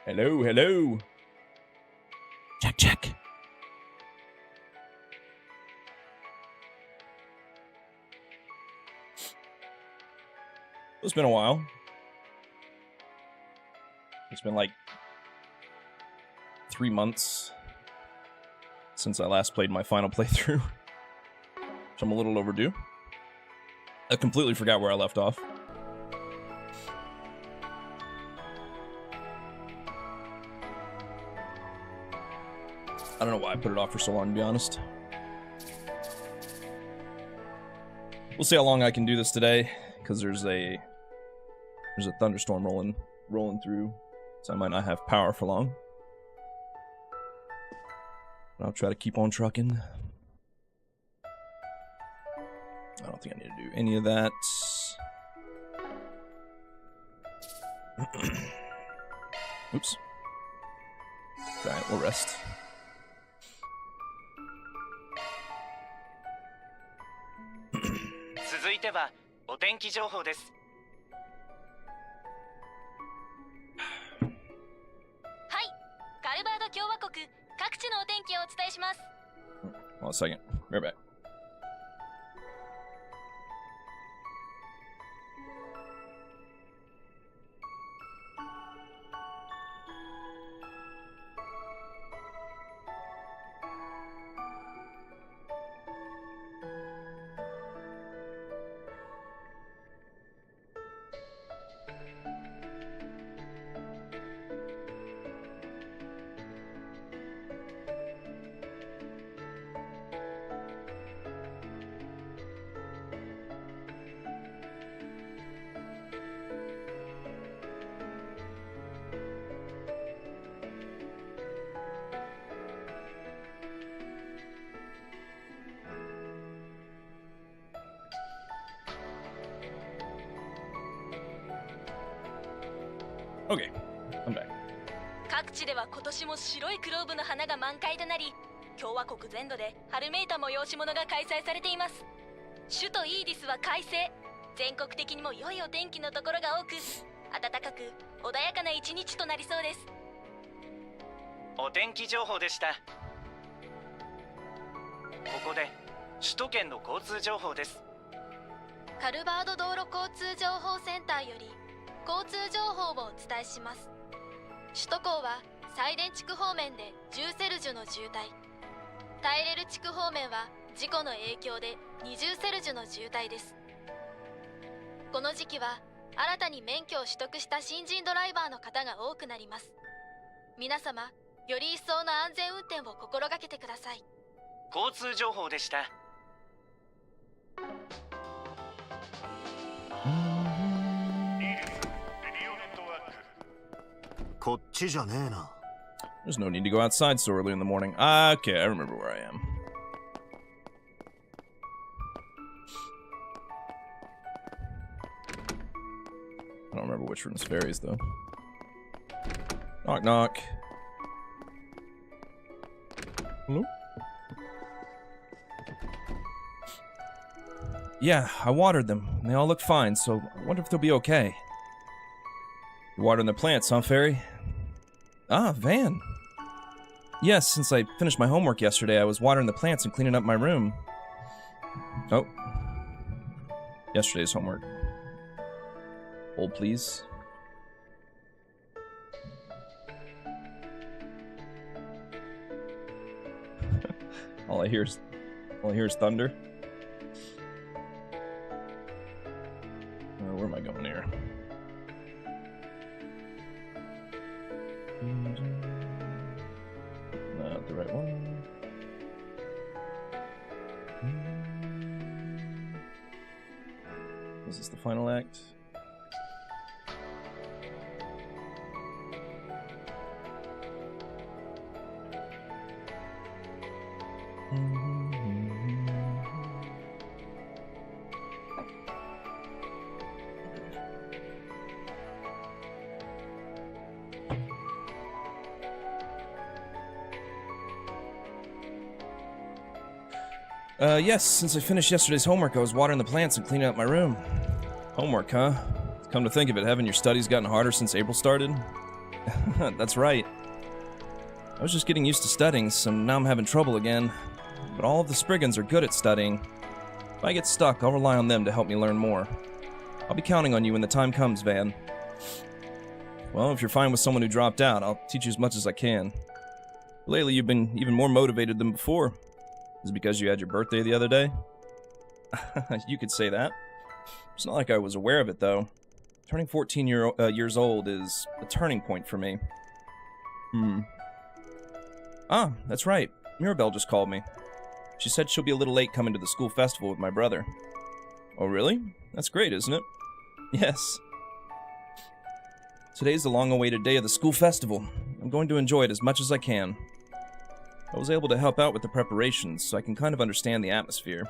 Hello, hello. Check, check. It's been a while. It's been like 3 months since I last played my final playthrough, which I'm a little overdue. I completely forgot where I left off. I don't know why I put it off for so long, to be honest. We'll see how long I can do this today, because there's a thunderstorm rolling through, so I might not have power for long. But I'll try to keep on trucking. I don't think I need to do any of that. Oops. Alright, we'll rest. Hold on a second. Be right back. Okay, I'm back. 各地では今年も白いクローブの花が満開となり、共和国全土で春めいた催し物が開催されています。首都イーディスは快晴、全国的にも良いお天気のところが多く、暖かく穏やかな一日となりそうです。お天気情報でした。ここで首都圏の交通情報です。カルバード道路交通情報センターより交通情報をお伝えします。首都高はサイレン地区方面で10セルジュの渋滞、タイレル地区方面は事故の影響で20セルジュの渋滞です。この時期は新たに免許を取得した新人ドライバーの方が多くなります。皆様、より一層の安全運転を心がけてください。交通情報でした。こっちじゃねえな。There's no need to go outside so early in the morning. Okay, I remember where I am. I don't remember which room's fairies, though. Knock, knock. Hello? Yeah, I watered them. They all look fine, so I wonder if they'll be okay. You're watering the plants, huh, Fairy? Ah, Van. Yes, since I finished my homework yesterday, I was watering the plants and cleaning up my room. Oh. Yesterday's homework. Hold, please. all I hear is thunder. Where am I going here? Not the right one. Is this the final act? Yes, since I finished yesterday's homework, I was watering the plants and cleaning up my room. Homework, huh? Come to think of it, haven't your studies gotten harder since April started? That's right. I was just getting used to studying, so now I'm having trouble again. But all of the Spriggans are good at studying. If I get stuck, I'll rely on them to help me learn more. I'll be counting on you when the time comes, Van. Well, if you're fine with someone who dropped out, I'll teach you as much as I can. Lately, you've been even more motivated than before. Is it because you had your birthday the other day? You could say that. It's not like I was aware of it, though. Turning 14 years old is a turning point for me. Ah, that's right. Mirabelle just called me. She said she'll be a little late coming to the school festival with my brother. Oh, really? That's great, isn't it? Yes. Today's the long-awaited day of the school festival. I'm going to enjoy it as much as I can. I was able to help out with the preparations, so I can kind of understand the atmosphere.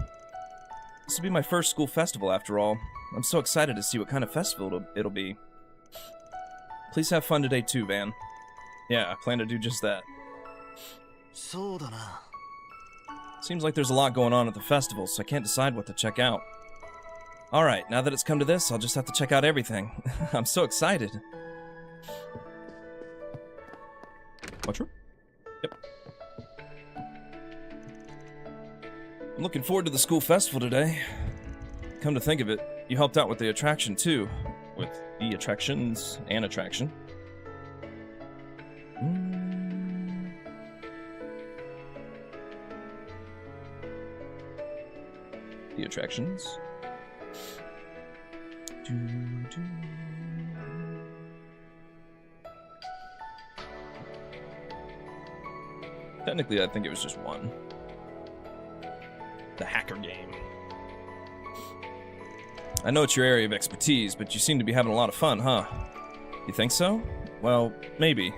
This will be my first school festival, after all. I'm so excited to see what kind of festival it'll be. Please have fun today too, Van. Yeah, I plan to do just that. そうだな。 Seems like there's a lot going on at the festival, so I can't decide what to check out. Alright, now that it's come to this, I'll just have to check out everything. I'm so excited. What's true? Yep. I'm looking forward to the school festival today. Come to think of it, you helped out with the attraction too. With the attractions and attraction. The attractions. Technically, I think it was just one. The hacker game. I know it's your area of expertise, but you seem to be having a lot of fun, huh? You think so? Well, maybe.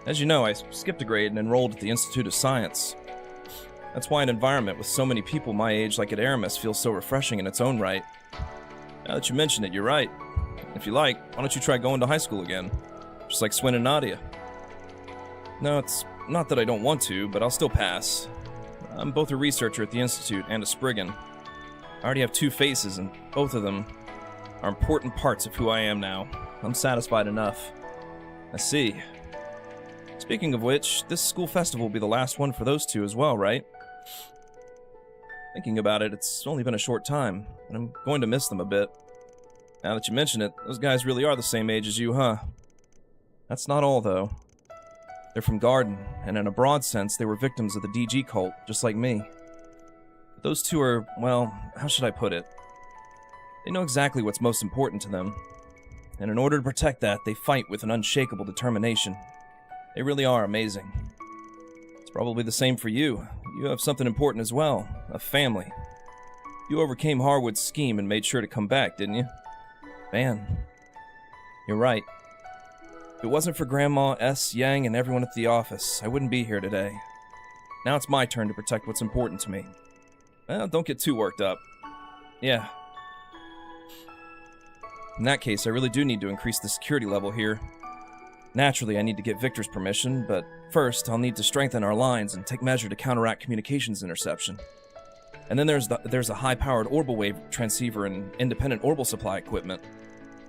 As you know, I skipped a grade and enrolled at the Institute of Science. That's why an environment with so many people my age like at Aramis feels so refreshing in its own right. Now that you mention it, you're right. If you like, why don't you try going to high school again? Just like Swin and Nadia. No, it's not that I don't want to, but I'll still pass. I'm both a researcher at the Institute and a Spriggan. I already have 2 faces, and both of them are important parts of who I am now. I'm satisfied enough. I see. Speaking of which, this school festival will be the last one for those 2 as well, right? Thinking about it, it's only been a short time, but I'm going to miss them a bit. Now that you mention it, those guys really are the same age as you, huh? That's not all, though. They're from Garden, and in a broad sense, they were victims of the DG cult, just like me. But those 2 are, well, how should I put it? They know exactly what's most important to them. And in order to protect that, they fight with an unshakable determination. They really are amazing. It's probably the same for you. You have something important as well, a family. You overcame Harwood's scheme and made sure to come back, didn't you? Man, you're right. If it wasn't for Grandma, S, Yang, and everyone at the office, I wouldn't be here today. Now it's my turn to protect what's important to me. Well, don't get too worked up. Yeah. In that case, I really do need to increase the security level here. Naturally, I need to get Victor's permission, but first, I'll need to strengthen our lines and take measure to counteract communications interception. And then there's a high-powered orbital wave transceiver and independent orbital supply equipment.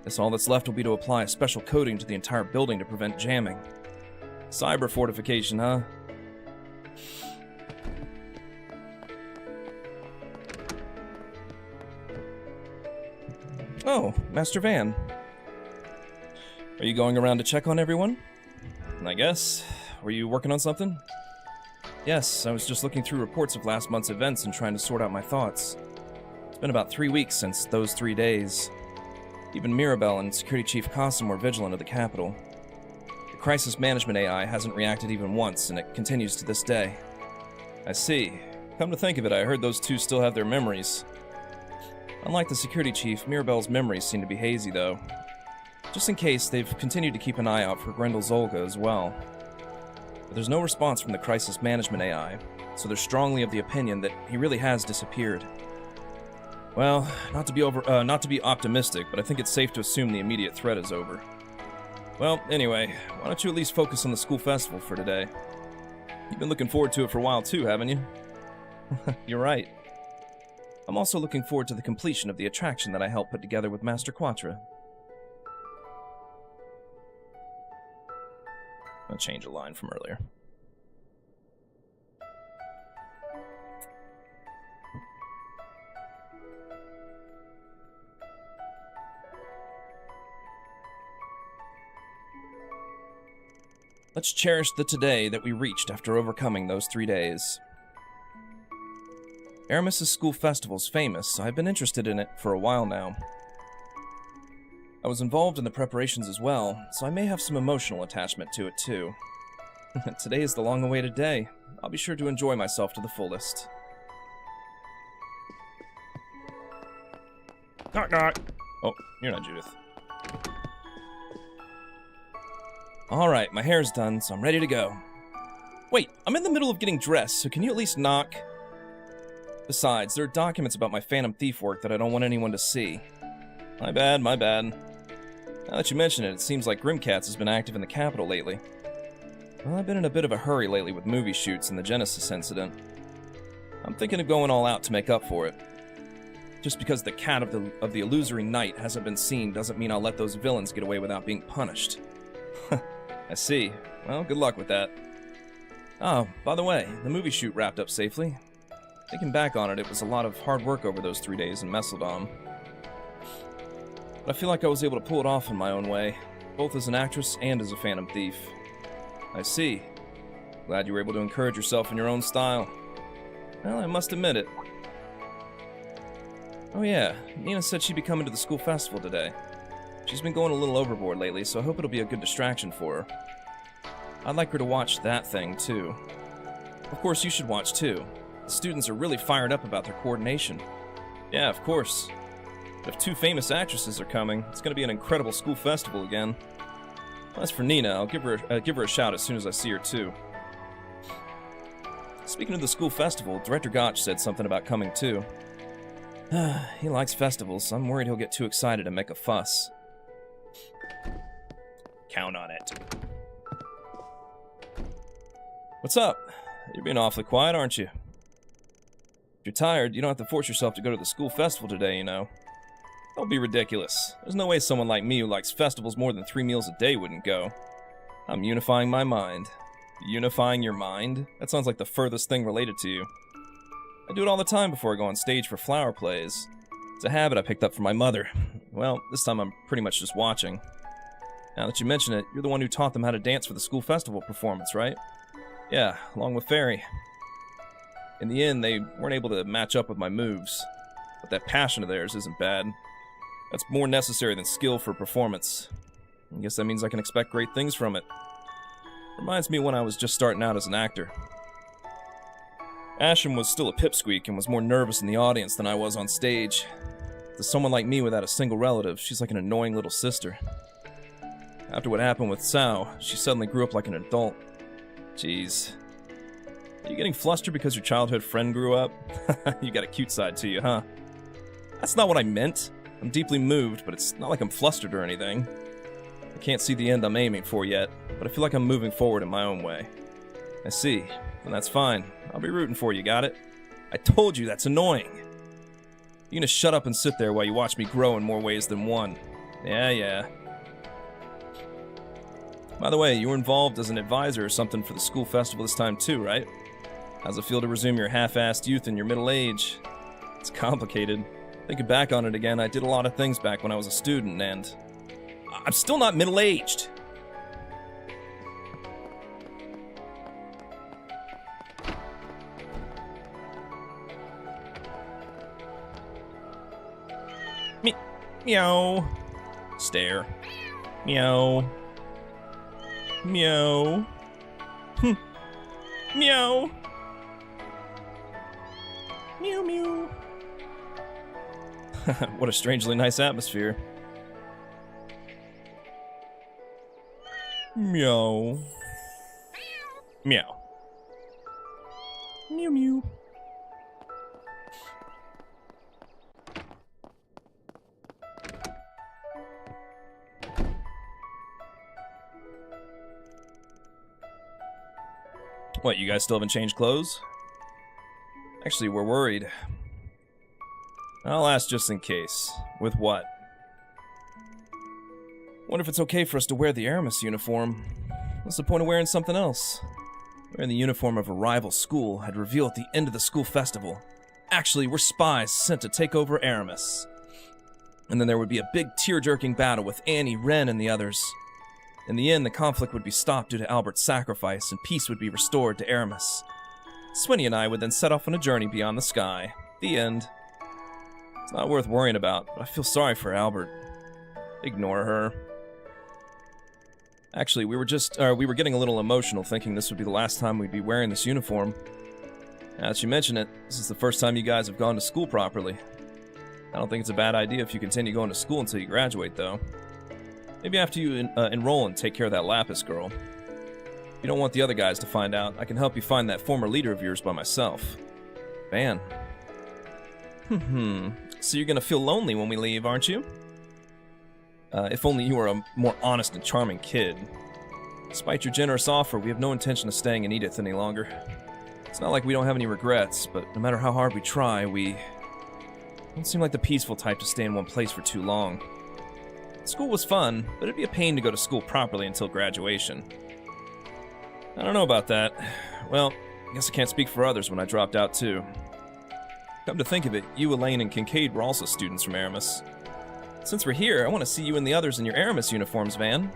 Guess all that's left will be to apply a special coating to the entire building to prevent jamming. Cyber fortification, huh? Oh, Master Van. Are you going around to check on everyone? I guess. Were you working on something? Yes, I was just looking through reports of last month's events and trying to sort out my thoughts. It's been about 3 weeks since those 3 days. Even Mirabelle and Security Chief Cossum were vigilant of the capital. The crisis management AI hasn't reacted even once, and it continues to this day. I see. Come to think of it, I heard those 2 still have their memories. Unlike the Security Chief, Mirabelle's memories seem to be hazy, though. Just in case, they've continued to keep an eye out for Grendel Zolga as well. But there's no response from the crisis management AI, so they're strongly of the opinion that he really has disappeared. Well, not to be optimistic, but I think it's safe to assume the immediate threat is over. Well, anyway, why don't you at least focus on the school festival for today? You've been looking forward to it for a while too, haven't you? You're right. I'm also looking forward to the completion of the attraction that I helped put together with Master Quatre. I'll change a line from earlier. Let's cherish the today that we reached after overcoming those 3 days. Aramis' school festival's famous, so I've been interested in it for a while now. I was involved in the preparations as well, so I may have some emotional attachment to it too. Today is the long-awaited day. I'll be sure to enjoy myself to the fullest. Knock knock! Oh, you're not Judith. Alright, my hair's done, so I'm ready to go. Wait, I'm in the middle of getting dressed, so can you at least knock? Besides, there are documents about my Phantom Thief work that I don't want anyone to see. My bad, my bad. Now that you mention it, it seems like Grimcats has been active in the capital lately. Well, I've been in a bit of a hurry lately with movie shoots and the Genesis incident. I'm thinking of going all out to make up for it. Just because the cat of the illusory night hasn't been seen doesn't mean I'll let those villains get away without being punished. I see. Well, good luck with that. Oh, by the way, the movie shoot wrapped up safely. Thinking back on it, it was a lot of hard work over those 3 days in Messeldom. But I feel like I was able to pull it off in my own way, both as an actress and as a Phantom Thief. I see. Glad you were able to encourage yourself in your own style. Well, I must admit it. Oh yeah, Nina said she'd be coming to the school festival today. She's been going a little overboard lately, so I hope it'll be a good distraction for her. I'd like her to watch that thing, too. Of course, you should watch, too. The students are really fired up about their coordination. Yeah, of course. If 2 famous actresses are coming, it's going to be an incredible school festival again. As for Nina, I'll give her a shout as soon as I see her, too. Speaking of the school festival, Director Gotch said something about coming, too. He likes festivals, so I'm worried he'll get too excited and make a fuss. Count on it. What's up? You're being awfully quiet, aren't you? If you're tired, you don't have to force yourself to go to the school festival today, you know. Don't be ridiculous. There's no way someone like me who likes festivals more than 3 meals a day wouldn't go. I'm unifying my mind. Unifying your mind? That sounds like the furthest thing related to you. I do it all the time before I go on stage for flower plays. It's a habit I picked up from my mother. Well, this time I'm pretty much just watching. Now that you mention it, you're the one who taught them how to dance for the school festival performance, right? Yeah, along with Fairy. In the end, they weren't able to match up with my moves. But that passion of theirs isn't bad. That's more necessary than skill for performance. I guess that means I can expect great things from it. Reminds me when I was just starting out as an actor. Asham was still a pipsqueak and was more nervous in the audience than I was on stage. To someone like me without a single relative, she's like an annoying little sister. After what happened with Sao, she suddenly grew up like an adult. Jeez. Are you getting flustered because your childhood friend grew up? You got a cute side to you, huh? That's not what I meant. I'm deeply moved, but it's not like I'm flustered or anything. I can't see the end I'm aiming for yet, but I feel like I'm moving forward in my own way. I see. And that's fine. I'll be rooting for you, got it? I told you that's annoying. You gonna shut up and sit there while you watch me grow in more ways than one. Yeah. By the way, you were involved as an advisor or something for the school festival this time too, right? How's it feel to resume your half-assed youth in your middle age? It's complicated. Thinking back on it again, I did a lot of things back when I was a student, and I'm still not middle-aged. Meow. Stare. Meow. Meow. Meow. Meow meow. What a strangely nice atmosphere. Meow. Meow. Meow meow. What, you guys still haven't changed clothes? Actually, we're worried. I'll ask just in case. With what? Wonder if it's okay for us to wear the Aramis uniform. What's the point of wearing something else? Wearing the uniform of a rival school had revealed at the end of the school festival. Actually, we're spies sent to take over Aramis. And then there would be a big tear-jerking battle with Annie, Ren, and the others. In the end, the conflict would be stopped due to Albert's sacrifice, and peace would be restored to Aramis. Swinny and I would then set off on a journey beyond the sky. The end. It's not worth worrying about, but I feel sorry for Albert. Ignore her. Actually, we were getting a little emotional thinking this would be the last time we'd be wearing this uniform. Now that you mention it, this is the first time you guys have gone to school properly. I don't think it's a bad idea if you continue going to school until you graduate, though. Maybe after you enroll and take care of that Lapis girl. If you don't want the other guys to find out, I can help you find that former leader of yours by myself. Van. So you're gonna feel lonely when we leave, aren't you? If only you were a more honest and charming kid. Despite your generous offer, we have no intention of staying in Edith any longer. It's not like we don't have any regrets, but no matter how hard we try, we don't seem like the peaceful type to stay in one place for too long. School was fun, but it'd be a pain to go to school properly until graduation. I don't know about that. Well, I guess I can't speak for others when I dropped out too. Come to think of it, you, Elaine, and Kincaid were also students from Aramis. Since we're here, I want to see you and the others in your Aramis uniforms, Van.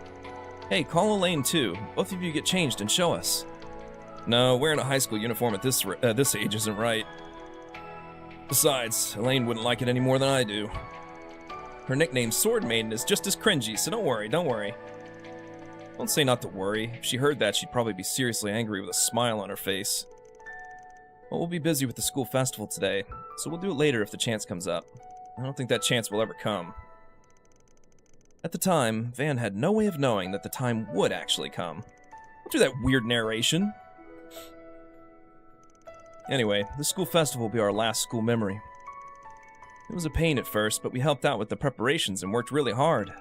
Hey, call Elaine too. Both of you get changed and show us. No, wearing a high school uniform at this age isn't right. Besides, Elaine wouldn't like it any more than I do. Her nickname, Sword Maiden, is just as cringy, so don't worry. Don't say not to worry. If she heard that, she'd probably be seriously angry with a smile on her face. Well, we'll be busy with the school festival today, so we'll do it later if the chance comes up. I don't think that chance will ever come. At the time, Van had no way of knowing that the time would actually come. Don't do that weird narration. Anyway, the school festival will be our last school memory. It was a pain at first, but we helped out with the preparations and worked really hard.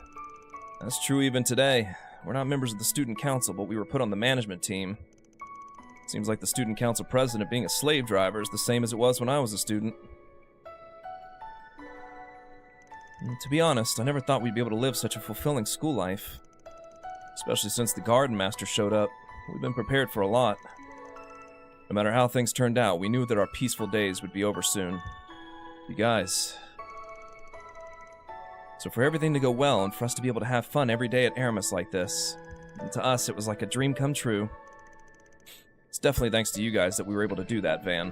That's true even today. We're not members of the student council, but we were put on the management team. Seems like the student council president being a slave driver is the same as it was when I was a student. And to be honest, I never thought we'd be able to live such a fulfilling school life. Especially since the garden master showed up. We've been prepared for a lot. No matter how things turned out, we knew that our peaceful days would be over soon. You guys. So for everything to go well and for us to be able to have fun every day at Aramis like this, and to us it was like a dream come true. It's definitely thanks to you guys that we were able to do that, Van.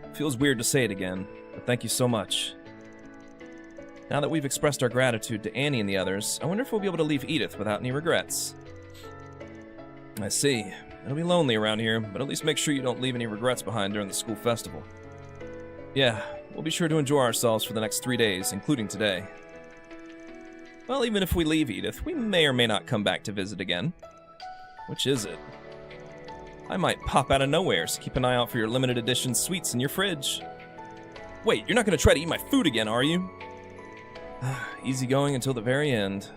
It feels weird to say it again, but thank you so much. Now that we've expressed our gratitude to Annie and the others, I wonder if we'll be able to leave Edith without any regrets. I see. It'll be lonely around here, but at least make sure you don't leave any regrets behind during the school festival. Yeah, we'll be sure to enjoy ourselves for the next 3 days, including today. Well, even if we leave Edith, we may or may not come back to visit again. Which is it? I might pop out of nowhere, so keep an eye out for your limited edition sweets in your fridge. Wait, you're not going to try to eat my food again, are you? Easy going until the very end.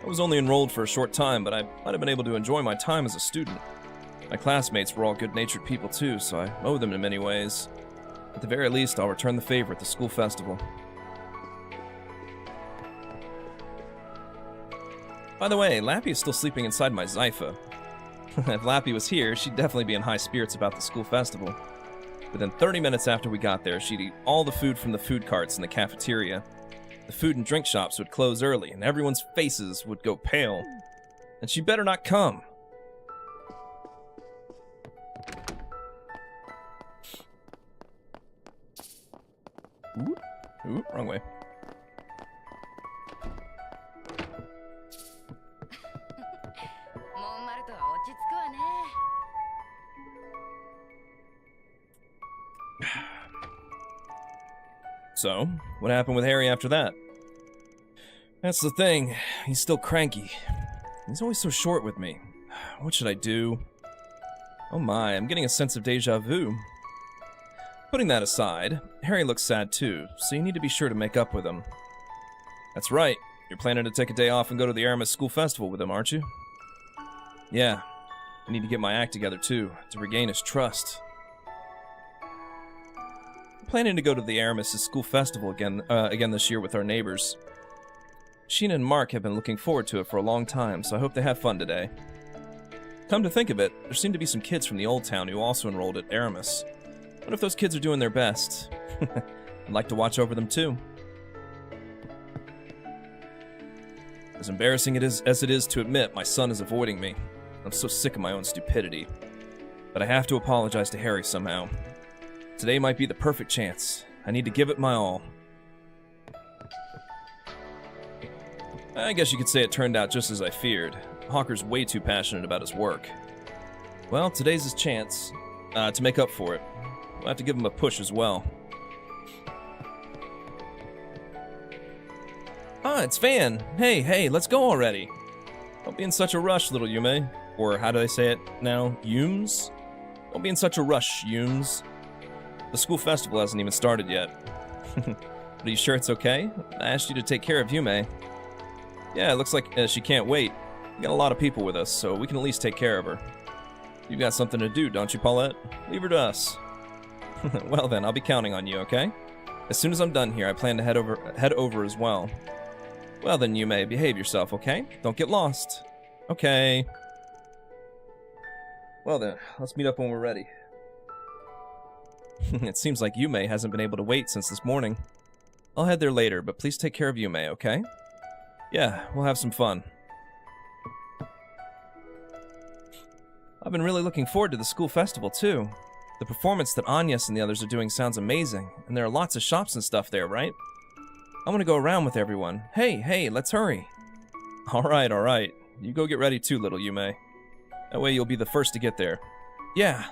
I was only enrolled for a short time, but I might have been able to enjoy my time as a student. My classmates were all good-natured people too, so I owe them in many ways. At the very least, I'll return the favor at the school festival. By the way, Lappy is still sleeping inside my Zypha. If Lappy was here, she'd definitely be in high spirits about the school festival. Within 30 minutes after we got there, she'd eat all the food from the food carts in the cafeteria. The food and drink shops would close early, and everyone's faces would go pale. And she better not come. Ooh, wrong way. So, what happened with Harry after that? That's the thing. He's still cranky. He's always so short with me. What should I do? Oh my, I'm getting a sense of deja vu. Putting that aside, Harry looks sad too, so you need to be sure to make up with him. That's right. You're planning to take a day off and go to the Aramis School Festival with him, aren't you? Yeah. I need to get my act together too, to regain his trust. planning to go to the Aramis' school festival again this year with our neighbors. Sheena and Mark have been looking forward to it for a long time, so I hope they have fun today. Come to think of it, there seem to be some kids from the old town who also enrolled at Aramis. What if those kids are doing their best? I'd like to watch over them too. As embarrassing as it is to admit, my son is avoiding me. I'm so sick of my own stupidity. But I have to apologize to Harry somehow. Today might be the perfect chance. I need to give it my all. I guess you could say it turned out just as I feared. Hawker's way too passionate about his work. Well, today's his chance to make up for it. We'll have to give him a push as well. Ah, it's Van. Hey, let's go already. Don't be in such a rush, little Yume. Or how do they say it now? Yumes? Don't be in such a rush, Yumes. The school festival hasn't even started yet. But are you sure it's okay? I asked you to take care of Yume. Yeah, it looks like she can't wait. We got a lot of people with us, so we can at least take care of her. You've got something to do, don't you, Paulette? Leave her to us. Well then, I'll be counting on you, okay? As soon as I'm done here, I plan to head over as well. Well then, Yume, behave yourself, okay? Don't get lost. Okay. Well then, let's meet up when we're ready. It seems like Yume hasn't been able to wait since this morning. I'll head there later, but please take care of Yume, okay? Yeah, we'll have some fun. I've been really looking forward to the school festival, too. The performance that Agnes and the others are doing sounds amazing, and there are lots of shops and stuff there, right? I want to go around with everyone. Hey, let's hurry. Alright. You go get ready too, little Yume. That way you'll be the first to get there. Yeah.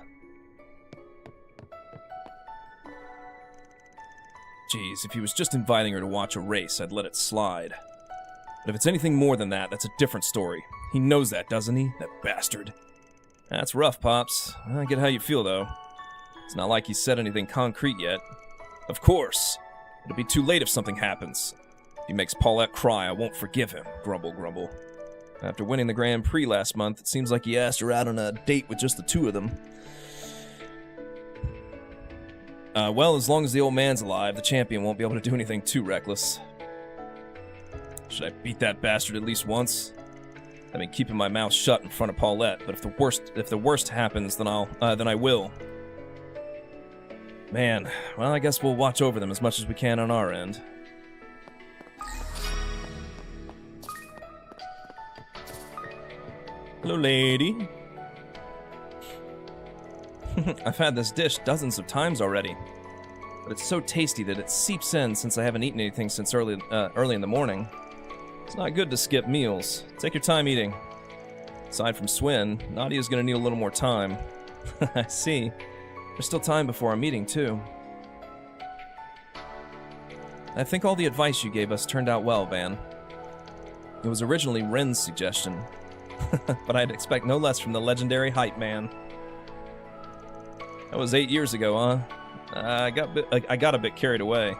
Geez, if he was just inviting her to watch a race, I'd let it slide. But if it's anything more than that, that's a different story. He knows that, doesn't he? That bastard. That's rough, Pops. I get how you feel, though. It's not like he's said anything concrete yet. Of course. It'll be too late if something happens. If he makes Paulette cry, I won't forgive him. Grumble, grumble. After winning the Grand Prix last month, it seems like he asked her out on a date with just the two of them. Well, as long as the old man's alive, the champion won't be able to do anything too reckless. Should I beat that bastard at least once? I mean, keeping my mouth shut in front of Paulette, but if the worst happens, then I will. Man, well, I guess we'll watch over them as much as we can on our end. Hello, lady. I've had this dish dozens of times already, but it's so tasty that it seeps in since I haven't eaten anything since early in the morning. It's not good to skip meals. Take your time eating. Aside from Swin, Nadia's gonna need a little more time. I see. There's still time before our meeting, too. I think all the advice you gave us turned out well, Van. It was originally Ren's suggestion, but I'd expect no less from the legendary Hype Man. That was 8 years ago, huh? I got a bit carried away.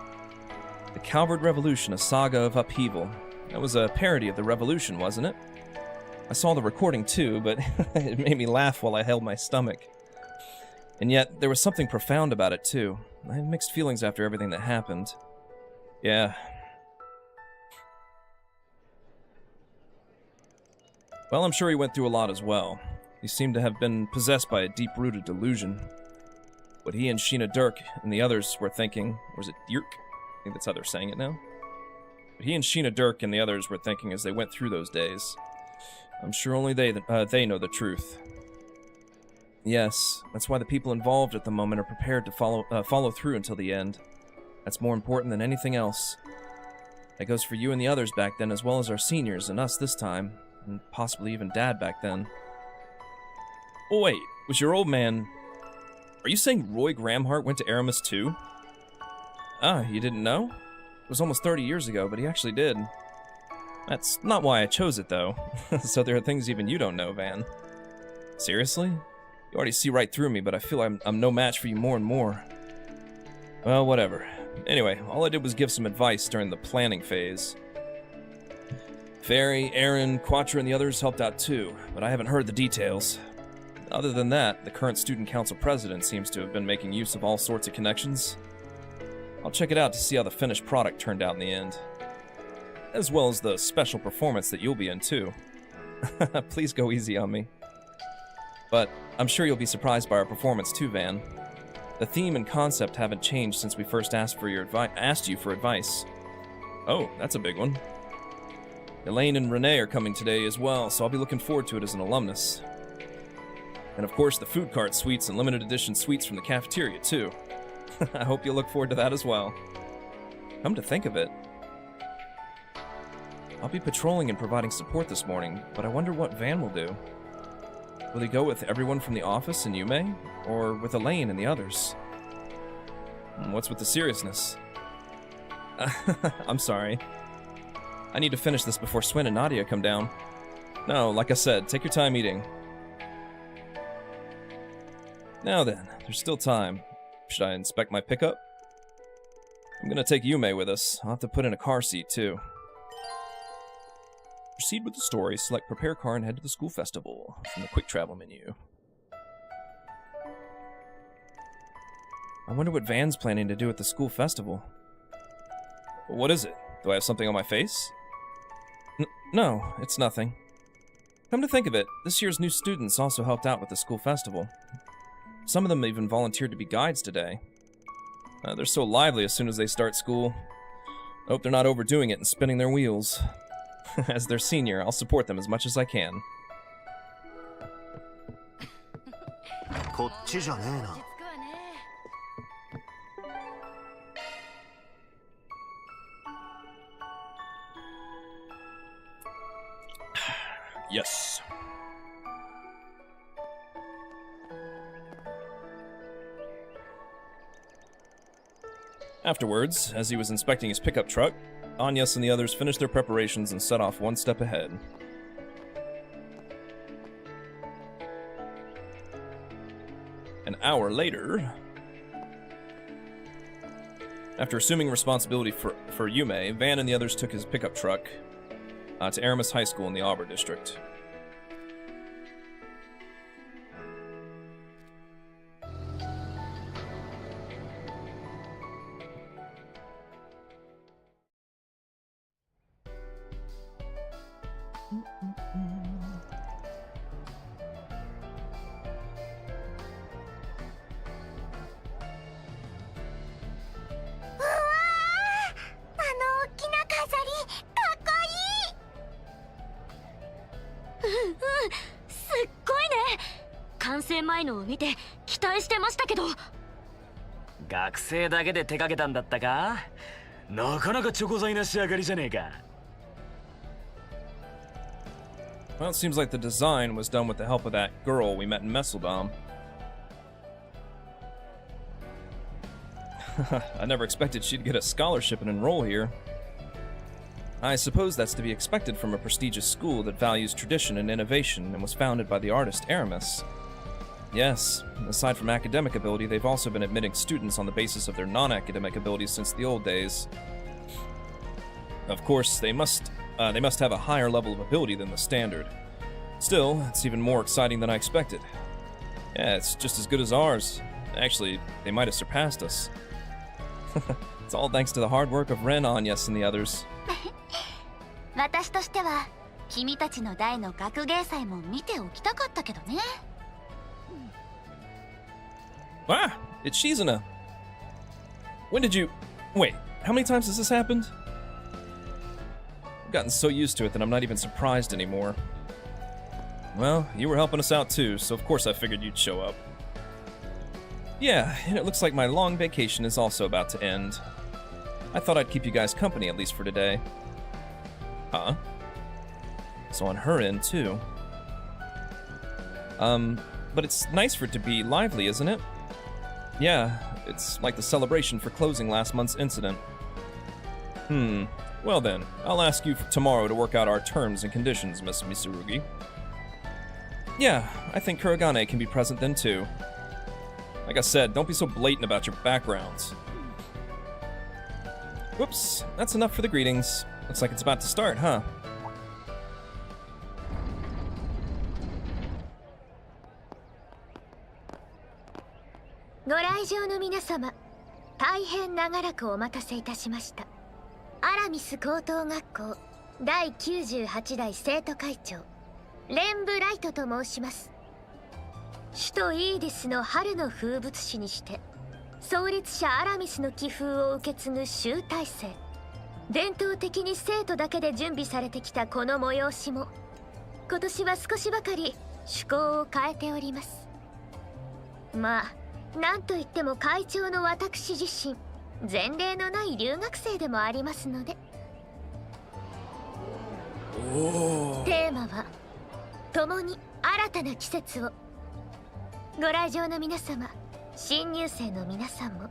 The Calvard Revolution, a saga of upheaval. That was a parody of the Revolution, wasn't it? I saw the recording too, but it made me laugh while I held my stomach. And yet, there was something profound about it too. I had mixed feelings after everything that happened. Yeah. Well, I'm sure he went through a lot as well. He seemed to have been possessed by a deep-rooted delusion. What he and Sheena Dirk and the others were thinking, or is it Dirk? I think that's how they're saying it now. What he and Sheena Dirk and the others were thinking as they went through those days. I'm sure only they know the truth. Yes, that's why the people involved at the moment are prepared to follow through until the end. That's more important than anything else. That goes for you and the others back then, as well as our seniors and us this time, and possibly even Dad back then. Oh wait, was your old man... Are you saying Roy Gramhart went to Aramis too? Ah, you didn't know? It was almost 30 years ago, but he actually did. That's not why I chose it, though. So there are things even you don't know, Van. Seriously? You already see right through me, but I feel I'm no match for you more and more. Well, whatever. Anyway, all I did was give some advice during the planning phase. Fairy, Aaron, Quattro, and the others helped out too, but I haven't heard the details. Other than that, the current student council president seems to have been making use of all sorts of connections. I'll check it out to see how the finished product turned out in the end. As well as the special performance that you'll be in, too. Please go easy on me. But I'm sure you'll be surprised by our performance, too, Van. The theme and concept haven't changed since we first asked you for advice. Oh, that's a big one. Elaine and Renee are coming today as well, so I'll be looking forward to it as an alumnus. And of course, the food cart sweets and limited edition sweets from the cafeteria, too. I hope you'll look forward to that as well. Come to think of it, I'll be patrolling and providing support this morning, but I wonder what Van will do. Will he go with everyone from the office and Yume, or with Elaine and the others? What's with the seriousness? I'm sorry. I need to finish this before Swin and Nadia come down. No, like I said, take your time eating. Now then, there's still time. Should I inspect my pickup? I'm gonna take Yume with us. I'll have to put in a car seat, too. Proceed with the story, select prepare car and head to the school festival from the quick travel menu. I wonder what Van's planning to do at the school festival. What is it? Do I have something on my face? No, it's nothing. Come to think of it, this year's new students also helped out with the school festival. Some of them even volunteered to be guides today. They're so lively as soon as they start school. I hope they're not overdoing it and spinning their wheels. As their senior, I'll support them as much as I can. こっちじゃねえな。Yes. Afterwards, as he was inspecting his pickup truck, Agnes and the others finished their preparations and set off one step ahead. An hour later, after assuming responsibility for Yume, Van and the others took his pickup truck to Aramis High School in the Auburn district.見て期待してましたけど。学生だけで手掛けたんだったか？なかなかチョコ材な仕上がりじゃねえか。Well, it seems like the design was done with the help of that girl we met in Messeldom. I never expected she'd get a scholarship and enroll here. I suppose that's to be expected from a prestigious school that values tradition and innovation and was founded by the artist Aramis. Yes, aside from academic ability, they've also been admitting students on the basis of their non-academic abilities since the old days. Of course, they must have a higher level of ability than the standard. Still, it's even more exciting than I expected. Yeah, it's just as good as ours. Actually, they might have surpassed us. It's all thanks to the hard work of Ren, Agnes, and the others. 私としては君たちの代の学芸祭も見ておきたかったけどね。Ah, it's Shizuna. When did you... Wait, how many times has this happened? I've gotten so used to it that I'm not even surprised anymore. Well, you were helping us out too, so of course I figured you'd show up. Yeah, and it looks like my long vacation is also about to end. I thought I'd keep you guys company at least for today. Huh? So on her end too. But it's nice for it to be lively, isn't it? Yeah, it's like the celebration for closing last month's incident. Well then, I'll ask you tomorrow to work out our terms and conditions, Miss Mitsurugi. Yeah, I think Kurogane can be present then too. Like I said, don't be so blatant about your backgrounds. Whoops, that's enough for the greetings. Looks like it's about to start, huh? ご来場の皆様、大変長らくお待たせいたしました。アラミス高等学校第98代生徒会長レンブ・ライトと申します。首都イーディスの春の風物詩にして創立者アラミスの気風を受け継ぐ集大成、伝統的に生徒だけで準備されてきたこの催しも今年は少しばかり趣向を変えております。まあなんといっても会長の私自身前例のない留学生でもありますので。テーマは共に新たな季節を。ご来場の皆様、新入生の皆さんも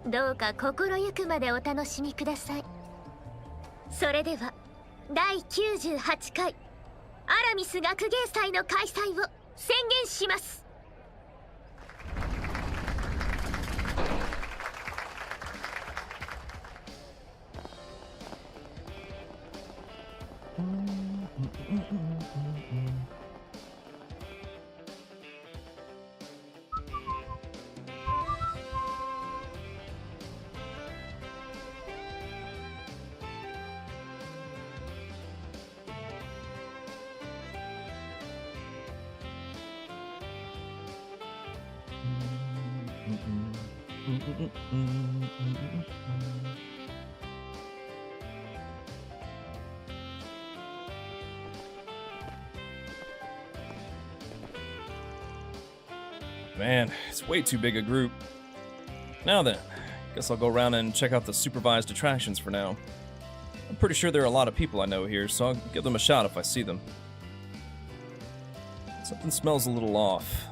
どうか心ゆくまでお楽しみください。それでは第98回アラミス学芸祭の開催を宣言します。Man, it's way too big a group. Now then, guess I'll go around and check out the supervised attractions for now. I'm pretty sure there are a lot of people I know here, so I'll give them a shout if I see them. Something smells a little off.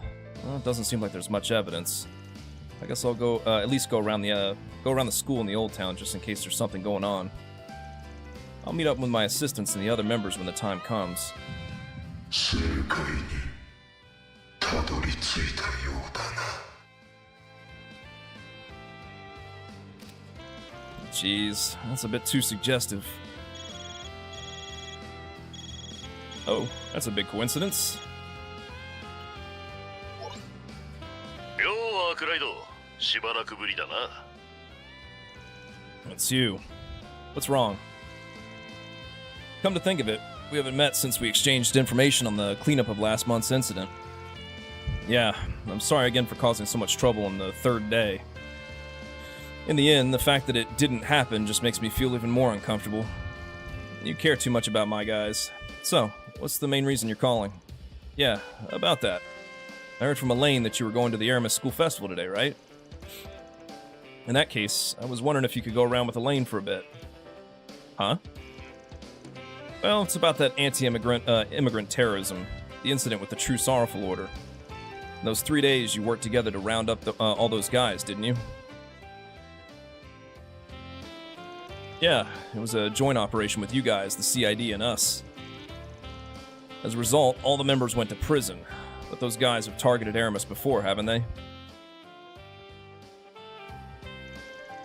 Well, it doesn't seem like there's much evidence. I guess I'll go at least go around the school in the old town just in case there's something going on. I'll meet up with my assistants and the other members when the time comes. Jeez, that's a bit too suggestive. Oh, that's a big coincidence. It's you. What's wrong? Come to think of it, we haven't met since we exchanged information on the cleanup of last month's incident. Yeah, I'm sorry again for causing so much trouble on the third day. In the end, the fact that it didn't happen just makes me feel even more uncomfortable. You care too much about my guys. So, what's the main reason you're calling? Yeah, about that. I heard from Elaine that you were going to the Aramis School Festival today, right? In that case, I was wondering if you could go around with Elaine for a bit. Huh? Well, it's about that immigrant terrorism, the incident with the True Sorrowful Order. In those 3 days, you worked together to round up all those guys, didn't you? Yeah, it was a joint operation with you guys, the CID, and us. As a result, all the members went to prison, but those guys have targeted Aramis before, haven't they?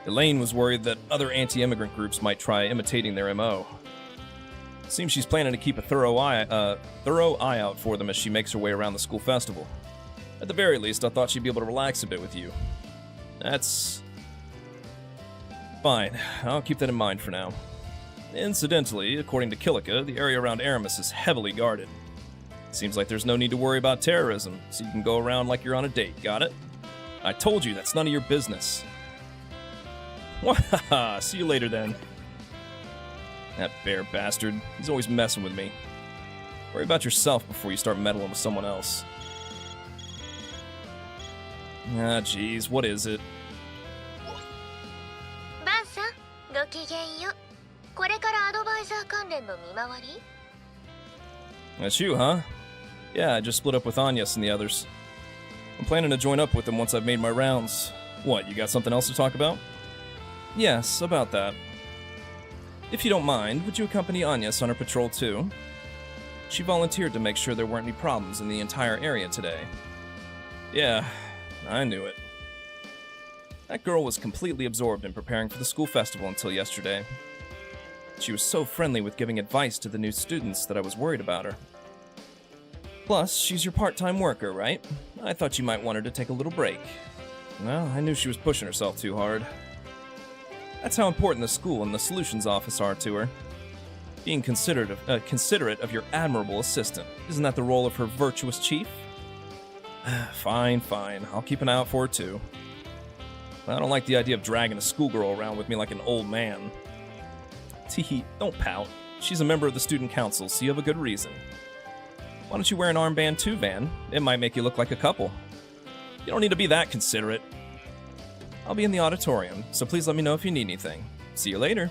Elaine was worried that other anti-immigrant groups might try imitating their MO. It seems she's planning to keep a thorough eye out for them as she makes her way around the school festival. At the very least, I thought she'd be able to relax a bit with you. That's fine. I'll keep that in mind for now. Incidentally, according to Kilika, the area around Aramis is heavily guarded. Seems like there's no need to worry about terrorism, so you can go around like you're on a date, got it? I told you, that's none of your business. Wahaha, see you later then. That bear bastard, he's always messing with me. Worry about yourself before you start meddling with someone else. Ah, jeez, what is it? バンさん、ごきげんよう。これからアドバイザー関連の見回り？ That's you, huh? Yeah, I just split up with Agnes and the others. I'm planning to join up with them once I've made my rounds. What, you got something else to talk about? Yes, about that. If you don't mind, would you accompany Agnes on her patrol too? She volunteered to make sure there weren't any problems in the entire area today. Yeah, I knew it. That girl was completely absorbed in preparing for the school festival until yesterday. She was so friendly with giving advice to the new students that I was worried about her. Plus, she's your part-time worker, right? I thought you might want her to take a little break. Well, I knew she was pushing herself too hard. That's how important the school and the solutions office are to her. Being considerate of your admirable assistant. Isn't that the role of her virtuous chief? Fine. I'll keep an eye out for her too. I don't like the idea of dragging a schoolgirl around with me like an old man. Teehee, don't pout. She's a member of the student council, so you have a good reason. Why don't you wear an armband too, Van? It might make you look like a couple. You don't need to be that considerate. I'll be in the auditorium, so please let me know if you need anything. See you later.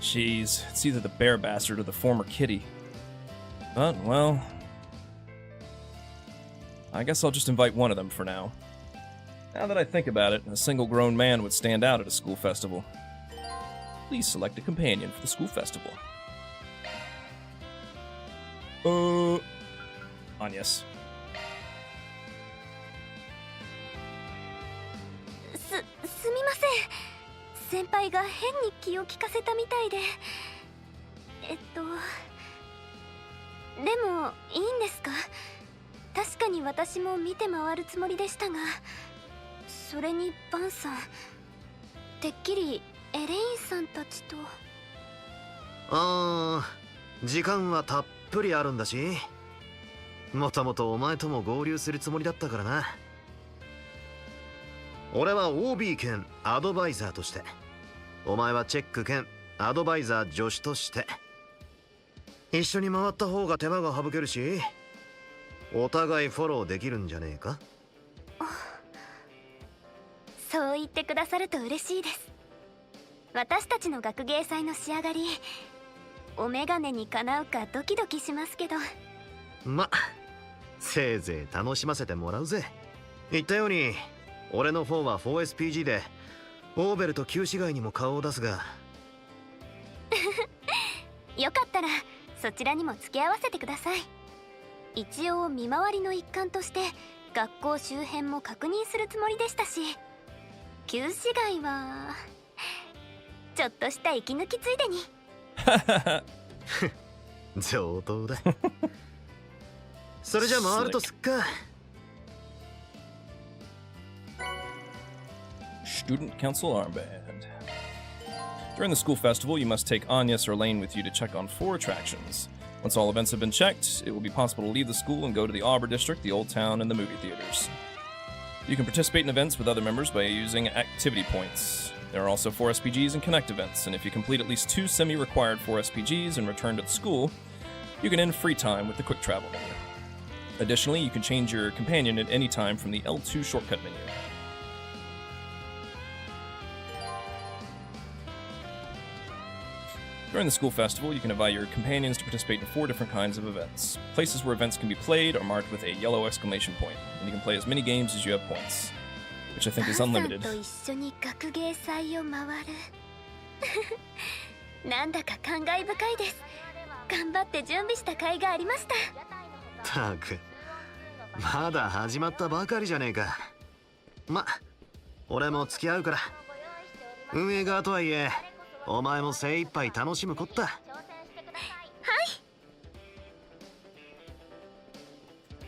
Jeez, it's either the bear bastard or the former kitty. But, well, I guess I'll just invite one of them for now. Now that I think about it, a single grown man would stand out at a school festival. Please select a companion for the school festival. Agnes. すみません。先輩が変に気を利かせたみたいで。でもいいんですか？確かに私も見て回るつもりでしたが、それにバンさん、てっきりエレインさんたちと。時間はたっぷりあるんだし、もともとお前とも合流するつもりだったからな。俺は OB 兼アドバイザーとして、お前はチェック兼アドバイザー助手として、一緒に回った方が手間が省けるし、お互いフォローできるんじゃねえか？そう言ってくださると嬉しいです。私たちの学芸祭の仕上がり、お眼鏡にかなうかドキドキしますけど。せいぜい楽しませてもらうぜ。言ったように俺の方は 4SPG でオーベルと旧市街にも顔を出すがよかったらそちらにも付き合わせてください。一応見回りの一環として学校周辺も確認するつもりでしたし、旧市街はちょっとした息抜きついでに。上等だ。それじゃ回るとすっか。Student Council Armband. During the school festival, you must take Agnes or Lane with you to check on 4 attractions. Once all events have been checked, it will be possible to leave the school and go to the Arbor District, the Old Town, and the movie theaters. You can participate in events with other members by using activity points. There are also 4 SPGs and Connect events, and if you complete at least 2 semi-required 4 SPGs and return to the school, you can end free time with the quick travel menu. Additionally, you can change your companion at any time from the L2 shortcut menu. During the school festival, you can invite your companions to participate in 4 different kinds of events. Places where events can be played are marked with a yellow exclamation point, and you can play as many games as you have points, which I think is unlimited. なんだか感慨深いです。頑張って準備した甲斐がありました。たく、まだ始まったばかりじゃねえか。俺も付き合うから。運営側とはいえ、お前も精一杯楽しむこった。はい。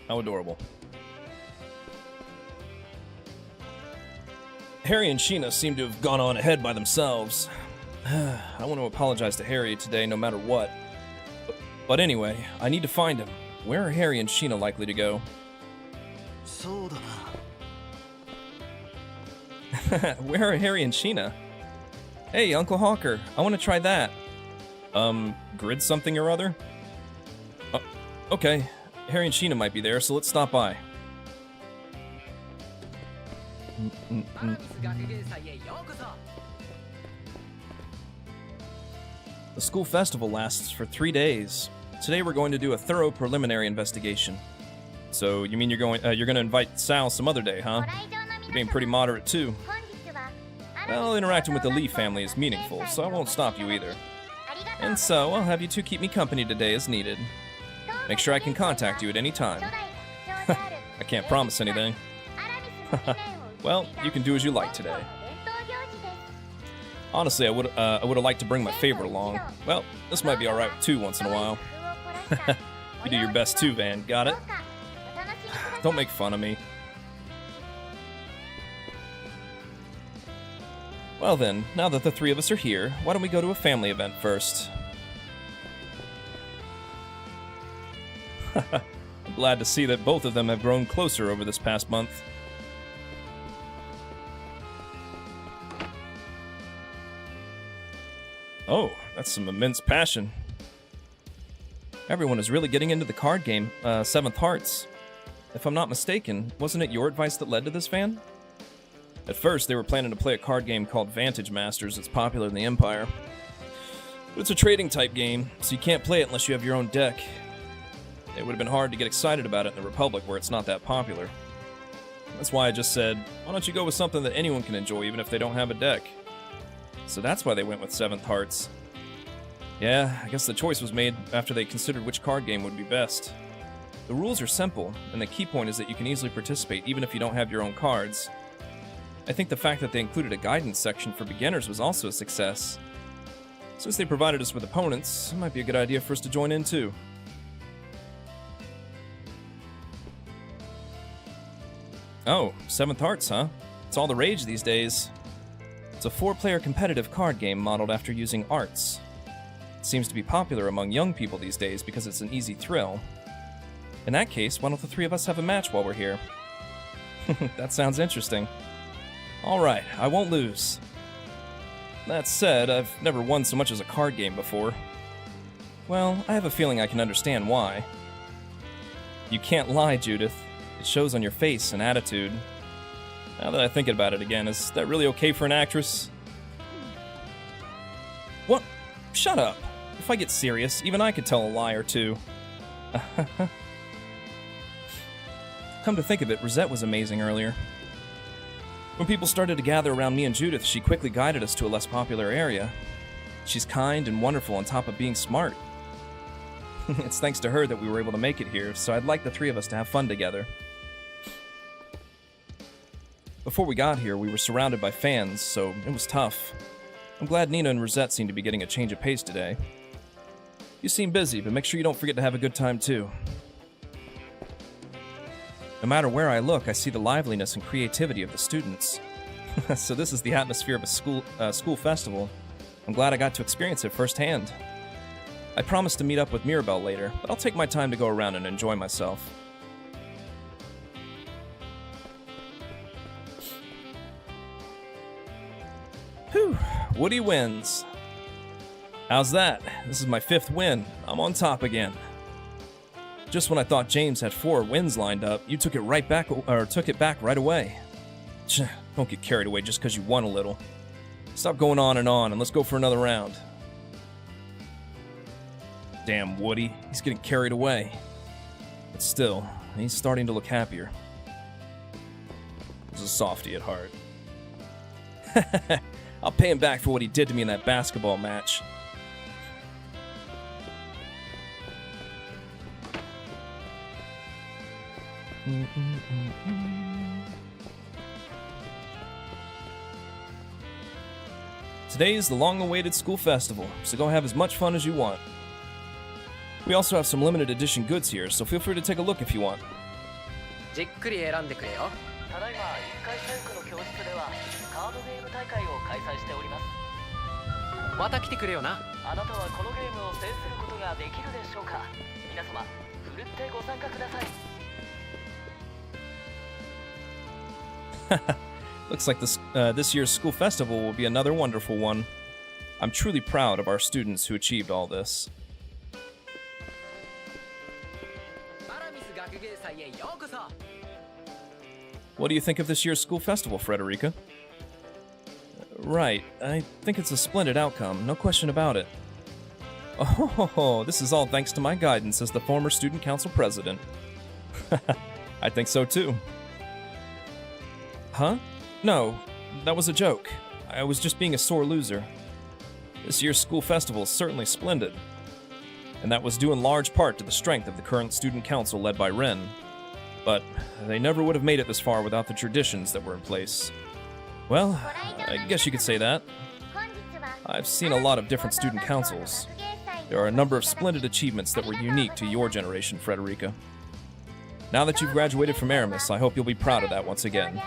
How adorable. Harry and Sheena seem to have gone on ahead by themselves. I want to apologize to Harry today no matter what. But anyway, I need to find him. Where are Harry and Sheena likely to go? そうだな。 Where are Harry and Sheena? Hey, Uncle Hawker, I want to try that. Grid something or other? Okay, Harry and Sheena might be there, so let's stop by. The school festival lasts for 3 days. Today we're going to do a thorough preliminary investigation. So, you mean you're going to invite Sal some other day, huh? You're being pretty moderate too. Well, interacting with the Lee family is meaningful, so I won't stop you either. And so, I'll have you two keep me company today as needed. Make sure I can contact you at any time. I can't promise anything. Well, you can do as you like today. Honestly, I would have liked to bring my favorite along. Well, this might be alright with 2 once in a while. You do your best too, Van. Got it? Don't make fun of me. Well then, now that the three of us are here, why don't we go to a family event first? I'm glad to see that both of them have grown closer over this past month. Oh, that's some immense passion. Everyone is really getting into the card game, Seventh Hearts. If I'm not mistaken, wasn't it your advice that led to this, Van? At first, they were planning to play a card game called Vantage Masters that's popular in the Empire. But it's a trading type game, so you can't play it unless you have your own deck. It would have been hard to get excited about it in the Republic where it's not that popular. That's why I just said, why don't you go with something that anyone can enjoy even if they don't have a deck? So that's why they went with Seventh Hearts. Yeah, I guess the choice was made after they considered which card game would be best. The rules are simple, and the key point is that you can easily participate even if you don't have your own cards. I think the fact that they included a guidance section for beginners was also a success. Since they provided us with opponents, it might be a good idea for us to join in too. Oh, Seventh Hearts, huh? It's all the rage these days. It's a 4-player competitive card game modeled after using arts. It seems to be popular among young people these days because it's an easy thrill. In that case, why don't the three of us have a match while we're here? That sounds interesting. Alright, I won't lose. That said, I've never won so much as a card game before. Well, I have a feeling I can understand why. You can't lie, Judith. It shows on your face and attitude. Now that I think about it again, is that really okay for an actress? What? Shut up. If I get serious, even I could tell a lie or two. Come to think of it, Rosette was amazing earlier. When people started to gather around me and Judith, she quickly guided us to a less popular area. She's kind and wonderful on top of being smart. It's thanks to her that we were able to make it here, so I'd like the three of us to have fun together. Before we got here, we were surrounded by fans, so it was tough. I'm glad Nina and Rosette seem to be getting a change of pace today. You seem busy, but make sure you don't forget to have a good time too. No matter where I look, I see the liveliness and creativity of the students. So this is the atmosphere of a school festival. I'm glad I got to experience it firsthand. I promised to meet up with Mirabelle later, but I'll take my time to go around and enjoy myself. Whew, Woody wins. How's that? This is my 5th win. I'm on top again. Just when I thought James had 4 wins lined up, you took it back right away. Don't get carried away just because you won a little. Stop going on and let's go for another round. Damn Woody, he's getting carried away. But still, he's starting to look happier. He's a softie at heart. I'll pay him back for what he did to me in that basketball match. Today is the long-awaited school festival, so go have as much fun as you want. We also have some limited edition goods here, so feel free to take a look if you want. じっくり選んでくれよ。ただいま1階体育の教室ではカードゲーム大会を開催しております。また来てくれよな。あなたはこのゲームを制することができるでしょうか。皆様、ふるってご参加ください。Looks like this year's school festival will be another wonderful one. I'm truly proud of our students who achieved all this. What do you think of this year's school festival, Frederica? Right, I think it's a splendid outcome, no question about it. Oh, this is all thanks to my guidance as the former student council president. I think so too. Huh? No, that was a joke. I was just being a sore loser. This year's school festival is certainly splendid. And that was due in large part to the strength of the current student council led by Ren. But they never would have made it this far without the traditions that were in place. Well, I guess you could say that. I've seen a lot of different student councils. There are a number of splendid achievements that were unique to your generation, Frederica. Now that you've graduated from Aramis, I hope you'll be proud of that once again.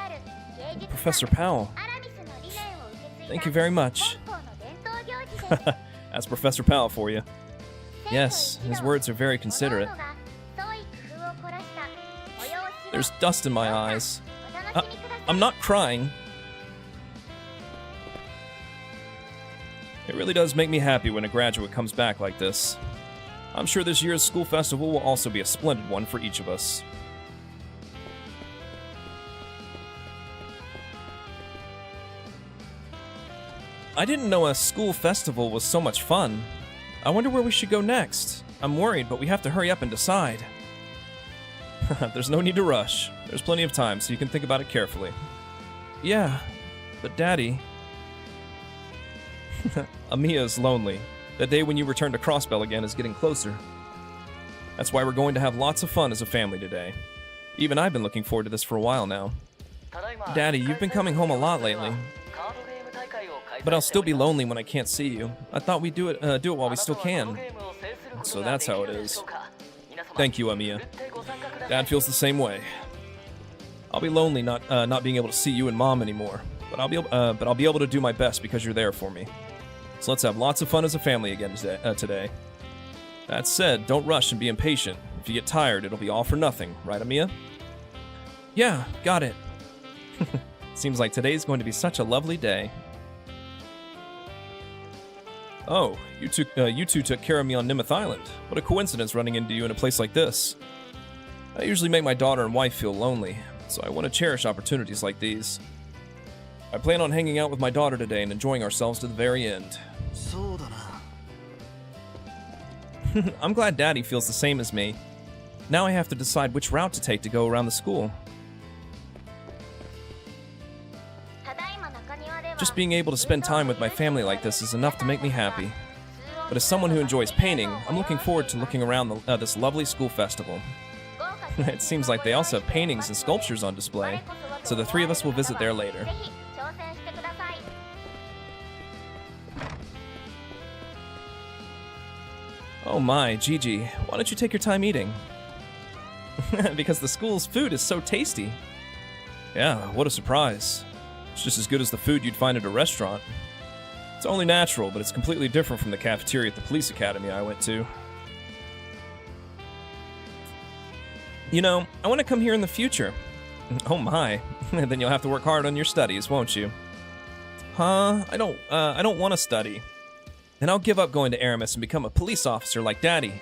Professor Powell. Thank you very much. That's Professor Powell for you. Yes, his words are very considerate. There's dust in my eyes. I'm not crying. It really does make me happy when a graduate comes back like this. I'm sure this year's school festival will also be a splendid one for each of us. I didn't know a school festival was so much fun. I wonder where we should go next. I'm worried, but we have to hurry up and decide. There's no need to rush. There's plenty of time, so you can think about it carefully. Yeah, but Daddy... Amiya is lonely. The day when you return to Crossbell again is getting closer. That's why we're going to have lots of fun as a family today. Even I've been looking forward to this for a while now. Daddy, you've been coming home a lot lately. But I'll still be lonely when I can't see you. I thought we'd do it while we still can. So that's how it is. Thank you, Amiya. Dad feels the same way. I'll be lonely not being able to see you and Mom anymore. But I'll be able to do my best because you're there for me. So let's have lots of fun as a family again today. That said, don't rush and be impatient. If you get tired, it'll be all for nothing, right, Amiya? Yeah, got it. Seems like today's going to be such a lovely day. Oh, you two took care of me on Nimith Island. What a coincidence running into you in a place like this. I usually make my daughter and wife feel lonely, so I want to cherish opportunities like these. I plan on hanging out with my daughter today and enjoying ourselves to the very end. I'm glad Daddy feels the same as me. Now I have to decide which route to take to go around the school. Just being able to spend time with my family like this is enough to make me happy. But as someone who enjoys painting, I'm looking forward to looking around this lovely school festival. It seems like they also have paintings and sculptures on display, so the three of us will visit there later. Oh my, Gigi, why don't you take your time eating? Because the school's food is so tasty. Yeah, what a surprise. It's just as good as the food you'd find at a restaurant. It's only natural, but it's completely different from the cafeteria at the police academy I went to. You know, I want to come here in the future. Oh my, then you'll have to work hard on your studies, won't you? Huh? I don't want to study. Then I'll give up going to Aramis and become a police officer like Daddy.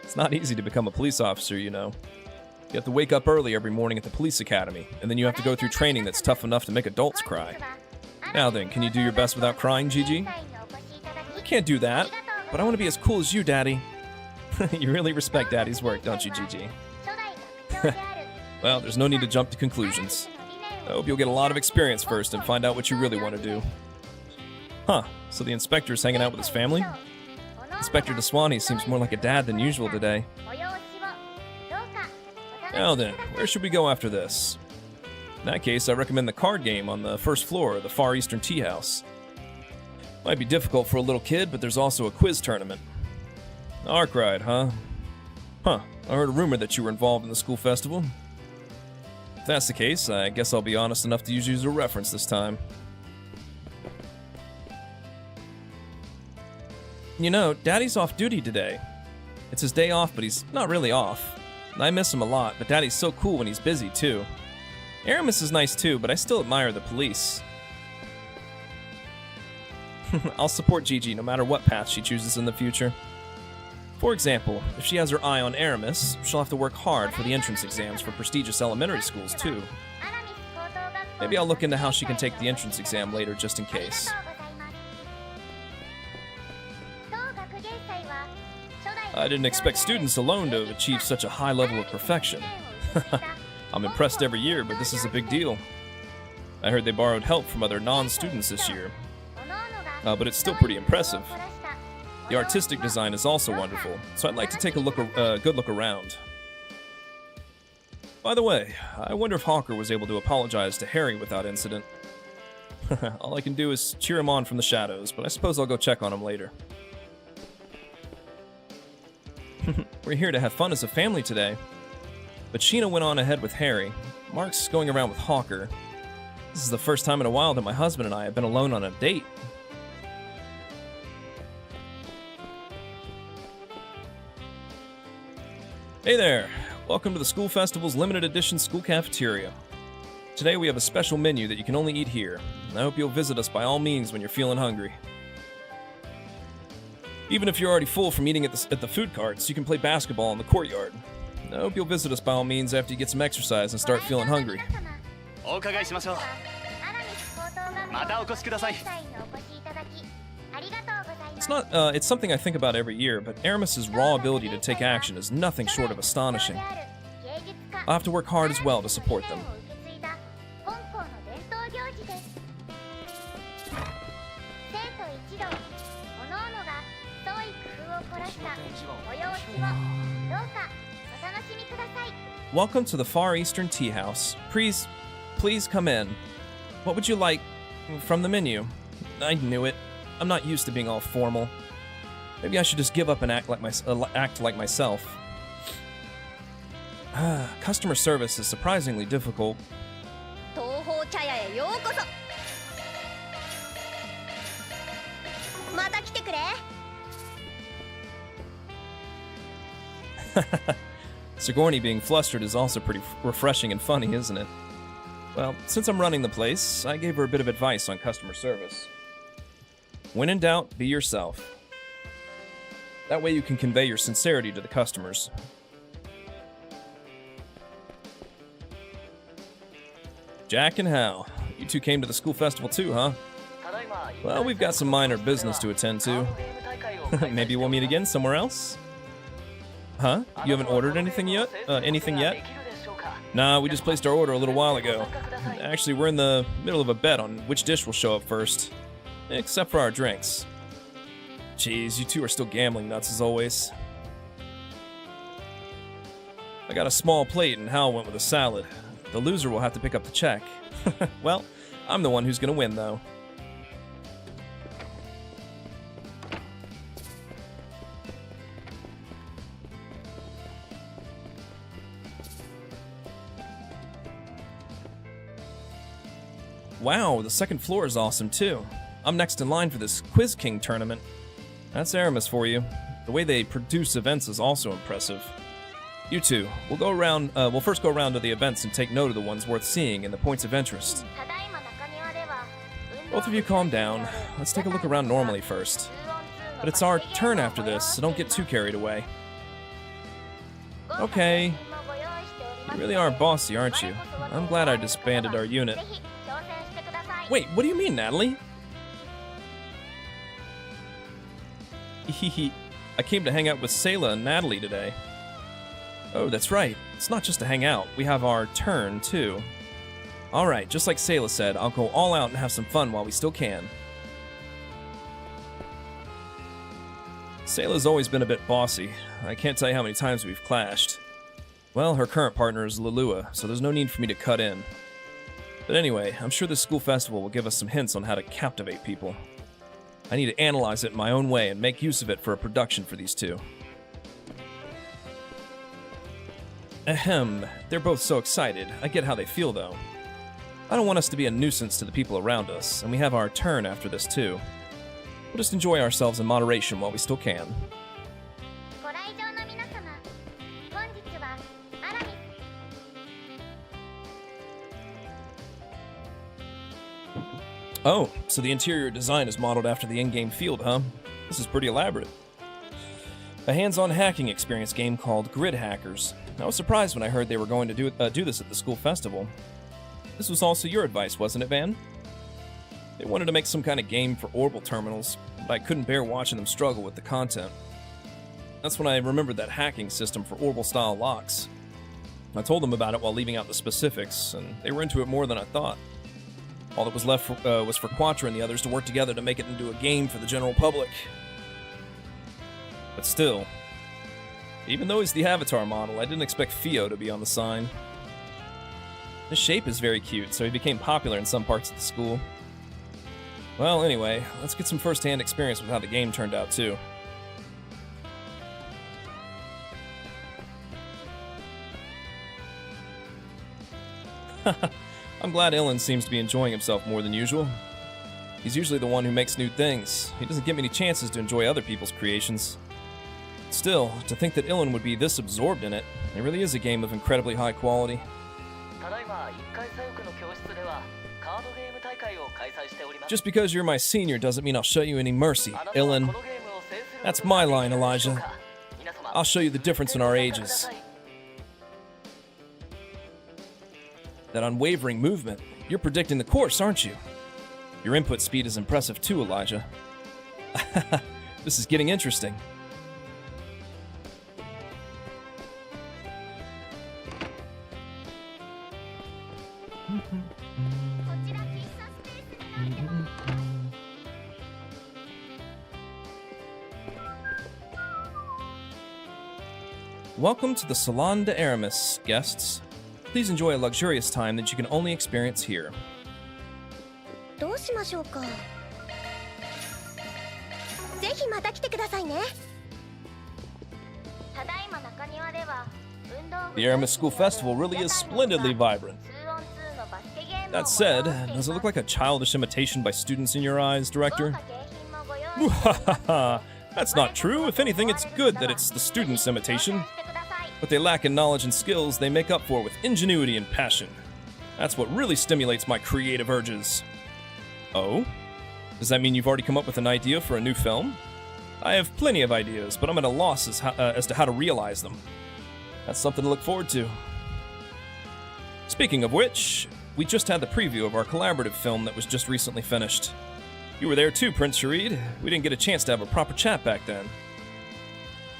It's not easy to become a police officer, you know. You have to wake up early every morning at the police academy, and then you have to go through training that's tough enough to make adults cry. Now then, can you do your best without crying, Gigi? I can't do that, but I want to be as cool as you, Daddy. You really respect Daddy's work, don't you, Gigi? Well, there's no need to jump to conclusions. I hope you'll get a lot of experience first and find out what you really want to do. Huh, so the inspector's hanging out with his family? Inspector DeSwanee seems more like a dad than usual today. Now then, where should we go after this? In that case, I recommend the card game on the first floor of the Far Eastern Tea House. Might be difficult for a little kid, but there's also a quiz tournament. Ark ride, huh? Huh, I heard a rumor that you were involved in the school festival. If that's the case, I guess I'll be honest enough to use you as a reference this time. You know, Daddy's off duty today. It's his day off, but he's not really off. I miss him a lot, but Daddy's so cool when he's busy, too. Aramis is nice, too, but I still admire the police. I'll support Gigi no matter what path she chooses in the future. For example, if she has her eye on Aramis, she'll have to work hard for the entrance exams for prestigious elementary schools, too. Maybe I'll look into how she can take the entrance exam later, just in case. I didn't expect students alone to achieve such a high level of perfection. I'm impressed every year, but this is a big deal. I heard they borrowed help from other non-students this year. But it's still pretty impressive. The artistic design is also wonderful, so I'd like to take a good look around. By the way, I wonder if Hawker was able to apologize to Harry without incident. All I can do is cheer him on from the shadows, but I suppose I'll go check on him later. We're here to have fun as a family today. But Sheena went on ahead with Harry. Mark's going around with Hawker. This is the first time in a while that my husband and I have been alone on a date. Hey there! Welcome to the School Festival's limited edition school cafeteria. Today we have a special menu that you can only eat here. I hope you'll visit us by all means when you're feeling hungry. Even if you're already full from eating at the food carts, you can play basketball in the courtyard. I hope you'll visit us by all means after you get some exercise and start feeling hungry. お伺いしましょう。またお越しください。 It's something I think about every year, but Aramis's raw ability to take action is nothing short of astonishing. I'll have to work hard as well to support them. Welcome to the Far Eastern Tea House. Please come in. What would you like from the menu? I knew it. I'm not used to being all formal. Maybe I should just give up and act like myself. Customer service is surprisingly difficult. Sigourney being flustered is also pretty refreshing and funny, isn't it? Well, since I'm running the place, I gave her a bit of advice on customer service. When in doubt, be yourself. That way you can convey your sincerity to the customers. Jack and Hal, you two came to the school festival too, huh? Well, we've got some minor business to attend to. Maybe we'll meet again somewhere else? Huh? You haven't ordered anything yet? Nah, we just placed our order a little while ago. Actually, we're in the middle of a bet on which dish will show up first. Except for our drinks. Jeez, you two are still gambling nuts as always. I got a small plate and Hal went with a salad. The loser will have to pick up the check. Well, I'm the one who's gonna win, though. Wow, the second floor is awesome, too. I'm next in line for this Quiz King tournament. That's Aramis for you. The way they produce events is also impressive. You two, we'll first go around to the events and take note of the ones worth seeing and the points of interest. Both of you calm down. Let's take a look around normally first. But it's our turn after this, so don't get too carried away. Okay. You really are bossy, aren't you? I'm glad I disbanded our unit. Wait, what do you mean, Natalie? I came to hang out with Sayla and Natalie today. Oh, that's right. It's not just to hang out. We have our turn, too. Alright, just like Sayla said, I'll go all out and have some fun while we still can. Sayla's always been a bit bossy. I can't tell you how many times we've clashed. Well, her current partner is Lulua, so there's no need for me to cut in. But anyway, I'm sure this school festival will give us some hints on how to captivate people. I need to analyze it in my own way and make use of it for a production for these two. Ahem, they're both so excited. I get how they feel, though. I don't want us to be a nuisance to the people around us, and we have our turn after this, too. We'll just enjoy ourselves in moderation while we still can. Oh, so the interior design is modeled after the in-game field, huh? This is pretty elaborate. A hands-on hacking experience game called Grid Hackers. I was surprised when I heard they were going to do this at the school festival. This was also your advice, wasn't it, Van? They wanted to make some kind of game for orbital terminals, but I couldn't bear watching them struggle with the content. That's when I remembered that hacking system for orbital-style locks. I told them about it while leaving out the specifics, and they were into it more than I thought. All that was left was for Quattro and the others to work together to make it into a game for the general public. But still, even though he's the Avatar model, I didn't expect Fio to be on the sign. His shape is very cute, so he became popular in some parts of the school. Well, anyway, let's get some first-hand experience with how the game turned out, too. I'm glad Ilan seems to be enjoying himself more than usual. He's usually the one who makes new things. He doesn't get many chances to enjoy other people's creations. Still, to think that Ilan would be this absorbed in it really is a game of incredibly high quality. Just because you're my senior doesn't mean I'll show you any mercy, Ilan. That's my line, Elijah. I'll show you the difference in our ages. That unwavering movement. You're predicting the course, aren't you? Your input speed is impressive too, Elijah. This is getting interesting. Welcome to the Salon de Aramis, guests. Please enjoy a luxurious time that you can only experience here. どうしましょうか。ぜひまた来てくださいね。ただいま中庭では運動部 The Aramis School Festival really is splendidly vibrant. That said, does it look like a childish imitation by students in your eyes, Director? That's not true. If anything, it's good that it's the students' imitation. What they lack in knowledge and skills, they make up for with ingenuity and passion. That's what really stimulates my creative urges. Oh? Does that mean you've already come up with an idea for a new film? I have plenty of ideas, but I'm at a loss as to how to realize them. That's something to look forward to. Speaking of which, we just had the preview of our collaborative film that was just recently finished. You were there too, Prince Sharid. We didn't get a chance to have a proper chat back then.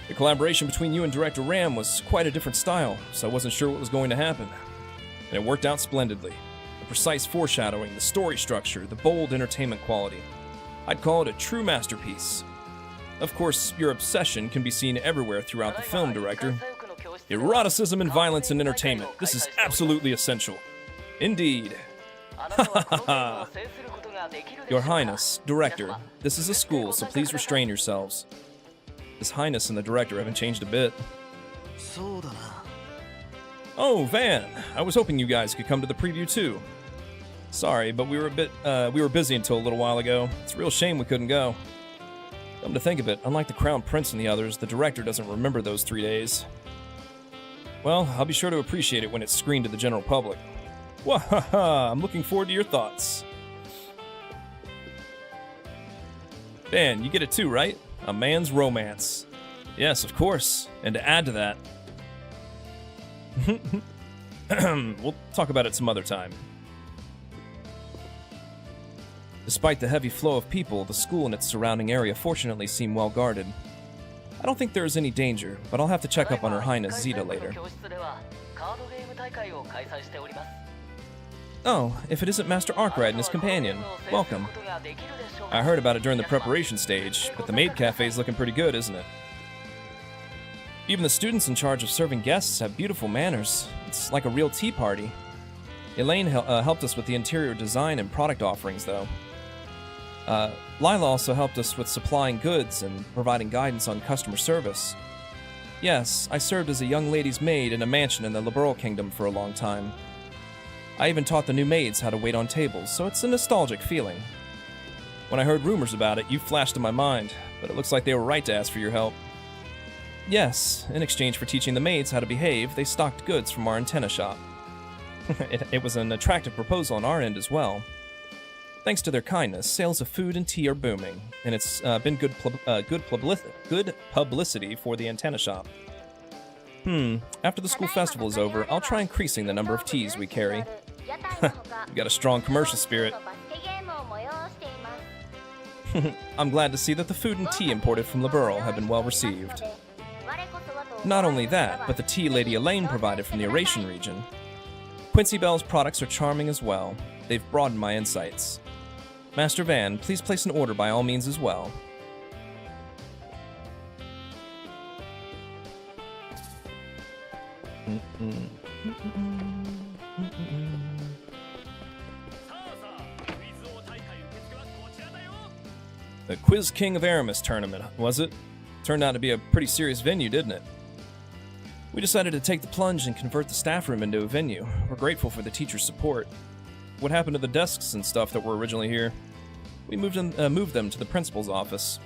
The collaboration between you and Director Ram was quite a different style, so I wasn't sure what was going to happen. And it worked out splendidly. The precise foreshadowing, the story structure, the bold entertainment quality. I'd call it a true masterpiece. Of course, your obsession can be seen everywhere throughout the film, Director. Eroticism and violence in entertainment. This is absolutely essential. Indeed. Your Highness, Director, this is a school, so please restrain yourselves. His Highness and the Director haven't changed a bit. Oh, Van, I was hoping you guys could come to the preview too. Sorry, but we were busy until a little while ago. It's a real shame we couldn't go. Come to think of it, unlike the Crown Prince and the others, the Director doesn't remember those 3 days. Well, I'll be sure to appreciate it when it's screened to the general public. Wahaha, I'm looking forward to your thoughts. Van, you get it too, right? A man's romance. Yes, of course. And to add to that... we'll talk about it some other time. Despite the heavy flow of people, the school and its surrounding area fortunately seem well guarded. I don't think there is any danger, but I'll have to check up on Her Highness Zeta later. Oh, if it isn't Master Arkwright and his companion, welcome. I heard about it during the preparation stage, but the maid cafe's looking pretty good, isn't it? Even the students in charge of serving guests have beautiful manners. It's like a real tea party. Elaine helped us with the interior design and product offerings, though. Lila also helped us with supplying goods and providing guidance on customer service. Yes, I served as a young lady's maid in a mansion in the Liberal Kingdom for a long time. I even taught the new maids how to wait on tables, so it's a nostalgic feeling. When I heard rumors about it, you flashed in my mind, but it looks like they were right to ask for your help. Yes, in exchange for teaching the maids how to behave, they stocked goods from our antenna shop. It was an attractive proposal on our end as well. Thanks to their kindness, sales of food and tea are booming, and it's been good publicity for the antenna shop. After the school festival is over, I'll try increasing the number of teas we carry. You got a strong commercial spirit. I'm glad to see that the food and tea imported from Liberal have been well received. Not only that, but the tea Lady Elaine provided from the Eurasian region. Quincy Bell's products are charming as well. They've broadened my insights. Master Van, please place an order by all means as well. The Quiz King of Aramis tournament, was it? Turned out to be a pretty serious venue, didn't it? We decided to take the plunge and convert the staff room into a venue. We're grateful for the teacher's support. what happened to the desks and stuff that were originally here? We moved them to the principal's office.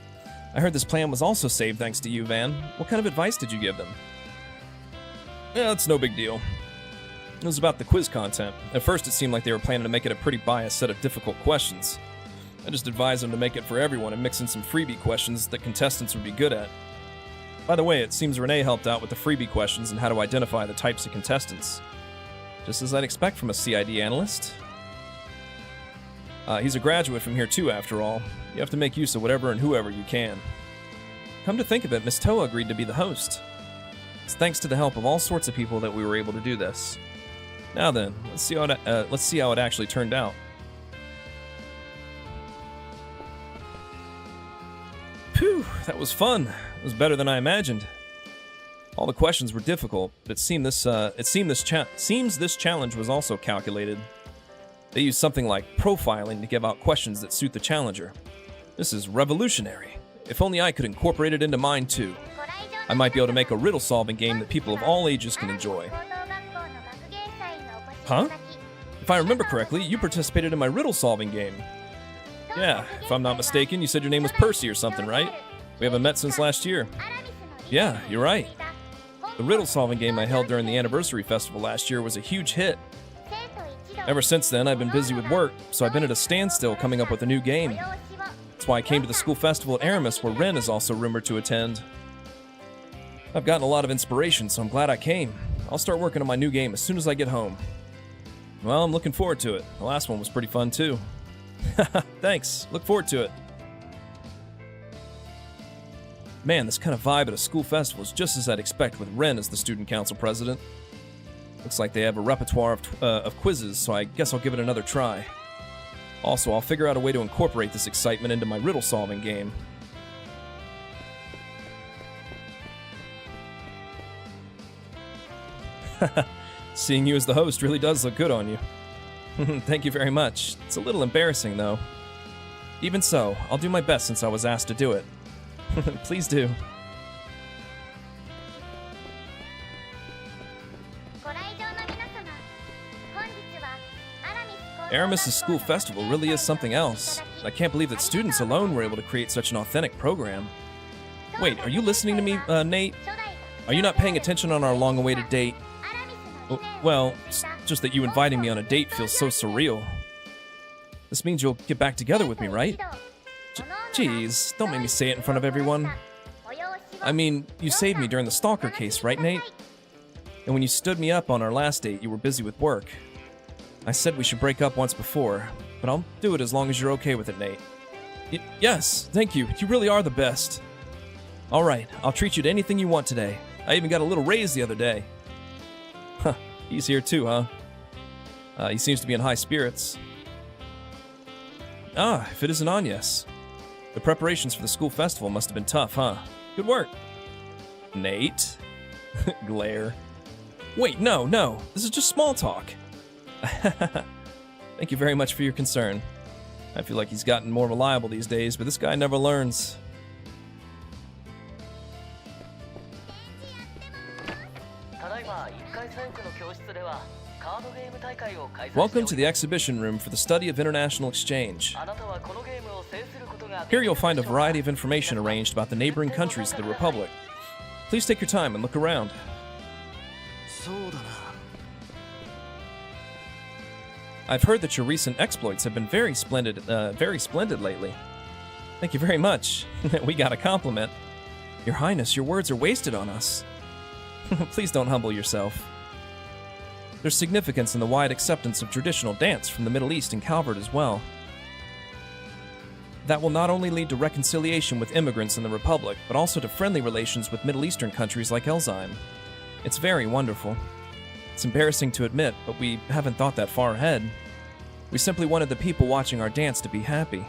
I heard this plan was also saved thanks to you, Van. What kind of advice did you give them? Yeah, it's no big deal. It was about the quiz content. At first it seemed like they were planning to make it a pretty biased set of difficult questions. I just advised them to make it for everyone and mix in some freebie questions that contestants would be good at. By the way, it seems Renee helped out with the freebie questions and how to identify the types of contestants. Just as I'd expect from a CID analyst. He's a graduate from here too, after all. You have to make use of whatever and whoever you can. Come to think of it, Miss Toa agreed to be the host. It's thanks to the help of all sorts of people that we were able to do this. Now then, let's see how it actually turned out. Phew, that was fun. It was better than I imagined. All the questions were difficult, but it seems this challenge was also calculated. They used something like profiling to give out questions that suit the challenger. This is revolutionary. If only I could incorporate it into mine too. I might be able to make a riddle-solving game that people of all ages can enjoy. Huh? If I remember correctly, you participated in my riddle-solving game. Yeah, if I'm not mistaken, you said your name was Percy or something, right? We haven't met since last year. Yeah, you're right. The riddle-solving game I held during the anniversary festival last year was a huge hit. Ever since then, I've been busy with work, so I've been at a standstill coming up with a new game. That's why I came to the school festival at Aramis, where Ren is also rumored to attend. I've gotten a lot of inspiration, so I'm glad I came. I'll start working on my new game as soon as I get home. Well, I'm looking forward to it. The last one was pretty fun, too. Thanks. Look forward to it. Man, this kind of vibe at a school festival is just as I'd expect with Ren as the student council president. Looks like they have a repertoire of quizzes, so I guess I'll give it another try. Also, I'll figure out a way to incorporate this excitement into my riddle-solving game. Seeing you as the host really does look good on you. Thank you very much. It's a little embarrassing, though. Even so, I'll do my best since I was asked to do it. Please do. Aramis' school festival really is something else. I can't believe that students alone were able to create such an authentic program. Wait, are you listening to me, Nate? Are you not paying attention on our long-awaited date? Well, it's just that you inviting me on a date feels so surreal. This means you'll get back together with me, right? Jeez, don't make me say it in front of everyone. I mean, you saved me during the stalker case, right, Nate? And when you stood me up on our last date, you were busy with work. I said we should break up once before, but I'll do it as long as you're okay with it, Nate. Yes, thank you. You really are the best. All right, I'll treat you to anything you want today. I even got a little raise the other day. Huh, he's here too, huh? He seems to be in high spirits. Ah, if it isn't Agnes. The preparations for the school festival must have been tough, huh? Good work. Nate? Glare. Wait, no. This is just small talk. Thank you very much for your concern. I feel like he's gotten more reliable these days, but this guy never learns. Welcome to the exhibition room for the study of international exchange. Here you'll find a variety of information arranged about the neighboring countries of the Republic. Please take your time and look around. I've heard that your recent exploits have been very splendid lately. Thank you very much. We got a compliment. Your Highness, your words are wasted on us. Please don't humble yourself. There's significance in the wide acceptance of traditional dance from the Middle East and Calvert as well. That will not only lead to reconciliation with immigrants in the Republic, but also to friendly relations with Middle Eastern countries like Elzheim. It's very wonderful. It's embarrassing to admit, but we haven't thought that far ahead. We simply wanted the people watching our dance to be happy.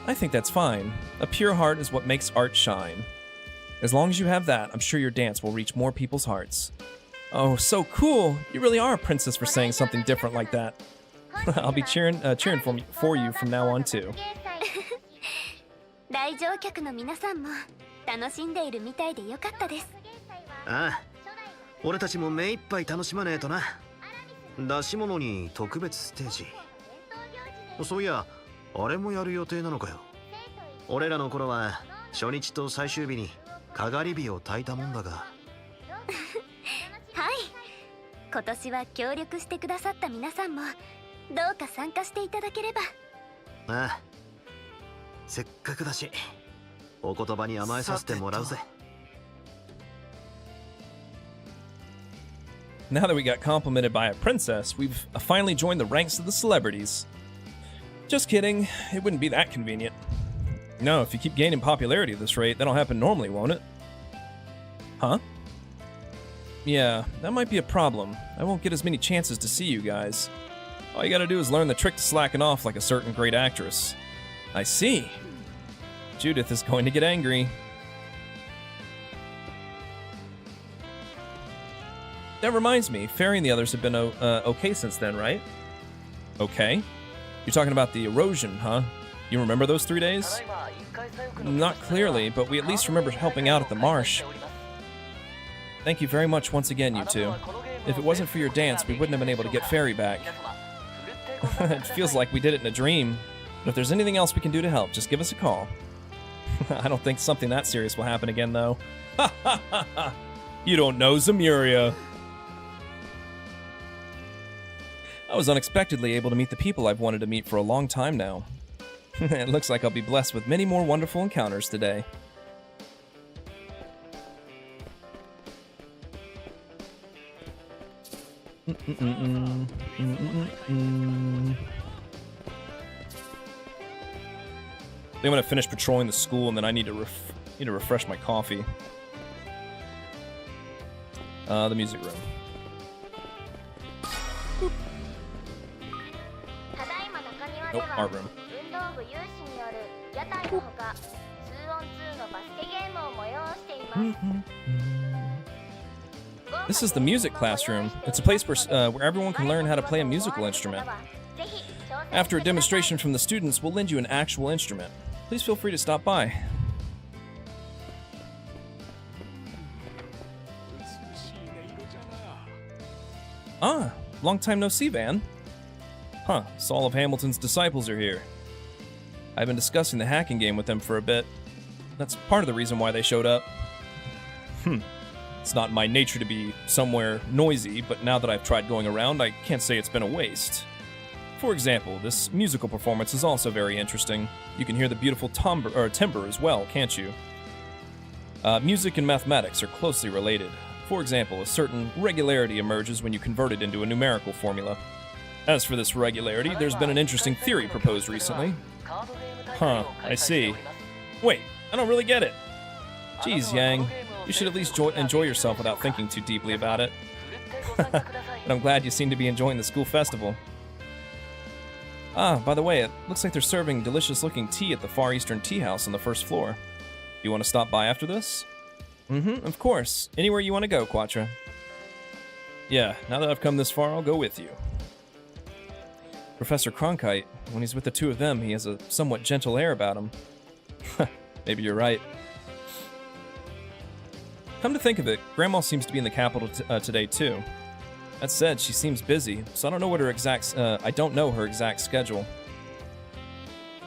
I think that's fine. A pure heart is what makes art shine. As long as you have that, I'm sure your dance will reach more people's hearts. Oh, so cool! You really are a princess for saying something different like that. I'll be cheering for you from now on too. 来場客の皆さんも楽しんでいるみたいでよかったです。ああ、俺たちも目いっぱい楽しまねえとな。出し物に特別ステージ。そういや、あれもやる予定なのかよ。俺らの頃は初日と最終日にかがり火を焚いたもんだが。はい、今年は協力してくださった皆さんもどうか参加していただければ。ああ、せっかくだしお言葉に甘えさせてもらうぜ。Now that we got complimented by a princess, we've finally joined the ranks of the celebrities. Just kidding, it wouldn't be that convenient. No, if you keep gaining popularity at this rate, that'll happen normally, won't it? Huh? Yeah, that might be a problem. I won't get as many chances to see you guys. All you gotta do is learn the trick to slacking off like a certain great actress. I see. Judith is going to get angry. That reminds me, Fairy and the others have been okay since then, right? Okay? You're talking about the erosion, huh? You remember those 3 days? Not clearly, but we at least remember helping out at the marsh. Thank you very much once again, you two. If it wasn't for your dance, we wouldn't have been able to get Fairy back. It feels like we did it in a dream. But if there's anything else we can do to help, just give us a call. I don't think something that serious will happen again, though. Ha ha ha ha! You don't know Zamuria. I was unexpectedly able to meet the people I've wanted to meet for a long time now. It looks like I'll be blessed with many more wonderful encounters today. I think I'm gonna finish patrolling the school, and then I need to refresh my coffee. The music room. Nope, art room. This is the music classroom. It's a place where everyone can learn how to play a musical instrument. After a demonstration from the students, we'll lend you an actual instrument. Please feel free to stop by. Ah, long time no see, Van. Huh, so all of Hamilton's disciples are here. I've been discussing the hacking game with them for a bit. That's part of the reason why they showed up. It's not in my nature to be somewhere noisy, but now that I've tried going around, I can't say it's been a waste. For example, this musical performance is also very interesting. You can hear the beautiful timbre as well, can't you? Music and mathematics are closely related. For example, a certain regularity emerges when you convert it into a numerical formula. As for this regularity, there's been an interesting theory proposed recently. Huh, I see. Wait, I don't really get it. Geez, Yang, you should at least enjoy yourself without thinking too deeply about it. But I'm glad you seem to be enjoying the school festival. Ah, by the way, it looks like they're serving delicious-looking tea at the Far Eastern Tea House on the first floor. You want to stop by after this? Of course. Anywhere you want to go, Quatra. Yeah, now that I've come this far, I'll go with you. Professor Cronkite, when he's with the two of them, he has a somewhat gentle air about him. Maybe you're right. Come to think of it, Grandma seems to be in the capital today too. That said, she seems busy, so I don't know what her I don't know her exact schedule.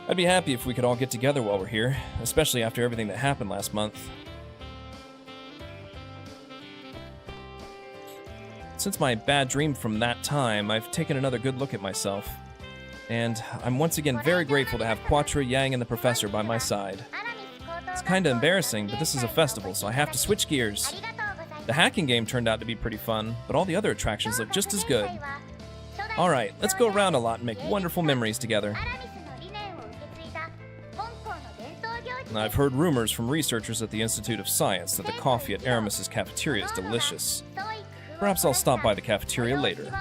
I'd be happy if we could all get together while we're here, especially after everything that happened last month. Since my bad dream from that time, I've taken another good look at myself. And I'm once again very grateful to have Quatra, Yang, and the Professor by my side. It's kinda embarrassing, but this is a festival, so I have to switch gears. The hacking game turned out to be pretty fun, but all the other attractions look just as good. Alright, let's go around a lot and make wonderful memories together. I've heard rumors from researchers at the Institute of Science that the coffee at Aramis's cafeteria is delicious. Perhaps I'll stop by the cafeteria later.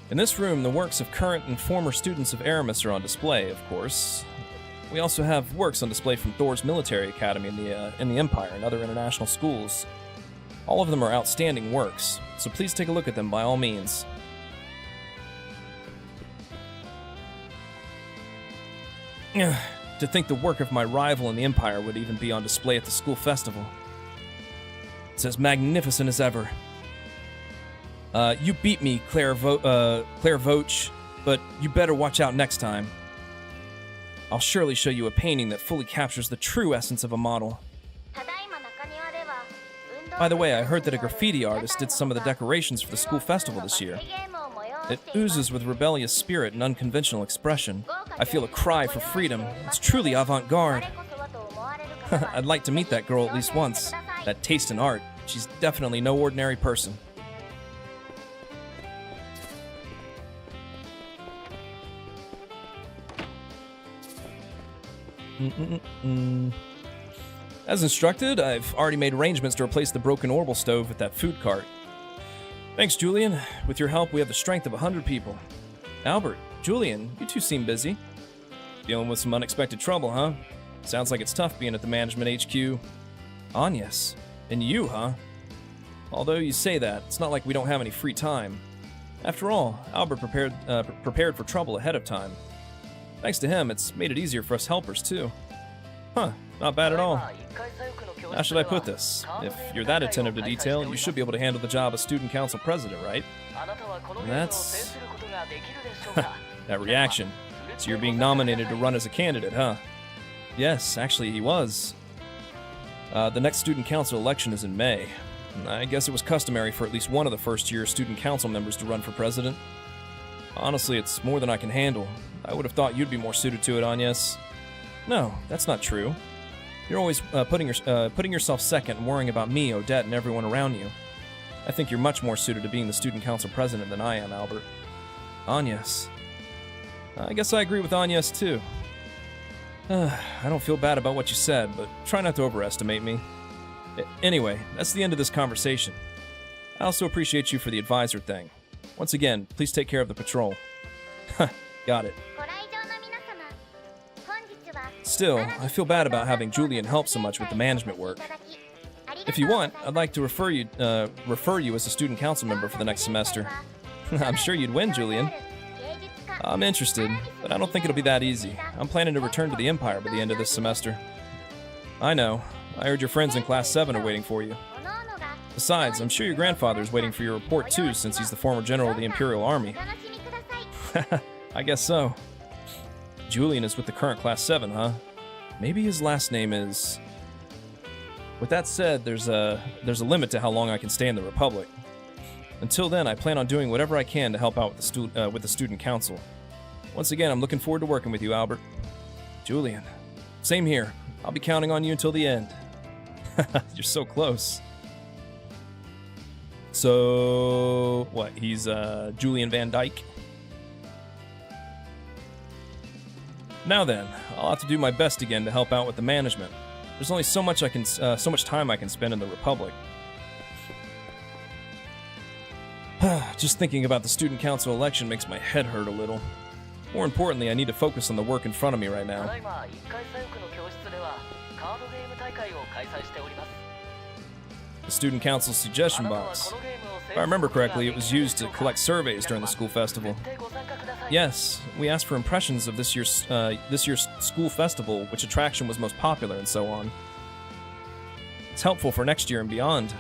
In this room, the works of current and former students of Aramis are on display, of course. We also have works on display from Thor's military academy in the Empire and other international schools. All of them are outstanding works, so please take a look at them by all means. To think the work of my rival in the Empire would even be on display at the school festival. It's as magnificent as ever. You beat me, Claire Voch, but you better watch out next time. I'll surely show you a painting that fully captures the true essence of a model. By the way, I heard that a graffiti artist did some of the decorations for the school festival this year. It oozes with rebellious spirit and unconventional expression. I feel a cry for freedom. It's truly avant-garde. I'd like to meet that girl at least once. That taste in art. She's definitely no ordinary person. As instructed, I've already made arrangements to replace the broken orbital stove with that food cart. Thanks, Julian. With your help, we have the strength of 100 people. Albert, Julian, you two seem busy. Dealing with some unexpected trouble, huh? Sounds like it's tough being at the management HQ. Agnes, and you, huh? Although you say that, it's not like we don't have any free time. After all, Albert prepared for trouble ahead of time. Thanks to him, it's made it easier for us helpers, too. Huh, not bad at all. How should I put this? If you're that attentive to detail, you should be able to handle the job as student council president, right? And that's... that reaction. So you're being nominated to run as a candidate, huh? Yes, actually he was. The next student council election is in May. I guess it was customary for at least one of the first-year student council members to run for president. Honestly, it's more than I can handle. I would have thought you'd be more suited to it, Agnes. No, that's not true. You're always putting yourself second and worrying about me, Odette, and everyone around you. I think you're much more suited to being the student council president than I am, Albert. Agnes. I guess I agree with Agnes, too. I don't feel bad about what you said, but try not to overestimate me. Anyway, that's the end of this conversation. I also appreciate you for the advisor thing. Once again, please take care of the patrol. Got it. Still, I feel bad about having Julian help so much with the management work. If you want, I'd like to refer you as a student council member for the next semester. I'm sure you'd win, Julian. I'm interested, but I don't think it'll be that easy. I'm planning to return to the Empire by the end of this semester. I know. I heard your friends in Class 7 are waiting for you. Besides, I'm sure your grandfather is waiting for your report too, since he's the former general of the Imperial Army. I guess so. Julian is with the current Class 7, huh? Maybe his last name is... With that said, there's a limit to how long I can stay in the Republic. Until then, I plan on doing whatever I can to help out with the student council. Once again, I'm looking forward to working with you, Albert. Julian. Same here. I'll be counting on you until the end. You're so close. So... what, he's Julian Van Dyke? Now then, I'll have to do my best again to help out with the management. There's only so much time I can spend in the Republic. Just thinking about the student council election makes my head hurt a little. More importantly, I need to focus on the work in front of me right now. The student council's suggestion box. If I remember correctly, it was used to collect surveys during the school festival. Yes, we asked for impressions of this year's school festival, which attraction was most popular, and so on. It's helpful for next year and beyond.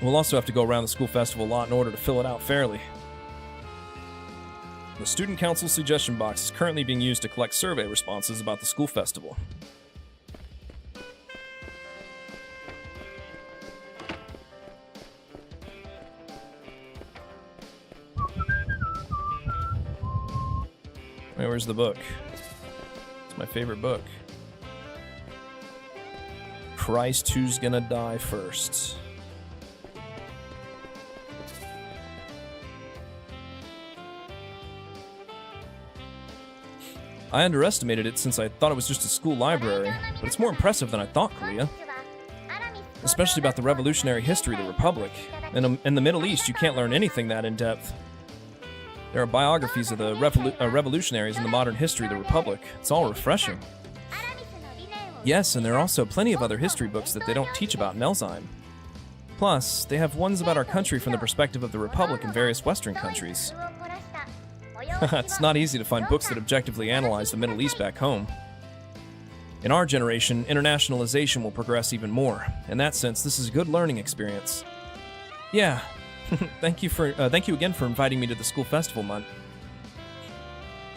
We'll also have to go around the school festival a lot in order to fill it out fairly. The student council suggestion box is currently being used to collect survey responses about the school festival. Wait, where's the book? It's my favorite book. Christ, who's gonna die first? I underestimated it since I thought it was just a school library, but it's more impressive than I thought, Kalia. Especially about the revolutionary history of the Republic. In the Middle East, you can't learn anything that in-depth. There are biographies of the revolutionaries in the modern history of the Republic. It's all refreshing. Yes, and there are also plenty of other history books that they don't teach about in Elzheim. Plus, they have ones about our country from the perspective of the Republic in various Western countries. It's not easy to find books that objectively analyze the Middle East back home. In our generation, internationalization will progress even more. In that sense, this is a good learning experience. Yeah. Thank you again for inviting me to the school festival, Munt.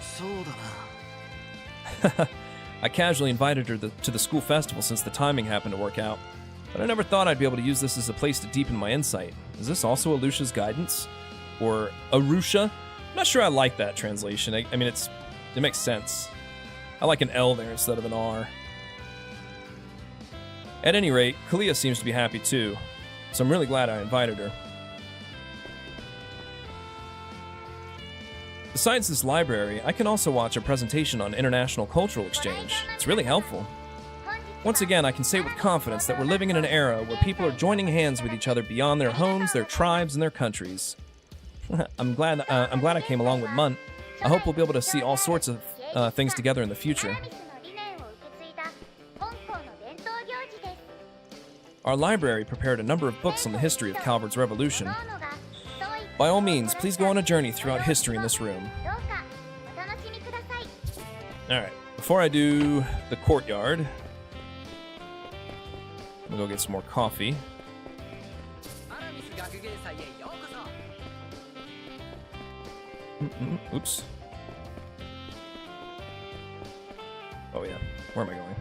そうだな。 I casually invited her to the school festival since the timing happened to work out. But I never thought I'd be able to use this as a place to deepen my insight. Is this also Alusha's guidance? Or Arusha? I'm not sure I like that translation. I mean, it makes sense. I like an L there instead of an R. At any rate, Kalia seems to be happy too, so I'm really glad I invited her. Besides this library, I can also watch a presentation on international cultural exchange. It's really helpful. Once again, I can say with confidence that we're living in an era where people are joining hands with each other beyond their homes, their tribes, and their countries. I'm glad I came along with Munt. I hope we'll be able to see all sorts of things together in the future. Our library prepared a number of books on the history of Calvard's revolution. By all means, please go on a journey throughout history in this room. Alright, before I do the courtyard, I'm gonna go get some more coffee. Oops. Oh yeah, where am I going?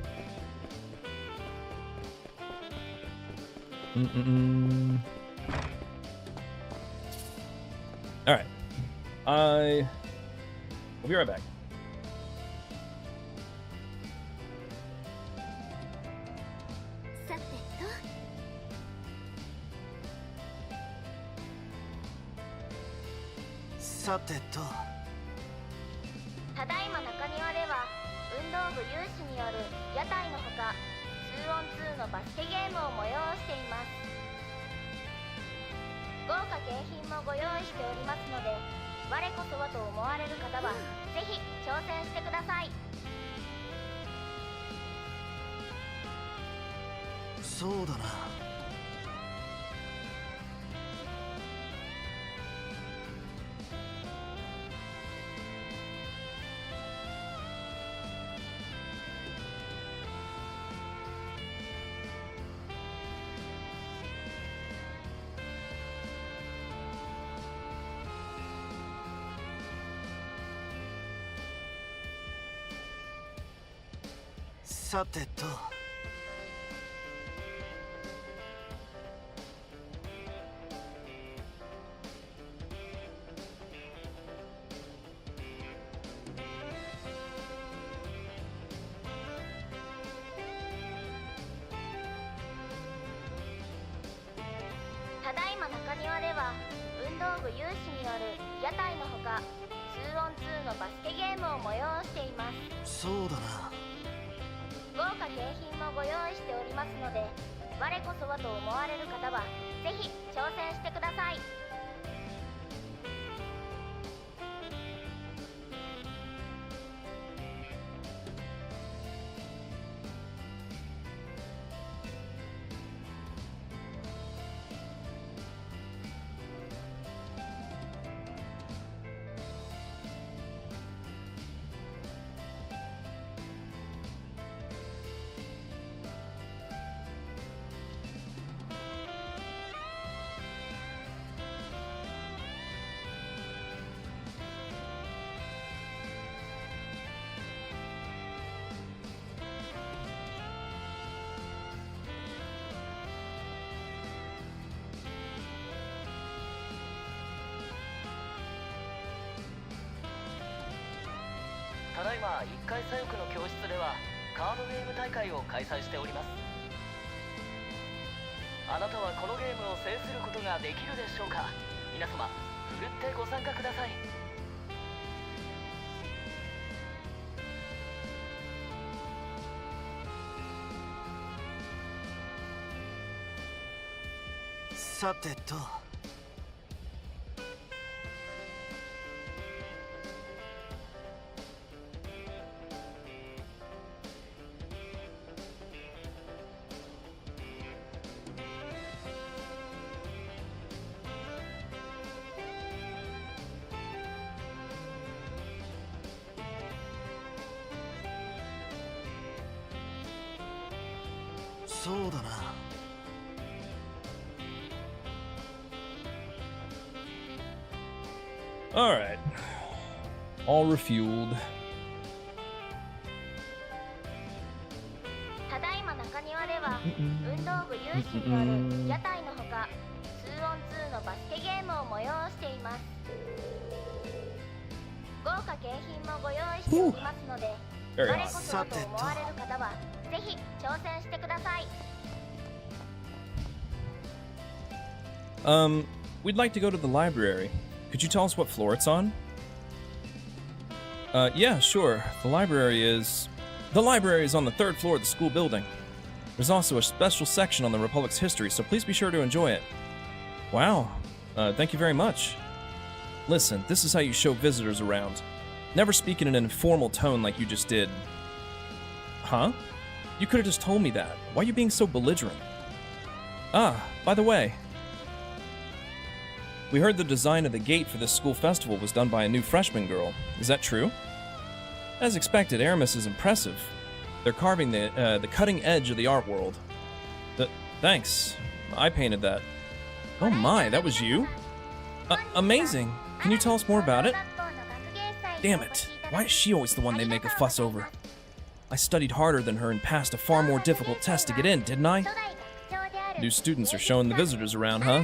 Alright. I'll be right back.さてと。ただいま中庭では運動部有志による屋台のほか 2on2 のバスケゲームを催しています。豪華景品もご用意しておりますので、我こそはと思われる方はぜひ挑戦してください。そうだな。さてと。ただいま中庭では運動部有志による屋台のほか 2on2 のバスケゲームを催しています。そうだな。豪華景品もご用意しておりますので、我こそはと思われる方はぜひ挑戦してください。ただいま1階左翼の教室ではカードゲーム大会を開催しております。あなたはこのゲームを制することができるでしょうか。皆様ふるってご参加ください。さてと。そうだな。Alright. All refueled. ただいま中庭では運動部有志による屋台のほか 2on2 のバスケゲームを催しています。豪華景品もご用意しておりますので、我 Very こ hot. そはと思われる方はぜひ挑戦してください。We'd like to go to the library. Could you tell us what floor it's on? Yeah, sure. The library is on the 3rd floor of the school building. There's also a special section on the Republic's history, so please be sure to enjoy it. Wow. Thank you very much. Listen, this is how you show visitors around. Never speak in an informal tone like you just did. Huh? You could have just told me that. Why are you being so belligerent? Ah, by the way, we heard the design of the gate for this school festival was done by a new freshman girl. Is that true? As expected, Aramis is impressive. They're carving the cutting edge of the art world. Thanks. I painted that. Oh my, that was you? Amazing. Can you tell us more about it? Damn it. Why is she always the one they make a fuss over? I studied harder than her and passed a far more difficult test to get in, didn't I? New students are showing the visitors around, huh?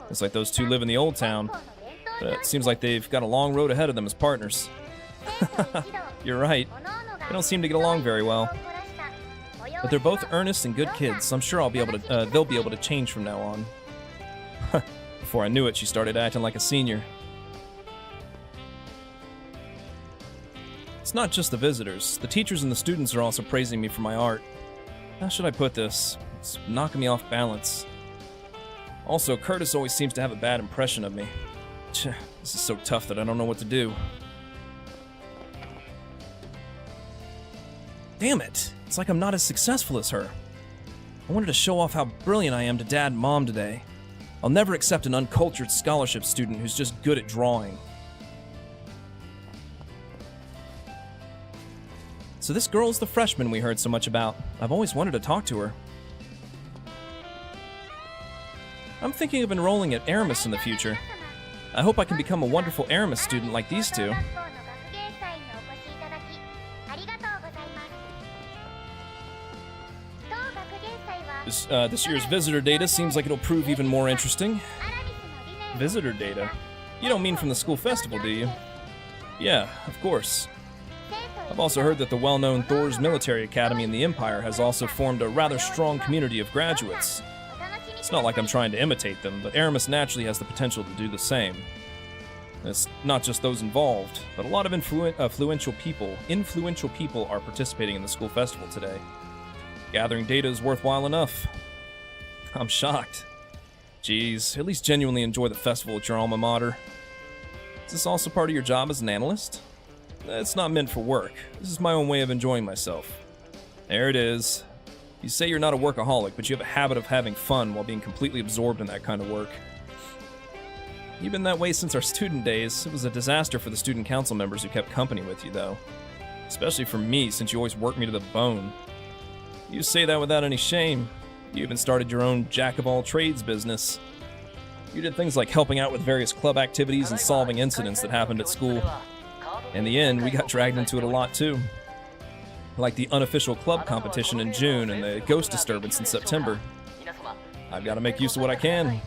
Looks like those two live in the old town, but it seems like they've got a long road ahead of them as partners. You're right. They don't seem to get along very well. But they're both earnest and good kids, so I'm sure they'll be able to change from now on. Before I knew it, she started acting like a senior. It's not just the visitors. The teachers and the students are also praising me for my art. How should I put this? It's knocking me off balance. Also, Curtis always seems to have a bad impression of me. This is so tough that I don't know what to do. Damn it! It's like I'm not as successful as her. I wanted to show off how brilliant I am to Dad and Mom today. I'll never accept an uncultured scholarship student who's just good at drawing. So this girl's the freshman we heard so much about. I've always wanted to talk to her. I'm thinking of enrolling at Aramis in the future. I hope I can become a wonderful Aramis student like these two. This year's visitor data seems like it'll prove even more interesting. Visitor data? You don't mean from the school festival, do you? Yeah, of course. I've also heard that the well-known Thor's Military Academy in the Empire has also formed a rather strong community of graduates. It's not like I'm trying to imitate them, but Aramis naturally has the potential to do the same. It's not just those involved, but a lot of influential people are participating in the school festival today. Gathering data is worthwhile enough. I'm shocked. Geez, at least genuinely enjoy the festival at your alma mater. Is this also part of your job as an analyst? It's not meant for work. This is my own way of enjoying myself. There it is. You say you're not a workaholic, but you have a habit of having fun while being completely absorbed in that kind of work. You've been that way since our student days. It was a disaster for the student council members who kept company with you, though. Especially for me, since you always worked me to the bone. You say that without any shame. You even started your own jack-of-all-trades business. You did things like helping out with various club activities and solving incidents that happened at school. In the end, we got dragged into it a lot, too. Like the unofficial club competition in June and the ghost disturbance in September. I've got to make use of what I can.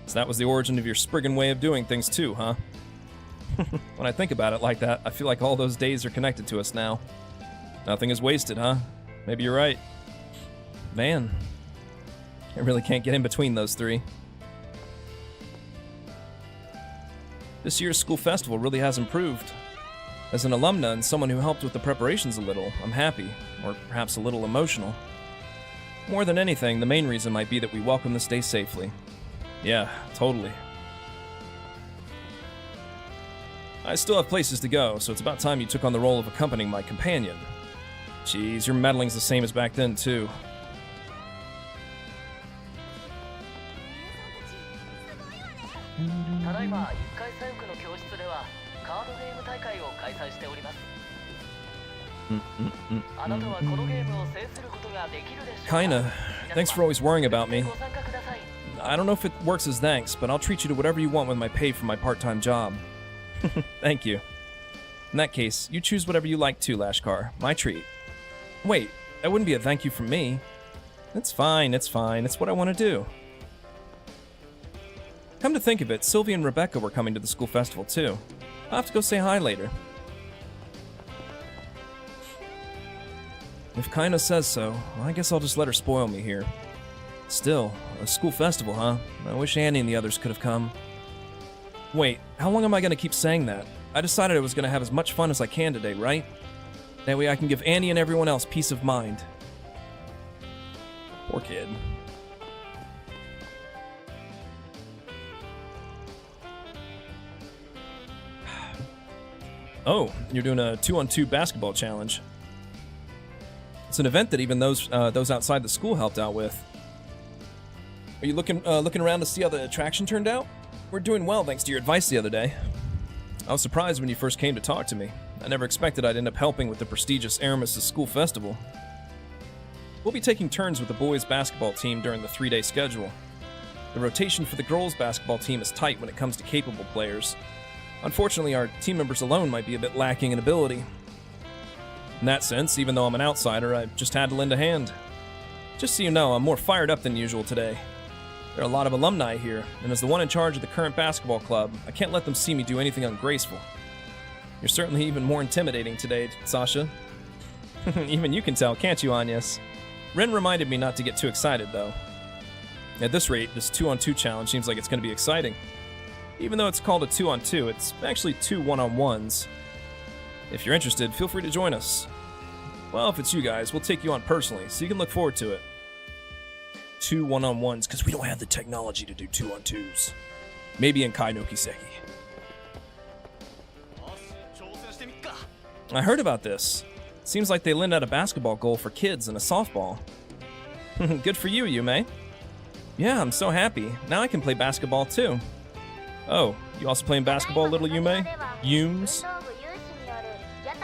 So that was the origin of your Spriggan way of doing things too, huh? When I think about it like that, I feel like all those days are connected to us now. Nothing is wasted, huh? Maybe you're right. Man, I really can't get in between those three. This year's school festival really has improved. As an alumna and someone who helped with the preparations a little, I'm happy, or perhaps a little emotional. More than anything, the main reason might be that we welcome this day safely. Yeah, totally. I still have places to go, so it's about time you took on the role of accompanying my companion. Jeez, your meddling's the same as back then, too. Kinda. Thanks for always worrying about me. I don't know if it works as thanks, but I'll treat you to whatever you want with my pay for my part-time job. Thank you. In that case, you choose whatever you like too, Lashkar. My treat. Wait, that wouldn't be a thank you from me. It's fine, it's fine. It's what I want to do. Come to think of it, Sylvie and Rebecca were coming to the school festival too. I'll have to go say hi later. If Kaino says so, well, I guess I'll just let her spoil me here. Still, a school festival, huh? I wish Annie and the others could have come. Wait, how long am I going to keep saying that? I decided I was going to have as much fun as I can today, right? That way I can give Annie and everyone else peace of mind. Poor kid. Oh, you're doing a 2-on-2 basketball challenge. It's an event that even those outside the school helped out with. Are you looking around to see how the attraction turned out? We're doing well thanks to your advice the other day. I was surprised when you first came to talk to me. I never expected I'd end up helping with the prestigious Aramis' school festival. We'll be taking turns with the boys' basketball team during the 3-day schedule. The rotation for the girls' basketball team is tight when it comes to capable players. Unfortunately, our team members alone might be a bit lacking in ability. In that sense, even though I'm an outsider, I just had to lend a hand. Just so you know, I'm more fired up than usual today. There are a lot of alumni here, and as the one in charge of the current basketball club, I can't let them see me do anything ungraceful. You're certainly even more intimidating today, Sasha. Even you can tell, can't you, Agnes? Ren reminded me not to get too excited, though. At this rate, this 2-on-2 challenge seems like it's going to be exciting. Even though it's called a 2-on-2, it's actually 2 1-on-1s. If you're interested, feel free to join us. Well, if it's you guys, we'll take you on personally, so you can look forward to it. 2 1-on-1s, because we don't have the technology to do 2-on-2s. Maybe in Kai no Kiseki. I heard about this. Seems like they lend out a basketball goal for kids and a softball. Good for you, Yume. Yeah, I'm so happy. Now I can play basketball too. Oh, you also playing basketball, little Yume? Yumes?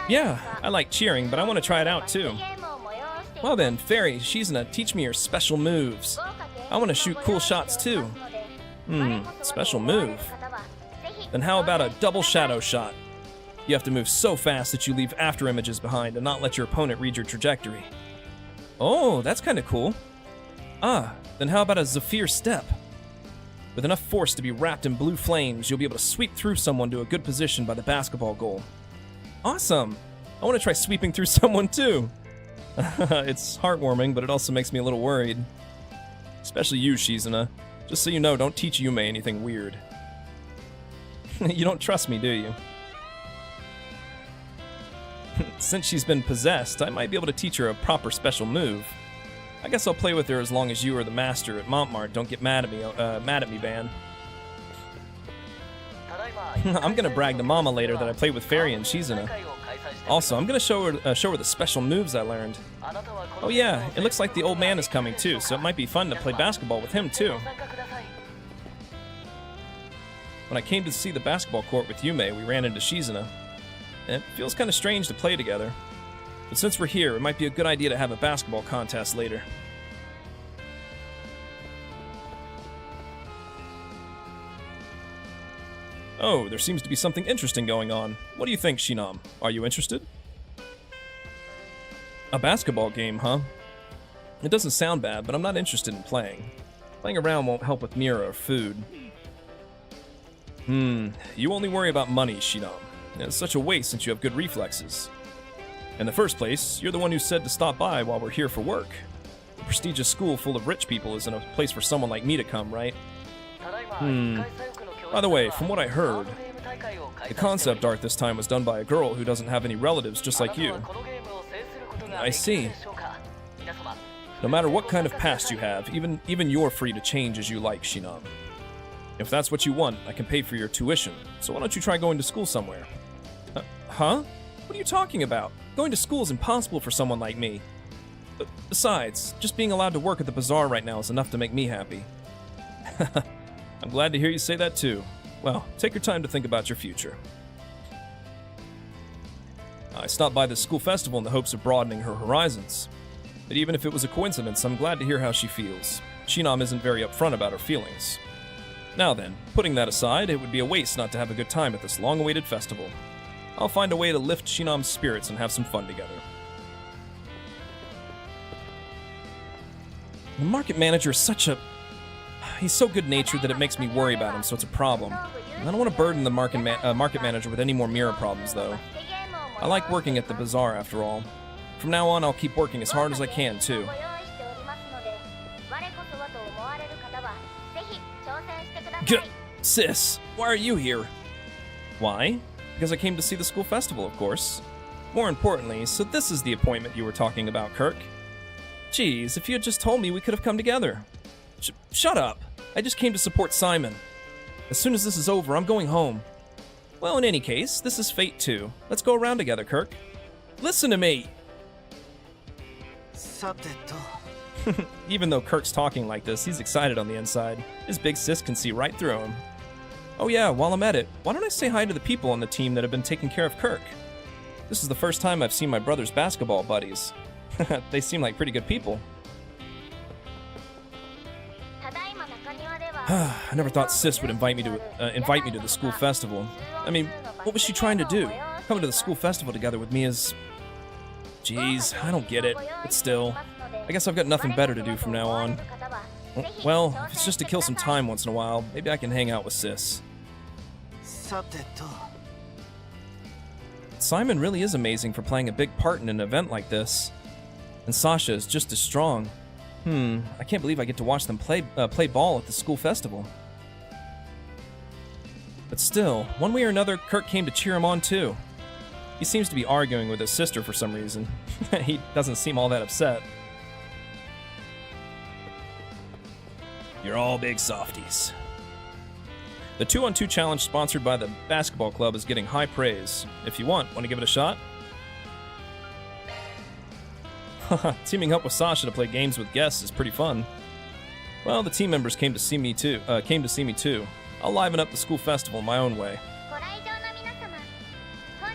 Yeah, I like cheering, but I want to try it out too. Well then, Fairy, Shizuna, teach me your special moves. I want to shoot cool shots too. Special move. Then how about a double shadow shot? You have to move so fast that you leave after images behind and not let your opponent read your trajectory. Oh, that's kind of cool. Then how about a Zephyr step? With enough force to be wrapped in blue flames, you'll be able to sweep through someone to a good position by the basketball goal. Awesome! I want to try sweeping through someone too. It's heartwarming, but it also makes me a little worried. Especially you, Shizuna. Just so you know, don't teach Yume anything weird. You don't trust me, do you? Since she's been possessed, I might be able to teach her a proper special move. I guess I'll play with her as long as you or the master at Montmartre don't get mad at me, Van. I'm gonna brag to Mama later that I played with Fairy and Shizuna. Also, I'm gonna show her the special moves I learned. Oh yeah, it looks like the old man is coming too, so it might be fun to play basketball with him too. When I came to see the basketball court with Yume, we ran into Shizuna. It feels kind of strange to play together. But since we're here, it might be a good idea to have a basketball contest later. Oh, there seems to be something interesting going on. What do you think, Shinam? Are you interested? A basketball game, huh? It doesn't sound bad, but I'm not interested in playing. Playing around won't help with Mira or food. You only worry about money, Shinam. It's such a waste since you have good reflexes. In the first place, you're the one who said to stop by while we're here for work. A prestigious school full of rich people isn't a place for someone like me to come, right? By the way, from what I heard, the concept art this time was done by a girl who doesn't have any relatives just like you. I see. No matter what kind of past you have, even you're free to change as you like, Shinam. If that's what you want, I can pay for your tuition, so why don't you try going to school somewhere? Huh? What are you talking about? Going to school is impossible for someone like me. Besides, just being allowed to work at the bazaar right now is enough to make me happy. I'm glad to hear you say that too. Well, take your time to think about your future. I stopped by this school festival in the hopes of broadening her horizons. But even if it was a coincidence, I'm glad to hear how she feels. Shinam isn't very upfront about her feelings. Now then, putting that aside, it would be a waste not to have a good time at this long-awaited festival. I'll find a way to lift Shinam's spirits and have some fun together. The market manager is he's so good-natured that it makes me worry about him, so it's a problem. I don't want to burden the market manager with any more mirror problems, though. I like working at the bazaar, after all. From now on, I'll keep working as hard as I can, too. Sis, why are you here? Why? Because I came to see the school festival, of course. More importantly, so this is the appointment you were talking about, Kirk. Geez, if you had just told me, we could have come together. Shut up! I just came to support Simon. As soon as this is over, I'm going home. Well, in any case, this is Fate 2. Let's go around together, Kirk. Listen to me! Even though Kirk's talking like this, he's excited on the inside. His big sis can see right through him. Oh yeah, while I'm at it, why don't I say hi to the people on the team that have been taking care of Kirk? This is the first time I've seen my brother's basketball buddies. They seem like pretty good people. I never thought Sis would invite me to the school festival. I mean, what was she trying to do? Coming to the school festival together with me is... Jeez, I don't get it. But still, I guess I've got nothing better to do from now on. Well, if it's just to kill some time once in a while, maybe I can hang out with Sis. Simon really is amazing for playing a big part in an event like this. And Sasha is just as strong. I can't believe I get to watch them play ball at the school festival. But still, one way or another, Kirk came to cheer him on too. He seems to be arguing with his sister for some reason. He doesn't seem all that upset. You're all big softies. The 2-on-2 challenge sponsored by the basketball club is getting high praise. If you want to give it a shot? Teaming up with Sasha to play games with guests is pretty fun. Well, the team members came to see me too. I'll liven up the school festival in my own way.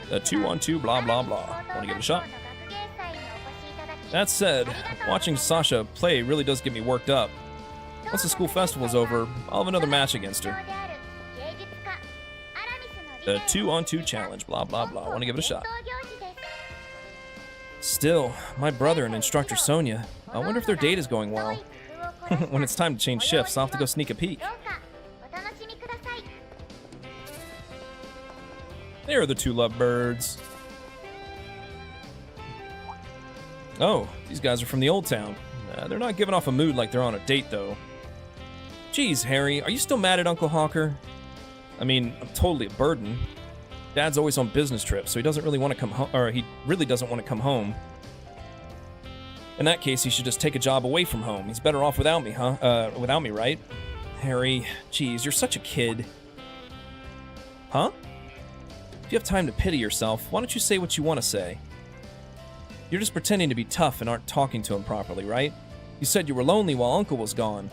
The 2-on-2 blah blah blah. Want to give it a shot? That said, watching Sasha play really does get me worked up. Once the school festival's over, I'll have another match against her. The 2-on-2 challenge, blah blah blah. Want to give it a shot? Still, my brother and instructor Sonia, I wonder if their date is going well. When it's time to change shifts, I'll have to go sneak a peek. There are the two lovebirds. Oh, these guys are from the old town. They're not giving off a mood like they're on a date, though. Geez, Harry, are you still mad at Uncle Hawker? I mean, I'm totally a burden. Dad's always on business trips, so he doesn't really want to come home, or he really doesn't want to come home. In that case, he should just take a job away from home. He's better off without me, huh? Without me, right? Harry, geez, you're such a kid. Huh? If you have time to pity yourself, why don't you say what you want to say? You're just pretending to be tough and aren't talking to him properly, right? You said you were lonely while Uncle was gone.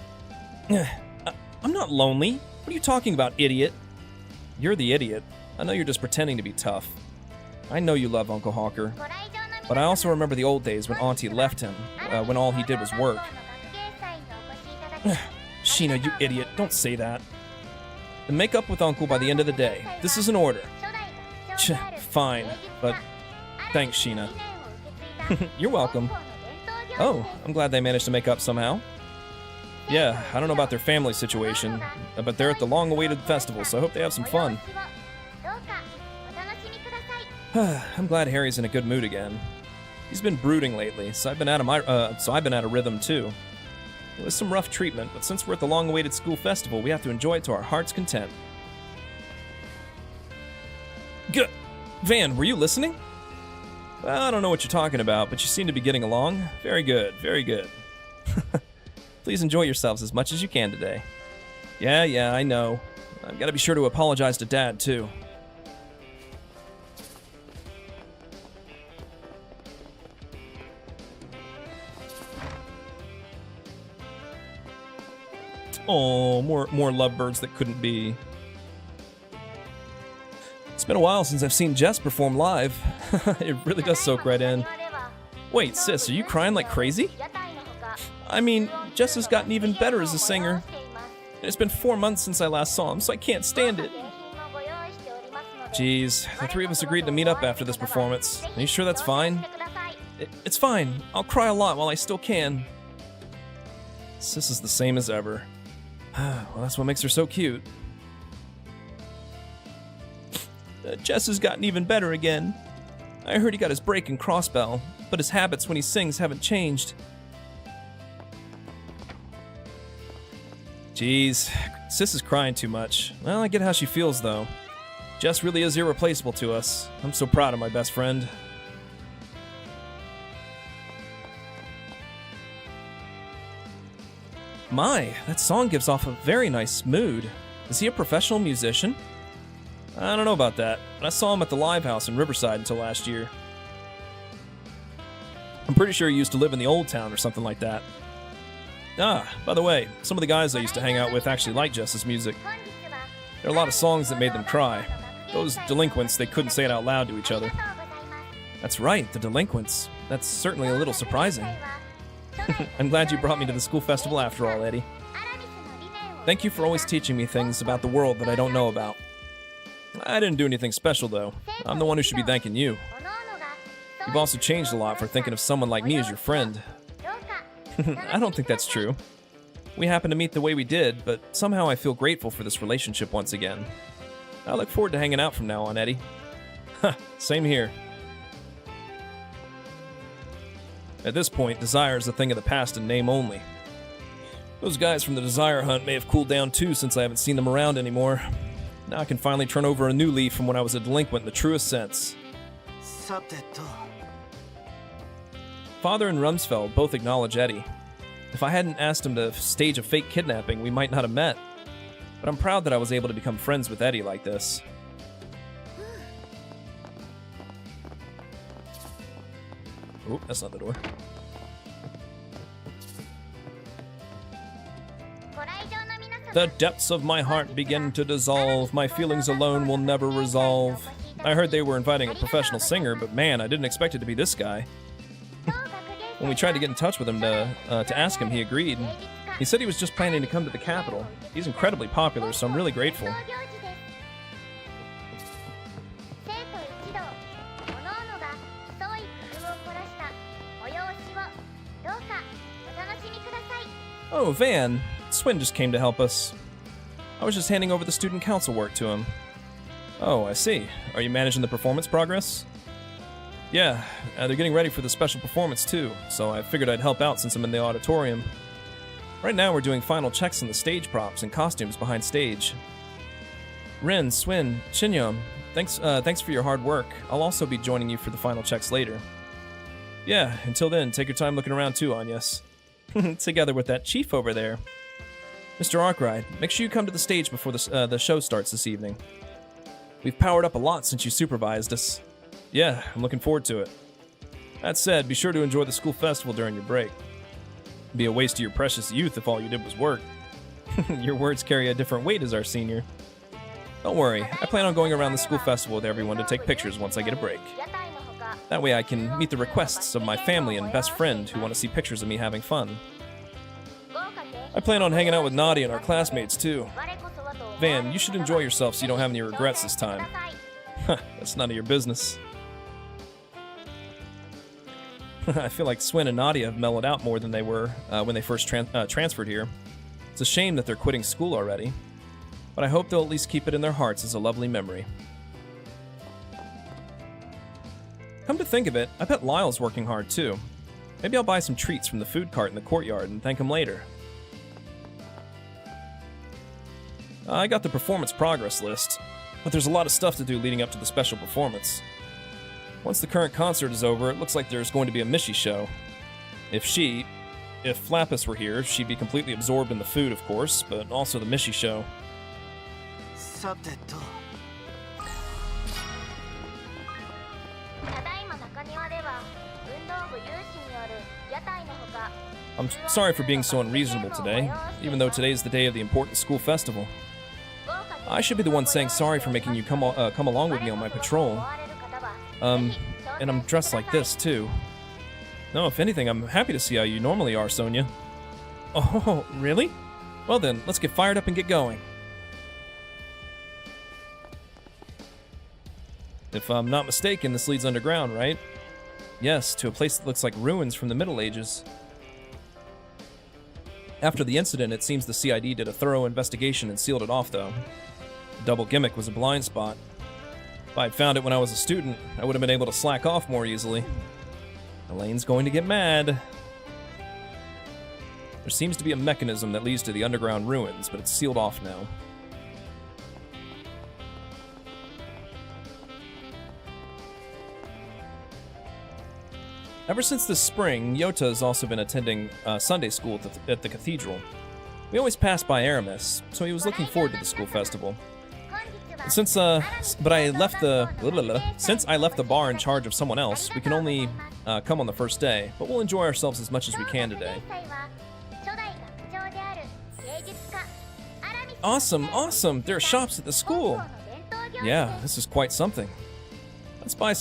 I'm not lonely. What are you talking about, idiot? You're the idiot. I know you're just pretending to be tough. I know you love Uncle Hawker. But I also remember the old days when Auntie left him, when all he did was work. Sheena, you idiot. Don't say that. Then make up with Uncle by the end of the day. This is an order. Fine, but thanks, Sheena. You're welcome. Oh, I'm glad they managed to make up somehow. Yeah, I don't know about their family situation, but they're at the long-awaited festival, so I hope they have some fun. I'm glad Harry's in a good mood again. He's been brooding lately, so I've been out of rhythm too. It was some rough treatment, but since we're at the long-awaited school festival, we have to enjoy it to our heart's content. Good. Van, were you listening? Well, I don't know what you're talking about, but you seem to be getting along. Very good, very good. Please enjoy yourselves as much as you can today. Yeah, I know. I've got to be sure to apologize to Dad, too. Oh, more lovebirds that couldn't be. It's been a while since I've seen Jess perform live. It really does soak right in. Wait, sis, are you crying like crazy? I mean, Jess has gotten even better as a singer. And it's been 4 months since I last saw him, so I can't stand it. Jeez, the three of us agreed to meet up after this performance. Are you sure that's fine? It's fine. I'll cry a lot while I still can. Sis is the same as ever. Well, that's what makes her so cute. Jess has gotten even better again. I heard he got his break in Crossbell, but his habits when he sings haven't changed. Jeez, Sis is crying too much. Well, I get how she feels, though. Jess really is irreplaceable to us. I'm so proud of my best friend. My, that song gives off a very nice mood. Is he a professional musician? I don't know about that, but I saw him at the Live House in Riverside until last year. I'm pretty sure he used to live in the Old Town or something like that. Ah, by the way, some of the guys I used to hang out with actually liked Jess's music. There are a lot of songs that made them cry. Those delinquents, they couldn't say it out loud to each other. That's right, the delinquents. That's certainly a little surprising. I'm glad you brought me to the school festival after all, Eddie. Thank you for always teaching me things about the world that I don't know about. I didn't do anything special, though. I'm the one who should be thanking you. You've also changed a lot for thinking of someone like me as your friend. I don't think that's true. We happened to meet the way we did, but somehow I feel grateful for this relationship once again. I look forward to hanging out from now on, Eddie. Same here. At this point, desire is a thing of the past in name only. Those guys from the desire hunt may have cooled down too since I haven't seen them around anymore. Now I can finally turn over a new leaf from when I was a delinquent in the truest sense. Father and Rumsfeld both acknowledge Eddie. If I hadn't asked him to stage a fake kidnapping, we might not have met. But I'm proud that I was able to become friends with Eddie like this. Oh, that's not the door. The depths of my heart begin to dissolve. My feelings alone will never resolve. I heard they were inviting a professional singer, but man, I didn't expect it to be this guy. When we tried to get in touch with him to ask him, he agreed. He said he was just planning to come to the capital. He's incredibly popular, so I'm really grateful. Oh, Van. Swin just came to help us. I was just handing over the student council work to him. Oh, I see. Are you managing the performance progress? Yeah, they're getting ready for the special performance too, so I figured I'd help out since I'm in the auditorium. Right now we're doing final checks on the stage props and costumes behind stage. Rin, Swin, Shinyom, thanks for your hard work. I'll also be joining you for the final checks later. Yeah, until then, take your time looking around too, Agnes. Together with that chief over there. Mr. Arkwright, make sure you come to the stage before the show starts this evening. We've powered up a lot since you supervised us. Yeah, I'm looking forward to it. That said, be sure to enjoy the school festival during your break. It'd be a waste of your precious youth if all you did was work. Your words carry a different weight as our senior. Don't worry, I plan on going around the school festival with everyone to take pictures once I get a break. That way I can meet the requests of my family and best friend who want to see pictures of me having fun. I plan on hanging out with Nadia and our classmates too. Van, you should enjoy yourself so you don't have any regrets this time. That's none of your business. I feel like Swin and Nadia have mellowed out more than they were when they first transferred here. It's a shame that they're quitting school already, but I hope they'll at least keep it in their hearts as a lovely memory. Come to think of it, I bet Lyle's working hard too. Maybe I'll buy some treats from the food cart in the courtyard and thank him later. I got the performance progress list, but there's a lot of stuff to do leading up to the special performance. Once the current concert is over, it looks like there's going to be a Mishi show. If Flappus were here, she'd be completely absorbed in the food, of course, but also the Mishi show. I'm sorry for being so unreasonable today, even though today's the day of the important school festival. I should be the one saying sorry for making you come along with me on my patrol. And I'm dressed like this, too. No, if anything, I'm happy to see how you normally are, Sonia. Oh, really? Well then, let's get fired up and get going. If I'm not mistaken, this leads underground, right? Yes, to a place that looks like ruins from the Middle Ages. After the incident, it seems the CID did a thorough investigation and sealed it off, though. The double gimmick was a blind spot. If I'd found it when I was a student, I would have been able to slack off more easily. Elaine's going to get mad. There seems to be a mechanism that leads to the underground ruins, but it's sealed off now. Ever since this spring, Yota has also been attending Sunday school at the cathedral. We always pass by Aramis, so he was looking forward to the school festival. Since I left the bar in charge of someone else, we can only come on the first day, but we'll enjoy ourselves as much as we can today. Awesome, awesome! There are shops at the school. Yeah, this is quite something. Let's buy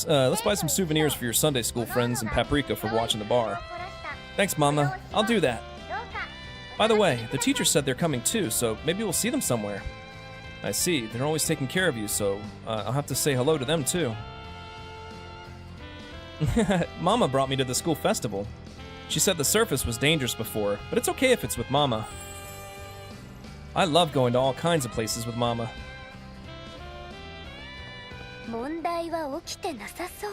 some souvenirs for your Sunday school friends and Paprika for watching the bar. Thanks, Mama. I'll do that. By the way, the teacher said they're coming too, so maybe we'll see them somewhere. I see. They're always taking care of you, so I'll have to say hello to them too. Mama brought me to the school festival. She said the surface was dangerous before, but it's okay if it's with Mama. I love going to all kinds of places with Mama. 問題は起きてなさそう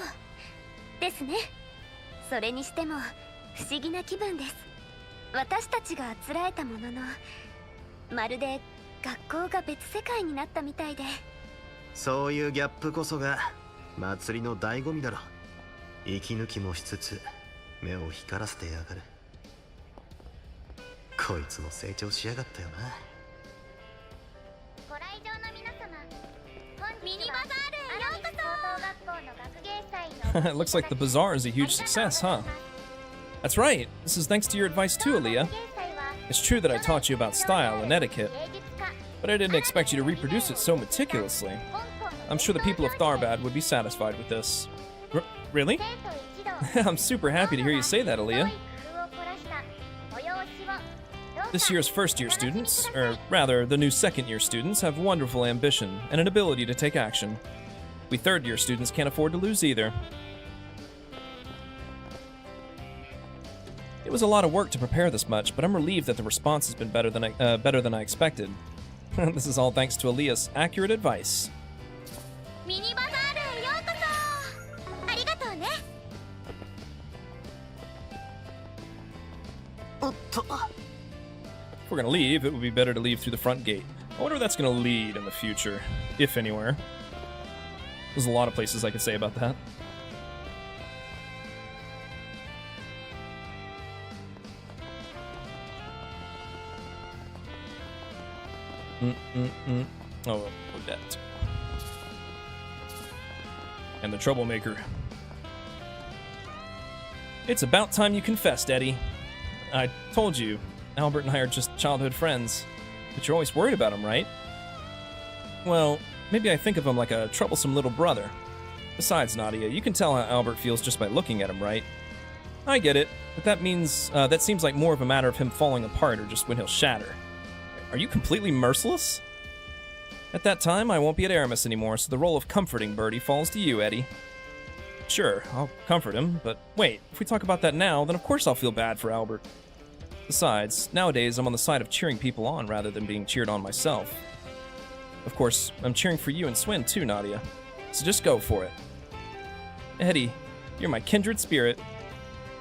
ですね。それにしても不思議な気分です。私たちがあつらえたものの、まるで学校が別世界になったみたいで。そういうギャップこそが祭りの醍醐味だろ。息抜きもしつつ目を光らせてやがる。こいつも成長しやがったよな。ご来場の皆様、ミニバザールへようこそ。 It looks like the bazaar is a huge success, huh? That's right. This is thanks to your advice too, Aaliyah. It's true that I taught you about style and etiquette, but I didn't expect you to reproduce it so meticulously. I'm sure the people of Tharbad would be satisfied with this. Really? I'm super happy to hear you say that, Aaliyah. This year's first-year students, or rather, the new second-year students, have wonderful ambition and an ability to take action. We third-year students can't afford to lose either. It was a lot of work to prepare this much, but I'm relieved that the response has been better than I expected. This is all thanks to Aaliyah's accurate advice. If we're gonna leave, it would be better to leave through the front gate. I wonder where that's gonna lead in the future, if anywhere. There's a lot of places I could say about that. Oh, we're dead. And the troublemaker. It's about time you confessed, Eddie. I told you, Albert and I are just childhood friends. But you're always worried about him, right? Well, maybe I think of him like a troublesome little brother. Besides, Nadia, you can tell how Albert feels just by looking at him, right? I get it, but that seems like more of a matter of him falling apart or just when he'll shatter. Are you completely merciless? At that time, I won't be at Aramis anymore, so the role of comforting Birdie falls to you, Eddie. Sure, I'll comfort him, but wait, if we talk about that now, then of course I'll feel bad for Albert. Besides, nowadays I'm on the side of cheering people on rather than being cheered on myself. Of course, I'm cheering for you and Swin too, Nadia. So just go for it. Eddie, you're my kindred spirit.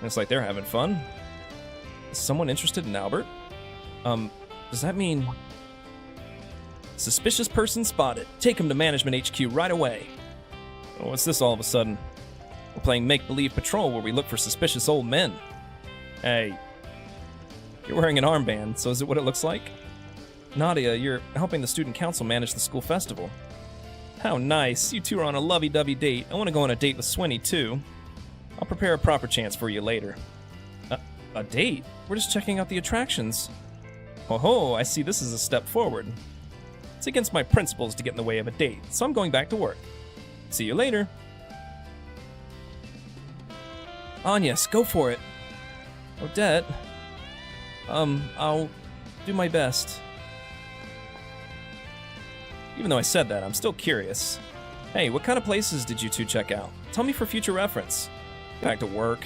Looks like they're having fun. Is someone interested in Albert? Does that mean... Suspicious person spotted. Take him to Management HQ right away. Oh, what's this all of a sudden? We're playing make-believe patrol where we look for suspicious old men. Hey. You're wearing an armband, so is it what it looks like? Nadia, you're helping the student council manage the school festival. How nice. You two are on a lovey-dovey date. I want to go on a date with Swinny, too. I'll prepare a proper chance for you later. A date? We're just checking out the attractions. Oh, I see this is a step forward. It's against my principles to get in the way of a date, so I'm going back to work. See you later. Yes, go for it. Odette. I'll do my best. Even though I said that, I'm still curious. Hey, what kind of places did you two check out? Tell me for future reference. Back to work.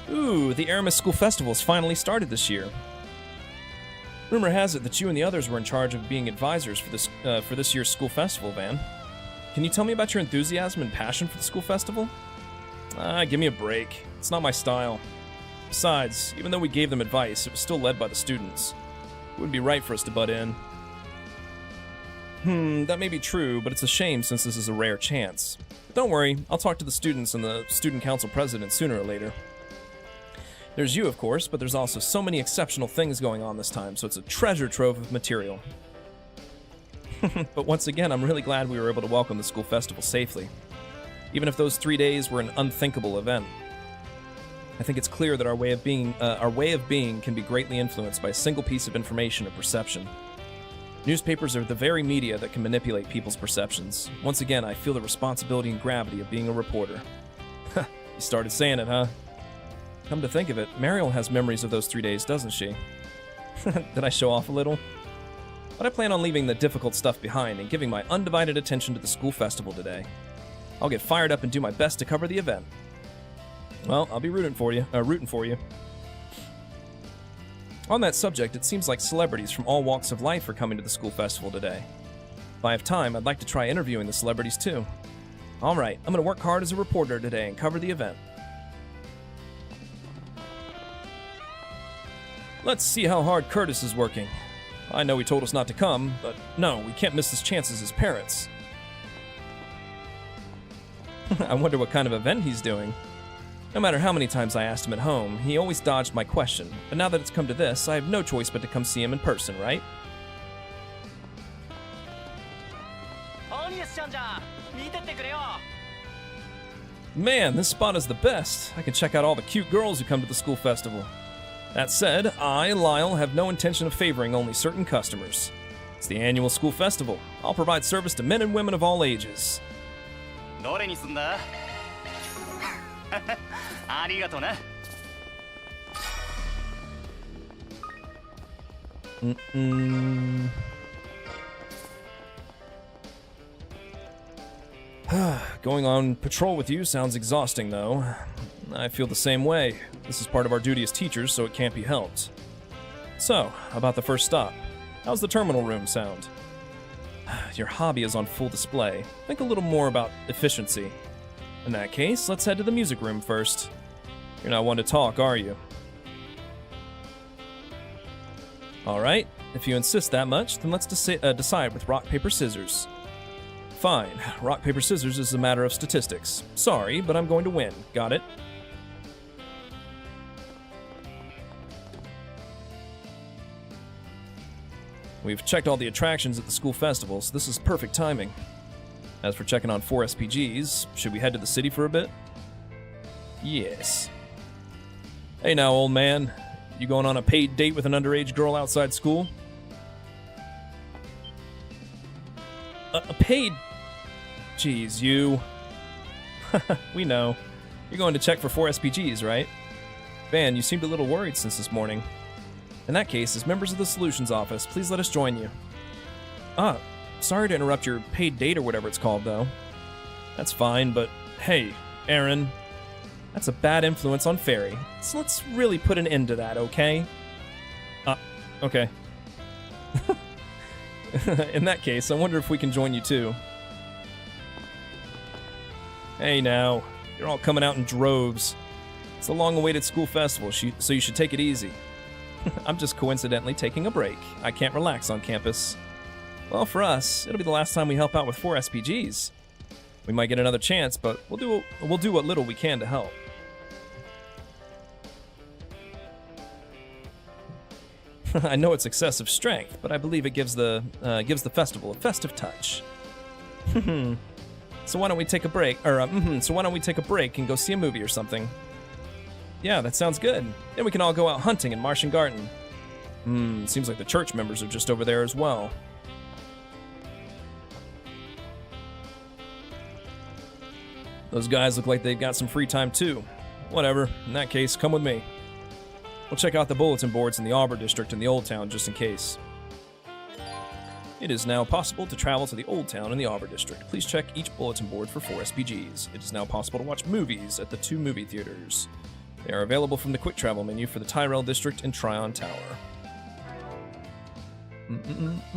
Ooh, the Aramis School Festival's finally started this year. Rumor has it that you and the others were in charge of being advisors for this year's school festival, Van. Can you tell me about your enthusiasm and passion for the school festival? Give me a break. It's not my style. Besides, even though we gave them advice, it was still led by the students. It wouldn't be right for us to butt in. That may be true, but it's a shame since this is a rare chance. But don't worry, I'll talk to the students and the student council president sooner or later. There's you, of course, but there's also so many exceptional things going on this time, so it's a treasure trove of material. But once again, I'm really glad we were able to welcome the school festival safely, even if those 3 days were an unthinkable event. I think it's clear that our way of being can be greatly influenced by a single piece of information or perception. Newspapers are the very media that can manipulate people's perceptions. Once again, I feel the responsibility and gravity of being a reporter. You started saying it, huh? Come to think of it, Mariel has memories of those 3 days, doesn't she? Did I show off a little? But I plan on leaving the difficult stuff behind and giving my undivided attention to the school festival today. I'll get fired up and do my best to cover the event. Well, I'll be rooting for you. On that subject, it seems like celebrities from all walks of life are coming to the school festival today. If I have time, I'd like to try interviewing the celebrities too. Alright, I'm going to work hard as a reporter today and cover the event. Let's see how hard Curtis is working. I know he told us not to come, but no, we can't miss his chances as parents. I wonder what kind of event he's doing. No matter how many times I asked him at home, he always dodged my question, but now that it's come to this, I have no choice but to come see him in person, right? Man, this spot is the best. I can check out all the cute girls who come to the school festival. That said, I, Lyle, have no intention of favoring only certain customers. It's the annual school festival. I'll provide service to men and women of all ages. Going on patrol with you sounds exhausting, though. I feel the same way. This is part of our duty as teachers, so it can't be helped. So, about the first stop. How's the terminal room sound? Your hobby is on full display. Think a little more about efficiency. In that case, let's head to the music room first. You're not one to talk, are you? Alright, if you insist that much, then let's decide with rock, paper, scissors. Fine, rock, paper, scissors is a matter of statistics. Sorry, but I'm going to win. Got it? We've checked all the attractions at the school festival, so this is perfect timing. As for checking on 4 SPGs, should we head to the city for a bit? Yes. Hey now, old man. You going on a paid date with an underage girl outside school? A paid... Jeez, you... We know. You're going to check for 4 SPGs, right? Van, you seemed a little worried since this morning. In that case, as members of the Solutions Office, please let us join you. Sorry to interrupt your paid date or whatever it's called, though. That's fine, but hey, Aaron, that's a bad influence on Fairy, so let's really put an end to that, okay? Okay. In that case, I wonder if we can join you too. Hey now, you're all coming out in droves. It's a long-awaited school festival, so you should take it easy. I'm just coincidentally taking a break. I can't relax on campus. Well, for us, it'll be the last time we help out with 4 SPGs. We might get another chance, but we'll do what little we can to help. I know it's excessive strength, but I believe it gives the festival a festive touch. So why don't we take a break? So why don't we take a break and go see a movie or something? Yeah, that sounds good. Then we can all go out hunting in Martian Garden. Seems like the church members are just over there as well. Those guys look like they've got some free time too. Whatever, in that case, come with me. We'll check out the bulletin boards in the Arbor District in the Old Town just in case. It is now possible to travel to the Old Town in the Arbor District. Please check each bulletin board for 4 SPGs. It is now possible to watch movies at the 2 movie theaters. They are available from the quick travel menu for the Tyrell District and Tryon Tower. Oops.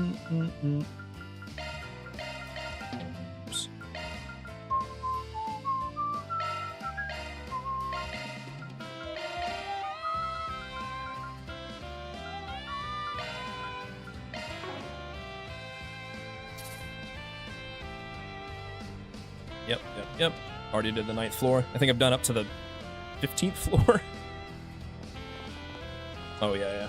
Yep. Already did the 9th floor. I think I've done up to the 15th floor. Oh, yeah.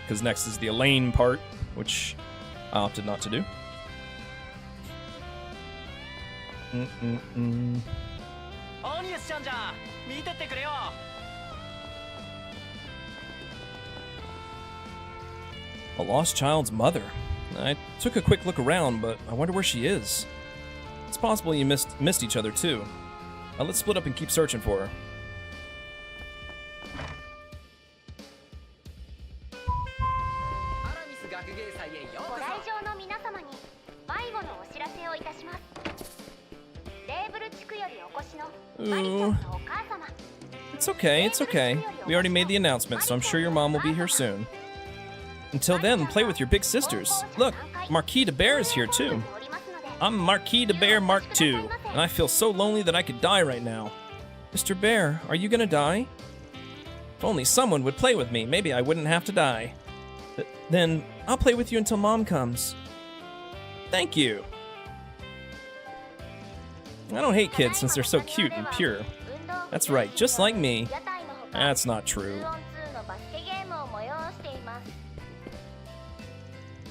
Because next is the Elaine part, which I opted not to do. A lost child's mother. I took a quick look around, but I wonder where she is. It's possible you missed each other too. Let's split up and keep searching for her. Ooh. It's okay. We already made the announcement, so I'm sure your mom will be here soon. Until then, play with your big sisters. Look, Marquis de Bear is here too. I'm Marquis de Bear Mark II, and I feel so lonely that I could die right now. Mr. Bear, are you gonna die? If only someone would play with me, maybe I wouldn't have to die. Then I'll play with you until Mom comes. Thank you. I don't hate kids since they're so cute and pure. That's right, just like me. That's not true.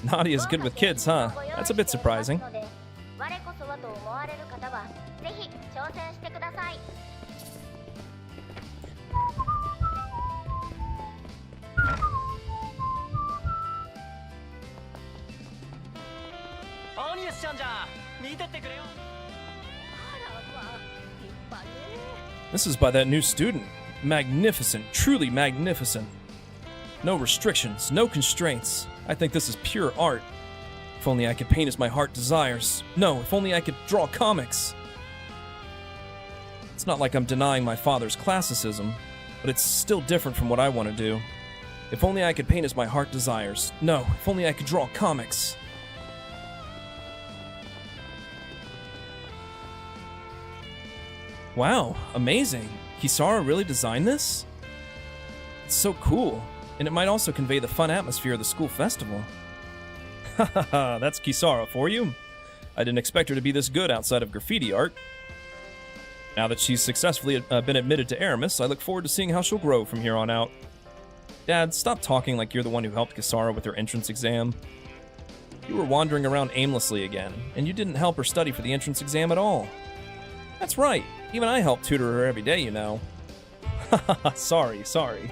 Nadia's good with kids, huh? That's a bit surprising. This is by that new student. Magnificent, truly magnificent. No restrictions, no constraints. I think this is pure art. If only I could paint as my heart desires. No, if only I could draw comics. It's not like I'm denying my father's classicism, but it's still different from what I want to do. If only I could paint as my heart desires. No, if only I could draw comics. Wow, amazing. Kisara really designed this? It's so cool, and it might also convey the fun atmosphere of the school festival. Hahaha, that's Kisara for you. I didn't expect her to be this good outside of graffiti art. Now that she's successfully been admitted to Aramis, I look forward to seeing how she'll grow from here on out. Dad, stop talking like you're the one who helped Kisara with her entrance exam. You were wandering around aimlessly again, and you didn't help her study for the entrance exam at all. That's right, even I help tutor her every day, you know. Hahaha, sorry.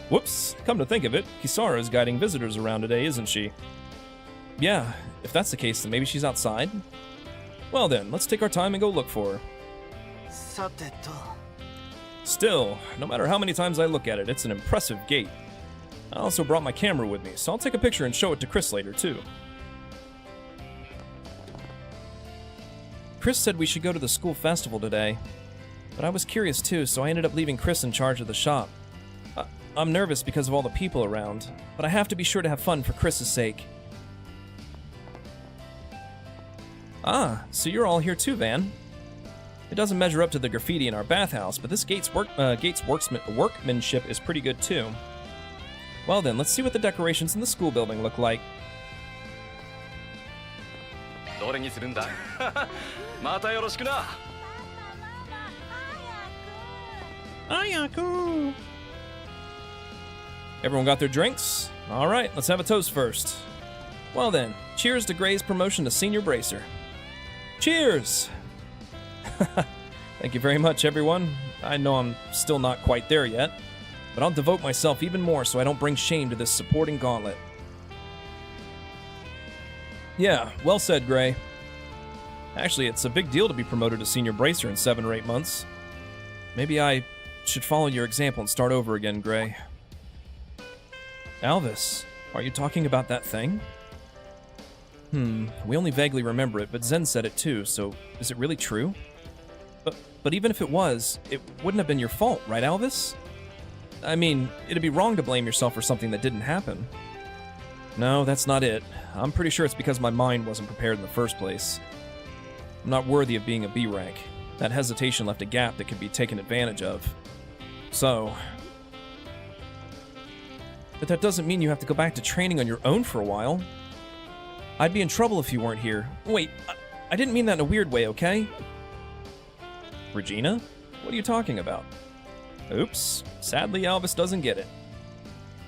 Whoops, come to think of it, Kisara is guiding visitors around today, isn't she? Yeah, if that's the case, then maybe she's outside? Well then, let's take our time and go look for her. Still, no matter how many times I look at it, it's an impressive gate. I also brought my camera with me, so I'll take a picture and show it to Chris later, too. Chris said we should go to the school festival today, but I was curious too, so I ended up leaving Chris in charge of the shop. I'm nervous because of all the people around, but I have to be sure to have fun for Chris's sake. Ah, so you're all here too, Van. It doesn't measure up to the graffiti in our bathhouse, but this gate's workmanship is pretty good too. Well then, let's see what the decorations in the school building look like. Everyone got their drinks? Alright, let's have a toast first. Well then, cheers to Gray's promotion to Senior Bracer. Cheers! Thank you very much, everyone. I know I'm still not quite there yet, but I'll devote myself even more so I don't bring shame to this supporting gauntlet. Yeah, well said, Gray. Actually, it's a big deal to be promoted to Senior Bracer in 7 or 8 months. Maybe I should follow your example and start over again, Gray. Alvis, are you talking about that thing? We only vaguely remember it, but Zen said it too, so is it really true? But even if it was, it wouldn't have been your fault, right, Alvis? I mean, it'd be wrong to blame yourself for something that didn't happen. No, that's not it. I'm pretty sure it's because my mind wasn't prepared in the first place. I'm not worthy of being a B rank. That hesitation left a gap that could be taken advantage of. So... But that doesn't mean you have to go back to training on your own for a while. I'd be in trouble if you weren't here. Wait, I didn't mean that in a weird way, okay? Regina? What are you talking about? Oops. Sadly, Alvis doesn't get it.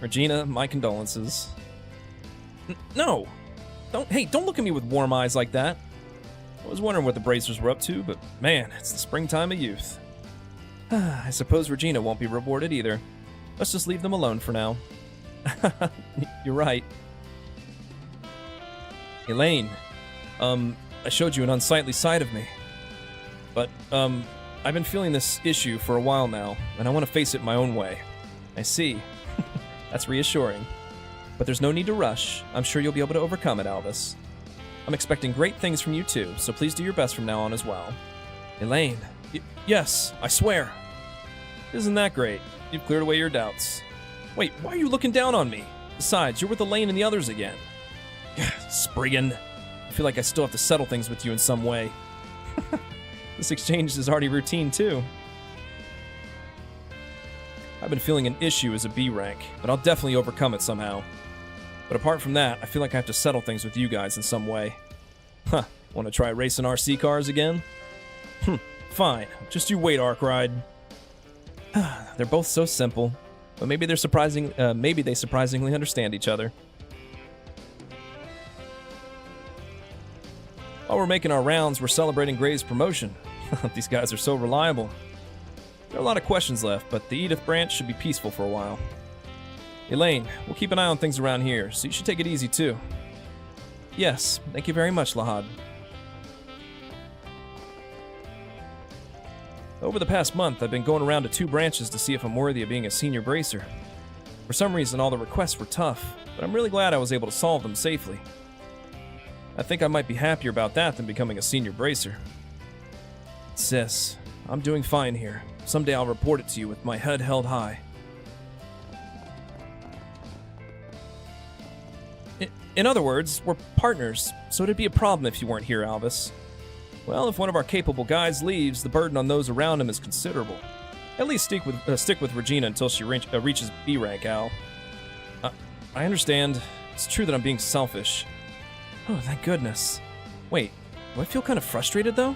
Regina, my condolences. No! Don't look at me with warm eyes like that. I was wondering what the Bracers were up to, but man, it's the springtime of youth. I suppose Regina won't be rewarded either. Let's just leave them alone for now. You're right. Elaine, I showed you an unsightly side of me. But, I've been feeling this issue for a while now, and I want to face it my own way. I see. That's reassuring. But there's no need to rush. I'm sure you'll be able to overcome it, Alvis. I'm expecting great things from you too, so please do your best from now on as well. Elaine. Yes, I swear. Isn't that great? You've cleared away your doubts. Wait, why are you looking down on me? Besides, you're with Elaine and the others again. Spriggan. I feel like I still have to settle things with you in some way. This exchange is already routine too. I've been feeling an issue as a B rank, but I'll definitely overcome it somehow. But apart from that, I feel like I have to settle things with you guys in some way. Huh, want to try racing RC cars again? Fine, just you wait, Arkwright. They're both so simple, but maybe they surprisingly understand each other. While we're making our rounds, we're celebrating Gray's promotion. These guys are so reliable. There are a lot of questions left, but the Edith branch should be peaceful for a while. Elaine, we'll keep an eye on things around here, so you should take it easy too. Yes, thank you very much, Lahad. Over the past month, I've been going around to 2 branches to see if I'm worthy of being a senior bracer. For some reason, all the requests were tough, but I'm really glad I was able to solve them safely. I think I might be happier about that than becoming a senior bracer. Sis, I'm doing fine here. Someday I'll report it to you with my head held high. In other words, we're partners, so it'd be a problem if you weren't here, Alvis. Well, if one of our capable guys leaves, the burden on those around him is considerable. At least stick with Regina until she reaches B rank, Al. I understand. It's true that I'm being selfish. Oh, thank goodness. Wait, do I feel kind of frustrated, though?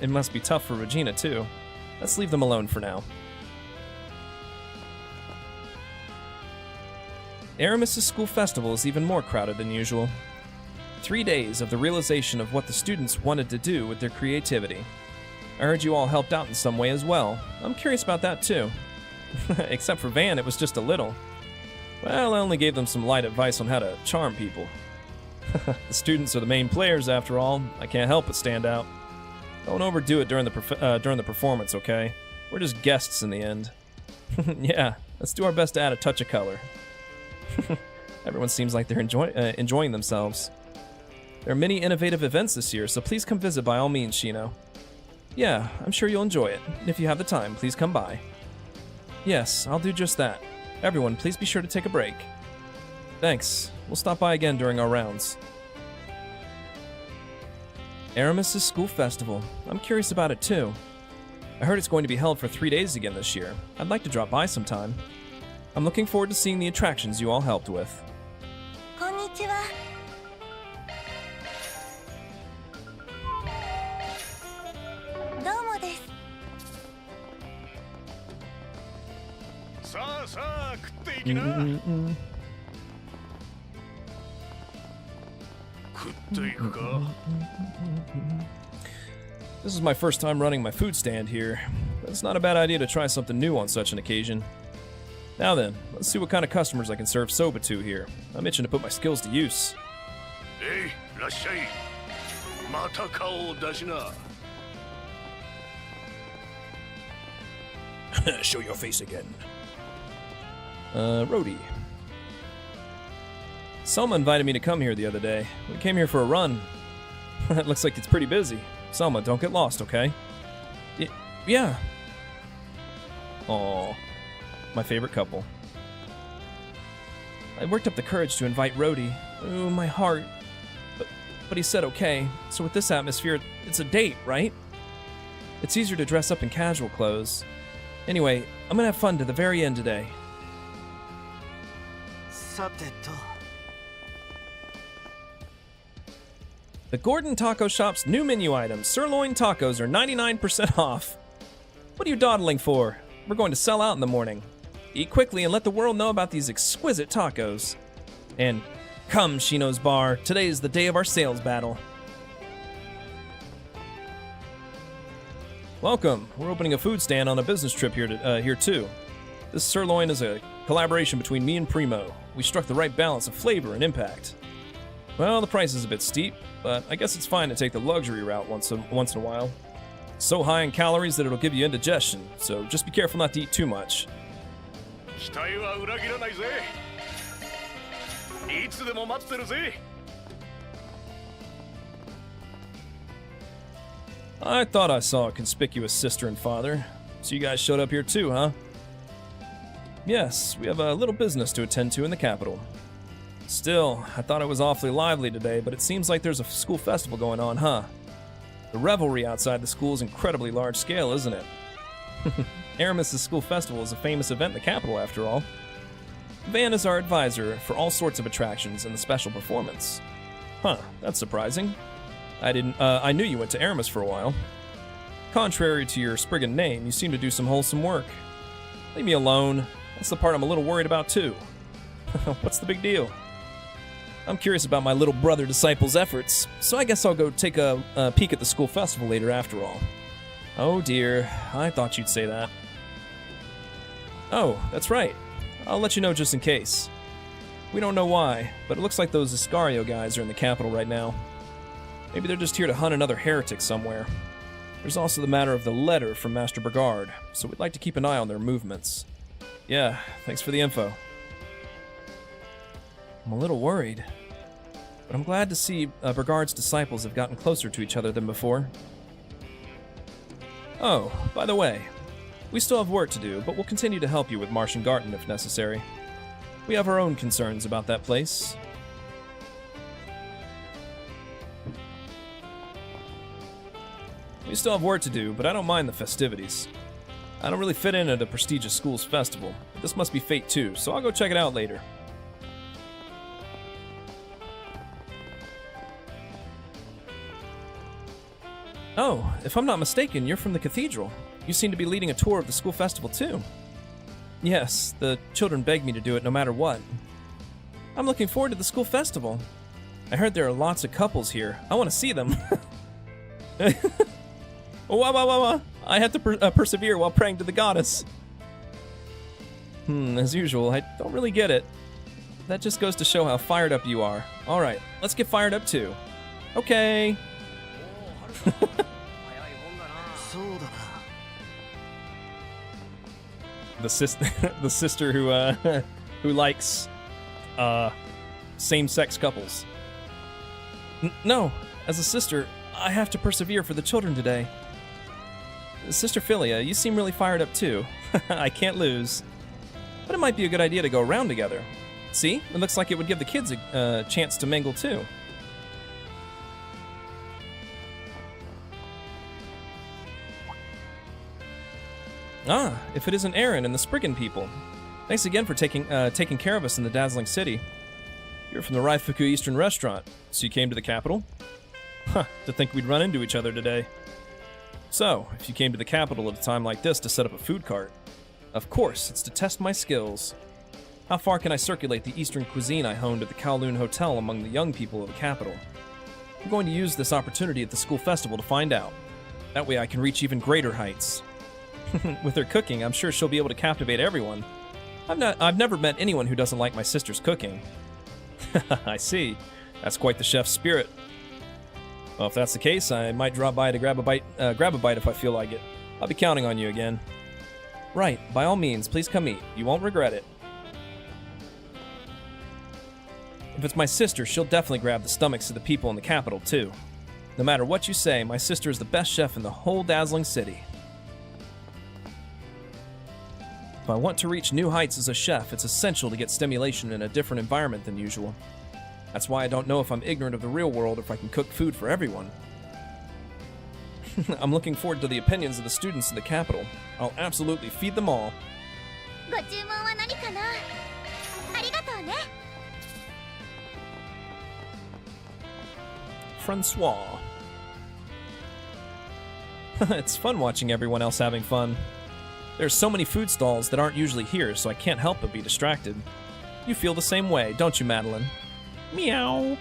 It must be tough for Regina, too. Let's leave them alone for now. Aramis' school festival is even more crowded than usual. 3 days of the realization of what the students wanted to do with their creativity. I heard you all helped out in some way as well. I'm curious about that, too. Except for Van, it was just a little. Well, I only gave them some light advice on how to charm people. The students are the main players, after all. I can't help but stand out. Don't overdo it during the performance, okay? We're just guests in the end. Yeah, let's do our best to add a touch of color. Everyone seems like they're enjoying themselves. There are many innovative events this year, so please come visit by all means, Shino. Yeah, I'm sure you'll enjoy it. If you have the time, please come by. Yes, I'll do just that. Everyone, please be sure to take a break. Thanks. We'll stop by again during our rounds. Aramis' school festival. I'm curious about it too. I heard it's going to be held for 3 days again this year. I'd like to drop by sometime. I'm looking forward to seeing the attractions you all helped with. Konnichiwa. さあさあ食っていきな。食っていくか。 This is my first time running my food stand here. It's not a bad idea to try something new on such an occasion. Now then, let's see what kind of customers I can serve soba to here. I'm itching to put my skills to use. えい、らっしゃい。また顔を出しな。Show your face again. Rhodey. Selma invited me to come here the other day. We came here for a run. It looks like it's pretty busy. Selma, don't get lost, okay? Yeah. Aw. My favorite couple. I worked up the courage to invite Rhodey. Ooh, my heart. But he said okay. So with this atmosphere, it's a date, right? It's easier to dress up in casual clothes. Anyway, I'm gonna have fun to the very end today. さてと。 The Gordon Taco Shop's new menu items, sirloin tacos, are 99% off. What are you dawdling for? We're going to sell out in the morning. Eat quickly and let the world know about these exquisite tacos. And come, Shino's Bar, today is the day of our sales battle. Welcome. We're opening a food stand on a business trip here too. This sirloin is a collaboration between me and Primo. We struck the right balance of flavor and impact. Well, the price is a bit steep, but I guess it's fine to take the luxury route once in a while. So high in calories that it'll give you indigestion, so just be careful not to eat too much. 期待は裏切らないぜ。いつでも待ってるぜ。 I thought I saw a conspicuous sister and father. So you guys showed up here too, huh? Yes, we have a little business to attend to in the capital. Still, I thought it was awfully lively today, but it seems like there's a school festival going on, huh? The revelry outside the school is incredibly large scale, isn't it? Aramis' school festival is a famous event in the capital, after all. Van is our advisor for all sorts of attractions and the special performance. Huh, that's surprising. I knew you went to Aramis for a while. Contrary to your Spriggan name, you seem to do some wholesome work. Leave me alone. That's the part I'm a little worried about, too. What's the big deal? I'm curious about my little brother disciple's efforts, so I guess I'll go take a peek at the school festival later after all. Oh dear, I thought you'd say that. Oh, that's right. I'll let you know just in case. We don't know why, but it looks like those Iscario guys are in the capital right now. Maybe they're just here to hunt another heretic somewhere. There's also the matter of the letter from Master Brigard, so we'd like to keep an eye on their movements. Yeah, thanks for the info. I'm a little worried, but I'm glad to see Brigard's disciples have gotten closer to each other than before. Oh, by the way, we still have work to do, but we'll continue to help you with Martian Garten if necessary. We have our own concerns about that place. We still have work to do, but I don't mind the festivities. I don't really fit in at a prestigious school's festival, but this must be fate too, so I'll go check it out later. Oh, if I'm not mistaken, you're from the cathedral. You seem to be leading a tour of the school festival too. Yes, the children begged me to do it no matter what. I'm looking forward to the school festival. I heard there are lots of couples here. I want to see them. Wow. I had to persevere while praying to the goddess. As usual, I don't really get it. That just goes to show how fired up you are. Alright, let's get fired up too. Okay. The sister who likes same-sex couples. No, as a sister, I have to persevere for the children today. Sister Philia, you seem really fired up too. I can't lose. But it might be a good idea to go around together. See? It looks like it would give the kids a chance to mingle too. Ah, if it isn't Aaron and the Spriggan people. Thanks again for taking care of us in the dazzling city. You're from the Raifuku Eastern Restaurant, so you came to the capital? Huh, to think we'd run into each other today. So, if you came to the capital at a time like this to set up a food cart, of course, it's to test my skills. How far can I circulate the Eastern cuisine I honed at the Kowloon Hotel among the young people of the capital? I'm going to use this opportunity at the school festival to find out. That way I can reach even greater heights. With her cooking, I'm sure she'll be able to captivate everyone. I've never met anyone who doesn't like my sister's cooking. I see. That's quite the chef's spirit. Well, if that's the case, I might drop by to grab a bite if I feel like it. I'll be counting on you again. Right, by all means, please come eat. You won't regret it. If it's my sister, she'll definitely grab the stomachs of the people in the capital, too. No matter what you say, my sister is the best chef in the whole dazzling city. If I want to reach new heights as a chef, it's essential to get stimulation in a different environment than usual. That's why I don't know if I'm ignorant of the real world or if I can cook food for everyone. I'm looking forward to the opinions of the students in the capital. I'll absolutely feed them all. ご注文は何かな？ありがとうね。Francois. It's fun watching everyone else having fun. There's so many food stalls that aren't usually here, so I can't help but be distracted. You feel the same way, don't you, Madeline? Meow.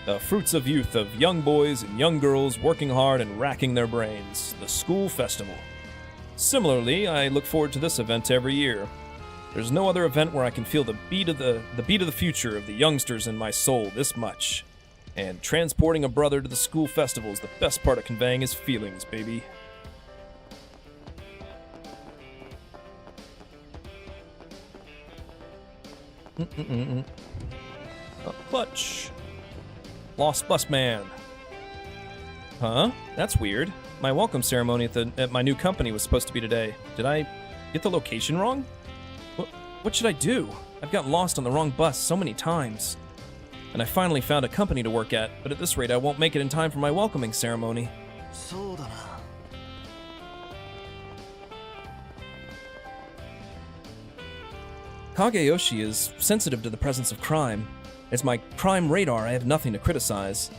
The fruits of youth of young boys and young girls working hard and racking their brains. The school festival. Similarly, I look forward to this event every year. There's no other event where I can feel the beat of the future of the youngsters in my soul this much. And transporting a brother to the school festival is the best part of conveying his feelings, baby. Clutch. Lost bus man. Huh? That's weird. My welcome ceremony at my new company was supposed to be today. Did I get the location wrong? What should I do? I've gotten lost on the wrong bus so many times. And I finally found a company to work at, but at this rate I won't make it in time for my welcoming ceremony. そうだな。Kageyoshi is sensitive to the presence of crime. As my crime radar, I have nothing to criticize.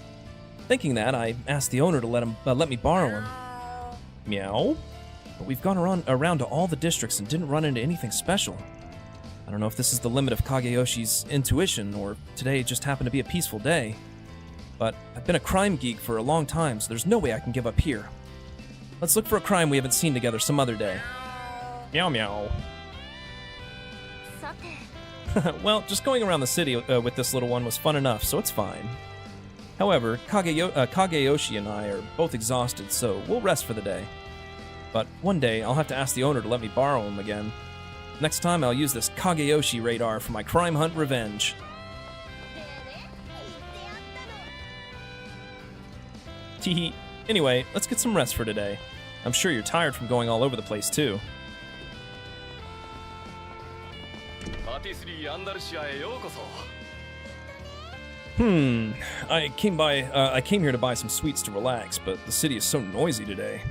Thinking that, I asked the owner to let me borrow him. Meow? But we've gone around to all the districts and didn't run into anything special. I don't know if this is the limit of Kageyoshi's intuition, or today just happened to be a peaceful day. But I've been a crime geek for a long time, so there's no way I can give up here. Let's look for a crime we haven't seen together some other day. Meow meow. Well, just going around the city with this little one was fun enough, so it's fine. However, Kageyoshi and I are both exhausted, so we'll rest for the day. But one day, I'll have to ask the owner to let me borrow him again. Next time, I'll use this Kageyoshi radar for my crime hunt revenge. Teehee. Anyway, let's get some rest for today. I'm sure you're tired from going all over the place, too. I came here to buy some sweets to relax, but the city is so noisy today.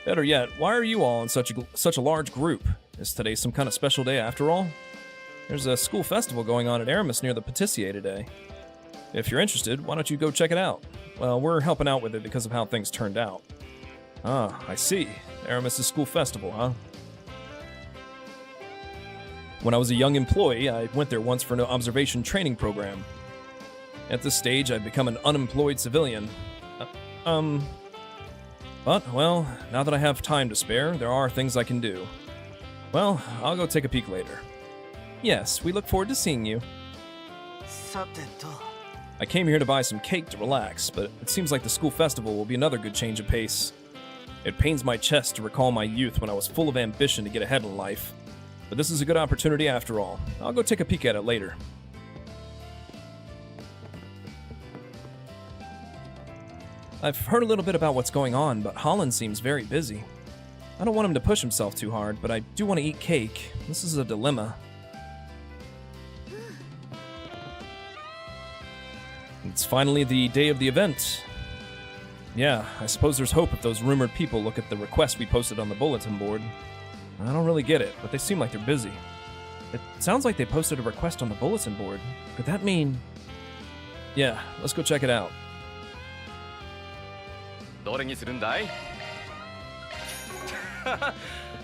Better yet, why are you all in such a large group? Is today some kind of special day after all? There's a school festival going on at Aramis near the Patissier today. If you're interested, why don't you go check it out? Well, we're helping out with it because of how things turned out. Ah, I see. Aramis' school festival, huh? When I was a young employee, I went there once for an observation training program. At this stage, I've become an unemployed civilian. But, well, now that I have time to spare, there are things I can do. Well, I'll go take a peek later. Yes, we look forward to seeing you. I came here to buy some cake to relax, but it seems like the school festival will be another good change of pace. It pains my chest to recall my youth when I was full of ambition to get ahead in life. But this is a good opportunity after all. I'll go take a peek at it later. I've heard a little bit about what's going on, but Holland seems very busy. I don't want him to push himself too hard, but I do want to eat cake. This is a dilemma. It's finally the day of the event. Yeah, I suppose there's hope if those rumored people look at the request we posted on the bulletin board. I don't really get it, but they seem like they're busy. It sounds like they posted a request on the bulletin board. Could that mean... Yeah, let's go check it out. どれにするんだい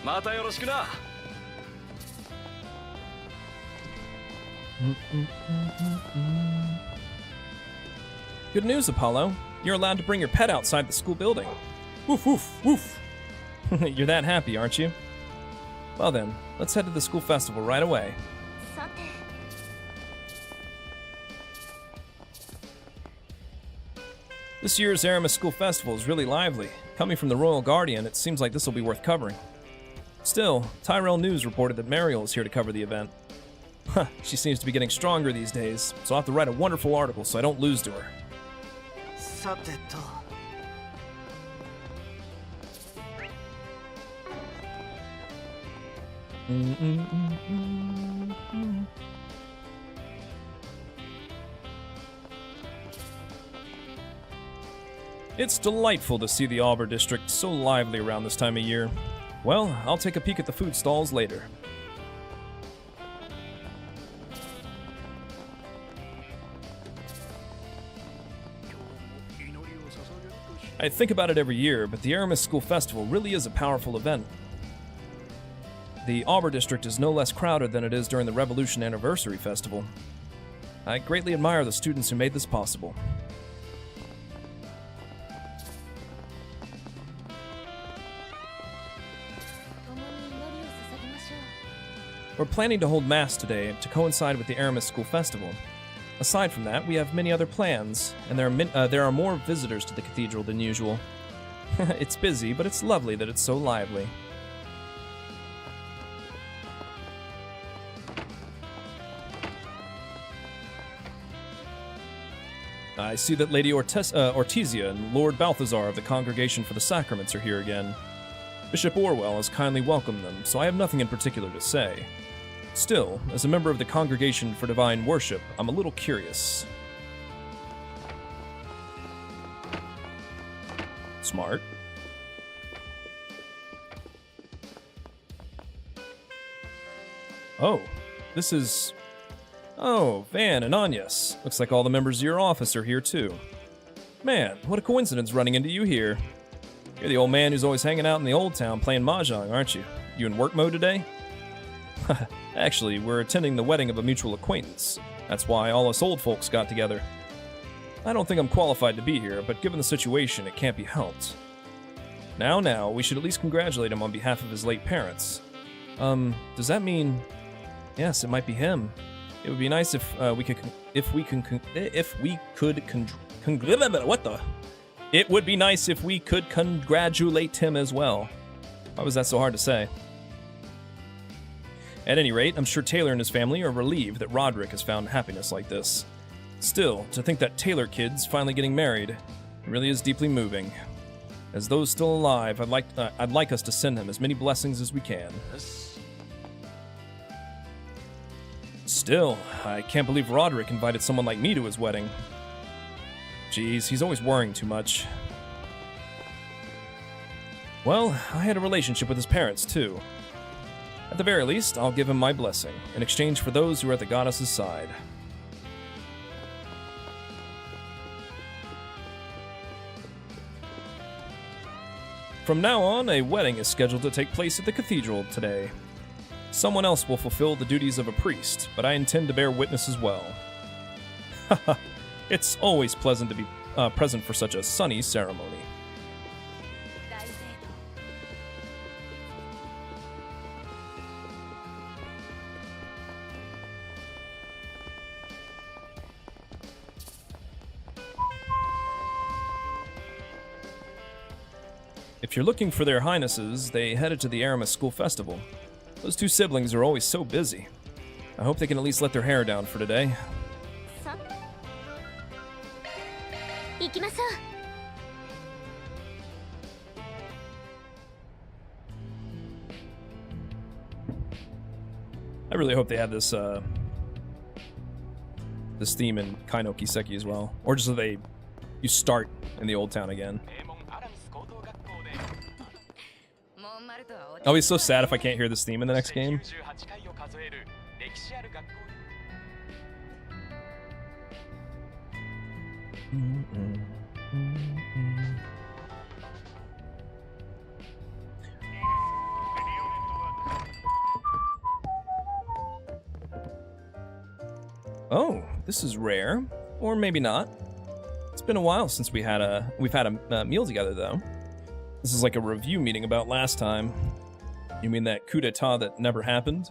またよろしくな Good news, Apollo. You're allowed to bring your pet outside the school building. Woof, woof, woof. You're that happy, aren't you? Well then, let's head to the school festival right away. さて This year's Aramis School Festival is really lively. Coming from the Royal Guardian, it seems like this will be worth covering. Still, Tyrell News reported that Mariel is here to cover the event. Huh, she seems to be getting stronger these days, so I'll have to write a wonderful article so I don't lose to her. さてと It's delightful to see the Auber district so lively around this time of year. Well, I'll take a peek at the food stalls later. I think about it every year, but the Aramis School Festival really is a powerful event. The Auber district is no less crowded than it is during the Revolution Anniversary Festival. I greatly admire the students who made this possible. We're planning to hold Mass today to coincide with the Aramis School Festival. Aside from that, we have many other plans, and there are more visitors to the cathedral than usual. It's busy, but it's lovely that it's so lively. I see that Lady Ortesia and Lord Balthazar of the Congregation for the Sacraments are here again. Bishop Orwell has kindly welcomed them, so I have nothing in particular to say. Still, as a member of the Congregation for Divine Worship, I'm a little curious. Smart. Oh, this is... Oh, Van and Agnes. Looks like all the members of your office are here too. Man, what a coincidence running into you here. You're the old man who's always hanging out in the old town playing mahjong, aren't you? You in work mode today? Actually, we're attending the wedding of a mutual acquaintance. That's why all us old folks got together. I don't think I'm qualified to be here, but given the situation, it can't be helped. Now, we should at least congratulate him on behalf of his late parents. Does that mean... Yes, it might be him. It would be nice if we could It would be nice if we could congratulate him as well. Why was that so hard to say? At any rate, I'm sure Taylor and his family are relieved that Roderick has found happiness like this. Still, to think that Taylor kid's finally getting married, it really is deeply moving. As those still alive, I'd like us to send him as many blessings as we can. Still, I can't believe Roderick invited someone like me to his wedding. Geez, he's always worrying too much. Well, I had a relationship with his parents, too. At the very least, I'll give him my blessing, in exchange for those who are at the goddess's side. From now on, a wedding is scheduled to take place at the cathedral today. Someone else will fulfill the duties of a priest, but I intend to bear witness as well. Haha, it's always pleasant to be present for such a sunny ceremony. If you're looking for their highnesses, they headed to the Aramis School Festival. Those two siblings are always so busy. I hope they can at least let their hair down for today. I really hope they have this this theme in黎の軌跡as well, or just so you start in the old town again. I'll be so sad if I can't hear this theme in the next game. Oh, this is rare. Or maybe not. It's been a while since we've had a meal together, though. This is like a review meeting about last time. You mean that coup d'etat that never happened?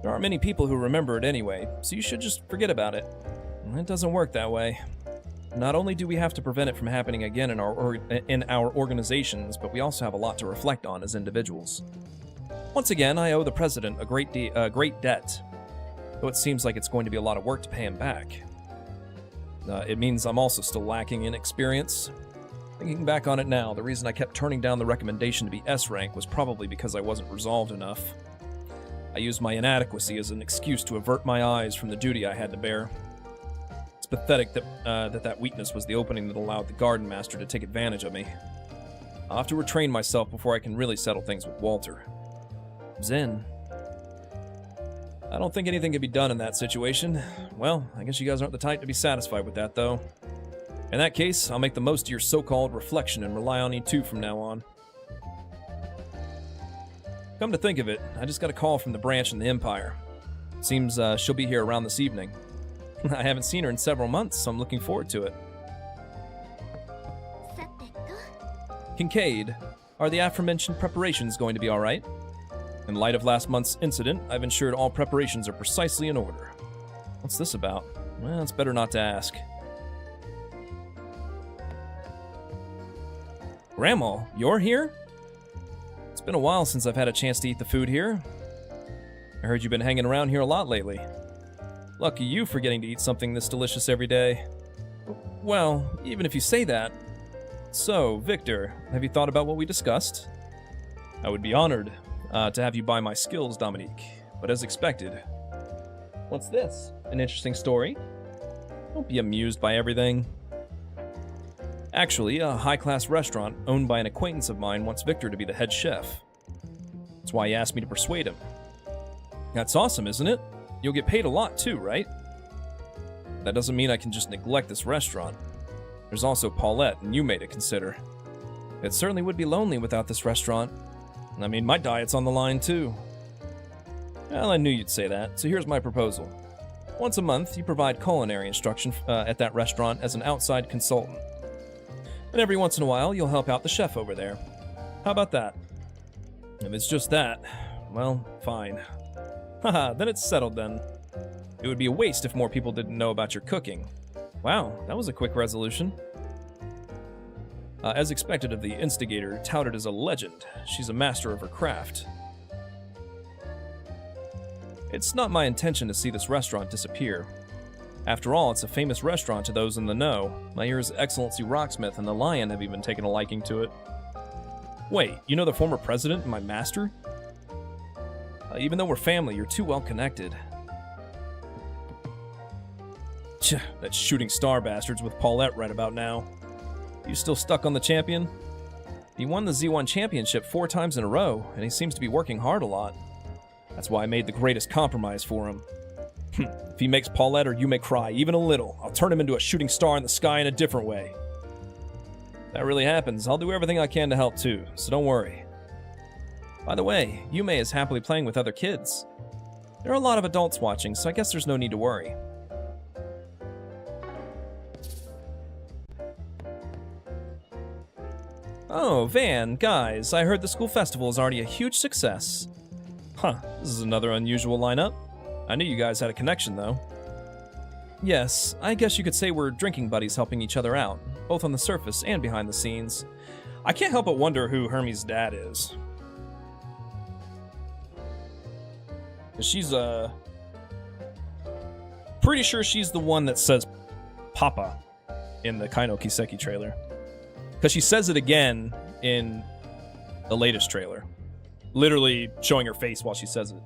There aren't many people who remember it anyway, so you should just forget about it. It doesn't work that way. Not only do we have to prevent it from happening again in our organizations, but we also have a lot to reflect on as individuals. Once again, I owe the president a great debt, though it seems like it's going to be a lot of work to pay him back. It means I'm also still lacking in experience. Thinking back on it now, the reason I kept turning down the recommendation to be S rank was probably because I wasn't resolved enough. I used my inadequacy as an excuse to avert my eyes from the duty I had to bear. It's pathetic that that weakness was the opening that allowed the garden master to take advantage of me. I'll have to retrain myself before I can really settle things with Walter. Zen. I don't think anything can be done in that situation. Well, I guess you guys aren't the type to be satisfied with that, though. In that case, I'll make the most of your so-called reflection and rely on you too from now on. Come to think of it, I just got a call from the branch in the Empire. Seems she'll be here around this evening. I haven't seen her in several months, so I'm looking forward to it. Kincaid, are the aforementioned preparations going to be alright? In light of last month's incident, I've ensured all preparations are precisely in order. What's this about? Well, it's better not to ask. Grandma, you're here? It's been a while since I've had a chance to eat the food here. I heard you've been hanging around here a lot lately. Lucky you for getting to eat something this delicious every day. Well, even if you say that. So, Victor, have you thought about what we discussed? I would be honored to have you buy my skills, Dominique, but as expected. What's this? An interesting story? Don't be amused by everything. Actually, a high-class restaurant owned by an acquaintance of mine wants Victor to be the head chef. That's why he asked me to persuade him. That's awesome, isn't it? You'll get paid a lot too, right? That doesn't mean I can just neglect this restaurant. There's also Paulette and Yume to consider. It certainly would be lonely without this restaurant. I mean, my diet's on the line too. Well, I knew you'd say that, so here's my proposal. Once a month, you provide culinary instruction at that restaurant as an outside consultant. And every once in a while, you'll help out the chef over there. How about that? If it's just that, well, fine. Haha, then it's settled then. It would be a waste if more people didn't know about your cooking. Wow, that was a quick resolution. As expected of the instigator, touted as a legend, she's a master of her craft. It's not my intention to see this restaurant disappear. After all, it's a famous restaurant to those in the know. My His Excellency Rocksmith and the Lion have even taken a liking to it. Wait, you know the former president and my master? Even though we're family, you're too well connected. That shooting star bastard's with Paulette right about now. You still stuck on the champion? He won the Z1 championship 4 times in a row, and he seems to be working hard a lot. That's why I made the greatest compromise for him. If he makes Paulette or Yume cry even a little, I'll turn him into a shooting star in the sky in a different way. If that really happens, I'll do everything I can to help too, so don't worry. By the way, Yume is happily playing with other kids. There are a lot of adults watching, so I guess there's no need to worry. Oh, Van, guys, I heard the school festival is already a huge success. Huh, this is another unusual lineup. I knew you guys had a connection, though. Yes, I guess you could say we're drinking buddies helping each other out, both on the surface and behind the scenes. I can't help but wonder who Hermes' dad is. She's, pretty sure she's the one that says Papa in the Kaino Kiseki trailer. Because she says it again in the latest trailer. Literally showing her face while she says it.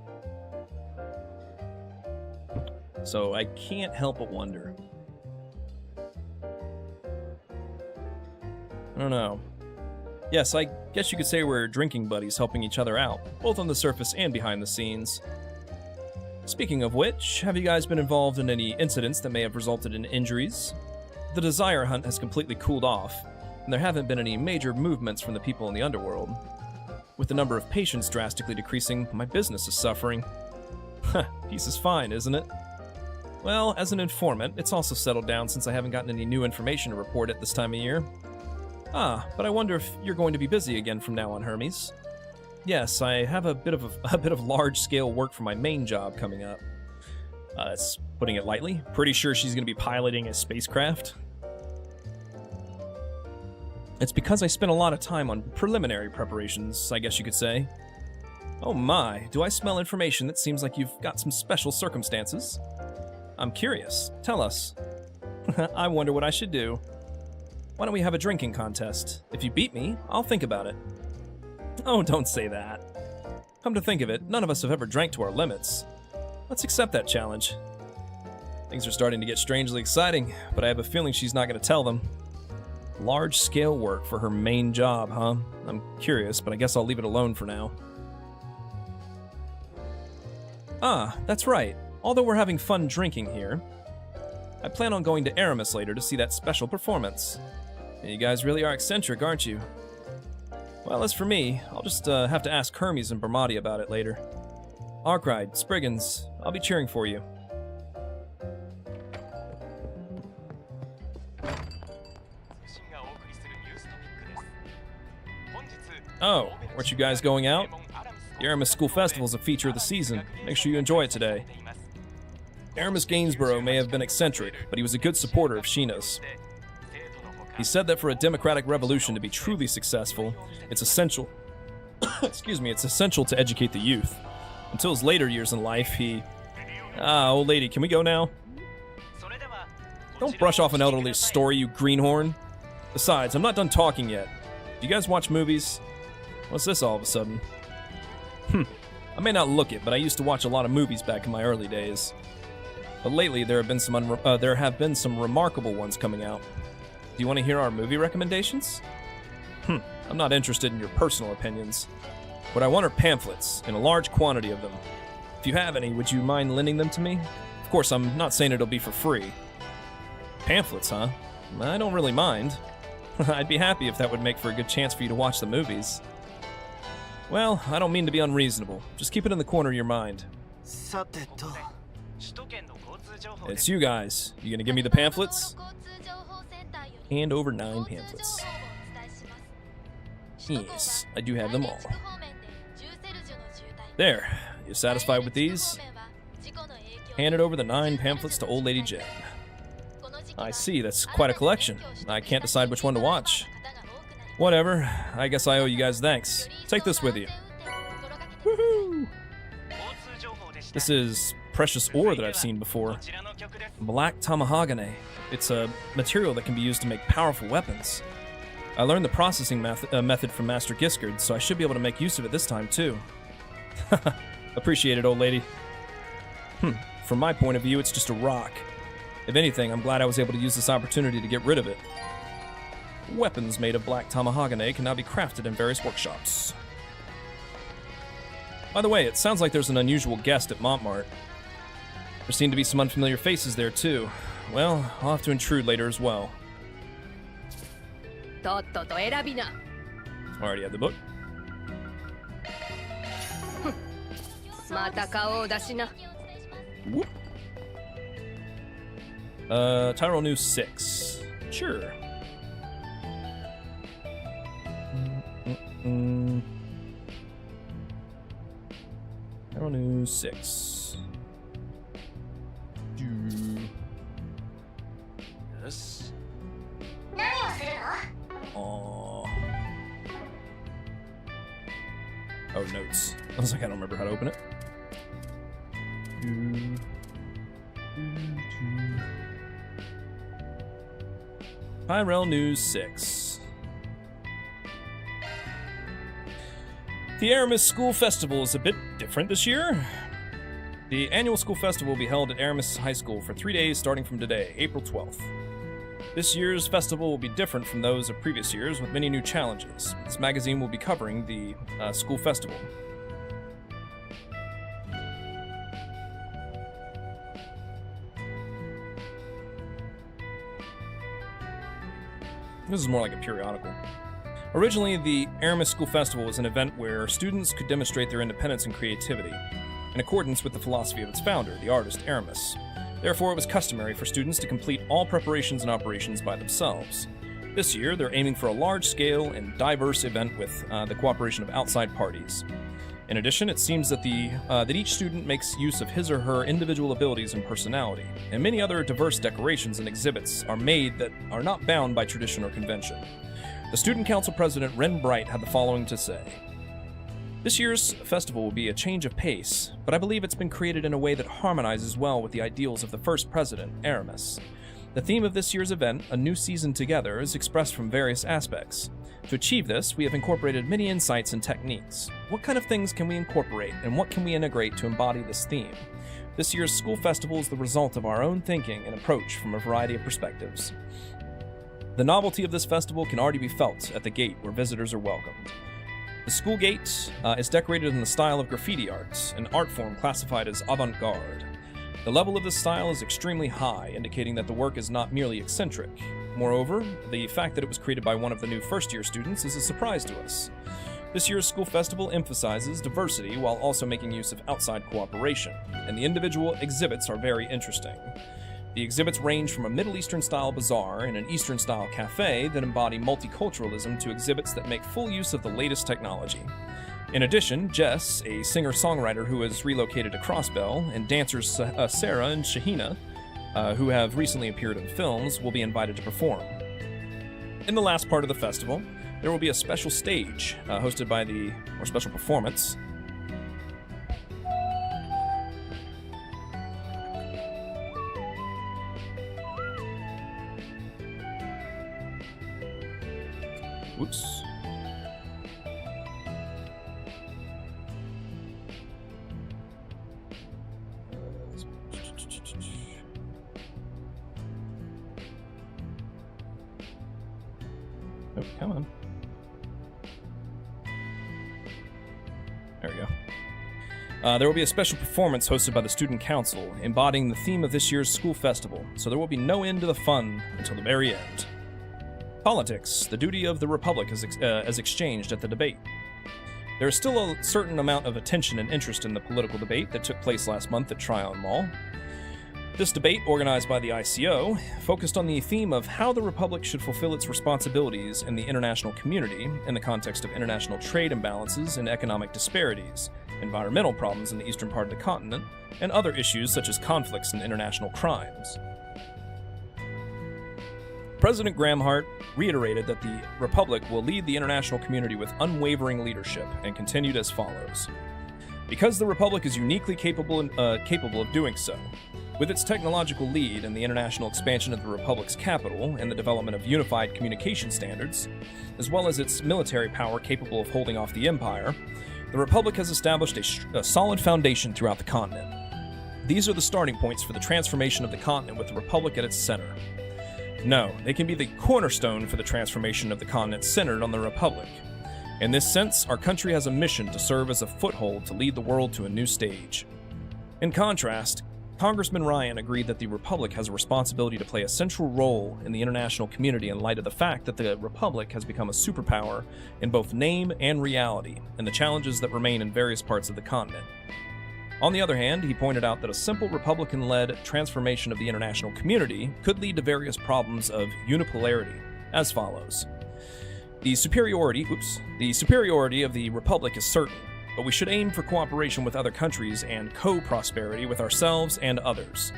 So I can't help but wonder. I don't know. Yes, I guess you could say we're drinking buddies helping each other out, both on the surface and behind the scenes. Speaking of which, have you guys been involved in any incidents that may have resulted in injuries? The Desire Hunt has completely cooled off, and there haven't been any major movements from the people in the underworld. With the number of patients drastically decreasing, my business is suffering. Peace is fine, isn't it? Well, as an informant, it's also settled down since I haven't gotten any new information to report at this time of year. Ah, but I wonder if you're going to be busy again from now on, Hermes. Yes, I have a bit of large-scale work for my main job coming up. That's putting it lightly. Pretty sure she's going to be piloting a spacecraft. It's because I spent a lot of time on preliminary preparations, I guess you could say. Oh my, do I smell information that seems like you've got some special circumstances? I'm curious. Tell us. I wonder what I should do. Why don't we have a drinking contest? If you beat me, I'll think about it. Oh, don't say that. Come to think of it, none of us have ever drank to our limits. Let's accept that challenge. Things are starting to get strangely exciting, but I have a feeling she's not going to tell them. Large-scale work for her main job, huh? I'm curious, but I guess I'll leave it alone for now. Ah, that's right. Although we're having fun drinking here, I plan on going to Aramis later to see that special performance. You guys really are eccentric, aren't you? Well, as for me, I'll just have to ask Hermes and Bermati about it later. Arkride, Spriggans, I'll be cheering for you. Oh, weren't you guys going out? The Aramis School Festival is a feature of the season. Make sure you enjoy it today. Aramis Gainsborough may have been eccentric, but he was a good supporter of Sheena's. He said that for a democratic revolution to be truly successful, it's essential it's essential to educate the youth. Until his later years in life, he... old lady, can we go now? Don't brush off an elderly story, you greenhorn. Besides, I'm not done talking yet. Do you guys watch movies? What's this all of a sudden? I may not look it, but I used to watch a lot of movies back in my early days. But lately, there have been some remarkable ones coming out. Do you want to hear our movie recommendations? I'm not interested in your personal opinions. What I want are pamphlets, in a large quantity of them. If you have any, would you mind lending them to me? Of course, I'm not saying it'll be for free. Pamphlets, huh? I don't really mind. I'd be happy if that would make for a good chance for you to watch the movies. Well, I don't mean to be unreasonable. Just keep it in the corner of your mind. It's you guys. You gonna give me the pamphlets? Hand over 9 pamphlets. Yes, I do have them all. There. You satisfied with these? Handed over the 9 pamphlets to Old Lady Jen. I see, that's quite a collection. I can't decide which one to watch. Whatever, I guess I owe you guys thanks. Take this with you. Woohoo! This is precious ore that I've seen before. Black Tamahagane. It's a material that can be used to make powerful weapons. I learned the processing method from Master Giskard, so I should be able to make use of it this time too. Appreciate it, old lady. From my point of view, it's just a rock. If anything, I'm glad I was able to use this opportunity to get rid of it. Weapons made of Black Tamahagane can now be crafted in various workshops. By the way, it sounds like there's an unusual guest at Montmartre. There seem to be some unfamiliar faces there, too. Well, I'll have to intrude later as well. Already have the book. Whoop. Tyrol News 6. Sure. Tyrol News 6. Yes. Aww. Oh, notes. I was like, I don't remember how to open it. Tyrell News 6. The Aramis School Festival is a bit different this year. The annual school festival will be held at Aramis High School for 3 days starting from today, April 12th. This year's festival will be different from those of previous years with many new challenges. This magazine will be covering the school festival. This is more like a periodical. Originally, the Aramis School Festival was an event where students could demonstrate their independence and creativity, in accordance with the philosophy of its founder, the artist Aramis. Therefore, it was customary for students to complete all preparations and operations by themselves. This year, they're aiming for a large-scale and diverse event with the cooperation of outside parties. In addition, it seems that that each student makes use of his or her individual abilities and personality, and many other diverse decorations and exhibits are made that are not bound by tradition or convention. The Student Council President Ren Bright had the following to say. This year's festival will be a change of pace, but I believe it's been created in a way that harmonizes well with the ideals of the first president, Aramis. The theme of this year's event, A New Season Together, is expressed from various aspects. To achieve this, we have incorporated many insights and techniques. What kind of things can we incorporate, and what can we integrate to embody this theme? This year's school festival is the result of our own thinking and approach from a variety of perspectives. The novelty of this festival can already be felt at the gate where visitors are welcomed. The school gate is decorated in the style of graffiti art, an art form classified as avant-garde. The level of this style is extremely high, indicating that the work is not merely eccentric. Moreover, the fact that it was created by one of the new first-year students is a surprise to us. This year's school festival emphasizes diversity while also making use of outside cooperation, and the individual exhibits are very interesting. The exhibits range from a Middle Eastern-style bazaar and an Eastern-style cafe that embody multiculturalism to exhibits that make full use of the latest technology. In addition, Jess, a singer-songwriter who has relocated to Crossbell, and dancers Sarah and Shahina, who have recently appeared in films, will be invited to perform. In the last part of the festival, there will be a special stage hosted by special performance. Whoops. Oh, come on. There we go. There will be a special performance hosted by the Student Council, embodying the theme of this year's school festival, so there will be no end to the fun until the very end. Politics, the duty of the Republic as exchanged at the debate. There is still a certain amount of attention and interest in the political debate that took place last month at Tryon Mall. This debate, organized by the ICO, focused on the theme of how the Republic should fulfill its responsibilities in the international community in the context of international trade imbalances and economic disparities, environmental problems in the eastern part of the continent, and other issues such as conflicts and international crimes. President Gramhart reiterated that the Republic will lead the international community with unwavering leadership and continued as follows. Because the Republic is uniquely capable of doing so, with its technological lead in the international expansion of the Republic's capital and the development of unified communication standards, as well as its military power capable of holding off the Empire, the Republic has established a solid foundation throughout the continent. These are the starting points for the transformation of the continent with the Republic at its center. No, they can be the cornerstone for the transformation of the continent centered on the Republic. In this sense, our country has a mission to serve as a foothold to lead the world to a new stage. In contrast, Congressman Ryan agreed that the Republic has a responsibility to play a central role in the international community in light of the fact that the Republic has become a superpower in both name and reality, and the challenges that remain in various parts of the continent. On the other hand, he pointed out that a simple Republican-led transformation of the international community could lead to various problems of unipolarity, as follows. The superiority of the Republic is certain, but we should aim for cooperation with other countries and co-prosperity with ourselves and others.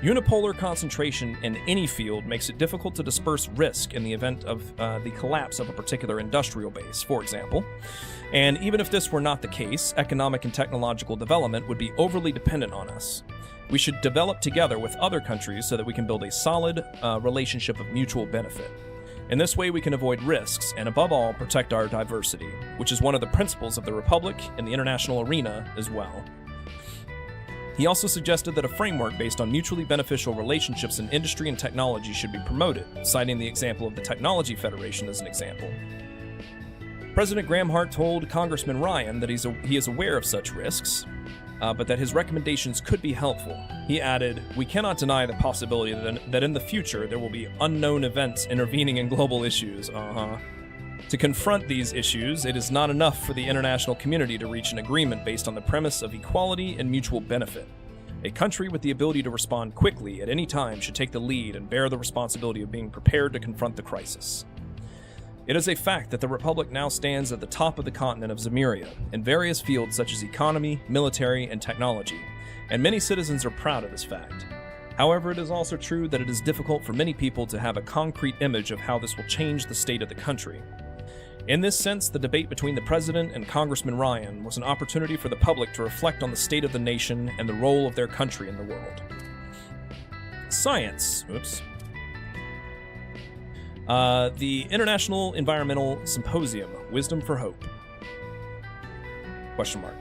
Unipolar concentration in any field makes it difficult to disperse risk in the event of the collapse of a particular industrial base, for example. And even if this were not the case, economic and technological development would be overly dependent on us. We should develop together with other countries so that we can build a solid relationship of mutual benefit. In this way, we can avoid risks and, above all, protect our diversity, which is one of the principles of the Republic in the international arena as well. He also suggested that a framework based on mutually beneficial relationships in industry and technology should be promoted, citing the example of the Technology Federation as an example. President Gramhart told Congressman Ryan that he is aware of such risks, but that his recommendations could be helpful. He added, "We cannot deny the possibility that in the future there will be unknown events intervening in global issues." To confront these issues, it is not enough for the international community to reach an agreement based on the premise of equality and mutual benefit. A country with the ability to respond quickly at any time should take the lead and bear the responsibility of being prepared to confront the crisis. It is a fact that the Republic now stands at the top of the continent of Zemuria in various fields such as economy, military, and technology, and many citizens are proud of this fact. However, it is also true that it is difficult for many people to have a concrete image of how this will change the state of the country. In this sense, the debate between the President and Congressman Ryan was an opportunity for the public to reflect on the state of the nation and the role of their country in the world. Science. Oops. The International Environmental Symposium, Wisdom for Hope. Question mark.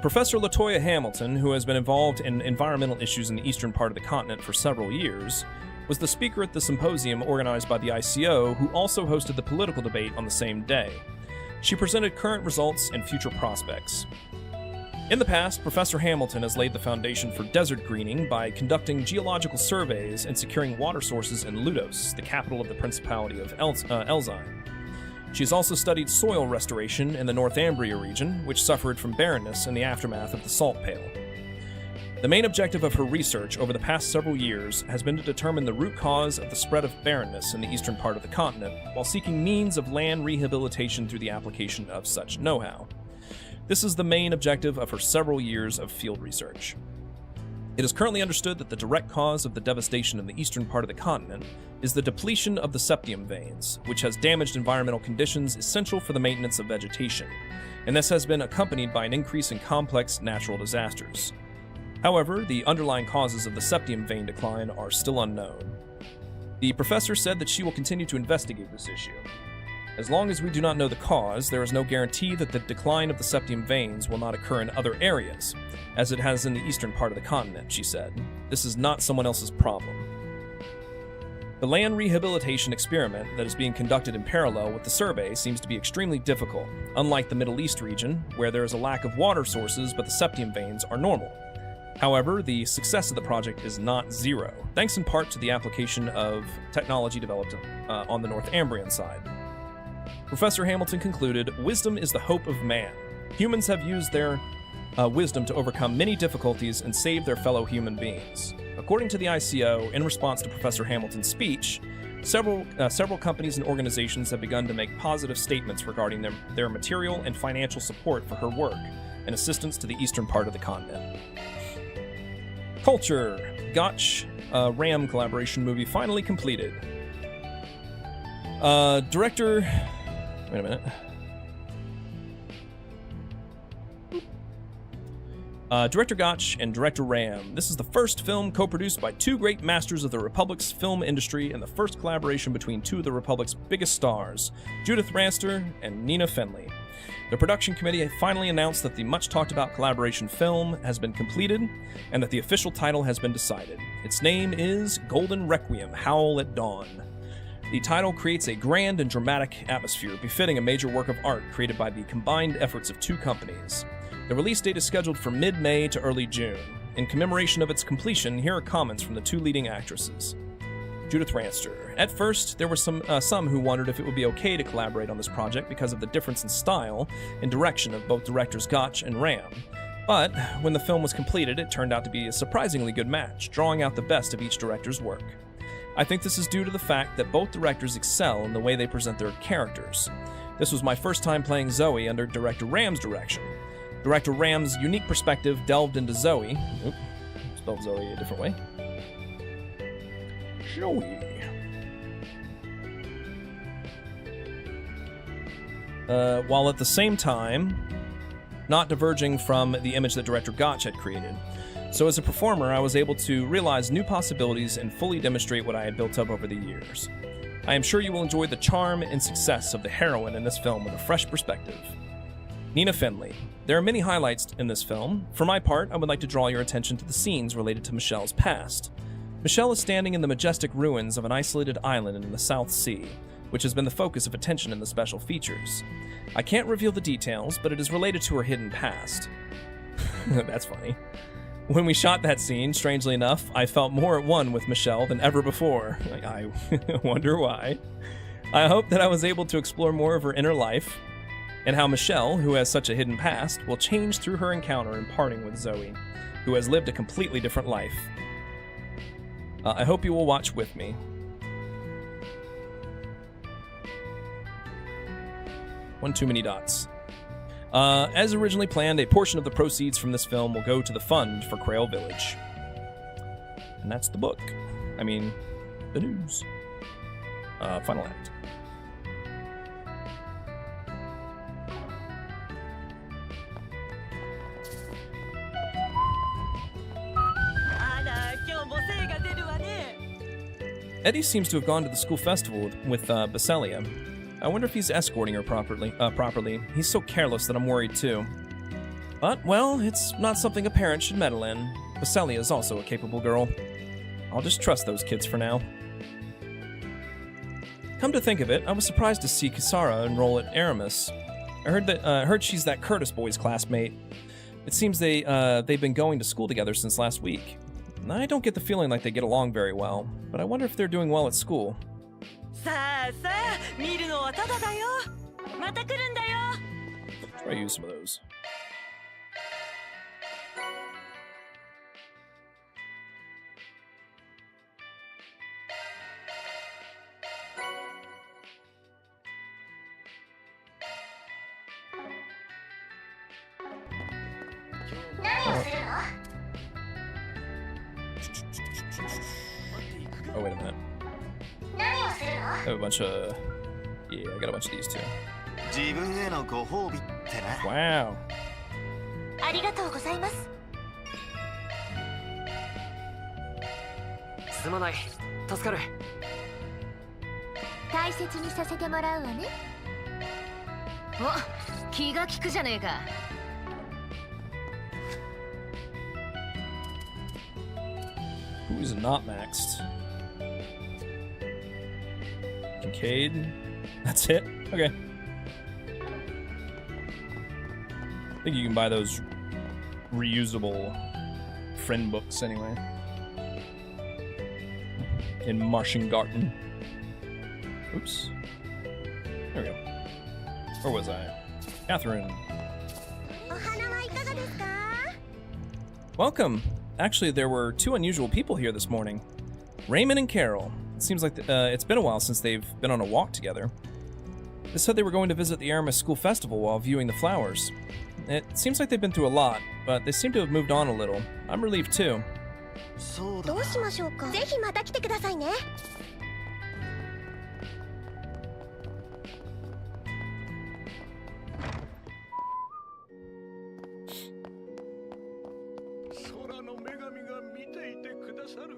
Professor Latoya Hamilton, who has been involved in environmental issues in the eastern part of the continent for several years, was the speaker at the symposium organized by the ICO, who also hosted the political debate on the same day. She presented current results and future prospects. In the past, Professor Hamilton has laid the foundation for desert greening by conducting geological surveys and securing water sources in Ludos, the capital of the Principality of Elzine. She has also studied soil restoration in the Northumbria region, which suffered from barrenness in the aftermath of the Salt Pale. The main objective of her research over the past several years has been to determine the root cause of the spread of barrenness in the eastern part of the continent, while seeking means of land rehabilitation through the application of such know-how. This is the main objective of her several years of field research. It is currently understood that the direct cause of the devastation in the eastern part of the continent is the depletion of the septium veins, which has damaged environmental conditions essential for the maintenance of vegetation, and this has been accompanied by an increase in complex natural disasters. However, the underlying causes of the septium vein decline are still unknown. The professor said that she will continue to investigate this issue. As long as we do not know the cause, there is no guarantee that the decline of the septium veins will not occur in other areas, as it has in the eastern part of the continent, she said. This is not someone else's problem. The land rehabilitation experiment that is being conducted in parallel with the survey seems to be extremely difficult, unlike the Middle East region, where there is a lack of water sources but the septium veins are normal. However, the success of the project is not zero, thanks in part to the application of technology developed on the Northumbrian side. Professor Hamilton concluded, "Wisdom is the hope of man. Humans have used their wisdom to overcome many difficulties and save their fellow human beings." According to the ICO, in response to Professor Hamilton's speech, several companies and organizations have begun to make positive statements regarding their material and financial support for her work and assistance to the eastern part of the continent. Culture. Gotch Ram collaboration movie finally completed. Director... Wait a minute. Director Gotch and Director Ram. This is the first film co-produced by two great masters of the Republic's film industry and the first collaboration between two of the Republic's biggest stars, Judith Ranster and Nina Fenley. The production committee finally announced that the much-talked-about collaboration film has been completed and that the official title has been decided. Its name is Golden Requiem: Howl at Dawn. The title creates a grand and dramatic atmosphere befitting a major work of art created by the combined efforts of two companies. The release date is scheduled for mid-May to early June. In commemoration of its completion, here are comments from the two leading actresses. Judith Ranster. At first, there were some who wondered if it would be okay to collaborate on this project because of the difference in style and direction of both directors Gotch and Ram. But when the film was completed, it turned out to be a surprisingly good match, drawing out the best of each director's work. I think this is due to the fact that both directors excel in the way they present their characters. This was my first time playing Zoe under Director Ram's direction. Director Ram's unique perspective delved into Zoe. Oop, spelled Zoe a different way. Zoe. While at the same time, not diverging from the image that Director Gotch had created. So as a performer, I was able to realize new possibilities and fully demonstrate what I had built up over the years. I am sure you will enjoy the charm and success of the heroine in this film with a fresh perspective. Nina Fenley. There are many highlights in this film. For my part, I would like to draw your attention to the scenes related to Michelle's past. Michelle is standing in the majestic ruins of an isolated island in the South Sea, which has been the focus of attention in the special features. I can't reveal the details, but it is related to her hidden past. That's funny. When we shot that scene, strangely enough, I felt more at one with Michelle than ever before. I wonder why. I hope that I was able to explore more of her inner life. and how Michelle, who has such a hidden past, will change through her encounter and parting with Zoe, who has lived a completely different life. I hope you will watch with me. One too many dots. As originally planned, a portion of the proceeds from this film will go to the fund for Crail Village. And that's the book. I mean, the news. Final act. Eddie seems to have gone to the school festival with Baselia. I wonder if he's escorting her properly. He's so careless that I'm worried too. But, well, it's not something a parent should meddle in. Baselia is also a capable girl. I'll just trust those kids for now. Come to think of it, I was surprised to see Kisara enroll at Aramis. I heard she's that Curtis boy's classmate. It seems they've been going to school together since last week. I don't get the feeling like they get along very well, but I wonder if they're doing well at school. Try to use some of those. Oh, wait a minute. I have a bunch of... Yeah, I got a bunch of these too. Wow. ありがとうございます。すまない。助かる。大切にさせてもらうわね。お、気が利くじゃねえか。Who's not maxed? Kincaid? That's it? Okay. I think you can buy those reusable friend books anyway. In Marschengarten. Oops. There we go. Where was I? Catherine. Welcome! Actually, there were two unusual people here this morning. Raymond and Carol. It seems like it's been a while since they've been on a walk together. They said they were going to visit the Aramis School Festival while viewing the flowers. It seems like they've been through a lot, but they seem to have moved on a little. I'm relieved too. どうしましょうか。ぜひまた来てくださいね。空の女神が見ていてくださる。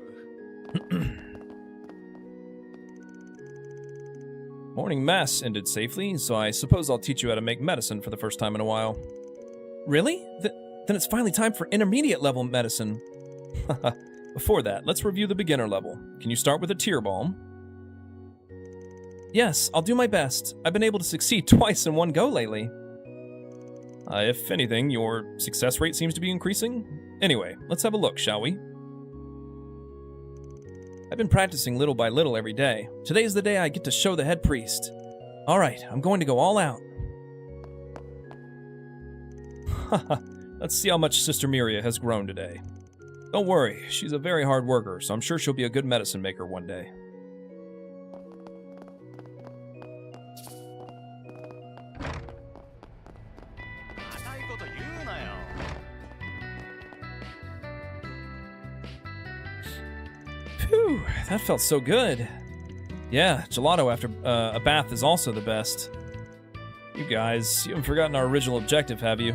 Morning mass ended safely, so I suppose I'll teach you how to make medicine for the first time in a while. Really? Then it's finally time for intermediate level medicine. Before that, let's review the beginner level. Can you start with a tear balm? Yes, I'll do my best. I've been able to succeed twice in one go lately. If anything, your success rate seems to be increasing. Anyway, let's have a look, shall we? I've been practicing little by little every day. Today's the day I get to show the head priest. Alright, I'm going to go all out. Let's see how much Sister Miria has grown today. Don't worry, she's a very hard worker, so I'm sure she'll be a good medicine maker one day. Phew, that felt so good. Yeah, gelato after a bath is also the best. You guys, you haven't forgotten our original objective, have you?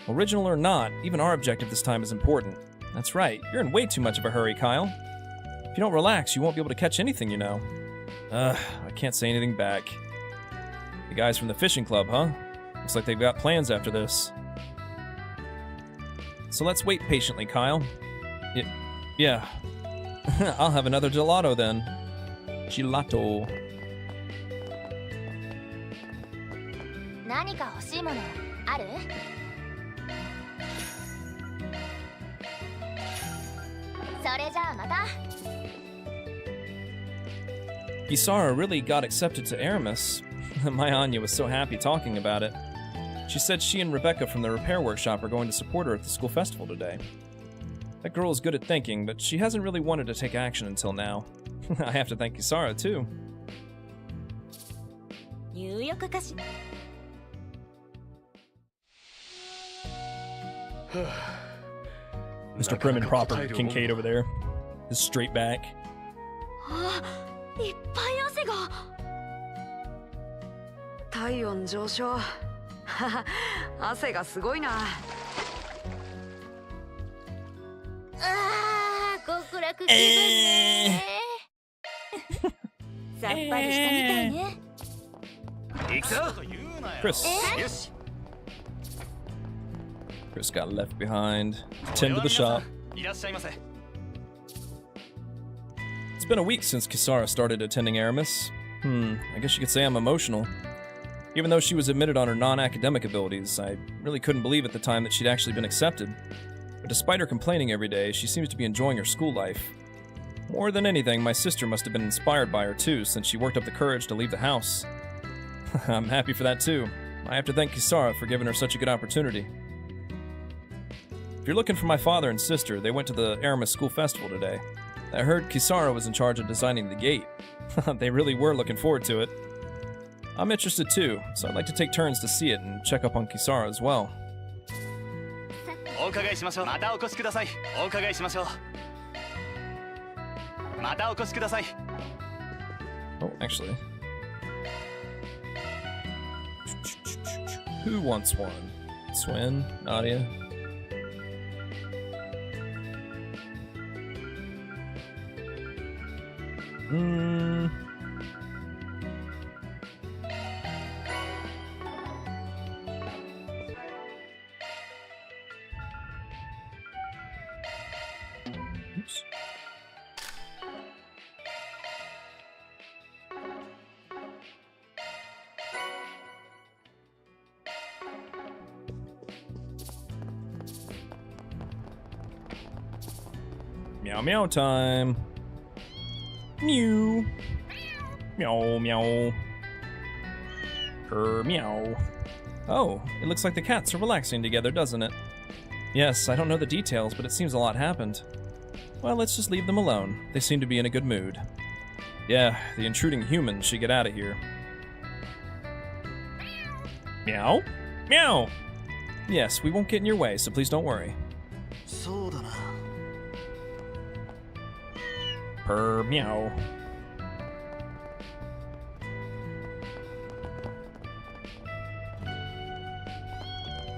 Original or not, even our objective this time is important. That's right, you're in way too much of a hurry, Kyle. If you don't relax, you won't be able to catch anything, you know. I can't say anything back. The guys from the fishing club, huh? Looks like they've got plans after this. So let's wait patiently, Kyle. Yeah. I'll have another gelato then. Gelato. 何か欲しいものある？それじゃあまた。Kisara really got accepted to Aramis. My Anya was so happy talking about it. She said she and Rebecca from the repair workshop are going to support her at the school festival today. That girl is good at thinking, but she hasn't really wanted to take action until now. I have to thank Kisara, too. Mr. Prim and Proper Kincaid over there. His straight back. いっぱい汗が。体温上昇。汗がすごいな。極楽気分ね。さっぱりしたみたいね。行くぞ。 Chris. Chris got left behind. Tend to the shop. いらっしゃいませ。 It's been a week since Kisara started attending Aramis. I guess you could say I'm emotional. Even though she was admitted on her non-academic abilities, I really couldn't believe at the time that she'd actually been accepted. But despite her complaining every day, she seems to be enjoying her school life. More than anything, my sister must have been inspired by her too, since she worked up the courage to leave the house. I'm happy for that too. I have to thank Kisara for giving her such a good opportunity. If you're looking for my father and sister, they went to the Aramis School Festival today. I heard Kisara was in charge of designing the gate. They really were looking forward to it. I'm interested too, so I'd like to take turns to see it and check up on Kisara as well. お伺いしましょう。またお越しください。お伺いしましょう。またお越しください。 Oh, actually. Who wants one? Swin? Nadia? Oops. Meow meow time. Mew. Meow meow. Meow. Oh, it looks like the cats are relaxing together, doesn't it? Yes, I don't know the details, but it seems a lot happened. Well, let's just leave them alone. They seem to be in a good mood. Yeah, the intruding humans should get out of here. Meow? Meow! Yes, we won't get in your way, so please don't worry. Meow.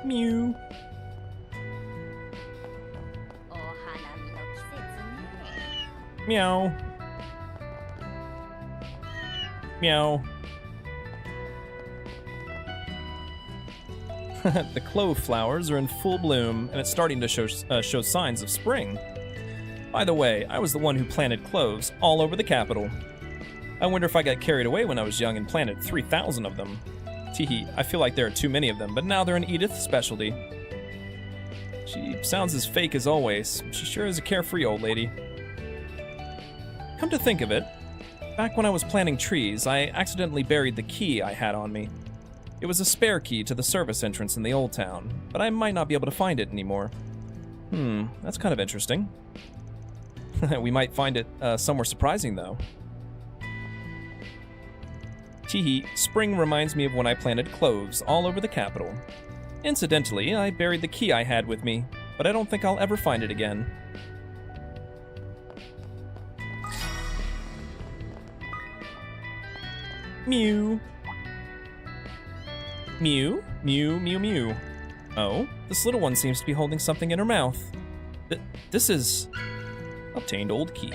Mew. Meow. Meow. The clove flowers are in full bloom, and it's starting to show signs of spring. By the way, I was the one who planted cloves all over the capital. I wonder if I got carried away when I was young and planted 3,000 of them. Teehee, I feel like there are too many of them, but now they're an Edith's specialty. She sounds as fake as always. She sure is a carefree old lady. Come to think of it, back when I was planting trees, I accidentally buried the key I had on me. It was a spare key to the service entrance in the old town, but I might not be able to find it anymore. That's kind of interesting. We might find it somewhere surprising, though. Teehee, spring reminds me of when I planted cloves all over the capital. Incidentally, I buried the key I had with me, but I don't think I'll ever find it again. Mew. Mew, mew, mew, mew. Oh, this little one seems to be holding something in her mouth. This is... Obtained old key.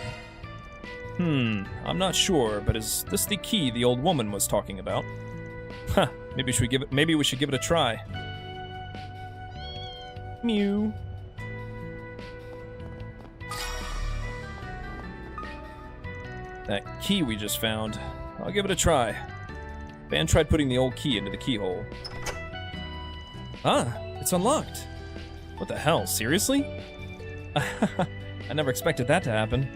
I'm not sure, but is this the key the old woman was talking about? Huh, maybe we should give it a try. Mew. That key we just found. I'll give it a try. Van tried putting the old key into the keyhole. Ah, it's unlocked. What the hell, seriously? I never expected that to happen.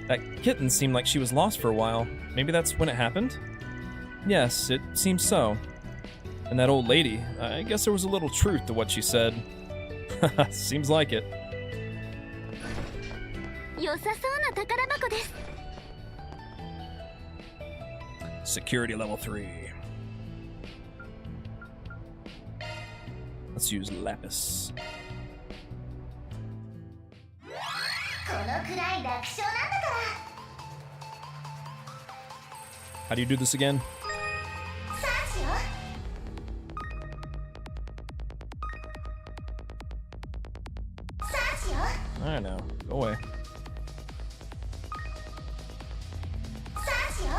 That kitten seemed like she was lost for a while. Maybe that's when it happened? Yes, it seems so. And that old lady, I guess there was a little truth to what she said. Seems like it. 良さそうな宝箱です。 Security level 3. Let's use lapis. このくらい楽勝なんだから。 How do you do this again? さあしよう。さあしよう。 I don't know. Go away. さあしよう。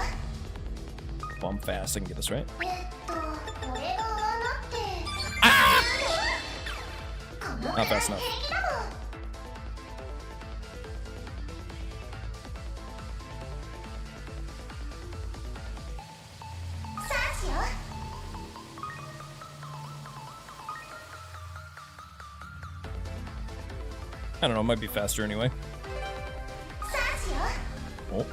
Well, I'm fast. I can get this right. これが罠って。このく Not らい fast enough. 平気だもん。 I don't know. It might be faster anyway. Oh.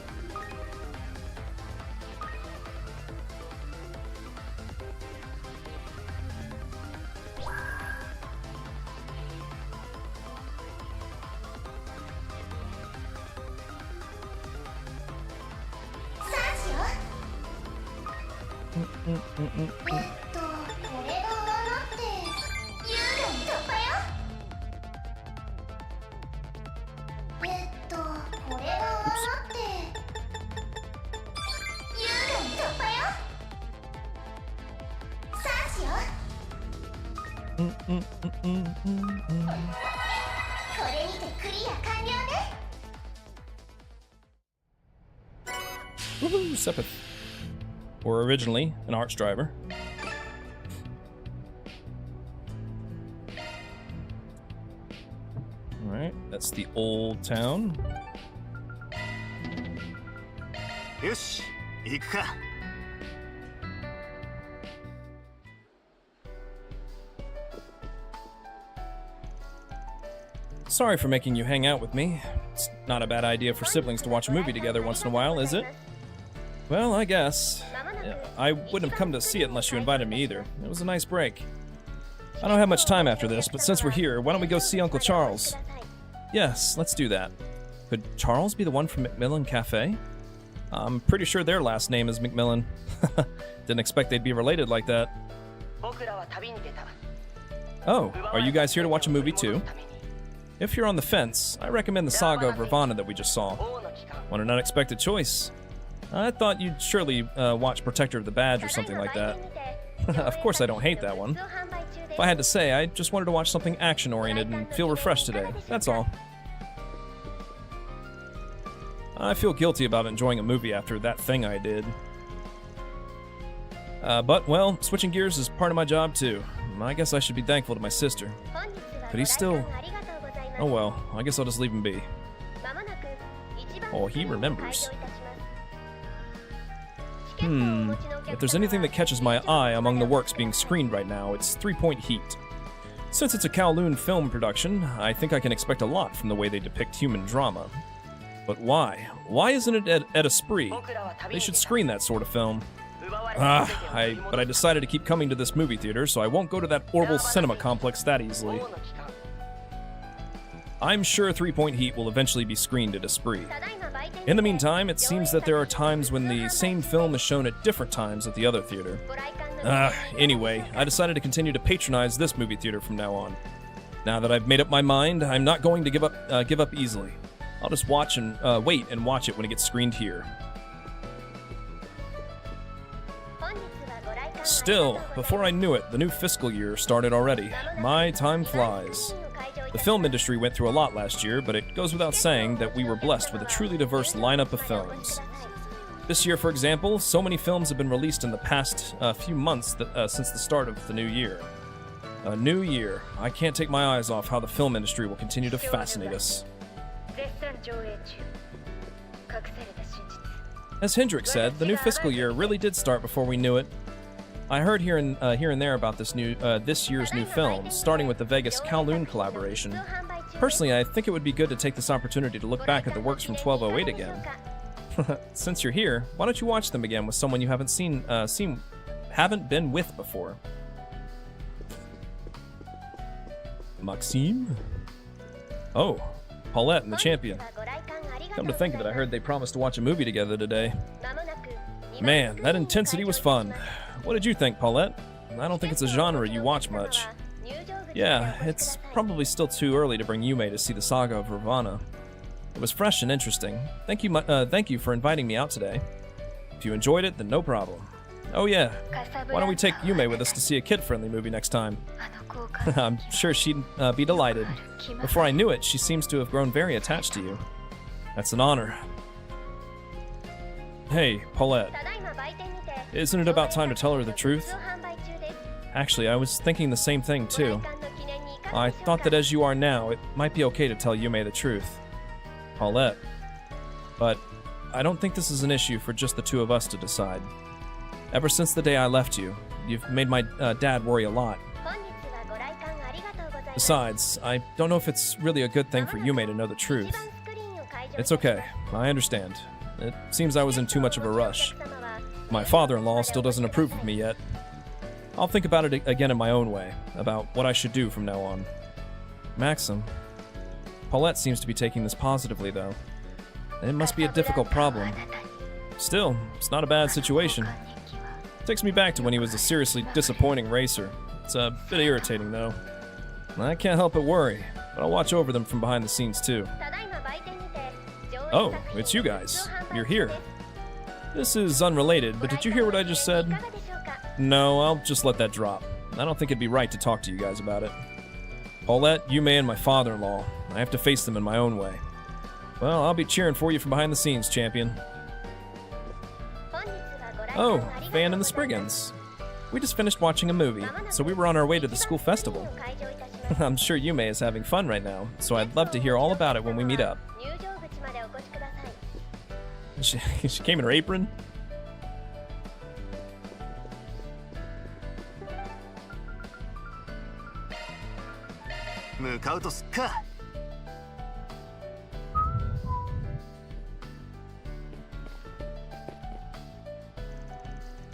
Woohoo, Sepith. Or originally an arch driver. Alright, that's the old town. よし、行くか。 Sorry for making you hang out with me. It's not a bad idea for siblings to watch a movie together once in a while, is it? Well, I guess. I wouldn't have come to see it unless you invited me either. It was a nice break. I don't have much time after this, but since we're here, why don't we go see Uncle Charles? Yes, let's do that. Could Charles be the one from Macmillan Cafe? I'm pretty sure their last name is Macmillan. Didn't expect they'd be related like that. Oh, are you guys here to watch a movie too? If you're on the fence, I recommend the Saga of Ravana that we just saw. What an unexpected choice. I thought you'd surely watch Protector of the Badge or something like that. Of course I don't hate that one. If I had to say, I just wanted to watch something action-oriented and feel refreshed today, that's all. I feel guilty about enjoying a movie after that thing I did. But, well, switching gears is part of my job too. I guess I should be thankful to my sister. But he's still... Oh well, I guess I'll just leave him be. Oh, he remembers. If there's anything that catches my eye among the works being screened right now, it's 3 Point Heat. Since it's a Kowloon film production, I think I can expect a lot from the way they depict human drama. But why? Why isn't it at Esprit? They should screen that sort of film. But I decided to keep coming to this movie theater, so I won't go to that Orbital cinema complex that easily. I'm sure 3 Point Heat will eventually be screened at Esprit. In the meantime, it seems that there are times when the same film is shown at different times at the other theater. Anyway, I decided to continue to patronize this movie theater from now on. Now that I've made up my mind, I'm not going to give up easily. I'll just watch and wait and watch it when it gets screened here. Still, before I knew it, the new fiscal year started already. My time flies. The film industry went through a lot last year, but it goes without saying that we were blessed with a truly diverse lineup of films. This year, for example, so many films have been released in the past few months since the start of the new year. A new year. I can't take my eyes off how the film industry will continue to fascinate us. As Hendrik said, the new fiscal year really did start before we knew it. I heard here and there about this year's new films, starting with the Vegas Kowloon collaboration. Personally, I think it would be good to take this opportunity to look back at the works from 1208 again. Since you're here, why don't you watch them again with someone you haven't haven't been with before? Maxime? Oh, Paulette and the champion. Come to think of it, I heard they promised to watch a movie together today. Man, that intensity was fun. What did you think, Paulette? I don't think it's a genre you watch much. Yeah, it's probably still too early to bring Yume to see the saga of Ravana. It was fresh and interesting. Thank you for inviting me out today. If you enjoyed it, then no problem. Oh yeah, why don't we take Yume with us to see a kid-friendly movie next time? I'm sure she'd be delighted. Before I knew it, she seems to have grown very attached to you. That's an honor. Hey, Paulette. Isn't it about time to tell her the truth? Actually, I was thinking the same thing too. I thought that as you are now, it might be okay to tell Yume the truth. Paulette. But I don't think this is an issue for just the two of us to decide. Ever since the day I left you, you've made my dad worry a lot. Besides, I don't know if it's really a good thing for Yume to know the truth. It's okay, I understand. It seems I was in too much of a rush. My father-in-law still doesn't approve of me yet. I'll think about it again in my own way, about what I should do from now on. Maxim. Paulette seems to be taking this positively, though. It must be a difficult problem. Still, it's not a bad situation. Takes me back to when he was a seriously disappointing racer. It's a bit irritating, though. I can't help but worry, but I'll watch over them from behind the scenes, too. Oh, it's you guys. You're here. This is unrelated, but did you hear what I just said? No, I'll just let that drop. I don't think it'd be right to talk to you guys about it. Paulette, Yume, and my father-in-law. I have to face them in my own way. Well, I'll be cheering for you from behind the scenes, champion. Oh, Van and the Spriggans. We just finished watching a movie, so we were on our way to the school festival. I'm sure Yume is having fun right now, so I'd love to hear all about it when we meet up. She came in her apron?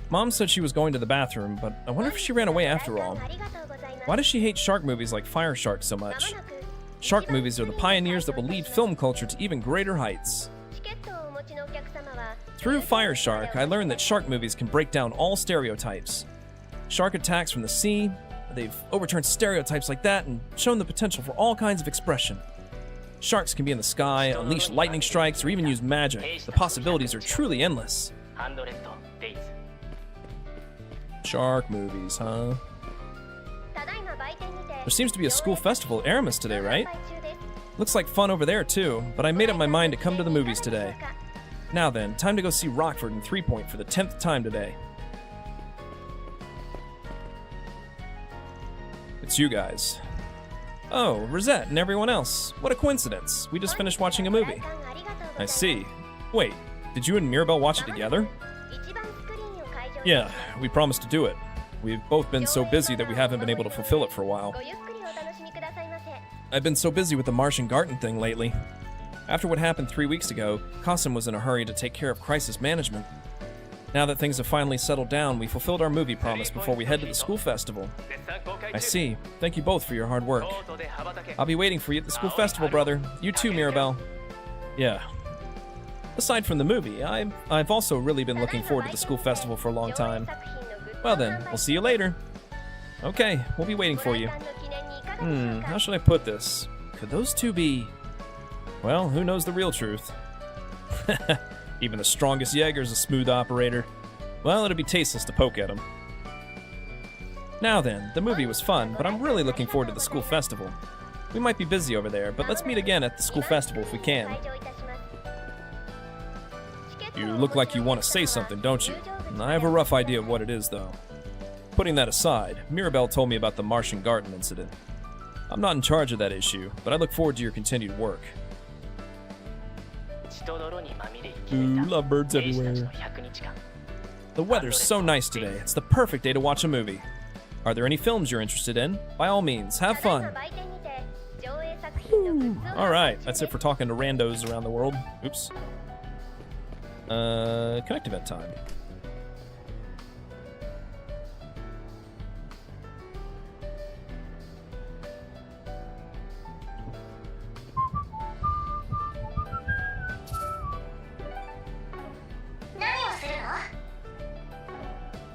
Mom said she was going to the bathroom, but I wonder if she ran away after all. Why does she hate shark movies like Fire Shark so much? Shark movies are the pioneers that will lead film culture to even greater heights. Through Fire Shark, I learned that shark movies can break down all stereotypes. Shark attacks from the sea, they've overturned stereotypes like that and shown the potential for all kinds of expression. Sharks can be in the sky, unleash lightning strikes, or even use magic. The possibilities are truly endless. Shark movies, huh? There seems to be a school festival at Aramis today, right? Looks like fun over there too, but I made up my mind to come to the movies today. Now then, time to go see Rockford and 3 Point for the 10th time today. It's you guys. Oh, Rosette and everyone else. What a coincidence. We just finished watching a movie. I see. Wait, did you and Mirabelle watch it together? Yeah, we promised to do it. We've both been so busy that we haven't been able to fulfill it for a while. I've been so busy with the Martian Garden thing lately. After what happened 3 weeks ago, Kasim was in a hurry to take care of crisis management. Now that things have finally settled down, we fulfilled our movie promise before we head to the school festival. I see. Thank you both for your hard work. I'll be waiting for you at the school festival, brother. You too, Mirabelle. Yeah. Aside from the movie, I've also really been looking forward to the school festival for a long time. Well then, we'll see you later. Okay, we'll be waiting for you. How should I put this? Could those two be... Well, who knows the real truth? Even the strongest Jaeger's a smooth operator. Well, it'd be tasteless to poke at him. Now then, the movie was fun, but I'm really looking forward to the school festival. We might be busy over there, but let's meet again at the school festival if we can. You look like you want to say something, don't you? I have a rough idea of what it is, though. Putting that aside, Mirabelle told me about the Martian Garden incident. I'm not in charge of that issue, but I look forward to your continued work. Ooh, lovebirds everywhere. The weather's so nice today. It's the perfect day to watch a movie. Are there any films you're interested in? By all means, have fun. Alright, that's it for talking to randos around the world. Oops. Connect event time.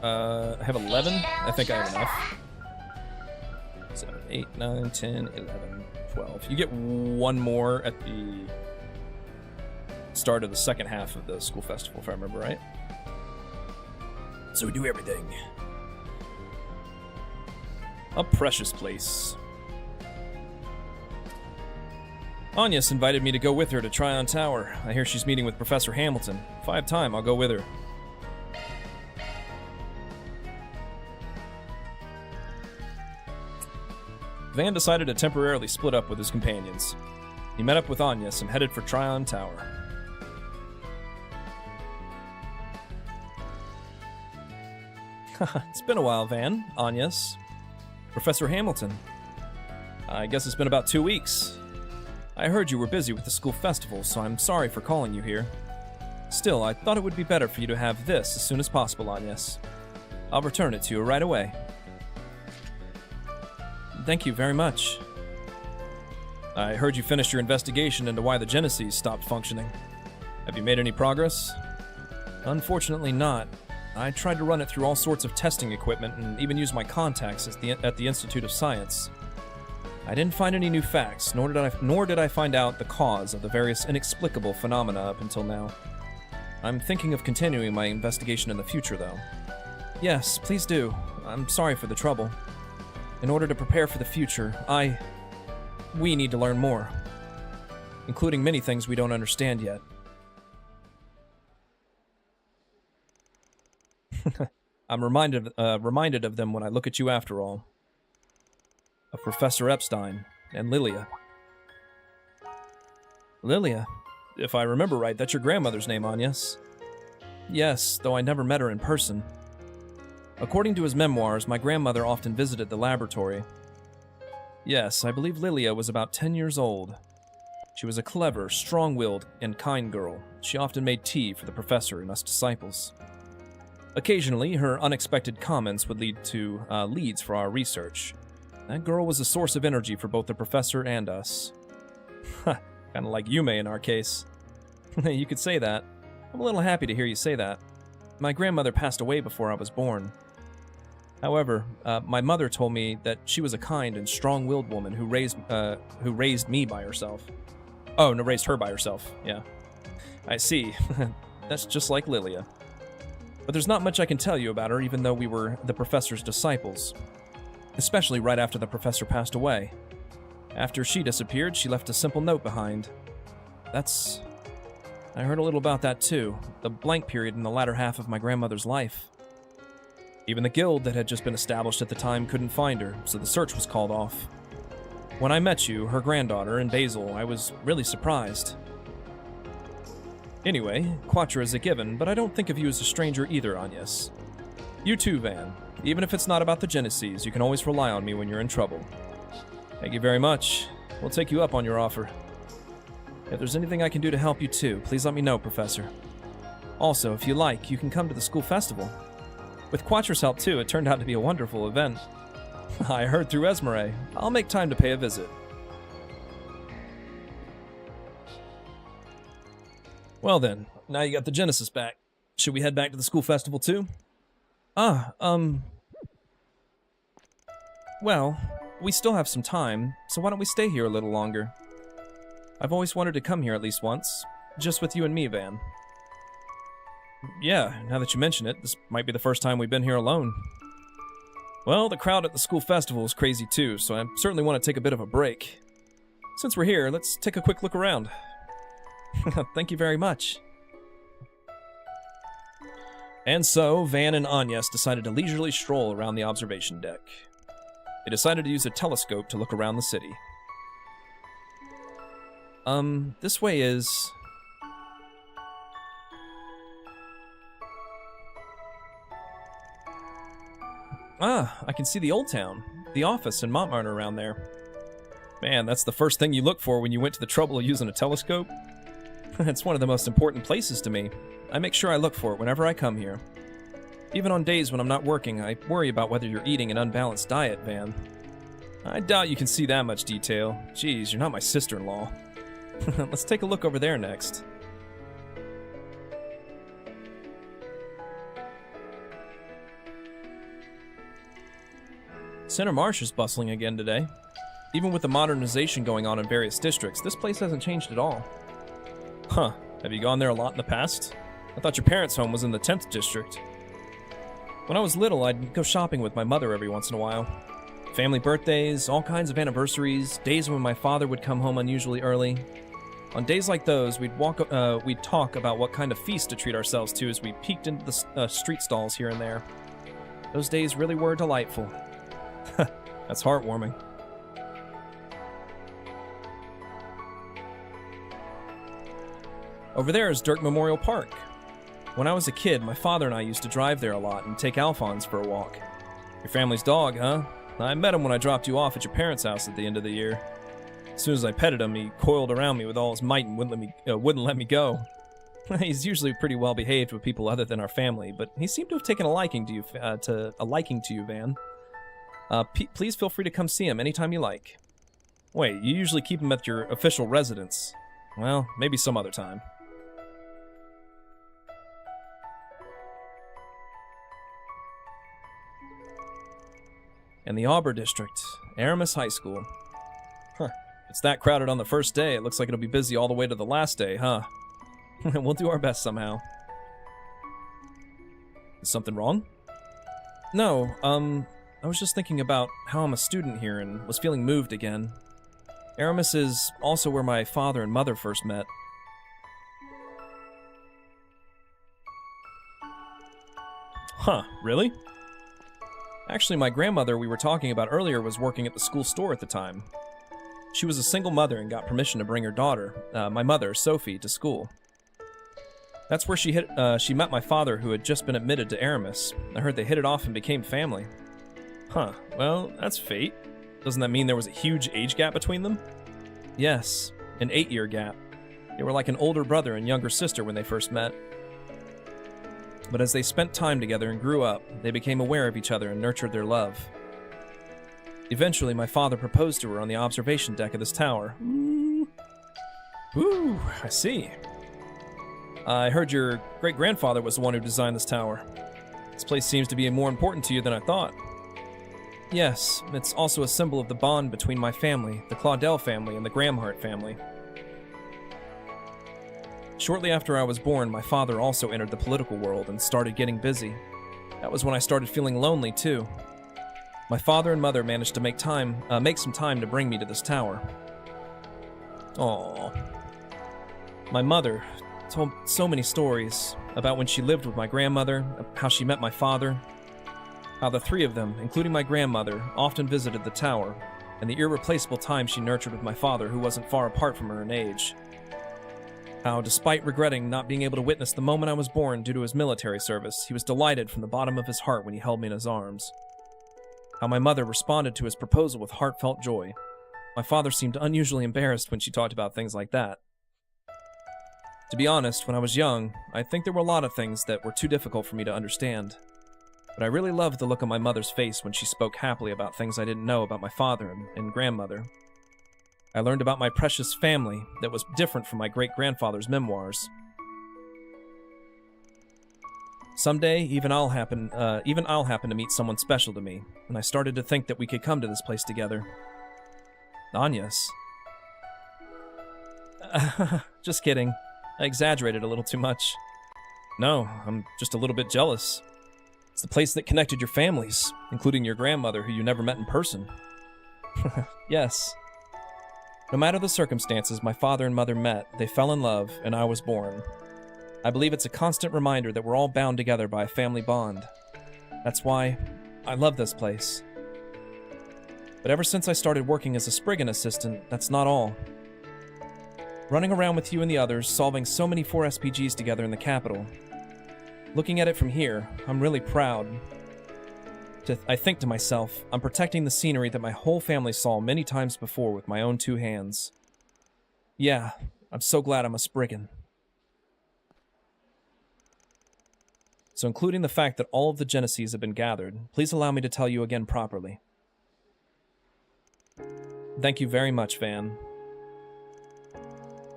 I have 11. I think I have enough. 7, 8, 9, 10, 11, 12. You get one more at the start of the second half of the school festival, if I remember right. So we do everything. A precious place. Agnes invited me to go with her to Tryon Tower. I hear she's meeting with Professor Hamilton. If I have time, I'll go with her. Van decided to temporarily split up with his companions. He met up with Agnes and headed for Tryon Tower. It's been a while, Van. Agnes. Professor Hamilton. I guess it's been about 2 weeks. I heard you were busy with the school festival, so I'm sorry for calling you here. Still, I thought it would be better for you to have this as soon as possible, Agnes. I'll return it to you right away. Thank you very much. I heard you finished your investigation into why the Genesis stopped functioning. Have you made any progress? Unfortunately not. I tried to run it through all sorts of testing equipment and even used my contacts at the Institute of Science. I didn't find any new facts, nor did I find out the cause of the various inexplicable phenomena up until now. I'm thinking of continuing my investigation in the future, though. Yes, please do. I'm sorry for the trouble. In order to prepare for the future, we need to learn more, including many things we don't understand yet. I'm reminded of them when I look at you after all. Of Professor Epstein and Lilia. Lilia? If I remember right, that's your grandmother's name, Agnes. Yes, though I never met her in person. According to his memoirs, my grandmother often visited the laboratory. Yes, I believe Lilia was about 10 years old. She was a clever, strong-willed, and kind girl. She often made tea for the professor and us disciples. Occasionally, her unexpected comments would lead to leads for our research. That girl was a source of energy for both the professor and us. Kinda like Yume in our case. You could say that. I'm a little happy to hear you say that. My grandmother passed away before I was born. However, my mother told me that she was a kind and strong-willed woman who raised me by herself. Oh, no, raised her by herself, yeah. I see. That's just like Lilia. But there's not much I can tell you about her, even though we were the professor's disciples. Especially right after the professor passed away. After she disappeared, she left a simple note behind. I heard a little about that too, the blank period in the latter half of my grandmother's life. Even the guild that had just been established at the time couldn't find her, so the search was called off. When I met you, her granddaughter, and Basil, I was really surprised. Anyway, Quattro is a given, but I don't think of you as a stranger either, Agnes. You too, Van. Even if it's not about the Genesis, you can always rely on me when you're in trouble. Thank you very much. We'll take you up on your offer. If there's anything I can do to help you too, please let me know, Professor. Also, if you like, you can come to the school festival. With Quattro's help too, it turned out to be a wonderful event. I heard through Esmeralda. I'll make time to pay a visit. Well then, now you got the Genesis back. Should we head back to the school festival too? Well, we still have some time, so why don't we stay here a little longer? I've always wanted to come here at least once, just with you and me, Van. Yeah, now that you mention it, this might be the first time we've been here alone. Well, the crowd at the school festival is crazy too, so I certainly want to take a bit of a break. Since we're here, let's take a quick look around. Thank you very much. And so, Van and Agnes decided to leisurely stroll around the observation deck. They decided to use a telescope to look around the city. This way is... I can see the old town. The office and Montmartre around there. Man, that's the first thing you look for when you went to the trouble of using a telescope. It's one of the most important places to me. I make sure I look for it whenever I come here. Even on days when I'm not working, I worry about whether you're eating an unbalanced diet, Van. I doubt you can see that much detail. Geez, you're not my sister-in-law. Let's take a look over there next. Center Marsh is bustling again today. Even with the modernization going on in various districts, this place hasn't changed at all. Huh, have you gone there a lot in the past? I thought your parents' home was in the 10th district. When I was little, I'd go shopping with my mother every once in a while. Family birthdays, all kinds of anniversaries, days when my father would come home unusually early. On days like those, we'd talk about what kind of feast to treat ourselves to as we peeked into the street stalls here and there. Those days really were delightful. That's heartwarming. Over there is Dirk Memorial Park. When I was a kid, my father and I used to drive there a lot and take Alphonse for a walk. Your family's dog, huh? I met him when I dropped you off at your parents' house at the end of the year. As soon as I petted him, he coiled around me with all his might and wouldn't let me go. He's usually pretty well behaved with people other than our family, but he seemed to have taken a liking to you, Van. Please feel free to come see him anytime you like. Wait, you usually keep him at your official residence. Well, maybe some other time. And the Auber District, Aramis High School. Huh. It's that crowded on the first day, it looks like it'll be busy all the way to the last day, huh? We'll do our best somehow. Is something wrong? No, I was just thinking about how I'm a student here and was feeling moved again. Aramis is also where my father and mother first met. Huh, really? Actually, my grandmother we were talking about earlier was working at the school store at the time. She was a single mother and got permission to bring her daughter, my mother, Sophie, to school. That's where she met my father, who had just been admitted to Aramis. I heard they hit it off and became family. Huh, well, that's fate. Doesn't that mean there was a huge age gap between them? Yes, an 8-year gap. They were like an older brother and younger sister when they first met. But as they spent time together and grew up, they became aware of each other and nurtured their love. Eventually, my father proposed to her on the observation deck of this tower. Ooh, I see. I heard your great-grandfather was the one who designed this tower. This place seems to be more important to you than I thought. Yes, it's also a symbol of the bond between my family, the Claudel family, and the Gramhart family. Shortly after I was born, my father also entered the political world and started getting busy. That was when I started feeling lonely, too. My father and mother managed to make some time to bring me to this tower. Aww. My mother told so many stories about when she lived with my grandmother, how she met my father, how the three of them, including my grandmother, often visited the tower, and the irreplaceable time she nurtured with my father, who wasn't far apart from her in age. How, despite regretting not being able to witness the moment I was born due to his military service, he was delighted from the bottom of his heart when he held me in his arms. How my mother responded to his proposal with heartfelt joy. My father seemed unusually embarrassed when she talked about things like that. To be honest, when I was young, I think there were a lot of things that were too difficult for me to understand. But I really loved the look on my mother's face when she spoke happily about things I didn't know about my father and grandmother. I learned about my precious family that was different from my great-grandfather's memoirs. Someday, even I'll happen to meet someone special to me, and I started to think that we could come to this place together. Agnes. Just kidding. I exaggerated a little too much. No, I'm just a little bit jealous. It's the place that connected your families, including your grandmother, who you never met in person. Yes. No matter the circumstances my father and mother met, they fell in love, and I was born. I believe it's a constant reminder that we're all bound together by a family bond. That's why I love this place. But ever since I started working as a Spriggan assistant, that's not all. Running around with you and the others, solving so many 4 SPGs together in the capital. Looking at it from here, I'm really proud. I think to myself, I'm protecting the scenery that my whole family saw many times before with my own 2 hands. Yeah, I'm so glad I'm a Spriggan. So including the fact that all of the Genesees have been gathered, please allow me to tell you again properly. Thank you very much, Van.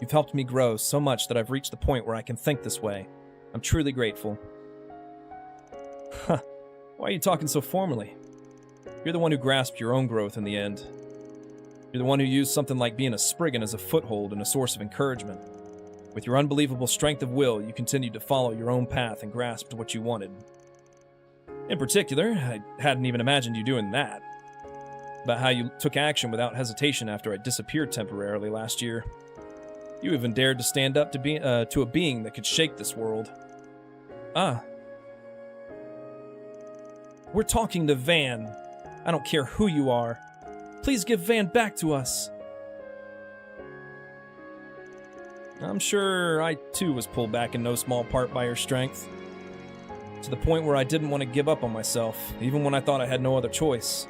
You've helped me grow so much that I've reached the point where I can think this way. I'm truly grateful. Huh. Why are you talking so formally? You're the one who grasped your own growth in the end. You're the one who used something like being a Spriggan as a foothold and a source of encouragement. With your unbelievable strength of will, you continued to follow your own path and grasped what you wanted. In particular, I hadn't even imagined you doing that. About how you took action without hesitation after I disappeared temporarily last year. You even dared to stand up to a being that could shake this world. Ah. We're talking to Van. I don't care who you are. Please give Van back to us. I'm sure I too was pulled back in no small part by her strength. To the point where I didn't want to give up on myself, even when I thought I had no other choice.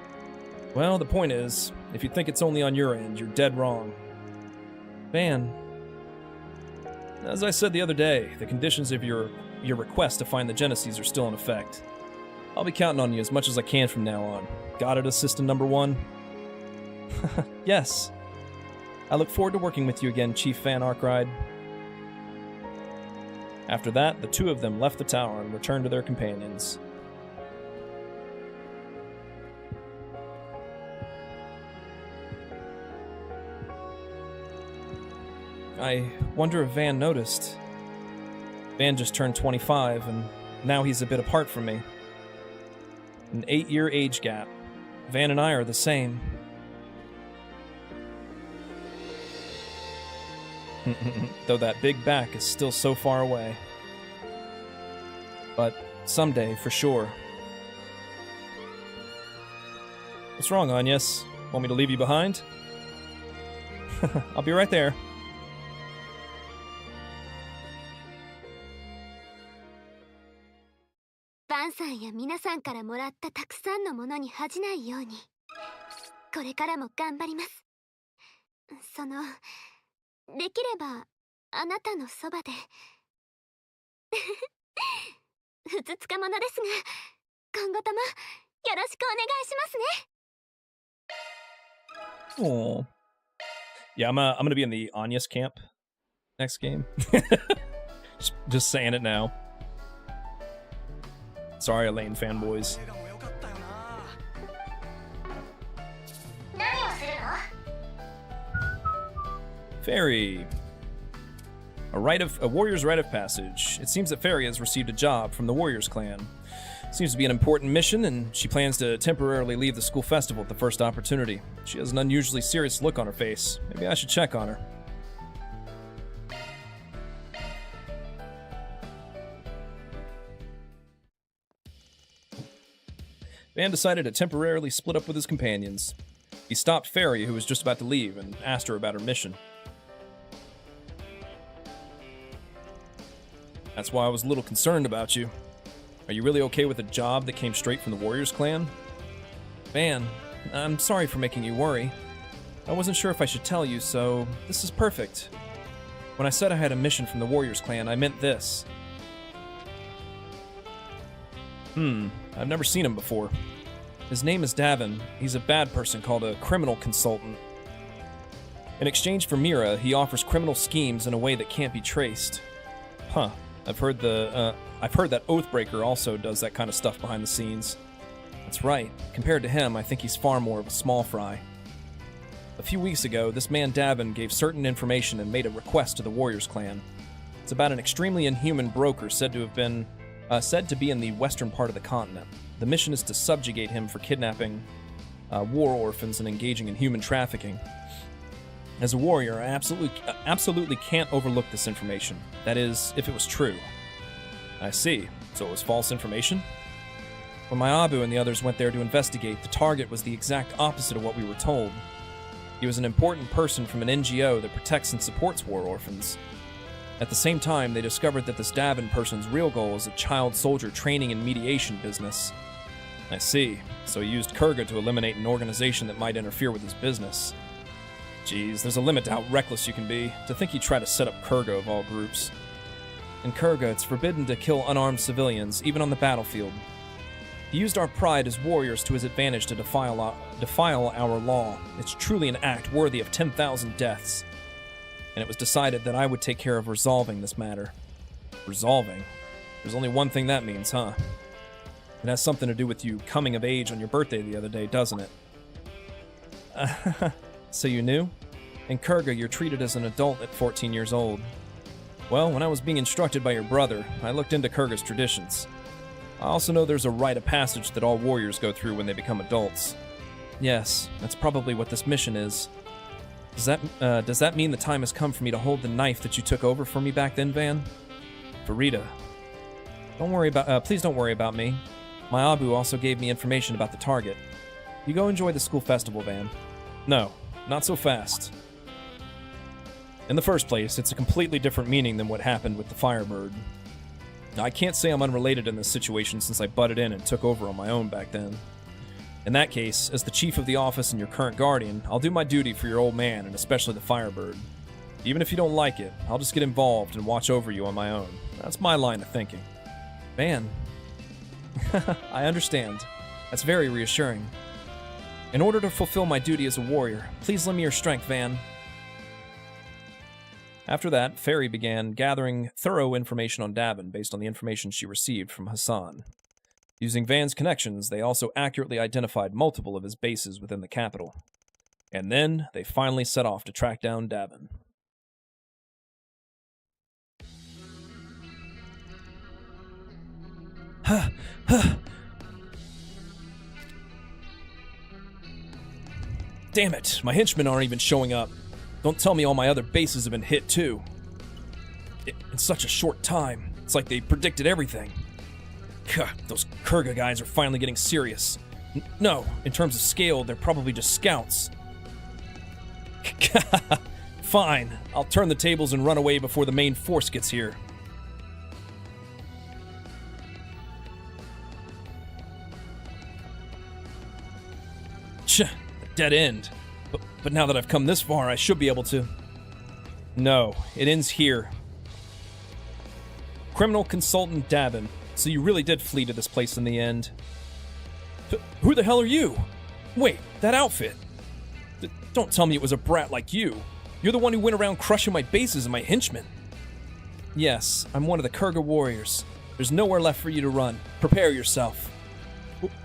Well, the point is, if you think it's only on your end, you're dead wrong. Van, as I said the other day, the conditions of your request to find the Genesees are still in effect. I'll be counting on you as much as I can from now on. Got it, Assistant Number 1? Yes. I look forward to working with you again, Chief Van Arkwright. After that, the two of them left the tower and returned to their companions. I wonder if Van noticed. Van just turned 25, and now he's a bit apart from me. An 8-year age gap. Van and I are the same. Though that big back is still so far away. But someday, for sure. What's wrong, Agnes? Want me to leave you behind? I'll be right there. Van さんや皆さんからもらったたくさんのものに恥じないように、これからも頑張ります。できればあなたのそばでふつつか者ですが、今後ともよろしくお願いしますね。Oh, yeah, I'm gonna be in the Agnes camp next game. just saying it now. Sorry, Elaine fanboys. Fairy. A warrior's rite of passage. It seems that Fairy has received a job from the Warriors clan. Seems to be an important mission, and she plans to temporarily leave the school festival at the first opportunity. She has an unusually serious look on her face. Maybe I should check on her. Van decided to temporarily split up with his companions. He stopped Fairy, who was just about to leave, and asked her about her mission. That's why I was a little concerned about you. Are you really okay with a job that came straight from the Warriors clan? Van, I'm sorry for making you worry. I wasn't sure if I should tell you, so this is perfect. When I said I had a mission from the Warriors clan, I meant this. I've never seen him before. His name is Davin. He's a bad person called a criminal consultant. In exchange for Mira, he offers criminal schemes in a way that can't be traced. Huh. I've heard that Oathbreaker also does that kind of stuff behind the scenes. That's right. Compared to him, I think he's far more of a small fry. A few weeks ago, this man Davin gave certain information and made a request to the Warriors clan. It's about an extremely inhuman broker said to be in the western part of the continent. The mission is to subjugate him for kidnapping war orphans and engaging in human trafficking. As a warrior, I absolutely can't overlook this information. That is, if it was true. I see. So it was false information? When my Abu and the others went there to investigate, the target was the exact opposite of what we were told. He was an important person from an NGO that protects and supports war orphans. At the same time, they discovered that this Davin person's real goal is a child soldier training and mediation business. I see. So he used Kurga to eliminate an organization that might interfere with his business. Geez, there's a limit to how reckless you can be. To think he'd try to set up Kurga of all groups. In Kurga, it's forbidden to kill unarmed civilians, even on the battlefield. He used our pride as warriors to his advantage to defile our law. It's truly an act worthy of 10,000 deaths. And it was decided that I would take care of resolving this matter. Resolving? There's only one thing that means, huh? It has something to do with you coming of age on your birthday the other day, doesn't it? So you knew? In Kurga, you're treated as an adult at 14 years old. Well, when I was being instructed by your brother, I looked into Kurga's traditions. I also know there's a rite of passage that all warriors go through when they become adults. Yes, that's probably what this mission is. Does that mean the time has come for me to hold the knife that you took over for me back then, Van? Farida. Please don't worry about me. My Abu also gave me information about the target. You go enjoy the school festival, Van. No, not so fast. In the first place, it's a completely different meaning than what happened with the Firebird. Now, I can't say I'm unrelated in this situation since I butted in and took over on my own back then. In that case, as the chief of the office and your current guardian, I'll do my duty for your old man and especially the Firebird. Even if you don't like it, I'll just get involved and watch over you on my own. That's my line of thinking. Van. I understand. That's very reassuring. In order to fulfill my duty as a warrior, please lend me your strength, Van. After that, Fairy began gathering thorough information on Davin based on the information she received from Hassan. Using Van's connections, they also accurately identified multiple of his bases within the capital. And then, they finally set off to track down Davin. Damn it, my henchmen aren't even showing up. Don't tell me all my other bases have been hit too. In such a short time, it's like they predicted everything. Those Kurga guys are finally getting serious. No, in terms of scale, they're probably just scouts. Fine, I'll turn the tables and run away before the main force gets here. A dead end. But now that I've come this far, I should be able to... No, it ends here. Criminal Consultant Davin. So you really did flee to this place in the end. Who the hell are you? Wait, that outfit. Don't tell me it was a brat like you. You're the one who went around crushing my bases and my henchmen. Yes, I'm one of the Kurga warriors. There's nowhere left for you to run. Prepare yourself.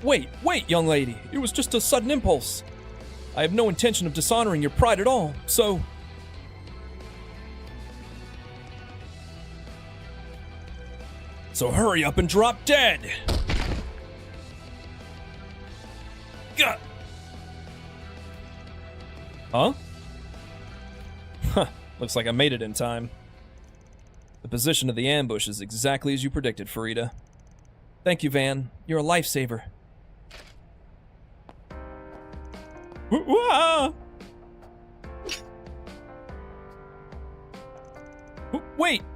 Wait, young lady. It was just a sudden impulse. I have no intention of dishonoring your pride at all, so... So hurry up and drop dead! Gah! Huh? Huh, looks like I made it in time. The position of the ambush is exactly as you predicted, Farida. Thank you, Van. You're a lifesaver.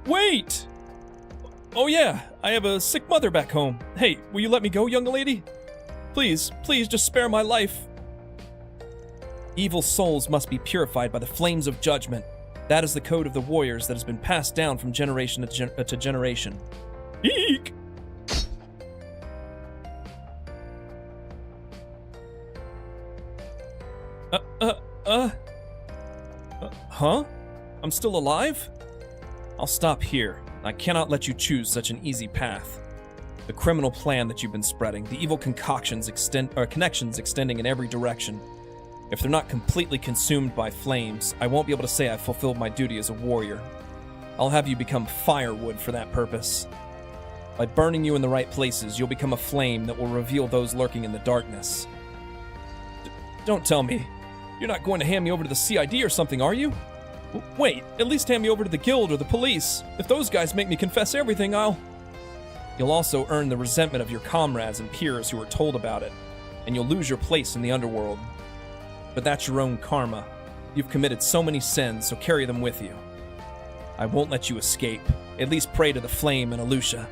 Wait! Oh yeah, I have a sick mother back home. Hey, will you let me go, young lady? Please, just spare my life. Evil souls must be purified by the flames of judgment. That is the code of the warriors that has been passed down from generation to generation. Eek! Huh? I'm still alive? I'll stop here. I cannot let you choose such an easy path. The criminal plan that you've been spreading, the evil connections extending in every direction. If they're not completely consumed by flames, I won't be able to say I've fulfilled my duty as a warrior. I'll have you become firewood for that purpose. By burning you in the right places, you'll become a flame that will reveal those lurking in the darkness. Don't tell me. You're not going to hand me over to the CID or something, are you? Wait, at least hand me over to the guild or the police. If those guys make me confess everything, You'll also earn the resentment of your comrades and peers who are told about it, and you'll lose your place in the underworld. But that's your own karma. You've committed so many sins, so carry them with you. I won't let you escape. At least pray to the flame and Alusha.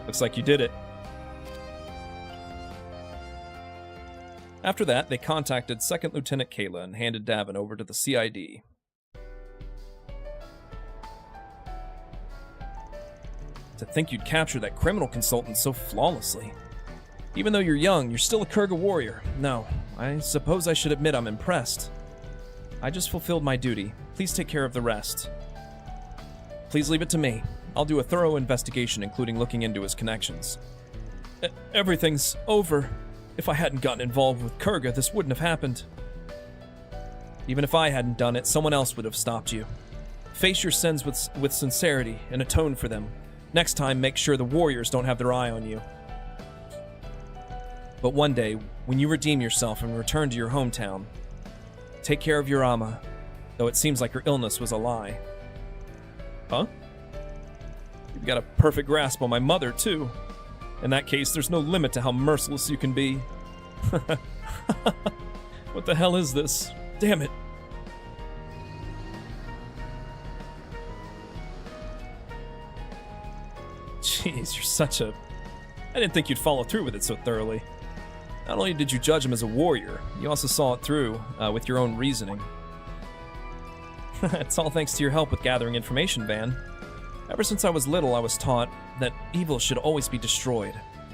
Looks like you did it. After that, they contacted 2nd Lieutenant Kayla and handed Davin over to the CID. To think you'd capture that criminal consultant so flawlessly. Even though you're young, you're still a Kurga warrior. No, I suppose I should admit I'm impressed. I just fulfilled my duty. Please take care of the rest. Please leave it to me. I'll do a thorough investigation, including looking into his connections. Everything's over. If I hadn't gotten involved with Kurga, this wouldn't have happened. Even if I hadn't done it, someone else would have stopped you. Face your sins with sincerity and atone for them. Next time, make sure the warriors don't have their eye on you. But one day, when you redeem yourself and return to your hometown, take care of your Ama, though it seems like her illness was a lie. Huh? You've got a perfect grasp on my mother, too. In that case, there's no limit to how merciless you can be. What the hell is this? Damn it. Jeez, you're such a... I didn't think you'd follow through with it so thoroughly. Not only did you judge him as a warrior, you also saw it through with your own reasoning. It's all thanks to your help with gathering information, Van. Ever since I was little, I was taught that evil should always be destroyed.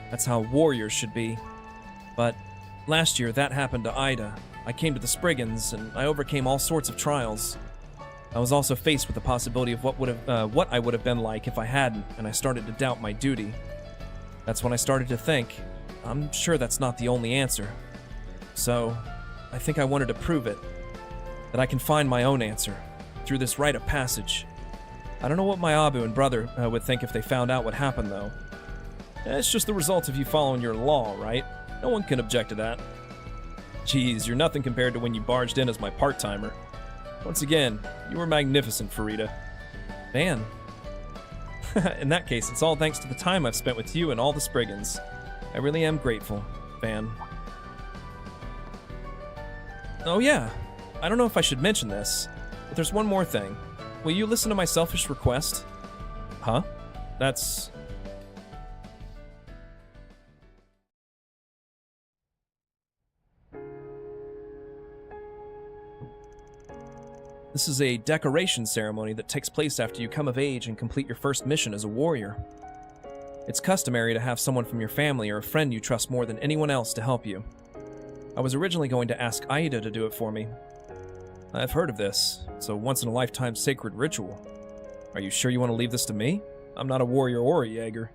That's how warriors should be. But last year, that happened to Ida. I came to the Spriggans, and I overcame all sorts of trials. I was also faced with the possibility of what I would have been like if I hadn't, and I started to doubt my duty. That's when I started to think, I'm sure that's not the only answer. So, I think I wanted to prove it. That I can find my own answer, through this rite of passage. I don't know what my Abu and brother would think if they found out what happened, though. It's just the result of you following your law, right? No one can object to that. Geez, you're nothing compared to when you barged in as my part-timer. Once again, you were magnificent, Farida. Van. In that case, it's all thanks to the time I've spent with you and all the Spriggans. I really am grateful, Van. Oh yeah, I don't know if I should mention this, but there's one more thing. Will you listen to my selfish request? Huh? That's... This is a decoration ceremony that takes place after you come of age and complete your first mission as a warrior. It's customary to have someone from your family or a friend you trust more than anyone else to help you. I was originally going to ask Aida to do it for me. I've heard of this. It's a once-in-a-lifetime sacred ritual. Are you sure you want to leave this to me? I'm not a warrior or a Jaeger.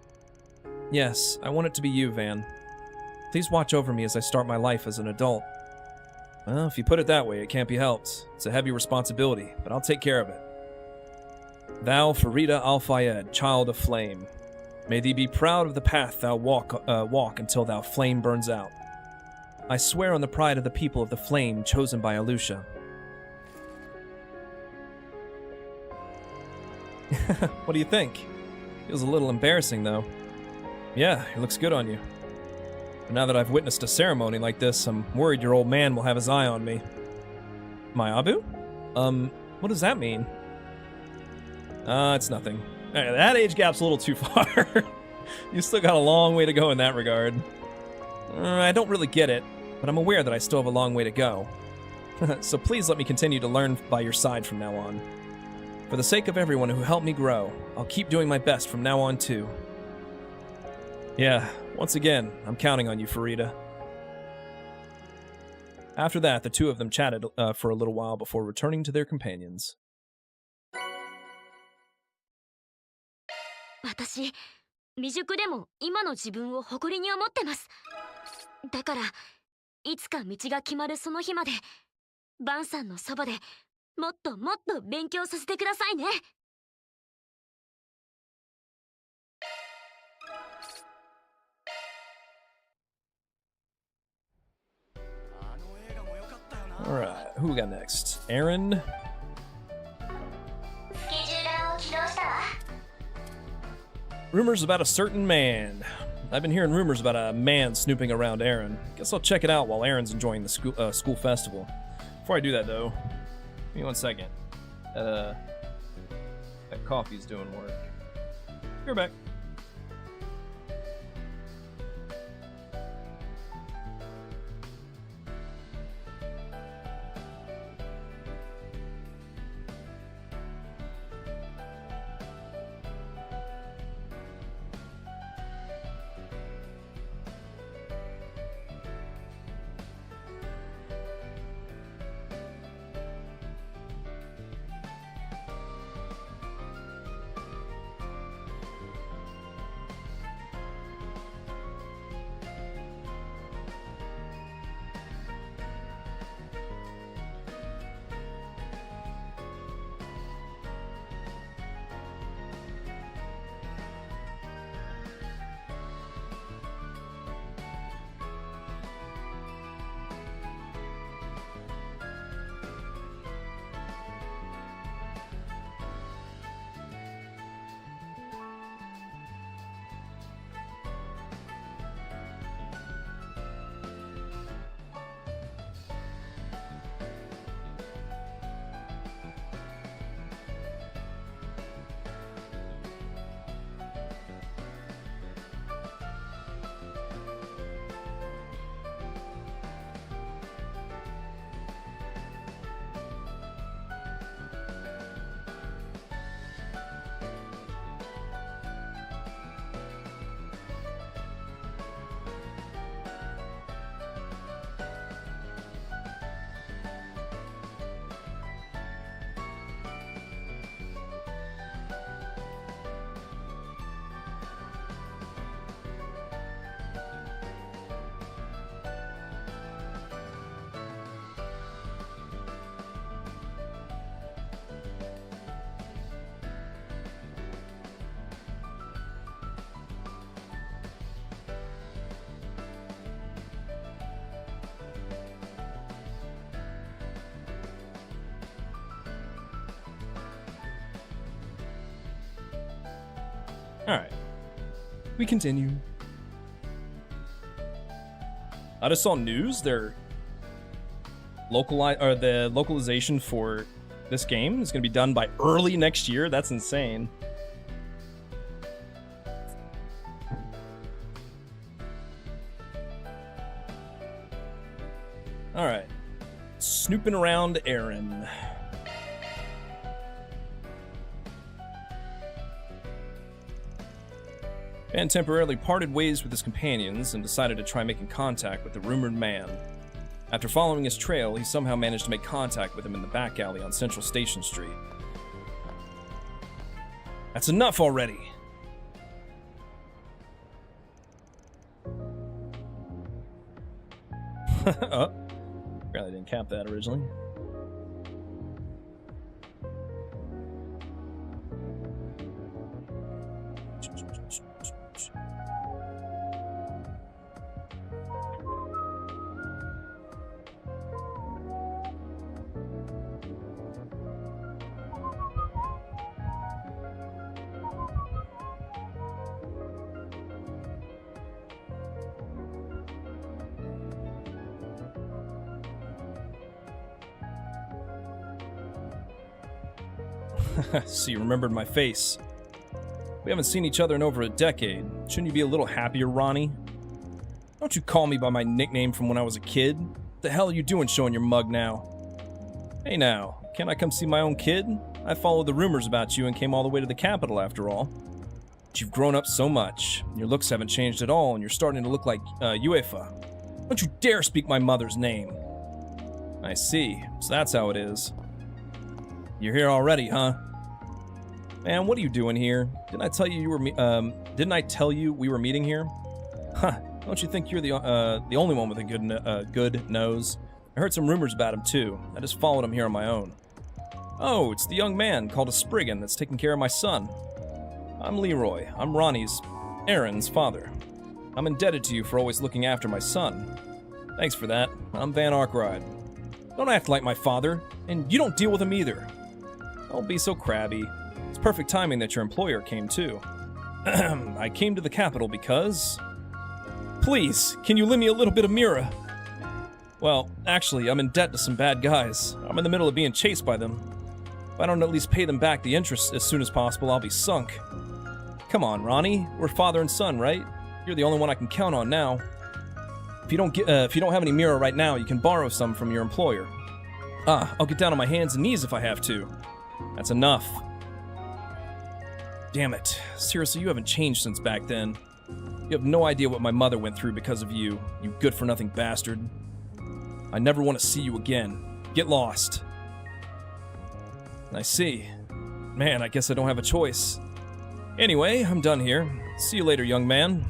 Yes, I want it to be you, Van. Please watch over me as I start my life as an adult. Well, if you put it that way, it can't be helped. It's a heavy responsibility, but I'll take care of it. Thou, Farida Al-Fayed, child of flame. May thee be proud of the path thou walk until thou flame burns out. I swear on the pride of the people of the flame chosen by Alusha. What do you think? Feels a little embarrassing, though. Yeah, it looks good on you. But now that I've witnessed a ceremony like this, I'm worried your old man will have his eye on me. My Abu? What does that mean? It's nothing. That age gap's a little too far. You still got a long way to go in that regard. I don't really get it, but I'm aware that I still have a long way to go. So please let me continue to learn by your side from now on. For the sake of everyone who helped me grow, I'll keep doing my best from now on too. Yeah, once again, I'm counting on you, Farida. After that, the two of them chatted for a little while before returning to their companions. 私、未熟でも今の自分を誇りに思ってます。だから、いつか道が決まるその日まで、バンさんのそばでもっともっと勉強させてくださいね。Alright, who we got next? Aaron? Rumors about a certain man. I've been hearing rumors about a man snooping around Aaron. Guess I'll check it out while Aaron's enjoying the school festival. Before I do that, though, give me 1 second. That coffee's doing work. You're back. Alright. We continue. I just saw news. The localization for this game is going to be done by early next year. That's insane. Alright. Snooping around Aaron. Van temporarily parted ways with his companions and decided to try making contact with the rumored man. After following his trail, he somehow managed to make contact with him in the back alley on Central Station Street. That's enough already! Oh. Apparently didn't cap that originally. So you remembered my face. We haven't seen each other in over a decade. Shouldn't you be a little happier, Ronnie? Don't you call me by my nickname from when I was a kid? What the hell are you doing showing your mug now? Hey now, can't I come see my own kid? I followed the rumors about you and came all the way to the capital after all. But you've grown up so much. Your looks haven't changed at all and you're starting to look like UEFA. Don't you dare speak my mother's name. I see, so that's how it is. You're here already, huh? Man, what are you doing here? Didn't I tell you we were meeting here? Huh, don't you think you're the only one with a good nose? I heard some rumors about him too. I just followed him here on my own. Oh, it's the young man called a Spriggan that's taking care of my son. I'm Leroy. I'm Aaron's father. I'm indebted to you for always looking after my son. Thanks for that. I'm Van Arkwright. Don't act like my father, and you don't deal with him either. Don't be so crabby. It's perfect timing that your employer came too. I came to the capital because... Please, can you lend me a little bit of Mira? Well, actually, I'm in debt to some bad guys. I'm in the middle of being chased by them. If I don't at least pay them back the interest as soon as possible, I'll be sunk. Come on, Ronnie. We're father and son, right? You're the only one I can count on now. If you don't have any Mira right now, you can borrow some from your employer. I'll get down on my hands and knees if I have to. That's enough. Damn it. Seriously, you haven't changed since back then. You have no idea what my mother went through because of you, you good-for-nothing bastard. I never want to see you again. Get lost. I see. Man, I guess I don't have a choice. Anyway, I'm done here. See you later, young man.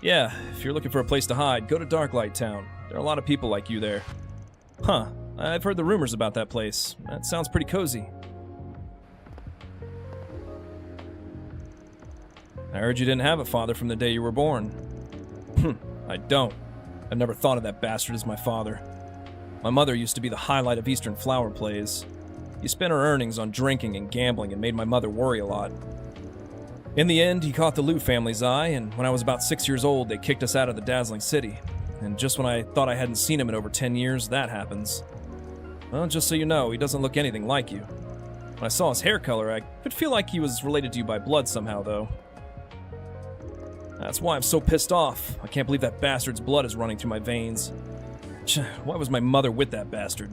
Yeah, if you're looking for a place to hide, go to Darklight Town. There are a lot of people like you there. Huh, I've heard the rumors about that place. That sounds pretty cozy. I heard you didn't have a father from the day you were born. I don't. I've never thought of that bastard as my father. My mother used to be the highlight of Eastern flower plays. He spent her earnings on drinking and gambling and made my mother worry a lot. In the end, he caught the Liu family's eye, and when I was about 6 years old, they kicked us out of the dazzling city. And just when I thought I hadn't seen him in over 10 years, that happens. Well, just so you know, he doesn't look anything like you. When I saw his hair color, I could feel like he was related to you by blood somehow, though. That's why I'm so pissed off. I can't believe that bastard's blood is running through my veins. Why was my mother with that bastard?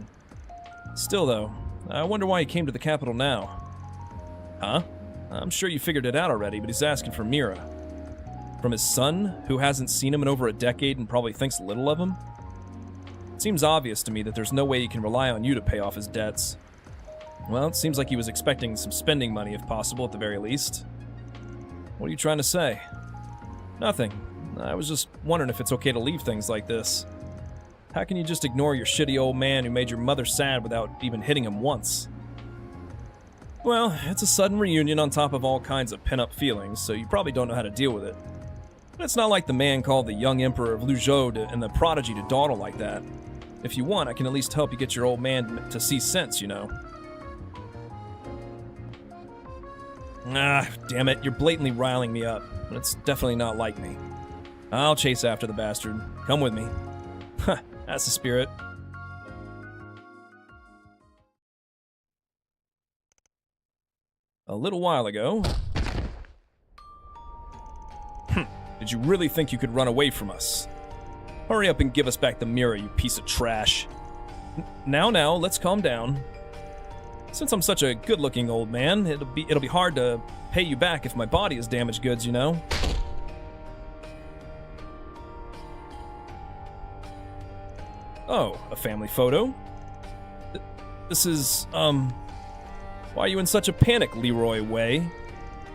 Still, though, I wonder why he came to the capital now. Huh? I'm sure you figured it out already, but he's asking for Mira. From his son, who hasn't seen him in over a decade and probably thinks little of him? It seems obvious to me that there's no way he can rely on you to pay off his debts. Well, it seems like he was expecting some spending money if possible at the very least. What are you trying to say? Nothing. I was just wondering if it's okay to leave things like this. How can you just ignore your shitty old man who made your mother sad without even hitting him once? Well, it's a sudden reunion on top of all kinds of pent-up feelings, so you probably don't know how to deal with it. But it's not like the man called the young emperor of Luzhou and the prodigy to dawdle like that. If you want, I can at least help you get your old man to see sense, you know. Ah, damn it, you're blatantly riling me up, but it's definitely not like me. I'll chase after the bastard. Come with me. Huh, that's the spirit. A little while ago... Did you really think you could run away from us? Hurry up and give us back the mirror, you piece of trash. Now, let's calm down. Since I'm such a good-looking old man, it'll be hard to pay you back if my body is damaged goods, you know? Oh, a family photo? This is, why are you in such a panic, Leroy Way?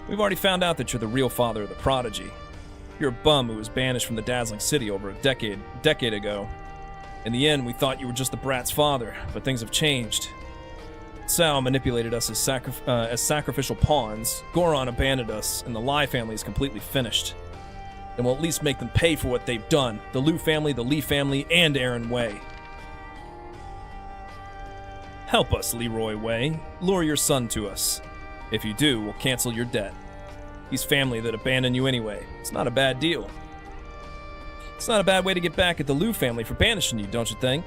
We've already found out that you're the real father of the prodigy. You're a bum who was banished from the dazzling city over a decade ago. In the end, we thought you were just the brat's father, but things have changed. Sao manipulated us as sacrificial pawns, Goron abandoned us, and the Lai family is completely finished. Then we'll at least make them pay for what they've done. The Liu family, the Li family, and Aaron Way. Help us, Leroy Way. Lure your son to us. If you do, we'll cancel your debt. He's family that abandoned you anyway. It's not a bad deal. It's not a bad way to get back at the Liu family for banishing you, don't you think?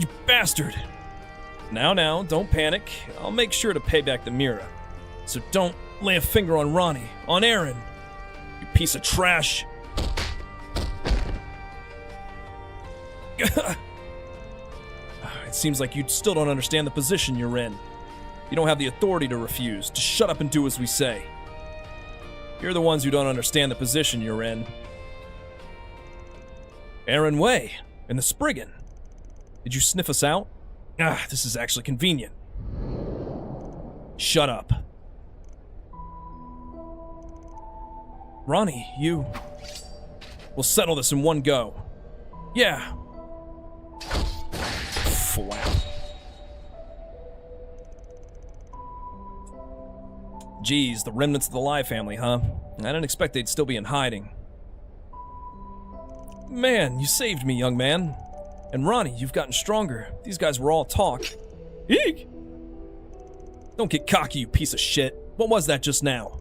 You bastard! Now, don't panic. I'll make sure to pay back the mirror. So don't lay a finger on Ronnie, on Aaron. You piece of trash. It seems like you still don't understand the position you're in. You don't have the authority to refuse. Just shut up and do as we say. You're the ones who don't understand the position you're in. Aaron Way, and the Spriggan. Did you sniff us out? Ah, this is actually convenient. Shut up. Ronnie, you... We'll settle this in one go. Yeah. Wow. Geez, the remnants of the Lai family, huh? I didn't expect they'd still be in hiding. Man, you saved me, young man. And Ronnie, you've gotten stronger. These guys were all talk. Eek! Don't get cocky, you piece of shit. What was that just now?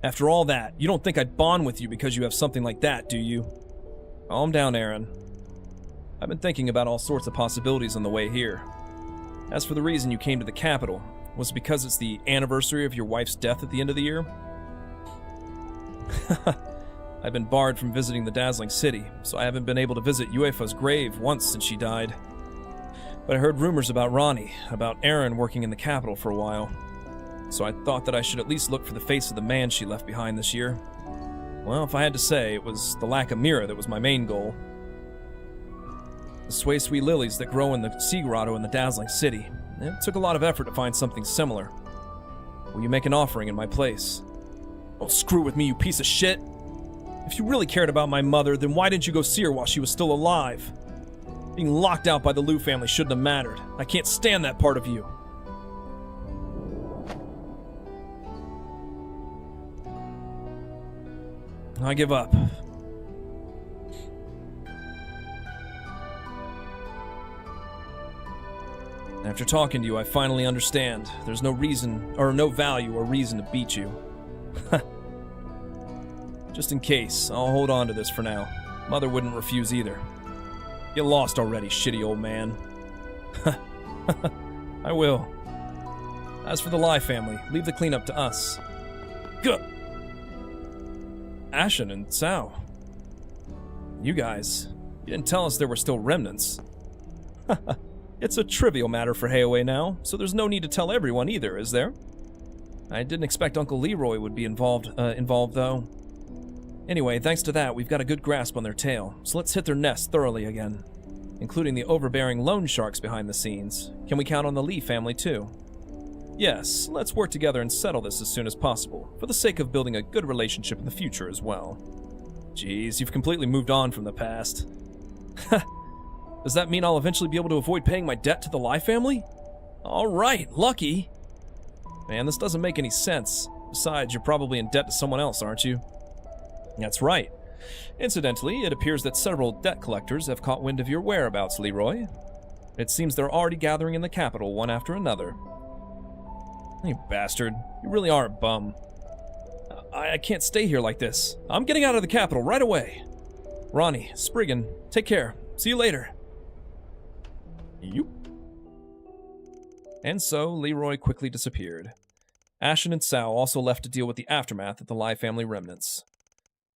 After all that, you don't think I'd bond with you because you have something like that, do you? Calm down, Aaron. I've been thinking about all sorts of possibilities on the way here. As for the reason you came to the capital, was it because it's the anniversary of your wife's death at the end of the year? I've been barred from visiting the dazzling city, so I haven't been able to visit Yuefa's grave once since she died. But I heard rumors about Ronnie, about Aaron working in the capital for a while. So I thought that I should at least look for the face of the man she left behind this year. Well, if I had to say, it was the lack of mirror that was my main goal. The sway sweet lilies that grow in the sea grotto in the dazzling city. It took a lot of effort to find something similar. Will you make an offering in my place? Don't screw with me, you piece of shit! If you really cared about my mother, then why didn't you go see her while she was still alive? Being locked out by the Liu family shouldn't have mattered. I can't stand that part of you. I give up. After talking to you, I finally understand. There's no reason, or no value or reason to beat you. Just in case, I'll hold on to this for now. Mother wouldn't refuse either. Get lost already, shitty old man. I will. As for the Lai family, leave the cleanup to us. Good. Ashen and Sao. You guys, you didn't tell us there were still remnants. It's a trivial matter for Heiawei now, so there's no need to tell everyone either, is there? I didn't expect Uncle Leroy would be involved though. Anyway, thanks to that, we've got a good grasp on their tale, so let's hit their nest thoroughly again, including the overbearing loan sharks behind the scenes. Can we count on the Li family too? Yes, let's work together and settle this as soon as possible, for the sake of building a good relationship in the future as well. Jeez, you've completely moved on from the past. Does that mean I'll eventually be able to avoid paying my debt to the Lai family? Alright, lucky! Man, this doesn't make any sense. Besides, you're probably in debt to someone else, aren't you? That's right. Incidentally, it appears that several debt collectors have caught wind of your whereabouts, Leroy. It seems they're already gathering in the capital one after another. You bastard. You really are a bum. I can't stay here like this. I'm getting out of the capital right away. Ronnie, Spriggan, take care. See you later. Yoop. And so, Leroy quickly disappeared. Ashen and Sal also left to deal with the aftermath of the Lai family remnants.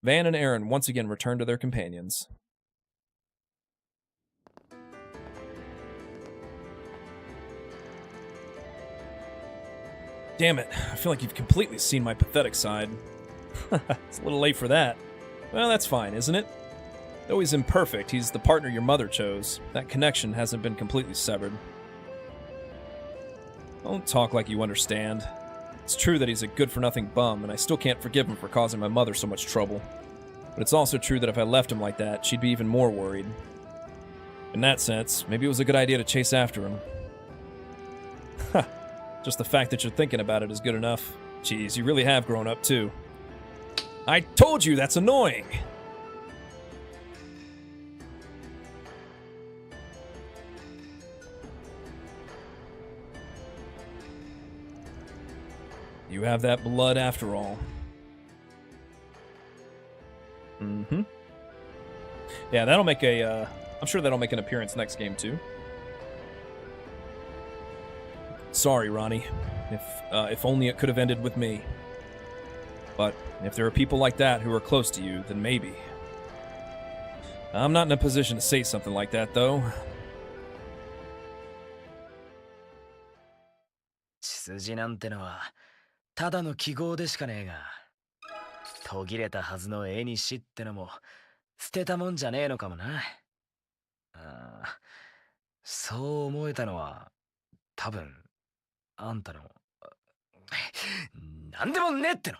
Van and Aaron once again returned to their companions. Damn it, I feel like you've completely seen my pathetic side. It's a little late for that. Well, that's fine, isn't it? Though he's imperfect, he's the partner your mother chose. That connection hasn't been completely severed. Don't talk like you understand. It's true that he's a good-for-nothing bum, and I still can't forgive him for causing my mother so much trouble. But it's also true that if I left him like that, she'd be even more worried. In that sense, maybe it was a good idea to chase after him. Ha! Just the fact that you're thinking about it is good enough. Jeez, you really have grown up, too. I told you that's annoying! You have that blood after all. Mm-hmm. Yeah, that'll make a, I'm sure that'll make an appearance next game, too. Sorry, Ronnie. If only it could have ended with me. But if there are people like that who are close to you, then maybe. I'm not in a position to say something like that, though. 血筋なんてのはただの記号でしかねえが、途切れたはずの絵にしってのも捨てたもんじゃねえのかもな。そう思えたのは多分あんたのなんでもねえっての。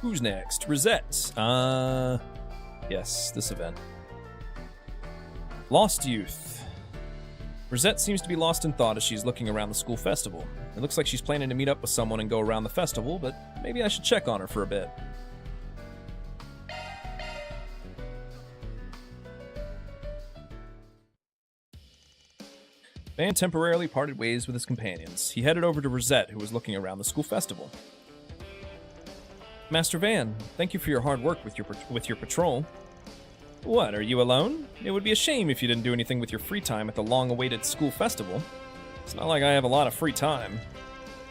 Who's next? Rosette. Yes, this event. Lost Youth. Rosette seems to be lost in thought as she's looking around the school festival. It looks like she's planning to meet up with someone and go around the festival, but maybe I should check on her for a bit. Van temporarily parted ways with his companions. He headed over to Rosette, who was looking around the school festival. Master Van, thank you for your hard work with your patrol. What, are you alone? It would be a shame if you didn't do anything with your free time at the long-awaited school festival. It's not like I have a lot of free time.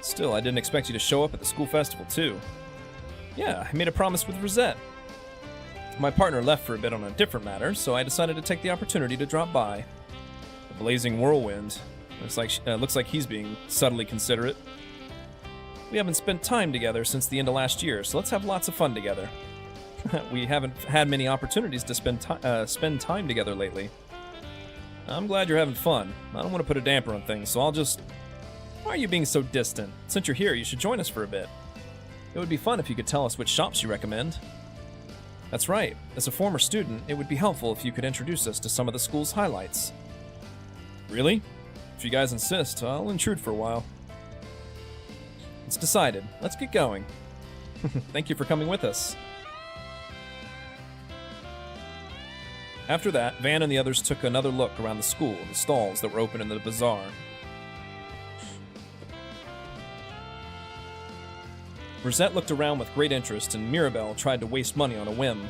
Still, I didn't expect you to show up at the school festival, too. Yeah, I made a promise with Rosette. My partner left for a bit on a different matter, so I decided to take the opportunity to drop by. The blazing whirlwind. Looks like he's being subtly considerate. We haven't spent time together since the end of last year, so let's have lots of fun together. We haven't had many opportunities to spend time together lately. I'm glad you're having fun. I don't want to put a damper on things, so I'll just... Why are you being so distant? Since you're here, you should join us for a bit. It would be fun if you could tell us which shops you recommend. That's right. As a former student, it would be helpful if you could introduce us to some of the school's highlights. Really? If you guys insist, I'll intrude for a while. It's decided. Let's get going. Thank you for coming with us. After that, Van and the others took another look around the school, the stalls that were open in the bazaar. Rosette looked around with great interest, and Mirabelle tried to waste money on a whim.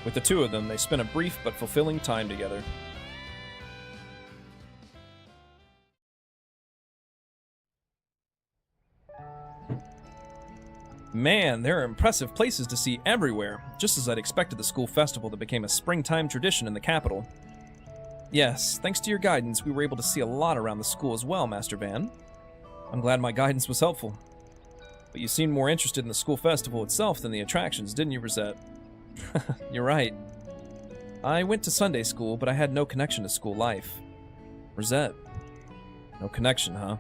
With the two of them, they spent a brief but fulfilling time together. Man, there are impressive places to see everywhere, just as I'd expected the school festival that became a springtime tradition in the capital. Yes, thanks to your guidance, we were able to see a lot around the school as well, Master Van. I'm glad my guidance was helpful. But you seemed more interested in the school festival itself than the attractions, didn't you, Rosette? You're right. I went to Sunday school, but I had no connection to school life. Rosette. No connection, huh?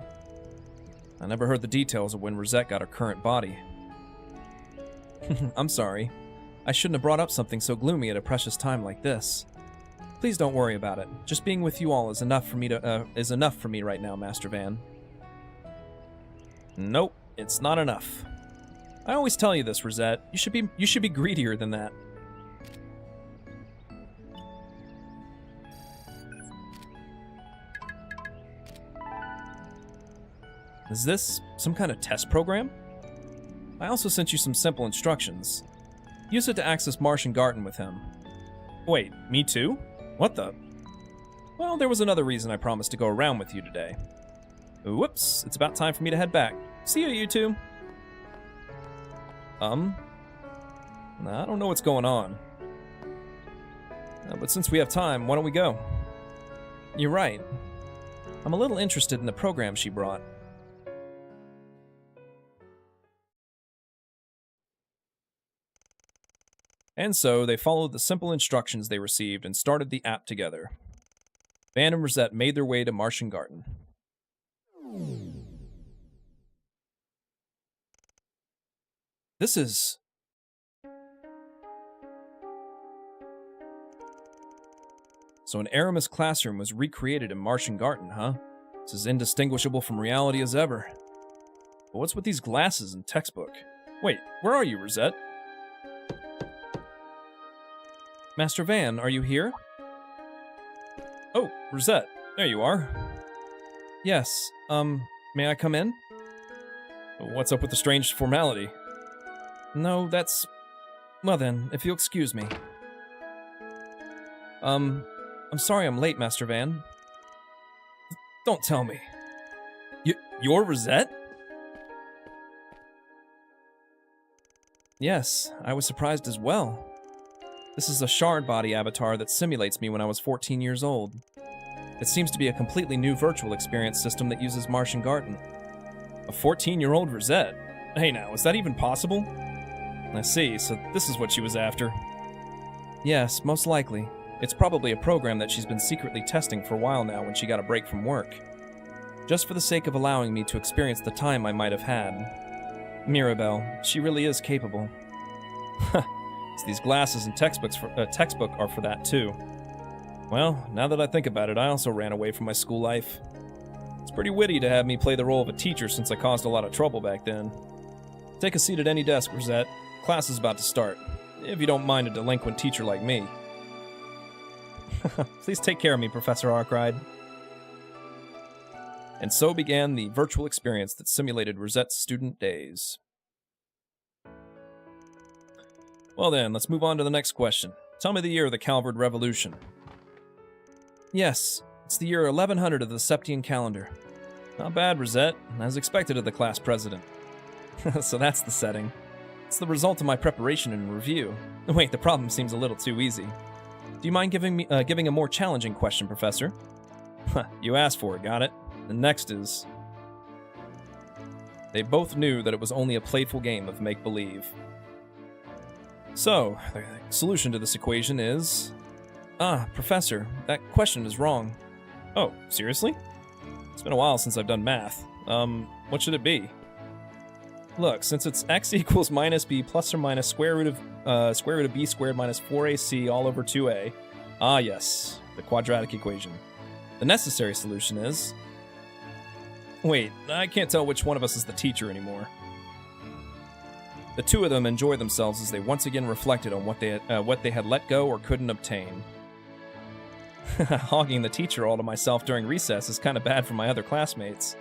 I never heard the details of when Rosette got her current body. I'm sorry. I shouldn't have brought up something so gloomy at a precious time like this. Please don't worry about it. Just being with you all is enough for me right now, Master Van. Nope, it's not enough. I always tell you this, Rosette. You should be greedier than that. Is this some kind of test program? I also sent you some simple instructions. Use it to access Martian Garden with him. Wait, me too? What the? Well, there was another reason I promised to go around with you today. Whoops, it's about time for me to head back. See you two. I don't know what's going on. But since we have time, why don't we go? You're right. I'm a little interested in the program she brought. And so, they followed the simple instructions they received and started the app together. Van and Rosette made their way to Martian Garden. This is... So an Aramis classroom was recreated in Martian Garden, huh? It's as indistinguishable from reality as ever. But what's with these glasses and textbook? Wait, where are you, Rosette? Master Van, are you here? Oh, Rosette, there you are. Yes, may I come in? What's up with the strange formality? No, that's... Well then, if you'll excuse me. I'm sorry I'm late, Master Van. Don't tell me. You're Rosette? Yes, I was surprised as well. This is a shard body avatar that simulates me when I was 14 years old. It seems to be a completely new virtual experience system that uses Martian Garden. A 14-year-old Rosette? Hey now, is that even possible? I see, so this is what she was after. Yes, most likely. It's probably a program that she's been secretly testing for a while now when she got a break from work. Just for the sake of allowing me to experience the time I might have had. Mirabelle, she really is capable. These glasses and textbook are for that too. Well, now that I think about it, I also ran away from my school life. It's pretty witty to have me play the role of a teacher since I caused a lot of trouble back then. Take a seat at any desk, Rosette. Class is about to start. If you don't mind a delinquent teacher like me. Please take care of me, Professor Arkwright. And so began the virtual experience that simulated Rosette's student days. Well then, let's move on to the next question. Tell me the year of the Calvard Revolution. Yes, it's the year 1100 of the Septian calendar. Not bad, Rosette, as expected of the class president. So that's the setting. It's the result of my preparation and review. Wait, the problem seems a little too easy. Do you mind giving a more challenging question, Professor? You asked for it, got it? The next is... They both knew that it was only a playful game of make-believe. So, the solution to this equation is... Professor, that question is wrong. Oh, seriously? It's been a while since I've done math. What should it be? Look, since it's x equals minus b plus or minus square root of b squared minus 4ac all over 2a. Ah, yes, the quadratic equation. The necessary solution is... Wait, I can't tell which one of us is the teacher anymore. The two of them enjoyed themselves as they once again reflected on what they had let go or couldn't obtain. Hogging the teacher all to myself during recess is kind of bad for my other classmates.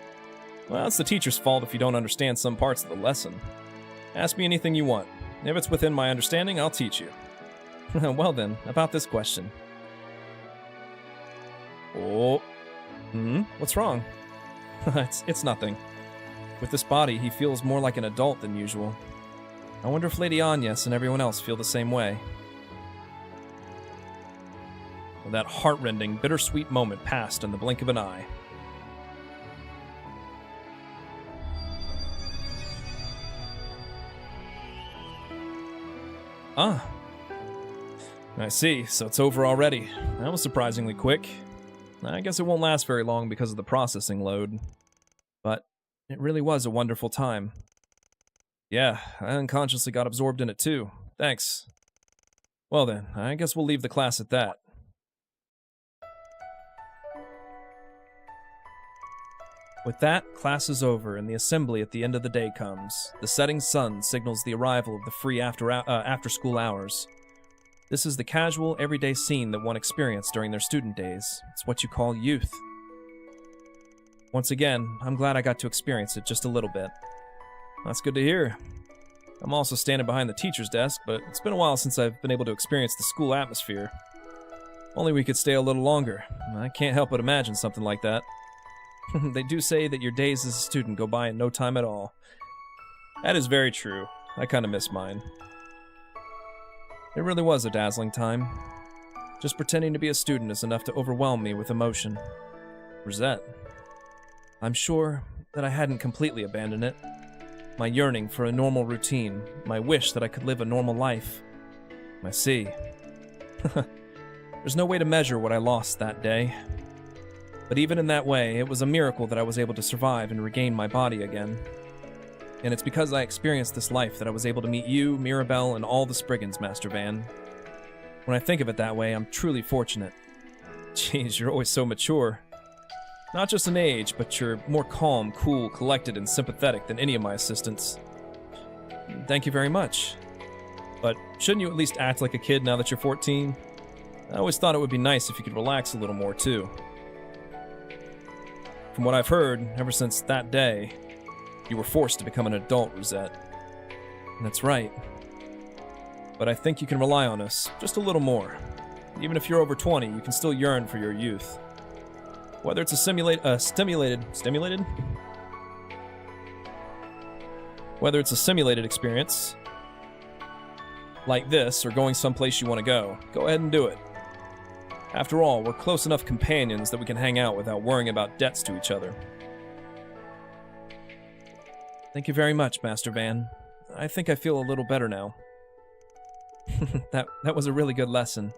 Well, it's the teacher's fault if you don't understand some parts of the lesson. Ask me anything you want. If it's within my understanding, I'll teach you. Well then, about this question. Oh. What's wrong? It's nothing. With this body, he feels more like an adult than usual. I wonder if Lady Agnes and everyone else feel the same way. Well, that heart-rending, bittersweet moment passed in the blink of an eye. Ah. I see, so it's over already. That was surprisingly quick. I guess it won't last very long because of the processing load. But it really was a wonderful time. Yeah, I unconsciously got absorbed in it too. Thanks. Well then, I guess we'll leave the class at that. With that, class is over, and the assembly at the end of the day comes. The setting sun signals the arrival of the free after-school hours. This is the casual, everyday scene that one experienced during their student days. It's what you call youth. Once again, I'm glad I got to experience it just a little bit. That's good to hear. I'm also standing behind the teacher's desk, but it's been a while since I've been able to experience the school atmosphere. Only we could stay a little longer. I can't help but imagine something like that. They do say that your days as a student go by in no time at all. That is very true. I kind of miss mine. It really was a dazzling time. Just pretending to be a student is enough to overwhelm me with emotion. Rosette. I'm sure that I hadn't completely abandoned it. My yearning for a normal routine, my wish that I could live a normal life. I see. There's no way to measure what I lost that day. But even in that way, it was a miracle that I was able to survive and regain my body again. And it's because I experienced this life that I was able to meet you, Mirabelle, and all the Spriggans, Master Van. When I think of it that way, I'm truly fortunate. Jeez, you're always so mature. Not just in age, but you're more calm, cool, collected, and sympathetic than any of my assistants. Thank you very much. But shouldn't you at least act like a kid now that you're 14? I always thought it would be nice if you could relax a little more, too. From what I've heard, ever since that day, you were forced to become an adult, Rosette. That's right. But I think you can rely on us just a little more. Even if you're over 20, you can still yearn for your youth. Whether it's a simulated experience, like this, or going someplace you want to go ahead and do it. After all, we're close enough companions that we can hang out without worrying about debts to each other. Thank you very much, Master Van. I think I feel a little better now. That was a really good lesson.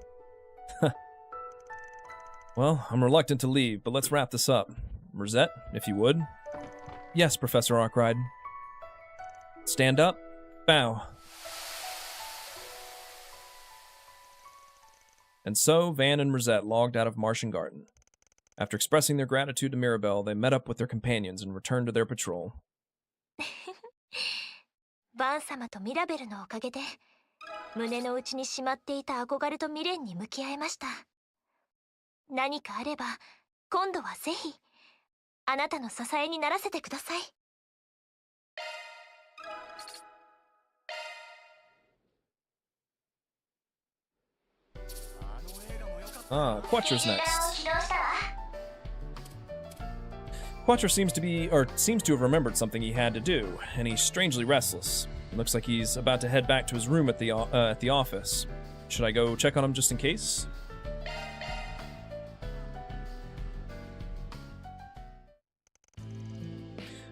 Well, I'm reluctant to leave, but let's wrap this up. Rosette, if you would. Yes, Professor Arkwright. Stand up. Bow. And so, Van and Rosette logged out of Martian Garden. After expressing their gratitude to Mirabelle, they met up with their companions and returned to their patrol. バン様とミラベルのおかげで胸の内にしまっていた憧れと未練に向き合いました。何かあれば今度はぜひあなたの支えにならせてください。Quattro's next. Quattro seems to have remembered something he had to do, and he's strangely restless. It looks like he's about to head back to his room at the office. Should I go check on him just in case?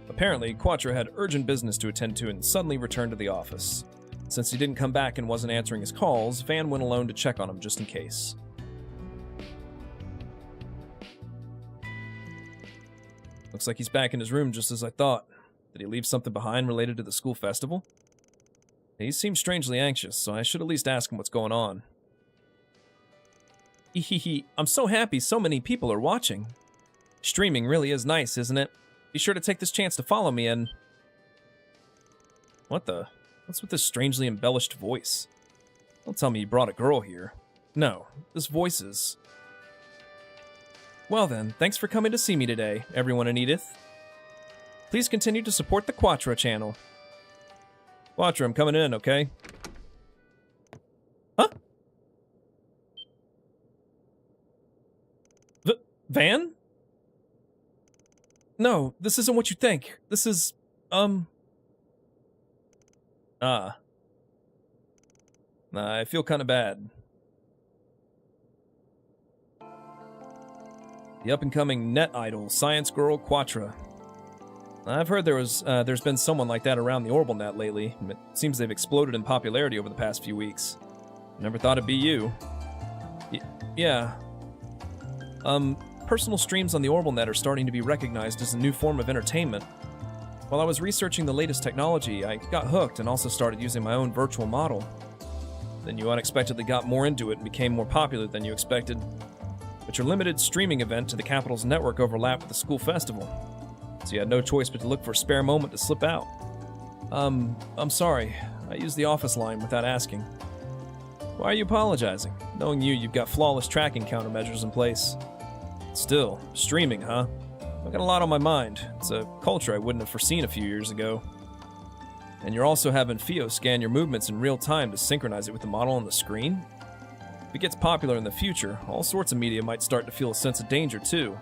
Apparently, Quattro had urgent business to attend to and suddenly returned to the office. Since he didn't come back and wasn't answering his calls, Van went alone to check on him just in case. Looks like he's back in his room just as I thought. Did he leave something behind related to the school festival? He seems strangely anxious, so I should at least ask him what's going on. Hehehe, I'm so happy so many people are watching. Streaming really is nice, isn't it? Be sure to take this chance to follow me and... What's with this strangely embellished voice? Don't tell me you brought a girl here. No, this voice is... Well then, thanks for coming to see me today, everyone in Edith. Please continue to support the Quattro channel. Quattro, I'm coming in, okay? Huh? Van? No, this isn't what you think. This is, I feel kind of bad. The up-and-coming net idol, Science Girl Quattro. I've heard there's been someone like that around the Orbital Net lately. It seems they've exploded in popularity over the past few weeks. Never thought it'd be you. Yeah. Personal streams on the Orbital Net are starting to be recognized as a new form of entertainment. While I was researching the latest technology, I got hooked and also started using my own virtual model. Then you unexpectedly got more into it and became more popular than you expected. But your limited streaming event to the Capital's network overlapped with the school festival. so you had no choice but to look for a spare moment to slip out. I'm sorry. I used the office line without asking. Why are you apologizing? Knowing you've got flawless tracking countermeasures in place. Still, streaming, huh? I've got a lot on my mind. It's a culture I wouldn't have foreseen a few years ago. And you're also having Fio scan your movements in real time to synchronize it with the model on the screen? If it gets popular in the future, all sorts of media might start to feel a sense of danger too.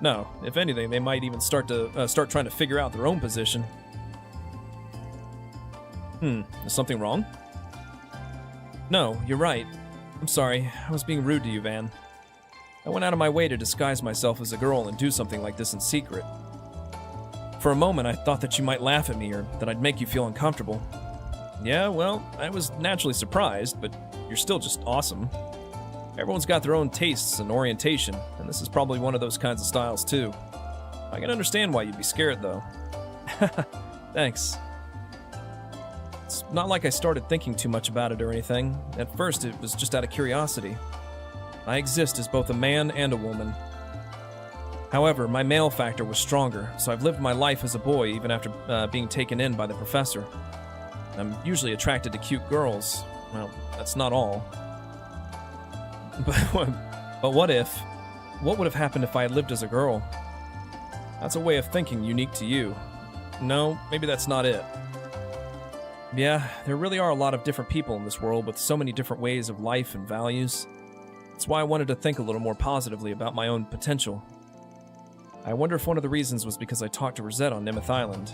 No, if anything, they might even start trying to figure out their own position. Is something wrong? No, you're right. I'm sorry, I was being rude to you, Van. I went out of my way to disguise myself as a girl and do something like this in secret. For a moment, I thought that you might laugh at me or that I'd make you feel uncomfortable. Yeah, well, I was naturally surprised, but you're still just awesome. Everyone's got their own tastes and orientation, and this is probably one of those kinds of styles too. I can understand why you'd be scared, though. Thanks. It's not like I started thinking too much about it or anything. At first, it was just out of curiosity. I exist as both a man and a woman. However, my male factor was stronger, so I've lived my life as a boy even after being taken in by the professor. I'm usually attracted to cute girls. Well, that's not all. But what if? What would have happened if I had lived as a girl? That's a way of thinking unique to you. No, maybe that's not it. Yeah, there really are a lot of different people in this world with so many different ways of life and values. That's why I wanted to think a little more positively about my own potential. I wonder if one of the reasons was because I talked to Rosette on Nemeth Island.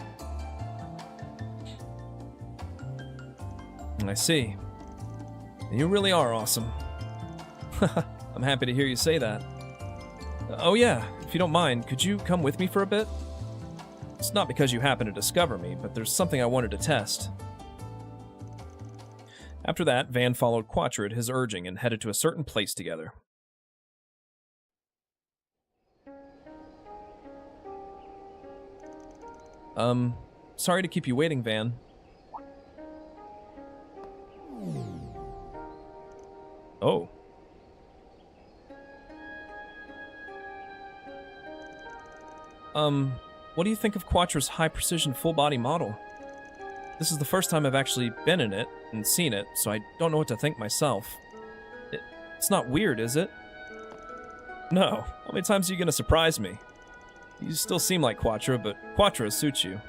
I see. You really are awesome. I'm happy to hear you say that. Oh yeah, if you don't mind, could you come with me for a bit? It's not because you happen to discover me, but there's something I wanted to test. After that, Van followed Quattro at his urging and headed to a certain place together. Sorry to keep you waiting, Van. Oh. What do you think of Quattro's high-precision full-body model? This is the first time I've actually been in it and seen it, so I don't know what to think myself. It's not weird, is it? No. How many times are you gonna surprise me? You still seem like Quattro, but Quattro suits you.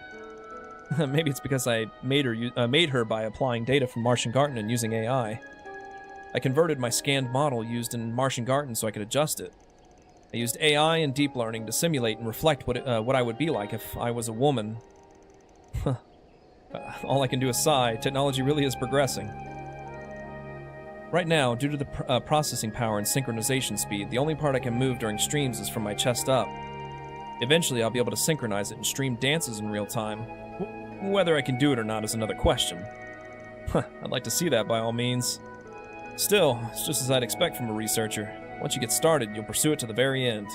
Maybe it's because I made her by applying data from Martian Garten and using AI. I converted my scanned model used in Martian Garten so I could adjust it. I used AI and deep learning to simulate and reflect what I would be like if I was a woman. All I can do is sigh. Technology really is progressing. Right now, due to the processing power and synchronization speed, the only part I can move during streams is from my chest up. Eventually, I'll be able to synchronize it and stream dances in real time. Whether I can do it or not is another question. I'd like to see that by all means. Still, it's just as I'd expect from a researcher. Once you get started, you'll pursue it to the very end.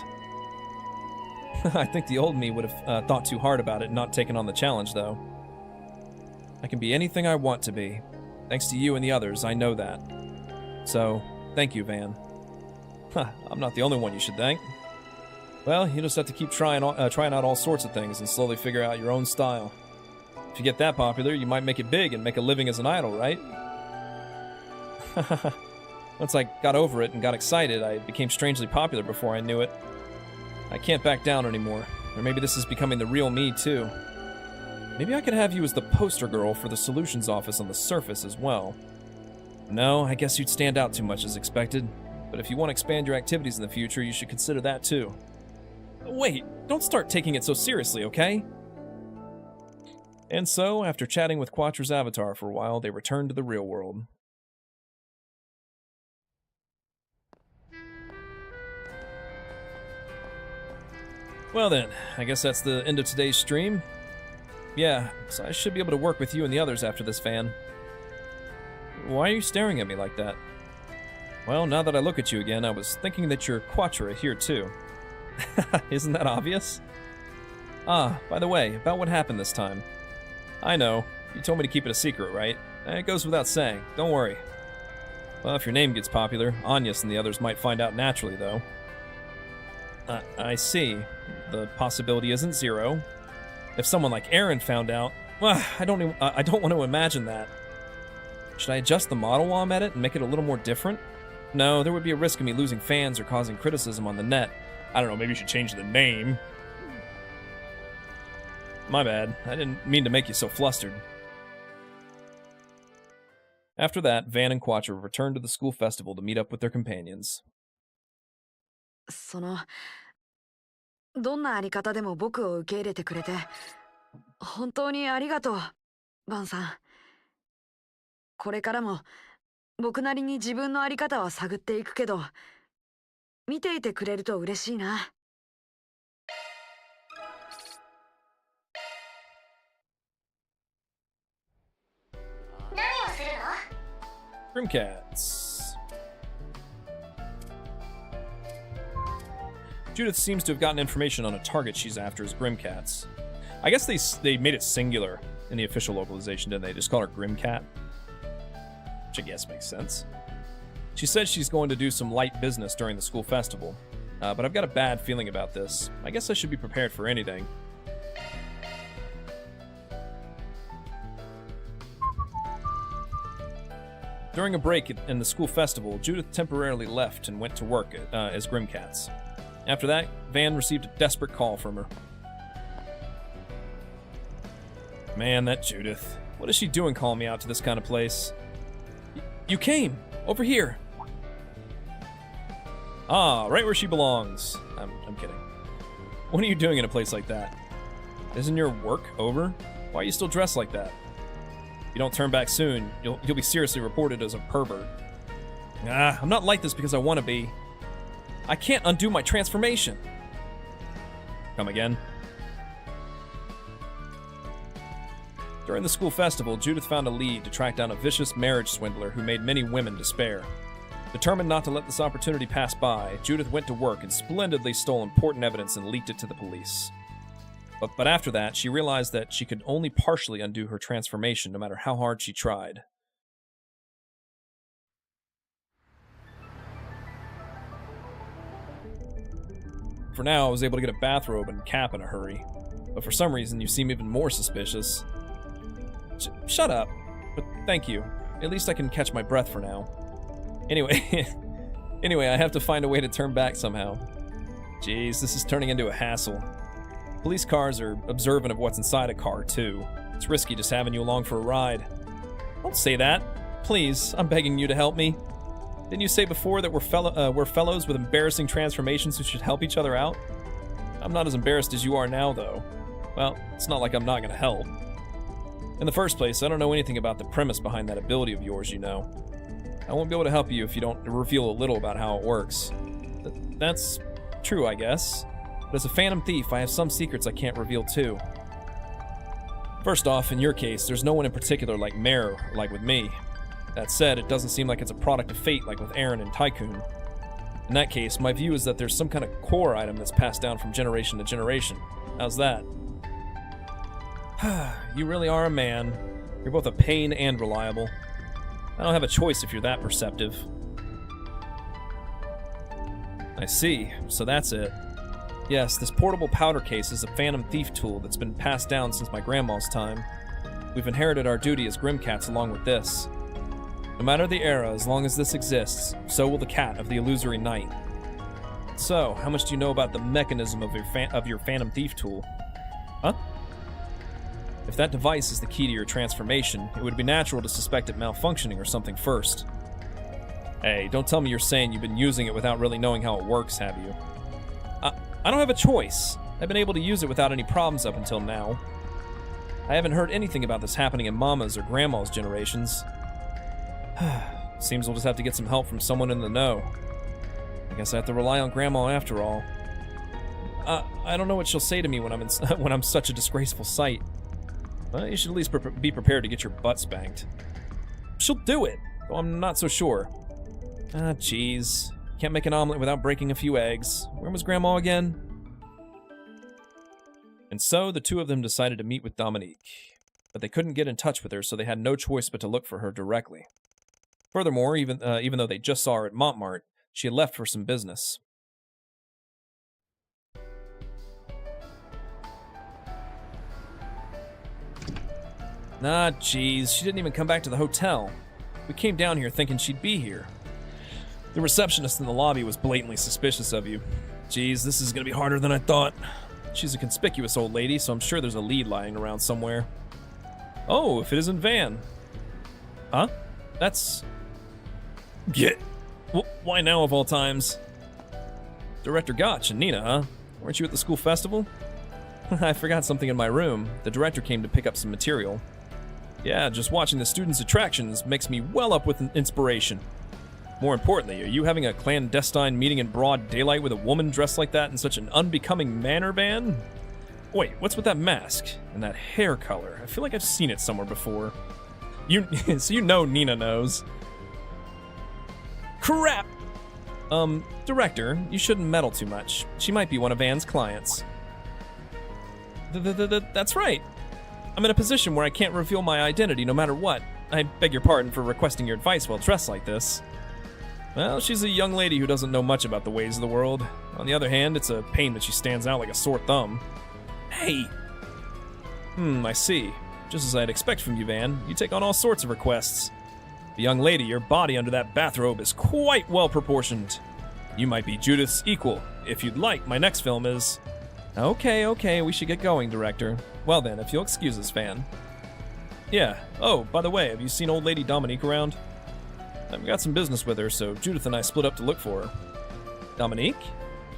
I think the old me would have thought too hard about it and not taken on the challenge, though. I can be anything I want to be. Thanks to you and the others, I know that. So, thank you, Van. I'm not the only one you should thank. Well, you just have to keep trying out all sorts of things and slowly figure out your own style. If you get that popular, you might make it big and make a living as an idol, right? Once I got over it and got excited, I became strangely popular before I knew it. I can't back down anymore. Or maybe this is becoming the real me, too. Maybe I could have you as the poster girl for the solutions office on the surface as well. No, I guess you'd stand out too much as expected. But if you want to expand your activities in the future, you should consider that too. Wait, don't start taking it so seriously, okay? And so, after chatting with Quattro's avatar for a while, they returned to the real world. Well then, I guess that's the end of today's stream. Yeah, so I should be able to work with you and the others after this, Van. Why are you staring at me like that? Well, now that I look at you again, I was thinking that you're Quattro here too. Isn't that obvious? Ah, by the way, about what happened this time. I know, you told me to keep it a secret, right? It goes without saying, don't worry. Well, if your name gets popular, Agnes and the others might find out naturally, though. I see. The possibility isn't zero. If someone like Aaron found out, well, I don't want to imagine that. Should I adjust the model while I'm at it and make it a little more different? No, there would be a risk of me losing fans or causing criticism on the net. I don't know, maybe you should change the name. My bad. I didn't mean to make you so flustered. After that, Van and Quattro returned to the school festival to meet up with their companions. どんなあり方でも僕を受け入れてくれて本当にありがとう、バンさん。これからも僕なりに自分のあり方は探っていくけど、見ていてくれると嬉しいな。何をするの？ Grimcats. Judith seems to have gotten information on a target she's after as Grimcats. I guess they made it singular in the official localization, didn't they? Just call her Grimcat. Which I guess makes sense. She said she's going to do some light business during the school festival. But I've got a bad feeling about this. I guess I should be prepared for anything. During a break in the school festival, Judith temporarily left and went to work as Grimcats. After that, Van received a desperate call from her. Man, that Judith. What is she doing calling me out to this kind of place? You came! Over here! Ah, right where she belongs. I'm kidding. What are you doing in a place like that? Isn't your work over? Why are you still dressed like that? If you don't turn back soon, you'll be seriously reported as a pervert. I'm not like this because I want to be. I can't undo my transformation. Come again. During the school festival, Judith found a lead to track down a vicious marriage swindler who made many women despair. Determined not to let this opportunity pass by, Judith went to work and splendidly stole important evidence and leaked it to the police. But after that, she realized that she could only partially undo her transformation no matter how hard she tried. For now, I was able to get a bathrobe and cap in a hurry. But for some reason, you seem even more suspicious. Shut up. But thank you. At least I can catch my breath for now. Anyway, I have to find a way to turn back somehow. Jeez, this is turning into a hassle. Police cars are observant of what's inside a car, too. It's risky just having you along for a ride. Don't say that. Please, I'm begging you to help me. Didn't you say before that we're fellows with embarrassing transformations who should help each other out? I'm not as embarrassed as you are now, though. Well, it's not like I'm not gonna help. In the first place, I don't know anything about the premise behind that ability of yours, you know. I won't be able to help you if you don't reveal a little about how it works. That's true, I guess. But as a phantom thief, I have some secrets I can't reveal too. First off, in your case, there's no one in particular like Mare, like with me. That said, it doesn't seem like it's a product of fate like with Aaron and Tycoon. In that case, my view is that there's some kind of core item that's passed down from generation to generation. How's that? You really are a man. You're both a pain and reliable. I don't have a choice if you're that perceptive. I see. So that's it. Yes, this portable powder case is a phantom thief tool that's been passed down since my grandma's time. We've inherited our duty as Grimcats along with this. No matter the era, as long as this exists, so will the cat of the illusory night. So, how much do you know about the mechanism of your phantom thief tool? Huh? If that device is the key to your transformation, it would be natural to suspect it malfunctioning or something first. Hey, don't tell me you're saying you've been using it without really knowing how it works, have you? I don't have a choice. I've been able to use it without any problems up until now. I haven't heard anything about this happening in Mama's or Grandma's generations. Seems we'll just have to get some help from someone in the know. I guess I have to rely on Grandma after all. I don't know what she'll say to me when I'm such a disgraceful sight. Well, you should at least be prepared to get your butt spanked. She'll do it, though I'm not so sure. Jeez. Can't make an omelet without breaking a few eggs. Where was Grandma again? And so the two of them decided to meet with Dominique. But they couldn't get in touch with her, so they had no choice but to look for her directly. Furthermore, even though they just saw her at Montmartre, she had left for some business. Ah, jeez, she didn't even come back to the hotel. We came down here thinking she'd be here. The receptionist in the lobby was blatantly suspicious of you. Jeez, this is gonna be harder than I thought. She's a conspicuous old lady, so I'm sure there's a lead lying around somewhere. Oh, if it isn't Van. Huh? That's... Get... Why now of all times? Director Gotch and Nina, huh? Weren't you at the school festival? I forgot something in my room. The director came to pick up some material. Yeah, just watching the students' attractions makes me well up with inspiration. More importantly, are you having a clandestine meeting in broad daylight with a woman dressed like that in such an unbecoming manner, Van? Wait, what's with that mask? And that hair color? I feel like I've seen it somewhere before. So you know Nina knows. Crap! Director, you shouldn't meddle too much. She might be one of Van's clients. That's right. I'm in a position where I can't reveal my identity no matter what. I beg your pardon for requesting your advice while dressed like this. Well, she's a young lady who doesn't know much about the ways of the world. On the other hand, it's a pain that she stands out like a sore thumb. Hey! I see. Just as I'd expect from you, Van. You take on all sorts of requests. The young lady, your body under that bathrobe is quite well proportioned. You might be Judith's equal. If you'd like, my next film is... Okay, we should get going, Director. Well then, if you'll excuse us, Van. Yeah. Oh, by the way, have you seen old lady Dominique around? I've got some business with her, so Judith and I split up to look for her. Dominique?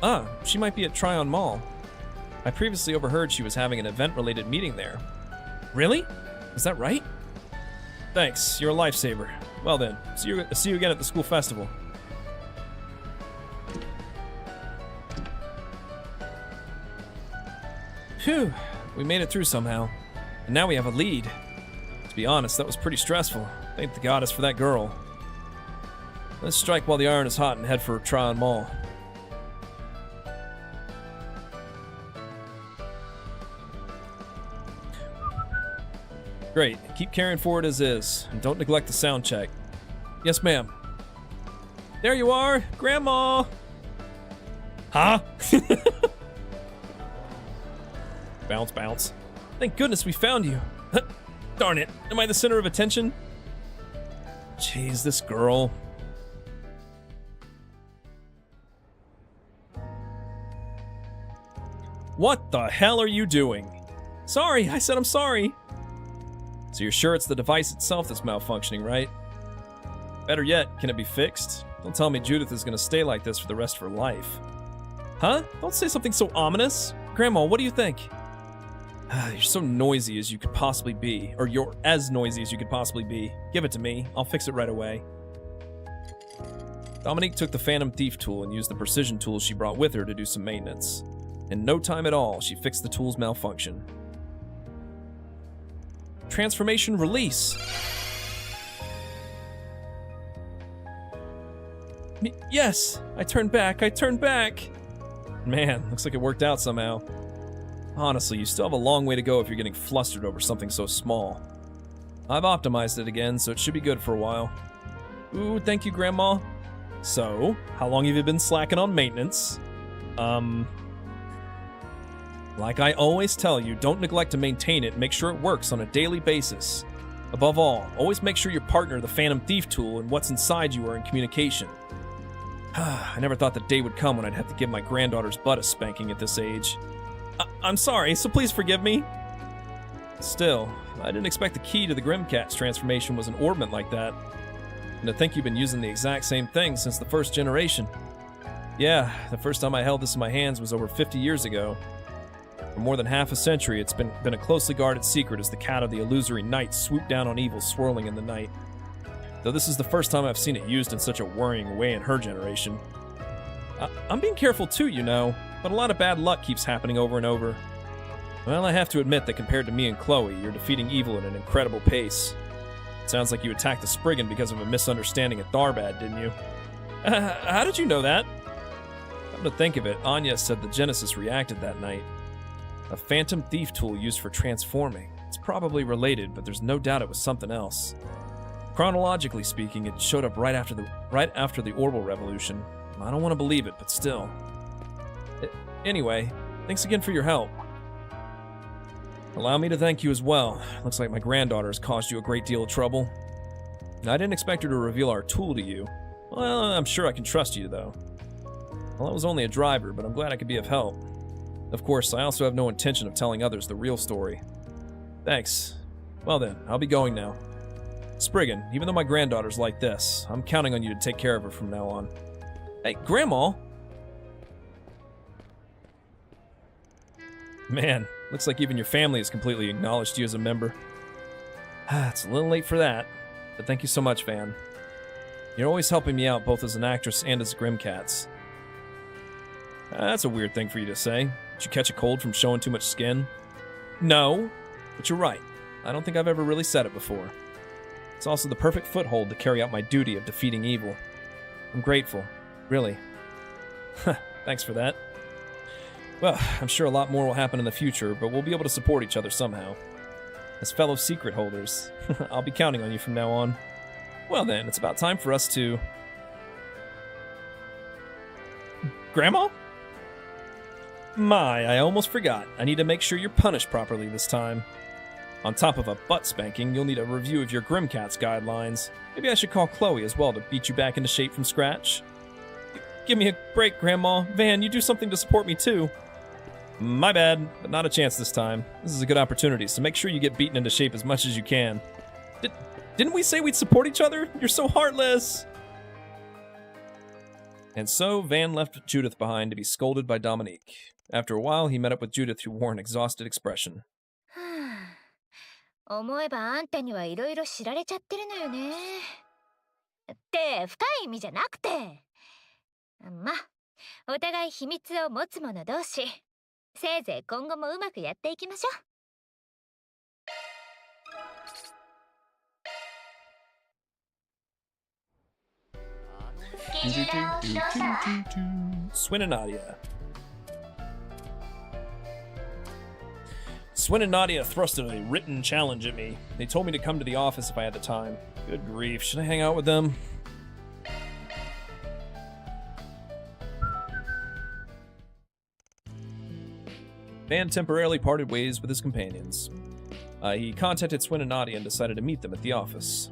Ah, she might be at Tryon Mall. I previously overheard she was having an event-related meeting there. Really? Is that right? Thanks, you're a lifesaver. Well then, see you again at the school festival. Phew, we made it through somehow. And now we have a lead. To be honest, that was pretty stressful. Thank the goddess for that girl. Let's strike while the iron is hot and head for Tryon Mall. Great. Keep carrying forward as is, and don't neglect the sound check. Yes, ma'am. There you are, Grandma! Huh? Bounce, bounce. Thank goodness we found you. Darn it, am I the center of attention? Jeez, this girl. What the hell are you doing? Sorry, I said I'm sorry. So you're sure it's the device itself that's malfunctioning, right? Better yet, can it be fixed? Don't tell me Judith is gonna stay like this for the rest of her life. Huh? Don't say something so ominous. Grandma, what do you think? You're so noisy as you could possibly be. Or you're as noisy as you could possibly be. Give it to me. I'll fix it right away. Dominique took the Phantom Thief tool and used the precision tools she brought with her to do some maintenance. In no time at all, she fixed the tool's malfunction. Transformation release. Yes! I turned back! Man, looks like it worked out somehow. Honestly, you still have a long way to go if you're getting flustered over something so small. I've optimized it again, so it should be good for a while. Ooh, thank you, Grandma. So, how long have you been slacking on maintenance? Like I always tell you, don't neglect to maintain it and make sure it works on a daily basis. Above all, always make sure your partner, the Phantom Thief tool, and what's inside you are in communication. I never thought the day would come when I'd have to give my granddaughter's butt a spanking at this age. I'm sorry, so please forgive me. Still, I didn't expect the key to the Grimcat's transformation was an orbment like that. And to think you've been using the exact same thing since the first generation. Yeah, the first time I held this in my hands was over 50 years ago. For more than half a century, it's been a closely guarded secret as the cat of the illusory night swooped down on evil swirling in the night. Though this is the first time I've seen it used in such a worrying way in her generation. I'm being careful too, you know, but a lot of bad luck keeps happening over and over. Well, I have to admit that compared to me and Chloe, you're defeating evil at an incredible pace. It sounds like you attacked the Spriggan because of a misunderstanding at Tharbad, didn't you? How did you know that? Come to think of it, Anya said the Genesis reacted that night. A Phantom Thief tool used for transforming. It's probably related, but there's no doubt it was something else. Chronologically speaking, it showed up right after the Orbital Revolution. I don't want to believe it, but still. Anyway, thanks again for your help. Allow me to thank you as well. Looks like my granddaughter has caused you a great deal of trouble. I didn't expect her to reveal our tool to you. Well, I'm sure I can trust you, though. Well, I was only a driver, but I'm glad I could be of help. Of course, I also have no intention of telling others the real story. Thanks. Well then, I'll be going now. Spriggan, even though my granddaughter's like this, I'm counting on you to take care of her from now on. Hey, Grandma! Man, looks like even your family has completely acknowledged you as a member. It's a little late for that, but thank you so much, Van. You're always helping me out both as an actress and as Grimcats. That's a weird thing for you to say. Did you catch a cold from showing too much skin? No, but you're right. I don't think I've ever really said it before. It's also the perfect foothold to carry out my duty of defeating evil. I'm grateful, really. Thanks for that. Well, I'm sure a lot more will happen in the future, but we'll be able to support each other somehow. As fellow secret holders, I'll be counting on you from now on. Well then, it's about time for us to... Grandma? My, I almost forgot. I need to make sure you're punished properly this time. On top of a butt spanking, you'll need a review of your Grimcats guidelines. Maybe I should call Chloe as well to beat you back into shape from scratch. Give me a break, Grandma. Van, you do something to support me too. My bad, but not a chance this time. This is a good opportunity, so make sure you get beaten into shape as much as you can. Didn't we say we'd support each other? You're so heartless! And so, Van left Judith behind to be scolded by Dominique. After a while, he met up with Judith, who wore an exhausted expression. 思えばあんたにはいろいろ知られちゃってるのよね。って深い意味じゃなくて。ま、お互い秘密を持つ者同士。せいぜい今後もうまくやっていきましょう。Swin and Nadia. Swin and Nadia thrusted a written challenge at me. They told me to come to the office if I had the time. Good grief, should I hang out with them? Van temporarily parted ways with his companions. He contacted Swin and Nadia and decided to meet them at the office.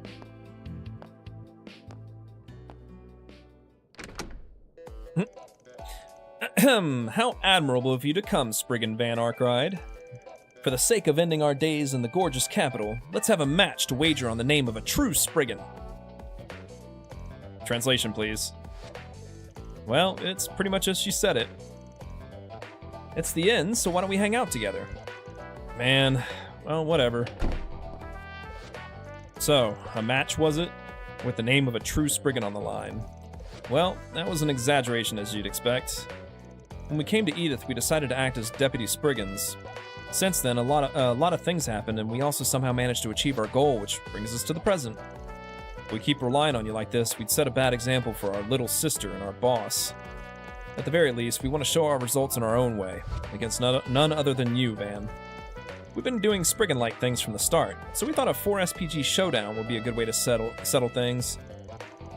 How admirable of you to come, Spriggan Van Arkwright. For the sake of ending our days in the gorgeous capital, let's have a match to wager on the name of a true Spriggan. Translation, please. Well, it's pretty much as she said it. It's the end, so why don't we hang out together? Man, well, whatever. So, a match was it? With the name of a true Spriggan on the line. Well, that was an exaggeration as you'd expect. When we came to Edith, we decided to act as Deputy Spriggans. Since then, a lot of things happened, and we also somehow managed to achieve our goal, which brings us to the present. If we keep relying on you like this, we'd set a bad example for our little sister and our boss. At the very least, we want to show our results in our own way, against none other than you, Van. We've been doing Spriggan-like things from the start, so we thought a 4SPG showdown would be a good way to settle things.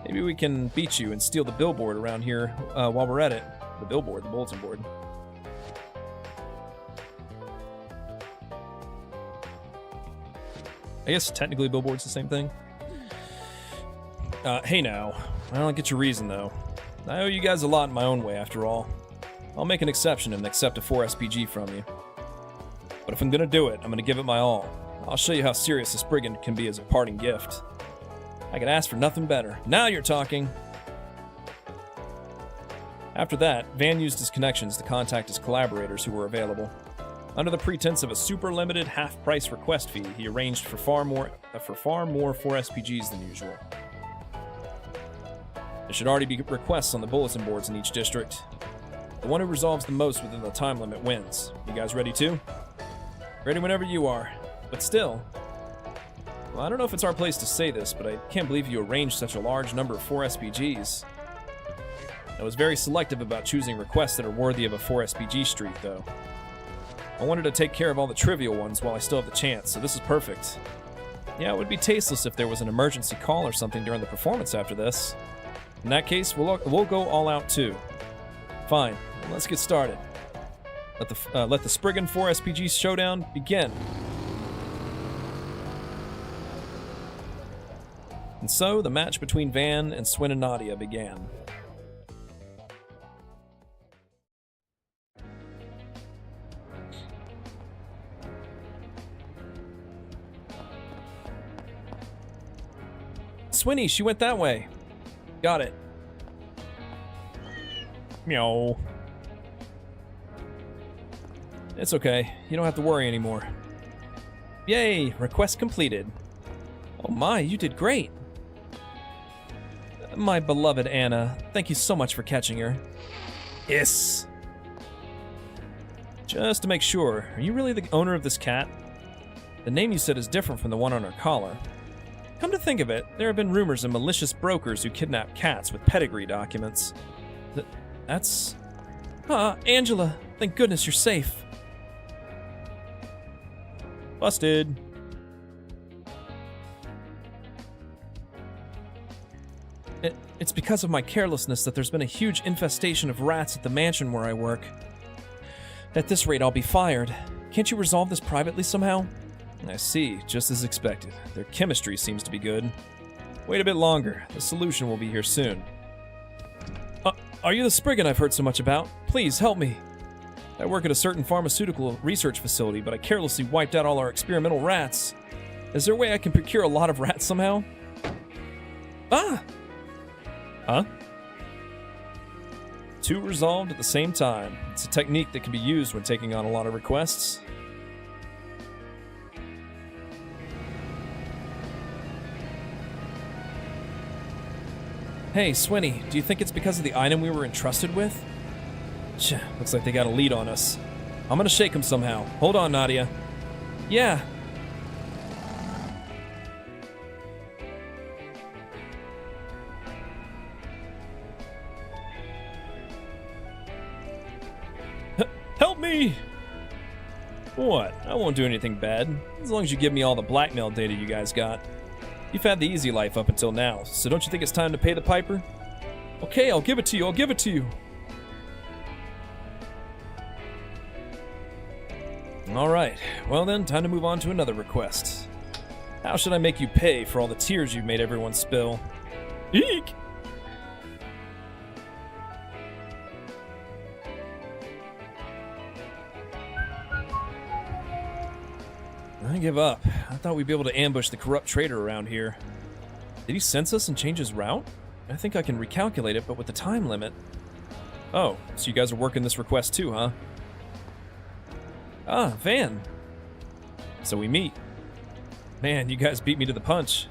Maybe we can beat you and steal the billboard around here while we're at it. The billboard, the bulletin board. I guess technically billboard's the same thing. Hey now, I don't get your reason though. I owe you guys a lot in my own way after all. I'll make an exception and accept a 4SPG from you. But if I'm gonna do it, I'm gonna give it my all. I'll show you how serious a Spriggan can be as a parting gift. I could ask for nothing better. Now you're talking! After that, Van used his connections to contact his collaborators who were available. Under the pretense of a super limited half-price request fee, he arranged for far more 4SPGs than usual. There should already be requests on the bulletin boards in each district. The one who resolves the most within the time limit wins. You guys ready too? Ready whenever you are. But still... Well, I don't know if it's our place to say this, but I can't believe you arranged such a large number of 4SPGs. I was very selective about choosing requests that are worthy of a 4SPG streak, though. I wanted to take care of all the trivial ones while I still have the chance, so this is perfect. Yeah, it would be tasteless if there was an emergency call or something during the performance after this. In that case, we'll go all out too. Fine, let's get started. Let the Spriggan 4 SPG showdown begin. And so, the match between Van and Swin and Nadia began. Swinny, she went that way. Got it. Meow. It's okay. You don't have to worry anymore. Yay! Request completed. Oh my, you did great. My beloved Anna, thank you so much for catching her. Yes. Just to make sure, are you really the owner of this cat? The name you said is different from the one on her collar. Come to think of it, there have been rumors of malicious brokers who kidnap cats with pedigree documents. That's... Ah, Angela, thank goodness you're safe. Busted. It's because of my carelessness that there's been a huge infestation of rats at the mansion where I work. At this rate, I'll be fired. Can't you resolve this privately somehow? I see, just as expected. Their chemistry seems to be good. Wait a bit longer. The solution will be here soon. Are you the Spriggan I've heard so much about? Please, help me. I work at a certain pharmaceutical research facility, but I carelessly wiped out all our experimental rats. Is there a way I can procure a lot of rats somehow? Ah! Huh? Two resolved at the same time. It's a technique that can be used when taking on a lot of requests. Hey, Swinny, do you think it's because of the item we were entrusted with? Looks like they got a lead on us. I'm gonna shake them somehow. Hold on, Nadia. Yeah. Help me! What? I won't do anything bad, as long as you give me all the blackmail data you guys got. You've had the easy life up until now, so don't you think it's time to pay the piper? Okay, I'll give it to you, I'll give it to you. Alright, well then, time to move on to another request. How should I make you pay for all the tears you've made everyone spill? Eek! I give up. I thought we'd be able to ambush the corrupt trader around here. Did he sense us and change his route? I think I can recalculate it, but with the time limit. Oh, so you guys are working this request too, huh? Ah, Van. So we meet. Man, you guys beat me to the punch.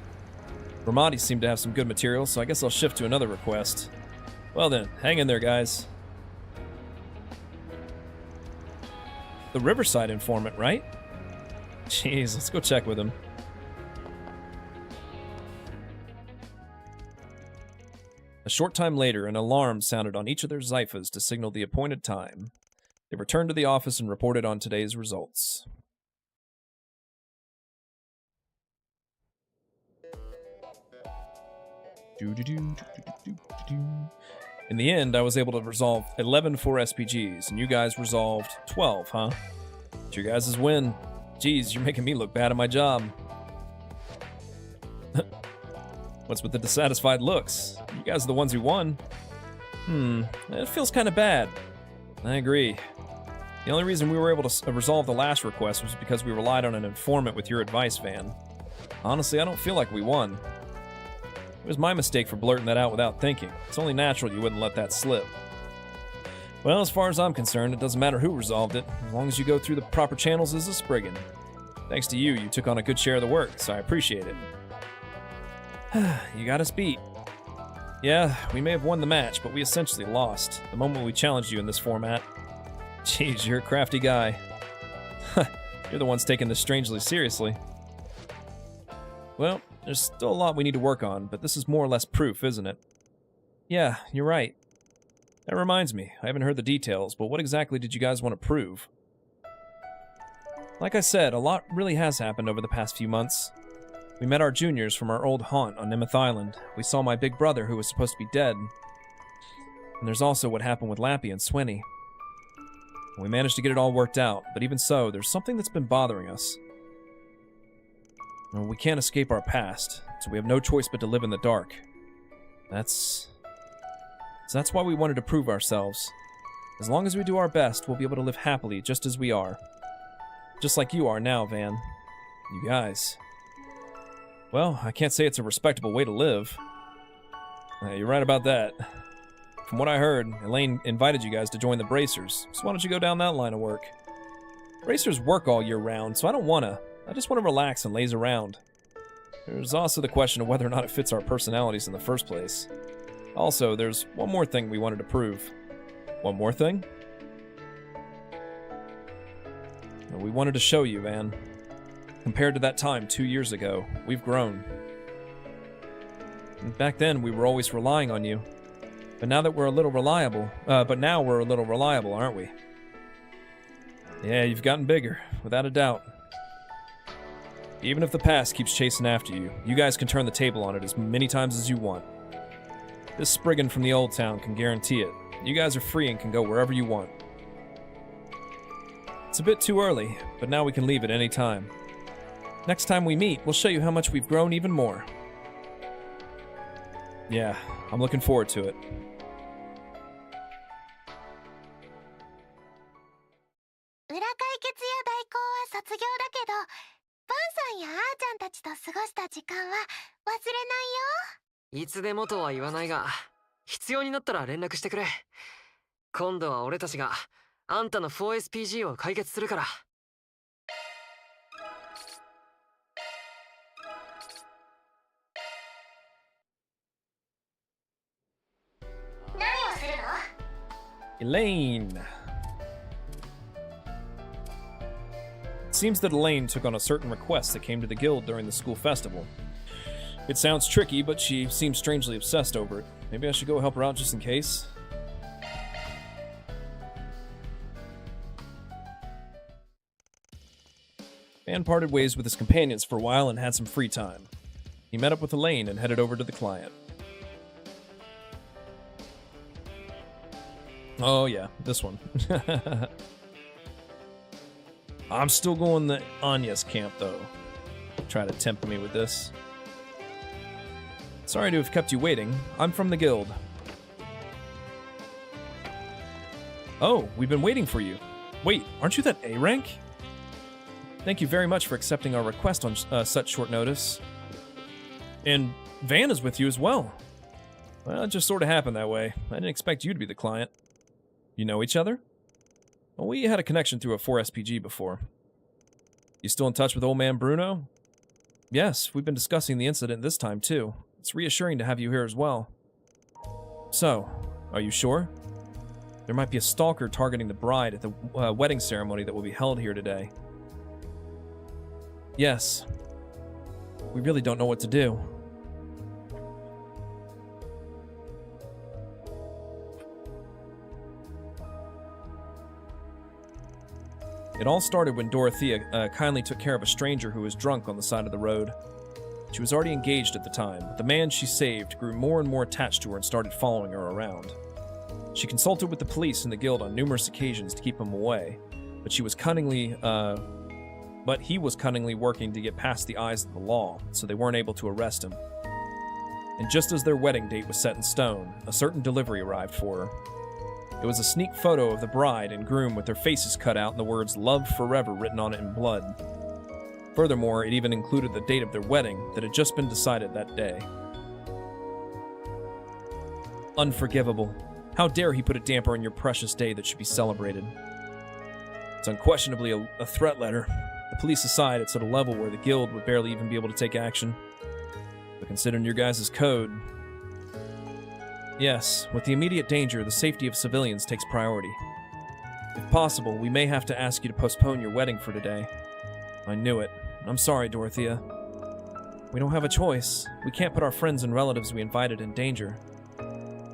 Ramadi seemed to have some good material, so I guess I'll shift to another request. Well then, hang in there, guys. The Riverside informant, right? Jeez, let's go check with him. A short time later, an alarm sounded on each of their Zyphas to signal the appointed time. They returned to the office and reported on today's results. In the end, I was able to resolve 11 4 SPGs, and you guys resolved 12, huh? It's your guys' win. Geez, you're making me look bad at my job. What's with the dissatisfied looks? You guys are the ones who won. It feels kind of bad. I agree. The only reason we were able to resolve the last request was because we relied on an informant with your advice, Van. Honestly, I don't feel like we won. It was my mistake for blurting that out without thinking. It's only natural you wouldn't let that slip. Well, as far as I'm concerned, it doesn't matter who resolved it, as long as you go through the proper channels as a Spriggan. Thanks to you, you took on a good share of the work, so I appreciate it. You got us beat. Yeah, we may have won the match, but we essentially lost, the moment we challenged you in this format. Jeez, you're a crafty guy. You're the ones taking this strangely seriously. Well, there's still a lot we need to work on, but this is more or less proof, isn't it? Yeah, you're right. That reminds me, I haven't heard the details, but what exactly did you guys want to prove? Like I said, a lot really has happened over the past few months. We met our juniors from our old haunt on Nemeth Island. We saw my big brother who was supposed to be dead. And there's also what happened with Lappy and Swenny. We managed to get it all worked out, but even so, there's something that's been bothering us. Well, we can't escape our past, so we have no choice but to live in the dark. That's why we wanted to prove ourselves. As long as we do our best, we'll be able to live happily just as we are. Just like you are now, Van. You guys. Well, I can't say it's a respectable way to live. You're right about that. From what I heard, Elaine invited you guys to join the Bracers, so why don't you go down that line of work? Bracers work all year round, so I don't wanna. I just want to relax and laze around. There's also the question of whether or not it fits our personalities in the first place. Also, there's one more thing we wanted to prove. One more thing? We wanted to show you, Van. Compared to that time 2 years ago, we've grown. And back then, we were always relying on you. But now we're a little reliable, aren't we? Yeah, you've gotten bigger, without a doubt. Even if the past keeps chasing after you, you guys can turn the table on it as many times as you want. This Spriggan from the old town can guarantee it. You guys are free and can go wherever you want. It's a bit too early, but now we can leave at any time. Next time we meet, we'll show you how much we've grown even more. Yeah, I'm looking forward to it. 裏解決や代行は卒業だけど、バンさんやあーちゃんたちと過ごした時間は忘れないよ。いつでもとは言わないが、必要になったら連絡してくれ。今度は俺たちがあんたの 4SPG を解決するから。何をするの？ Elaine. It seems that Elaine took on a certain request that came to the guild during the school festival. It sounds tricky, but she seems strangely obsessed over it. Maybe I should go help her out just in case. Van parted ways with his companions for a while and had some free time. He met up with Elaine and headed over to the client. Oh yeah, this one. I'm still going to Anya's camp, though. Try to tempt me with this. Sorry to have kept you waiting. I'm from the guild. Oh, we've been waiting for you. Wait, aren't you that A rank? Thank you very much for accepting our request on such short notice. And Van is with you as well. Well, it just sort of happened that way. I didn't expect you to be the client. You know each other? Well, we had a connection through a 4SPG before. You still in touch with old man Bruno? Yes, we've been discussing the incident this time too. It's reassuring to have you here as well. So, are you sure? There might be a stalker targeting the bride at the wedding ceremony that will be held here today. Yes. We really don't know what to do. It all started when Dorothea kindly took care of a stranger who was drunk on the side of the road. She was already engaged at the time, but the man she saved grew more and more attached to her and started following her around. She consulted with the police and the guild on numerous occasions to keep him away, but he was cunningly working to get past the eyes of the law, so they weren't able to arrest him. And just as their wedding date was set in stone, a certain delivery arrived for her. It was a sneak photo of the bride and groom with their faces cut out and the words "Love Forever" written on it in blood. Furthermore, it even included the date of their wedding that had just been decided that day. Unforgivable. How dare he put a damper on your precious day that should be celebrated? It's unquestionably a threat letter. The police aside, it's at a level where the guild would barely even be able to take action. But considering your guys' code... Yes, with the immediate danger, the safety of civilians takes priority. If possible, we may have to ask you to postpone your wedding for today. I knew it. I'm sorry, Dorothea. We don't have a choice. We can't put our friends and relatives we invited in danger.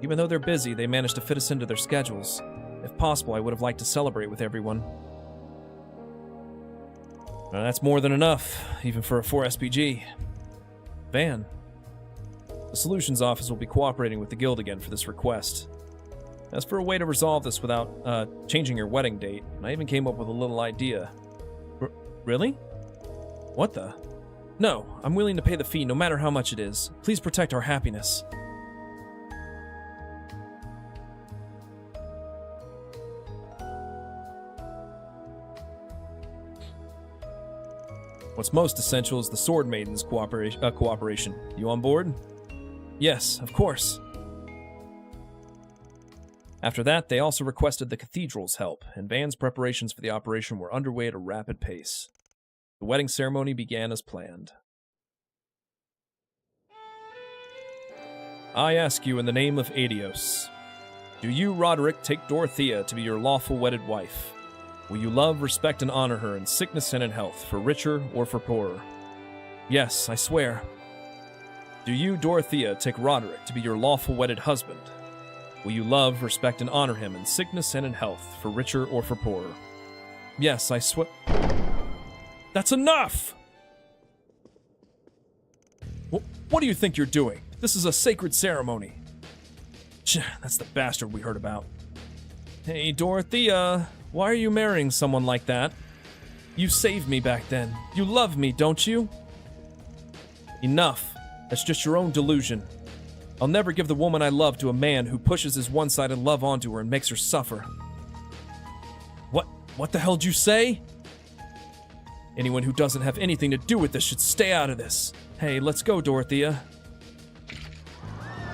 Even though they're busy, they managed to fit us into their schedules. If possible, I would have liked to celebrate with everyone. Now, that's more than enough, even for a 4SPG. Van. The Solutions Office will be cooperating with the Guild again for this request. As for a way to resolve this without changing your wedding date, I even came up with a little idea. Really? What the? No, I'm willing to pay the fee no matter how much it is. Please protect our happiness. What's most essential is the Sword Maiden's cooperation. You on board? Yes, of course. After that, they also requested the cathedral's help, and Van's preparations for the operation were underway at a rapid pace. The wedding ceremony began as planned. I ask you in the name of Adios, do you, Roderick, take Dorothea to be your lawful wedded wife? Will you love, respect, and honor her in sickness and in health, for richer or for poorer? Yes, I swear. Do you, Dorothea, take Roderick to be your lawful wedded husband? Will you love, respect, and honor him in sickness and in health, for richer or for poorer? Yes, I swear. That's enough! What do you think you're doing? This is a sacred ceremony. That's the bastard we heard about. Hey, Dorothea, why are you marrying someone like that? You saved me back then. You love me, don't you? Enough. That's just your own delusion. I'll never give the woman I love to a man who pushes his one-sided love onto her and makes her suffer. What the hell did you say? Anyone who doesn't have anything to do with this should stay out of this. Hey, let's go, Dorothea.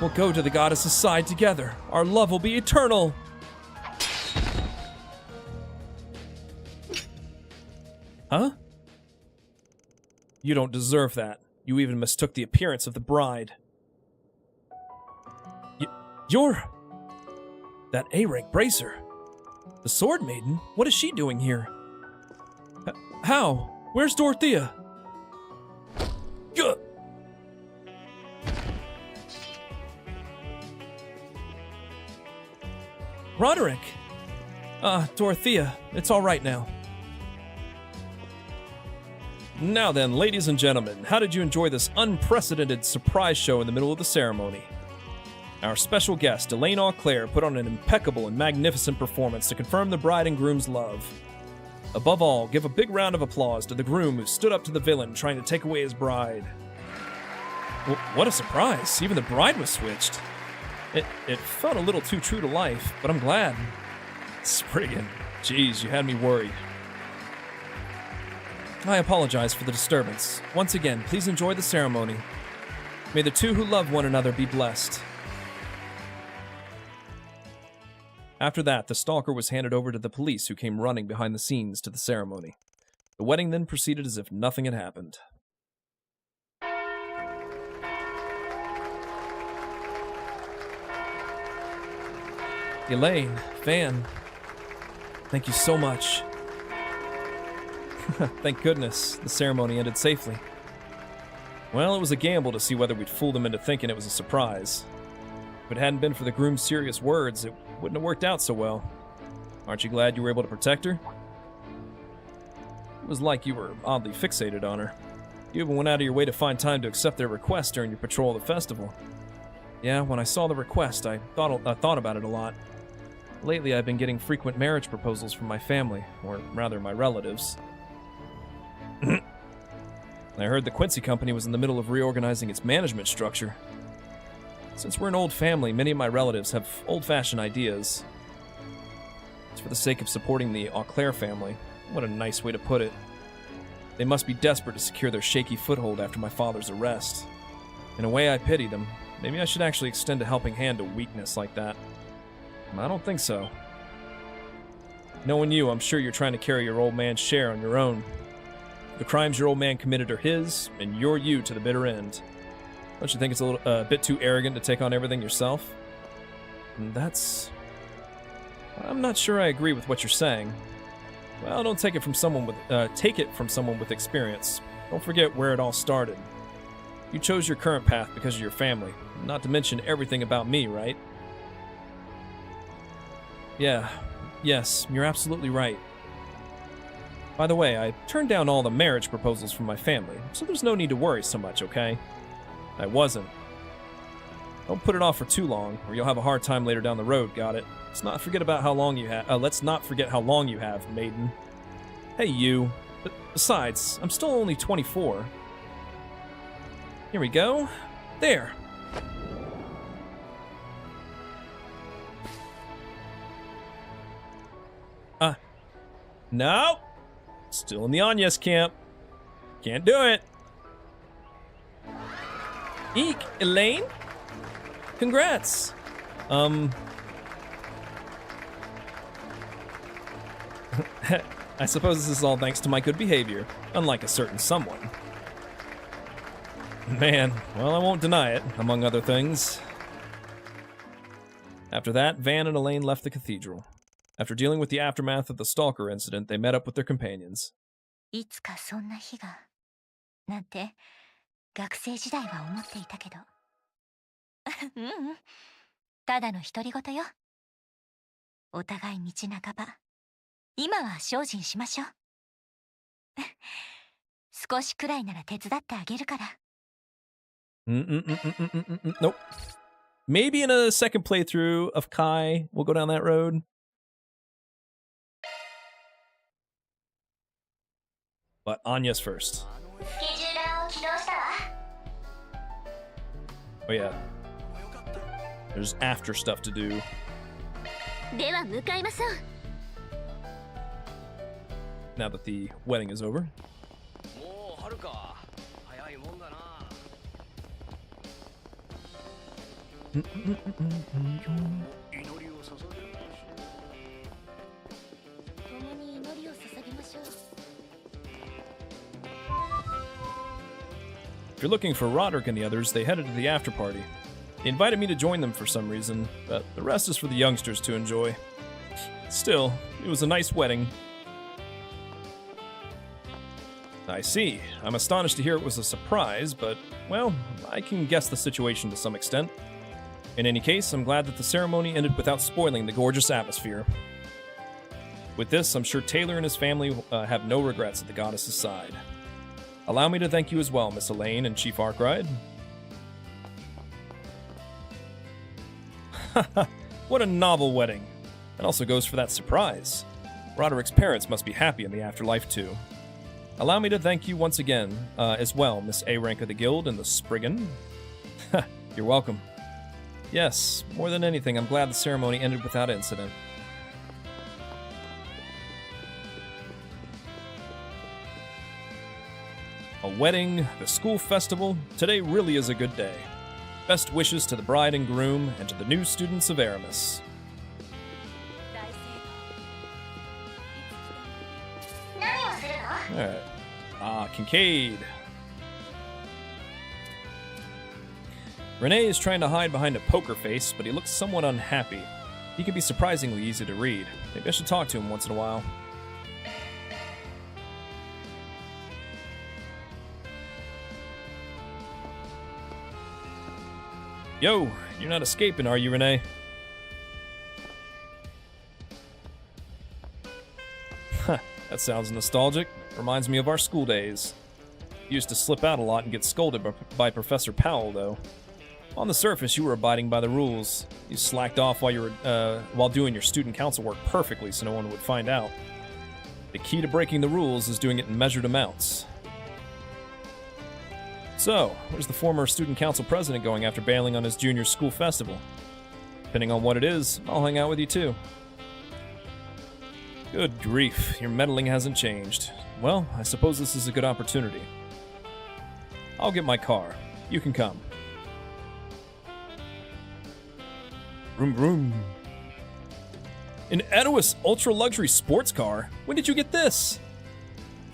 We'll go to the goddess's side together. Our love will be eternal. Huh? You don't deserve that. You even mistook the appearance of the bride. You're... that A-rank bracer. The Sword Maiden? What is she doing here? How? Where's Dorothea? Gah! Roderick! Dorothea, it's all right now. Now then, ladies and gentlemen, how did you enjoy this unprecedented surprise show in the middle of the ceremony? Our special guest, Elaine Auclair, put on an impeccable and magnificent performance to confirm the bride and groom's love. Above all, give a big round of applause to the groom who stood up to the villain trying to take away his bride. What a surprise! Even the bride was switched. It felt a little too true to life, but I'm glad. Spriggan, jeez, you had me worried. I apologize for the disturbance. Once again, please enjoy the ceremony. May the two who love one another be blessed. After that, the stalker was handed over to the police who came running behind the scenes to the ceremony. The wedding then proceeded as if nothing had happened. Elaine, Van, thank you so much. Thank goodness, the ceremony ended safely. Well, it was a gamble to see whether we'd fool them into thinking it was a surprise. If it hadn't been for the groom's serious words, it wouldn't have worked out so well. Aren't you glad you were able to protect her? It was like you were oddly fixated on her. You even went out of your way to find time to accept their request during your patrol of the festival. Yeah, when I saw the request, I thought about it a lot. Lately, I've been getting frequent marriage proposals from my family, or rather my relatives. I heard the Quincy Company was in the middle of reorganizing its management structure. Since we're an old family, many of my relatives have old-fashioned ideas. It's for the sake of supporting the Auclair family. What a nice way to put it. They must be desperate to secure their shaky foothold after my father's arrest. In a way, I pity them. Maybe I should actually extend a helping hand to weakness like that. I don't think so. Knowing you, I'm sure you're trying to carry your old man's share on your own. The crimes your old man committed are his, and you're you to the bitter end. Don't you think it's a bit too arrogant to take on everything yourself? And I'm not sure I agree with what you're saying. Well, don't take it from someone with experience. Don't forget where it all started. You chose your current path because of your family, not to mention everything about me, right? Yes, you're absolutely right. By the way, I turned down all the marriage proposals from my family, so there's no need to worry so much, okay? I wasn't. Don't put it off for too long, or you'll have a hard time later down the road, got it? Let's not forget how long you have, maiden. Hey, you. Besides, I'm still only 24. Here we go. There. No. Still in the Agnes camp. Can't do it. Eek, Elaine? Congrats. I suppose this is all thanks to my good behavior, unlike a certain someone. Man, well, I won't deny it, among other things. After that, Van and Elaine left the cathedral. After dealing with the aftermath of the Stalker incident, they met up with their companions. いつかそんな日がなんて学生時代は思っていたけどただの独り言よ。お互い道半ば。今は精進しましょう。少しくらいなら手伝ってあげるから。Nope. Maybe in a second playthrough of Kai, we'll go down that road. But Anya's first. Oh yeah. There's after stuff to do. では向かいましょう。Now that the wedding is over. もう春か。早いもんだな。共に祈りを捧げましょう。If you're looking for Roderick and the others, they headed to the after party. They invited me to join them for some reason, but the rest is for the youngsters to enjoy. Still, it was a nice wedding. I see. I'm astonished to hear it was a surprise, but, well, I can guess the situation to some extent. In any case, I'm glad that the ceremony ended without spoiling the gorgeous atmosphere. With this, I'm sure Taylor and his family have no regrets at the goddess's side. Allow me to thank you as well, Miss Elaine and Chief Arkwright. What a novel wedding. That also goes for that surprise. Roderick's parents must be happy in the afterlife, too. Allow me to thank you once again, as well, Miss A rank of the Guild and the Spriggan. You're welcome. Yes, more than anything, I'm glad the ceremony ended without incident. A wedding, the school festival, today really is a good day. Best wishes to the bride and groom and to the new students of Aramis. Alright. Ah, Kincaid. Renee is trying to hide behind a poker face, but he looks somewhat unhappy. He can be surprisingly easy to read. Maybe I should talk to him once in a while. Yo, you're not escaping, are you, Renee? That sounds nostalgic. Reminds me of our school days. You used to slip out a lot and get scolded by Professor Powell, though. On the surface, you were abiding by the rules. You slacked off while doing your student council work perfectly so no one would find out. The key to breaking the rules is doing it in measured amounts. So, where's the former student council president going after bailing on his junior school festival? Depending on what it is, I'll hang out with you too. Good grief, your meddling hasn't changed. Well, I suppose this is a good opportunity. I'll get my car. You can come. Vroom vroom. An Edois ultra-luxury sports car? When did you get this?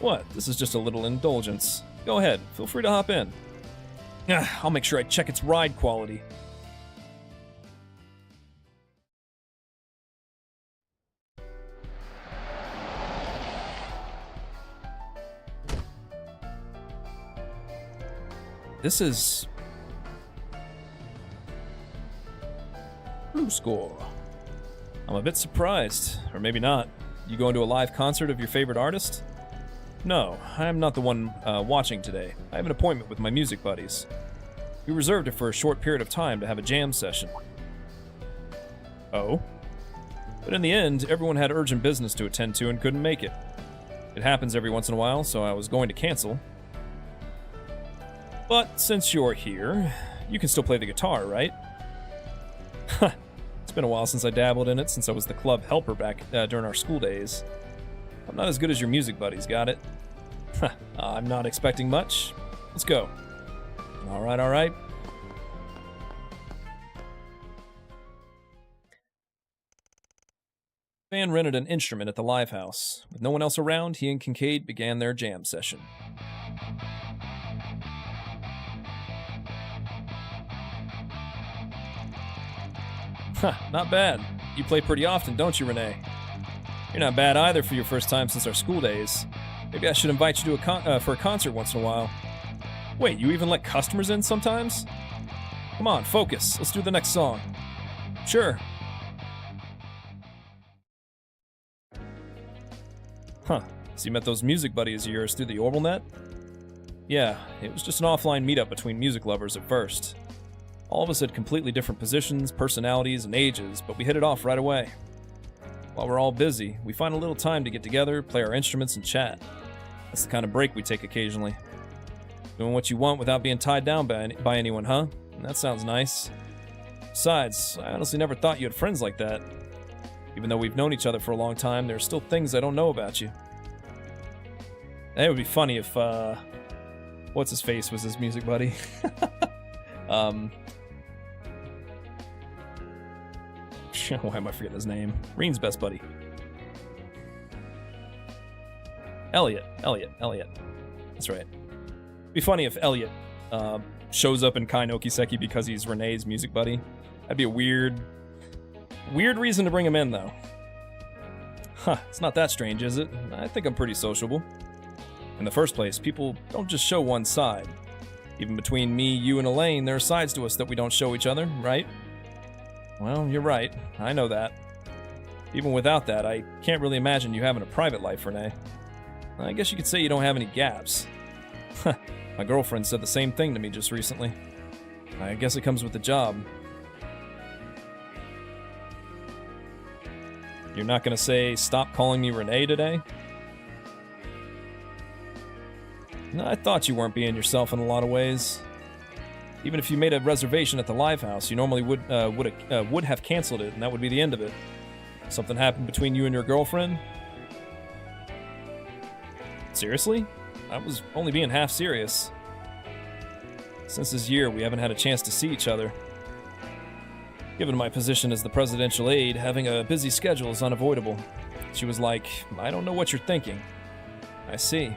What? This is just a little indulgence. Go ahead, feel free to hop in. I'll make sure I check its ride quality. This is... Blue score. I'm a bit surprised, or maybe not. You going to a live concert of your favorite artist? No, I am not the one watching today. I have an appointment with my music buddies. We reserved it for a short period of time to have a jam session. Oh? But in the end, everyone had urgent business to attend to and couldn't make it. It happens every once in a while, so I was going to cancel. But since you're here, you can still play the guitar, right? It's been a while since I dabbled in it, since I was the club helper back during our school days. I'm not as good as your music buddies, got it? I'm not expecting much. Let's go. Alright, alright. Van rented an instrument at the live house. With no one else around, he and Kincaid began their jam session. Not bad. You play pretty often, don't you, Renee? You're not bad either for your first time since our school days. Maybe I should invite you to for a concert once in a while. Wait, you even let customers in sometimes? Come on, focus. Let's do the next song. Sure. Huh. So you met those music buddies of yours through the OrbitalNet? Yeah, it was just an offline meetup between music lovers at first. All of us had completely different positions, personalities, and ages, but we hit it off right away. While we're all busy, we find a little time to get together, play our instruments, and chat. That's the kind of break we take occasionally. Doing what you want without being tied down by anyone, huh? That sounds nice. Besides, I honestly never thought you had friends like that. Even though we've known each other for a long time, there are still things I don't know about you. It would be funny if, what's-his-face was his music buddy. Why am I forgetting his name? Reen's best buddy. Elliot. That's right. It'd be funny if Elliot shows up in Kai no Kiseki because he's Renee's music buddy. That'd be a weird reason to bring him in, though. It's not that strange, is it? I think I'm pretty sociable. In the first place, people don't just show one side. Even between me, you, and Elaine, there are sides to us that we don't show each other, right? Well, you're right. I know that. Even without that, I can't really imagine you having a private life, Renee. I guess you could say you don't have any gaps. My girlfriend said the same thing to me just recently. I guess it comes with the job. You're not gonna say, stop calling me Renee today? No, I thought you weren't being yourself in a lot of ways. Even if you made a reservation at the live house, you normally would have canceled it, and that would be the end of it. Something happened between you and your girlfriend? Seriously? I was only being half serious. Since this year, we haven't had a chance to see each other. Given my position as the presidential aide, having a busy schedule is unavoidable. She was like, I don't know what you're thinking. I see.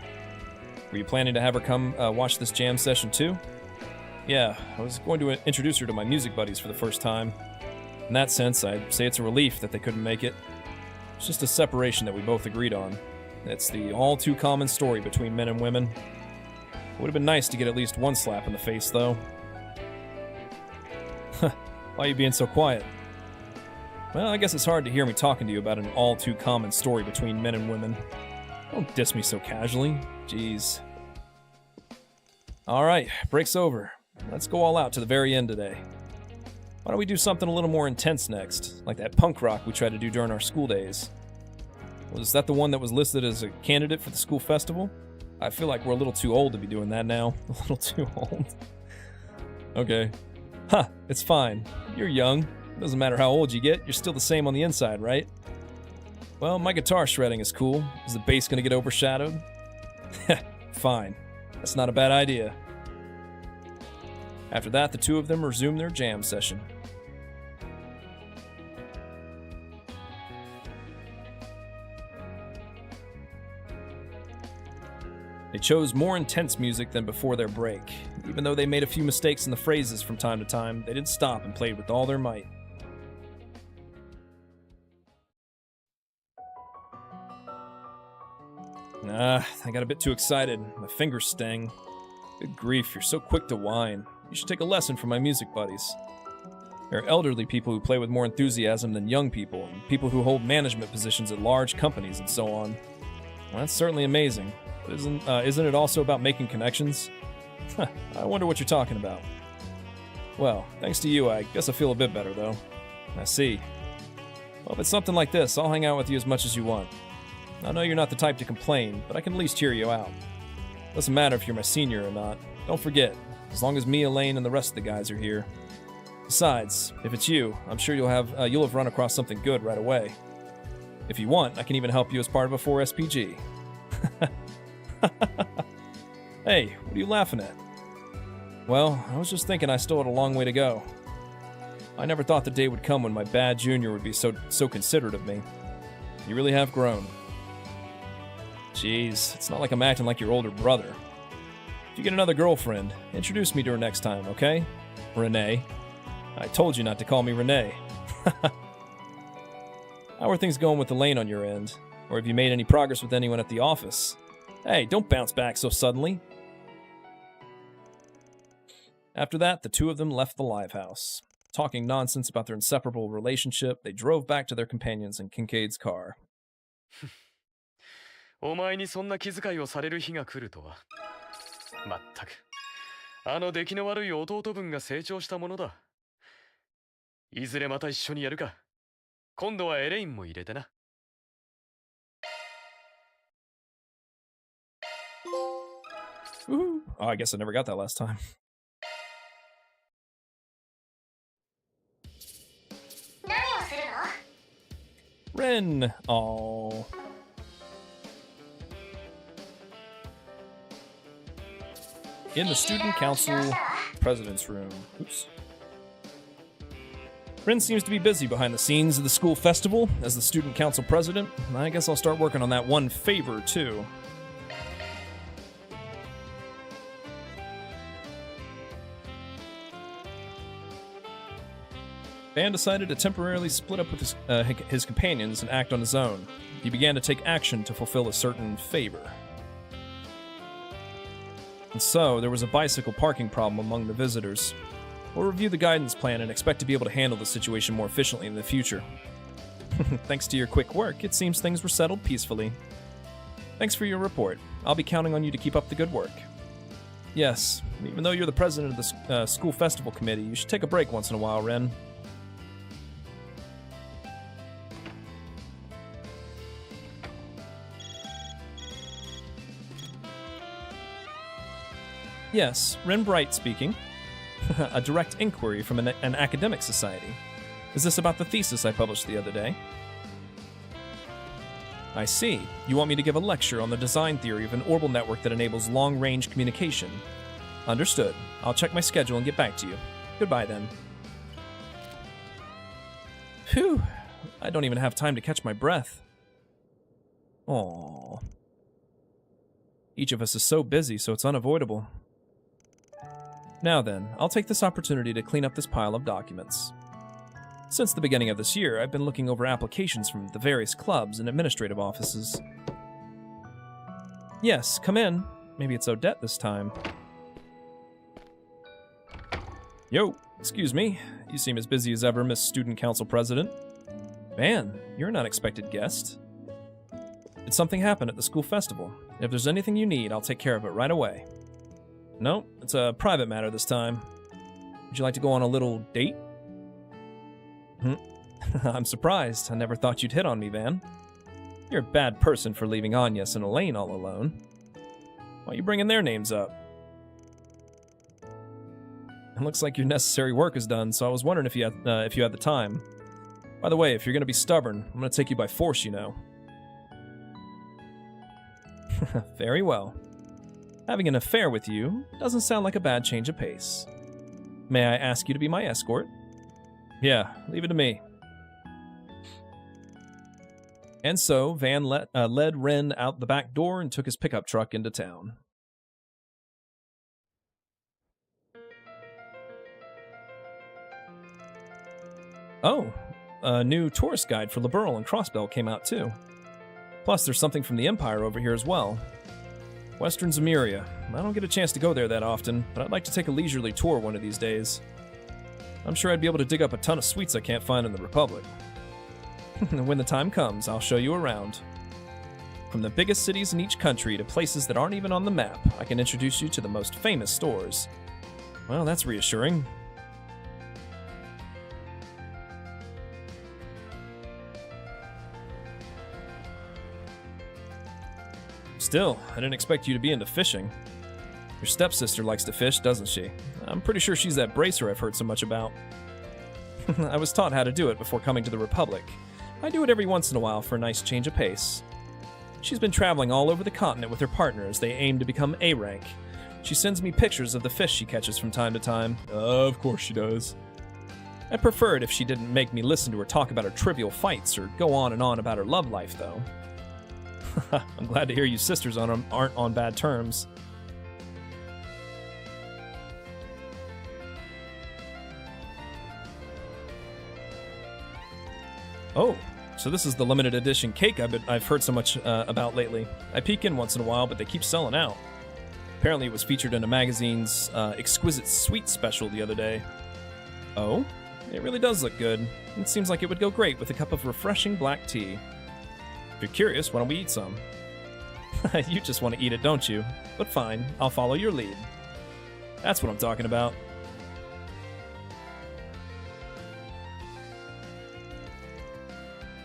Were you planning to have her come watch this jam session too? Yeah, I was going to introduce her to my music buddies for the first time. In that sense, I'd say it's a relief that they couldn't make it. It's just a separation that we both agreed on. It's the all-too-common story between men and women. It would have been nice to get at least one slap in the face, though. Why are you being so quiet? Well, I guess it's hard to hear me talking to you about an all-too-common story between men and women. Don't diss me so casually. Jeez. Alright, break's over. Let's go all out to the very end today. Why don't we do something a little more intense next, like that punk rock we tried to do during our school days? Was that the one that was listed as a candidate for the school festival? I feel like we're a little too old to be doing that now. A little too old. Okay. It's fine. You're young. It doesn't matter how old you get, you're still the same on the inside, right? Well, my guitar shredding is cool. Is the bass gonna get overshadowed? Fine. That's not a bad idea. After that, the two of them resumed their jam session. They chose more intense music than before their break. Even though they made a few mistakes in the phrases from time to time, they didn't stop and played with all their might. I got a bit too excited. My fingers sting. Good grief, you're so quick to whine. You should take a lesson from my music buddies. There are elderly people who play with more enthusiasm than young people, and people who hold management positions at large companies and so on. Well, that's certainly amazing. But isn't it also about making connections? I wonder what you're talking about. Well, thanks to you, I guess I feel a bit better, though. I see. Well, if it's something like this, I'll hang out with you as much as you want. I know you're not the type to complain, but I can at least hear you out. Doesn't matter if you're my senior or not. Don't forget, as long as me, Elaine, and the rest of the guys are here. Besides, if it's you, I'm sure you'll have run across something good right away. If you want, I can even help you as part of a 4SPG. Hey, what are you laughing at? Well, I was just thinking I still had a long way to go. I never thought the day would come when my bad junior would be so considerate of me. You really have grown. Jeez, it's not like I'm acting like your older brother. If you get another girlfriend, introduce me to her next time, okay? Renee. I told you not to call me Renee. How are things going with Elaine on your end? Or have you made any progress with anyone at the office? Hey, don't bounce back so suddenly. After that, the two of them left the live house. Talking nonsense about their inseparable relationship, they drove back to their companions in Kincaid's car. お前にそんな気遣いをされる日が来るとは。まったく。あの出来の悪い弟分が成長したものだ。いずれまた一緒にやるか。今度はエレインも入れてな。Woohoo! Oh, I guess I never got that last time. Ren! Aww. In the student council president's room. Oops. Ren seems to be busy behind the scenes of the school festival as the student council president. I guess I'll start working on that one favor, too. Van decided to temporarily split up with his companions and act on his own. He began to take action to fulfill a certain favor. And so, there was a bicycle parking problem among the visitors. We'll review the guidance plan and expect to be able to handle the situation more efficiently in the future. Thanks to your quick work, it seems things were settled peacefully. Thanks for your report. I'll be counting on you to keep up the good work. Yes, even though you're the president of the school festival committee, you should take a break once in a while, Ren. Yes, Ren Bright speaking. A direct inquiry from an academic society. Is this about the thesis I published the other day? I see. You want me to give a lecture on the design theory of an orbital network that enables long-range communication. Understood. I'll check my schedule and get back to you. Goodbye, then. Phew. I don't even have time to catch my breath. Aww. Each of us is so busy, so it's unavoidable. Now then, I'll take this opportunity to clean up this pile of documents. Since the beginning of this year, I've been looking over applications from the various clubs and administrative offices. Yes, come in. Maybe it's Odette this time. Yo, excuse me. You seem as busy as ever, Miss Student Council President. Man, you're an unexpected guest. Did something happen at the school festival? If there's anything you need, I'll take care of it right away. No, it's a private matter this time. Would you like to go on a little date? I'm surprised. I never thought you'd hit on me, Van. You're a bad person for leaving Agnes and Elaine all alone. Why are you bringing their names up? It looks like your necessary work is done, so I was wondering if you had the time. By the way, if you're going to be stubborn, I'm going to take you by force, you know. Very well. Having an affair with you doesn't sound like a bad change of pace. May I ask you to be my escort? Yeah, leave it to me. And so, Van led Ren out the back door and took his pickup truck into town. Oh, a new tourist guide for Liberl and Crossbell came out too. Plus, there's something from the Empire over here as well. Western Zemuria. I don't get a chance to go there that often, but I'd like to take a leisurely tour one of these days. I'm sure I'd be able to dig up a ton of sweets I can't find in the Republic. When the time comes, I'll show you around. From the biggest cities in each country to places that aren't even on the map, I can introduce you to the most famous stores. Well, that's reassuring. Still, I didn't expect you to be into fishing. Your stepsister likes to fish, doesn't she? I'm pretty sure she's that bracer I've heard so much about. I was taught how to do it before coming to the Republic. I do it every once in a while for a nice change of pace. She's been traveling all over the continent with her partner as they aim to become A rank. She sends me pictures of the fish she catches from time to time. Of course she does. I'd prefer it if she didn't make me listen to her talk about her trivial fights or go on and on about her love life, though. I'm glad to hear you sisters aren't on bad terms. Oh, so this is the limited edition cake I've heard so much about lately. I peek in once in a while, but they keep selling out. Apparently it was featured in a magazine's Exquisite Sweet special the other day. Oh? It really does look good. It seems like it would go great with a cup of refreshing black tea. If you're curious, why don't we eat some? You just want to eat it, don't you? But fine, I'll follow your lead. That's what I'm talking about.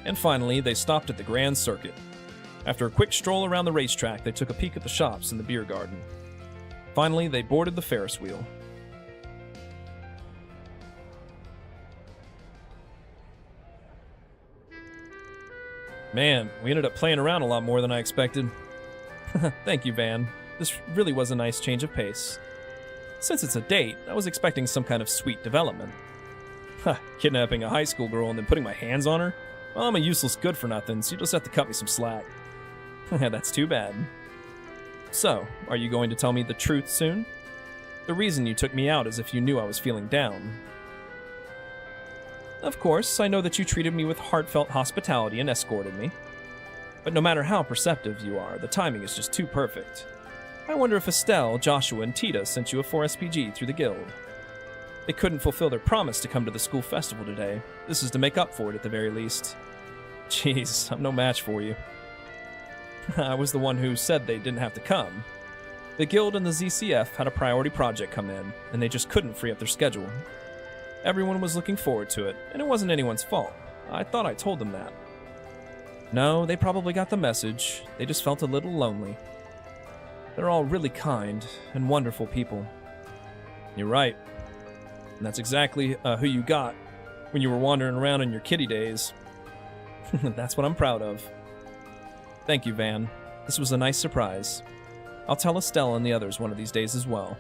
And finally, they stopped at the Grand Circuit. After a quick stroll around the racetrack, they took a peek at the shops and the beer garden. Finally, they boarded the Ferris wheel. Man, we ended up playing around a lot more than I expected. Thank you, Van. This really was a nice change of pace. Since it's a date, I was expecting some kind of sweet development. Kidnapping a high school girl and then putting my hands on her? Well, I'm a useless good-for-nothing, so you just have to cut me some slack. That's too bad. So, are you going to tell me the truth soon? The reason you took me out is if you knew I was feeling down. Of course, I know that you treated me with heartfelt hospitality and escorted me. But no matter how perceptive you are, the timing is just too perfect. I wonder if Estelle, Joshua, and Tita sent you a 4SPG through the guild. They couldn't fulfill their promise to come to the school festival today. This is to make up for it at the very least. Jeez, I'm no match for you. I was the one who said they didn't have to come. The guild and the ZCF had a priority project come in, and they just couldn't free up their schedule. Everyone was looking forward to it, and it wasn't anyone's fault. I thought I told them that. No, they probably got the message. They just felt a little lonely. They're all really kind and wonderful people. You're right. And that's exactly who you got when you were wandering around in your kiddie days. That's what I'm proud of. Thank you, Van. This was a nice surprise. I'll tell Estelle and the others one of these days as well.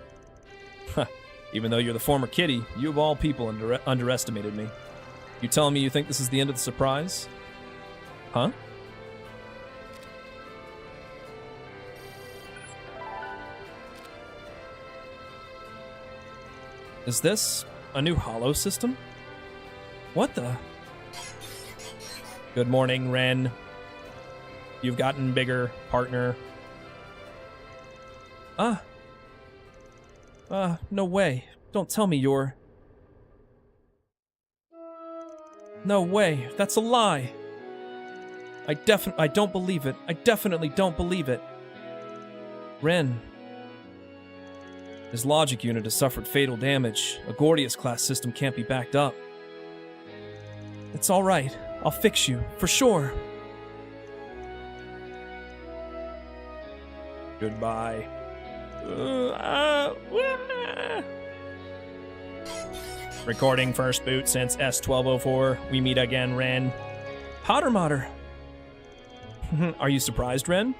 Even though you're the former kitty, you of all people underestimated me. You telling me you think this is the end of the surprise? Huh? Is this a new holo system? What the? Good morning, Ren. You've gotten bigger, partner. No way. Don't tell me you're... No way. That's a lie. I don't believe it. I definitely don't believe it. Ren. His logic unit has suffered fatal damage. A Gordius-class system can't be backed up. It's all right. I'll fix you, for sure. Goodbye. Recording first boot since S1204. We meet again, Ren. Potter Mater. Are you surprised, Ren?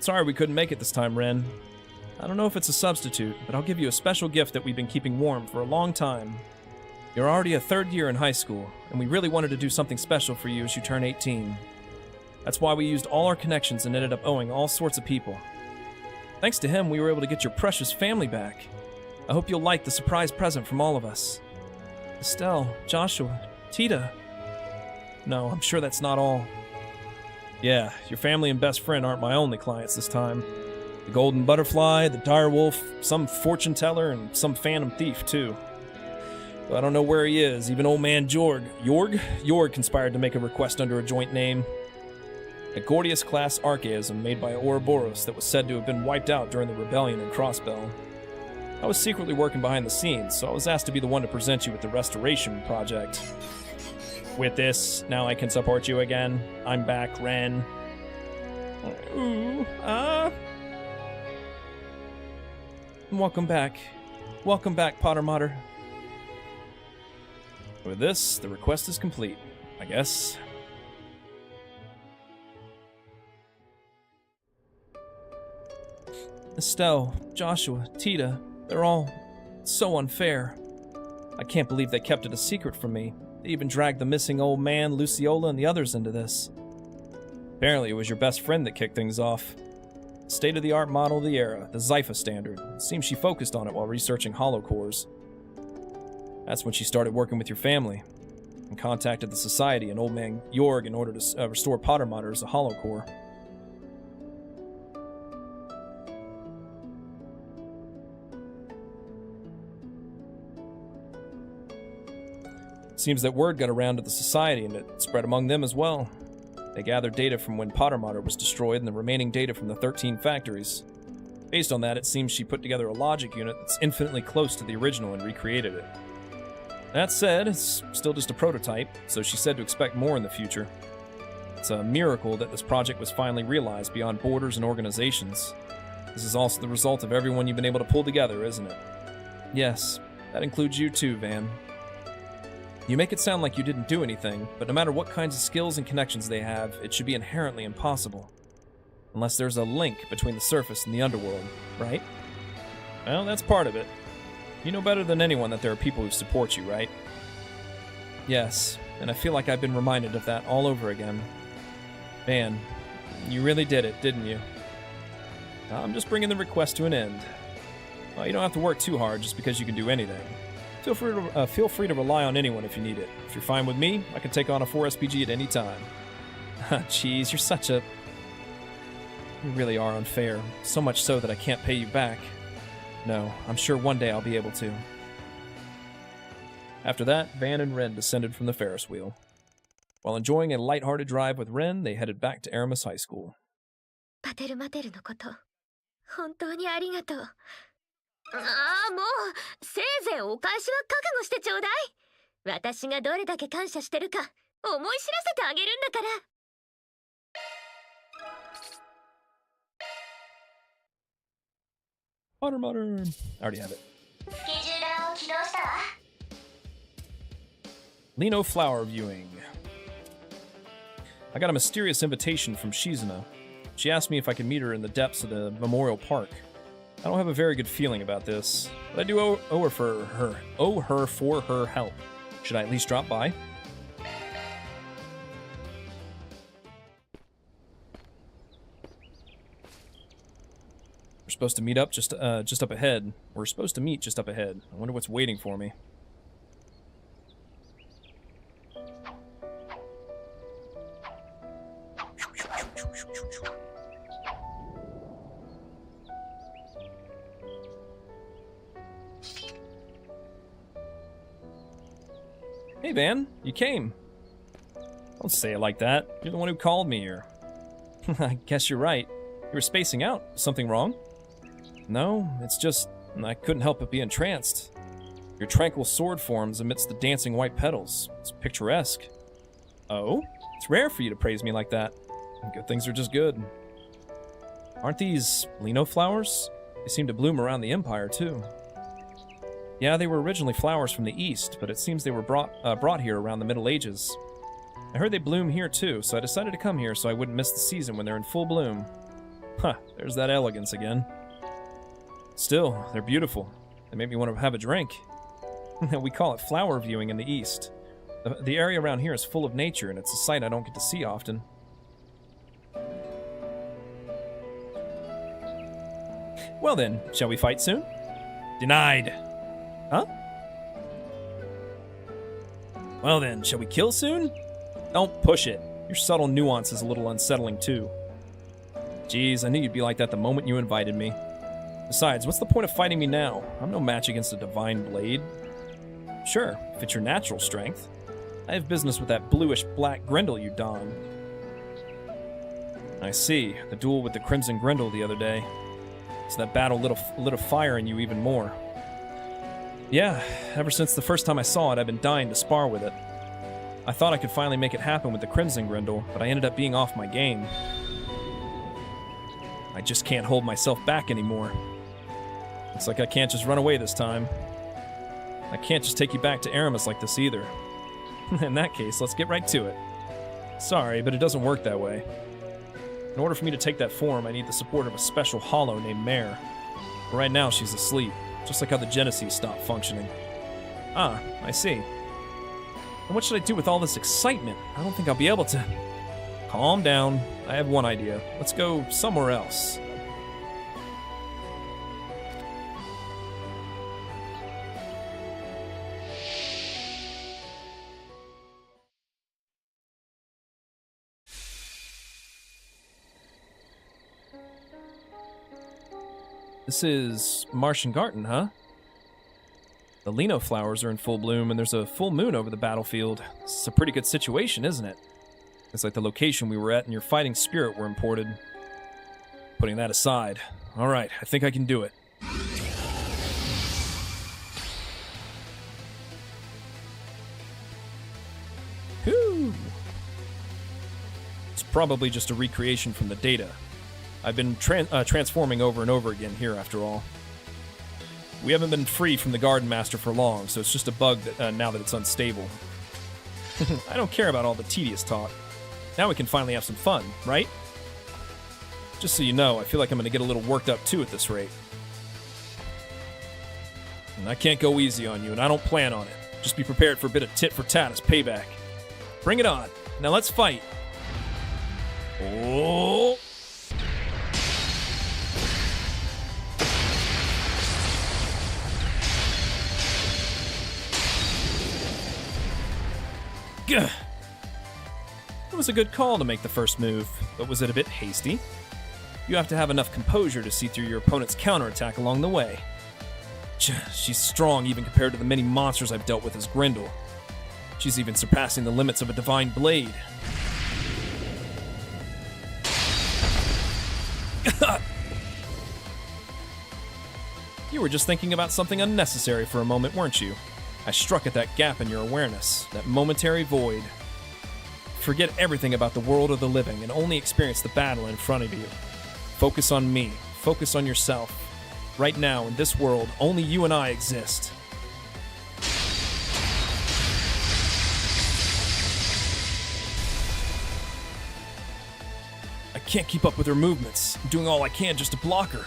Sorry we couldn't make it this time, Ren. I don't know if it's a substitute, but I'll give you a special gift that we've been keeping warm for a long time. You're already a third year in high school, and we really wanted to do something special for you as you turn 18. That's why we used all our connections and ended up owing all sorts of people. Thanks to him, we were able to get your precious family back. I hope you'll like the surprise present from all of us. Estelle, Joshua, Tita. No, I'm sure that's not all. Yeah, your family and best friend aren't my only clients this time. The Golden Butterfly, the Dire Wolf, some fortune teller, and some phantom thief, too. But I don't know where he is. Even old man Jorg conspired to make a request under a joint name. A Gordius-class archaism made by Ouroboros that was said to have been wiped out during the rebellion in Crossbell. I was secretly working behind the scenes, so I was asked to be the one to present you with the restoration project. With this, now I can support you again. I'm back, Ren. Ooh, Welcome back. Welcome back, Potter Mater. With this, the request is complete, I guess. Estelle, Joshua, Tita, they're all so unfair. I can't believe they kept it a secret from me. They even dragged the missing old man, Luciola, and the others into this. Apparently, it was your best friend that kicked things off. State-of-the-art model of the era, the Zypha standard. It seems she focused on it while researching holocores. That's when she started working with your family, and contacted the Society and Old Man Jorg in order to restore Potter Mater as a holocore. Seems that word got around to the Society and it spread among them as well. They gathered data from when Potter Mater was destroyed and the remaining data from the 13 factories. Based on that, it seems she put together a logic unit that's infinitely close to the original and recreated it. That said, it's still just a prototype, so she said to expect more in the future. It's a miracle that this project was finally realized beyond borders and organizations. This is also the result of everyone you've been able to pull together, isn't it? Yes, that includes you too, Van. You make it sound like you didn't do anything, but no matter what kinds of skills and connections they have, it should be inherently impossible. Unless there's a link between the surface and the underworld, right? Well, that's part of it. You know better than anyone that there are people who support you, right? Yes, and I feel like I've been reminded of that all over again. Man, you really did it, didn't you? I'm just bringing the request to an end. Well, you don't have to work too hard just because you can do anything. Feel free to rely on anyone if you need it. If you're fine with me, I can take on a 4 SPG at any time. Jeez, you're such a... You really are unfair. So much so that I can't pay you back. No, I'm sure one day I'll be able to. After that, Van and Ren descended from the Ferris wheel. While enjoying a lighthearted drive with Ren, they headed back to Aramis High School. パテルマテルのこと、本当にありがとう。ああ、もう、せいぜいお返しは覚悟してちょうだい。私がどれだけ感謝してるか、思い知らせてあげるんだから。Potter Mater. I already have it. スケジューラーを起動したわ。Lino flower viewing. I got a mysterious invitation from Shizuna. She asked me if I could meet her in the depths of the Memorial Park. I don't have a very good feeling about this, but I do owe her for her help. Should I at least drop by? We're supposed to meet up just up ahead. We're supposed to meet just up ahead. I wonder what's waiting for me. Hey, Van, you came. Don't say it like that. You're the one who called me here. I guess you're right. You were spacing out. Something wrong? No, it's just I couldn't help but be entranced. Your tranquil sword forms amidst the dancing white petals. It's picturesque. Oh? It's rare for you to praise me like that. Good things are just good. Aren't these Lino flowers? They seem to bloom around the Empire, too. Yeah, they were originally flowers from the east, but it seems they were brought here around the Middle Ages. I heard they bloom here too, so I decided to come here so I wouldn't miss the season when they're in full bloom. Huh, there's that elegance again. Still, they're beautiful. They make me want to have a drink. We call it flower viewing in the east. The area around here is full of nature, and it's a sight I don't get to see often. Well then, shall we fight soon? Denied. Huh? Well then, shall we kill soon? Don't push it. Your subtle nuance is a little unsettling too. Geez, I knew you'd be like that the moment you invited me. Besides, what's the point of fighting me now? I'm no match against a divine blade. Sure, if it's your natural strength. I have business with that bluish-black Grendel you don. I see. The duel with the Crimson Grendel the other day. So that battle lit a fire in you even more. Yeah, ever since the first time I saw it, I've been dying to spar with it. I thought I could finally make it happen with the Crimson Grendel, but I ended up being off my game. I just can't hold myself back anymore. Looks like I can't just run away this time. I can't just take you back to Aramis like this either. In that case, let's get right to it. Sorry, but it doesn't work that way. In order for me to take that form, I need the support of a special hollow named Mare. But right now, she's asleep, just like how the Genesis stopped functioning. Ah, I see. And what should I do with all this excitement? I don't think I'll be able to... Calm down. I have one idea. Let's go somewhere else. This is Martian Garden, huh? The Lino flowers are in full bloom, and there's a full moon over the battlefield. This is a pretty good situation, isn't it? It's like the location we were at and your fighting spirit were imported. Putting that aside. Alright, I think I can do it. Whew! It's probably just a recreation from the data. I've been transforming over and over again here, after all. We haven't been free from the Garden Master for long, so it's just a bug that, now that it's unstable. I don't care about all the tedious talk. Now we can finally have some fun, right? Just so you know, I feel like I'm going to get a little worked up too at this rate. And I can't go easy on you, and I don't plan on it. Just be prepared for a bit of tit for tat as payback. Bring it on. Now let's fight. Oh! Gah. It was a good call to make the first move, but was it a bit hasty? You have to have enough composure to see through your opponent's counterattack along the way. She's strong even compared to the many monsters I've dealt with as Grendel. She's even surpassing the limits of a divine blade. You were just thinking about something unnecessary for a moment, weren't you? I struck at that gap in your awareness, that momentary void. Forget everything about the world of the living and only experience the battle in front of you. Focus on me. Focus on yourself. Right now, in this world, only you and I exist. I can't keep up with her movements. I'm doing all I can just to block her.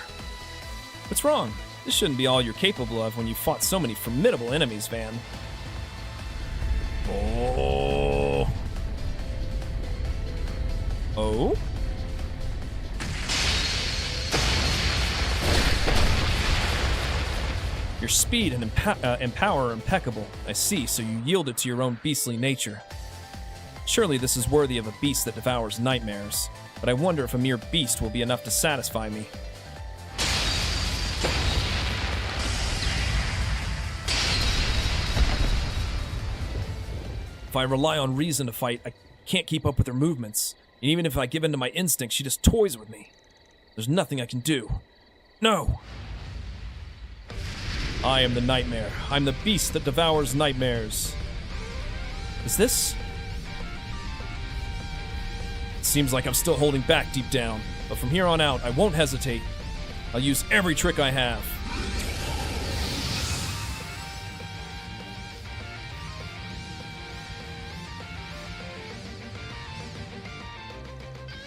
What's wrong? This shouldn't be all you're capable of when you fought so many formidable enemies, Van. Oh. Oh? Your speed and power are impeccable. I see, so you yielded to your own beastly nature. Surely this is worthy of a beast that devours nightmares, but I wonder if a mere beast will be enough to satisfy me. If I rely on reason to fight, I can't keep up with her movements. And even if I give in to my instinct, she just toys with me. There's nothing I can do. No! I am the nightmare. I'm the beast that devours nightmares. Is this? It seems like I'm still holding back deep down, but from here on out, I won't hesitate. I'll use every trick I have.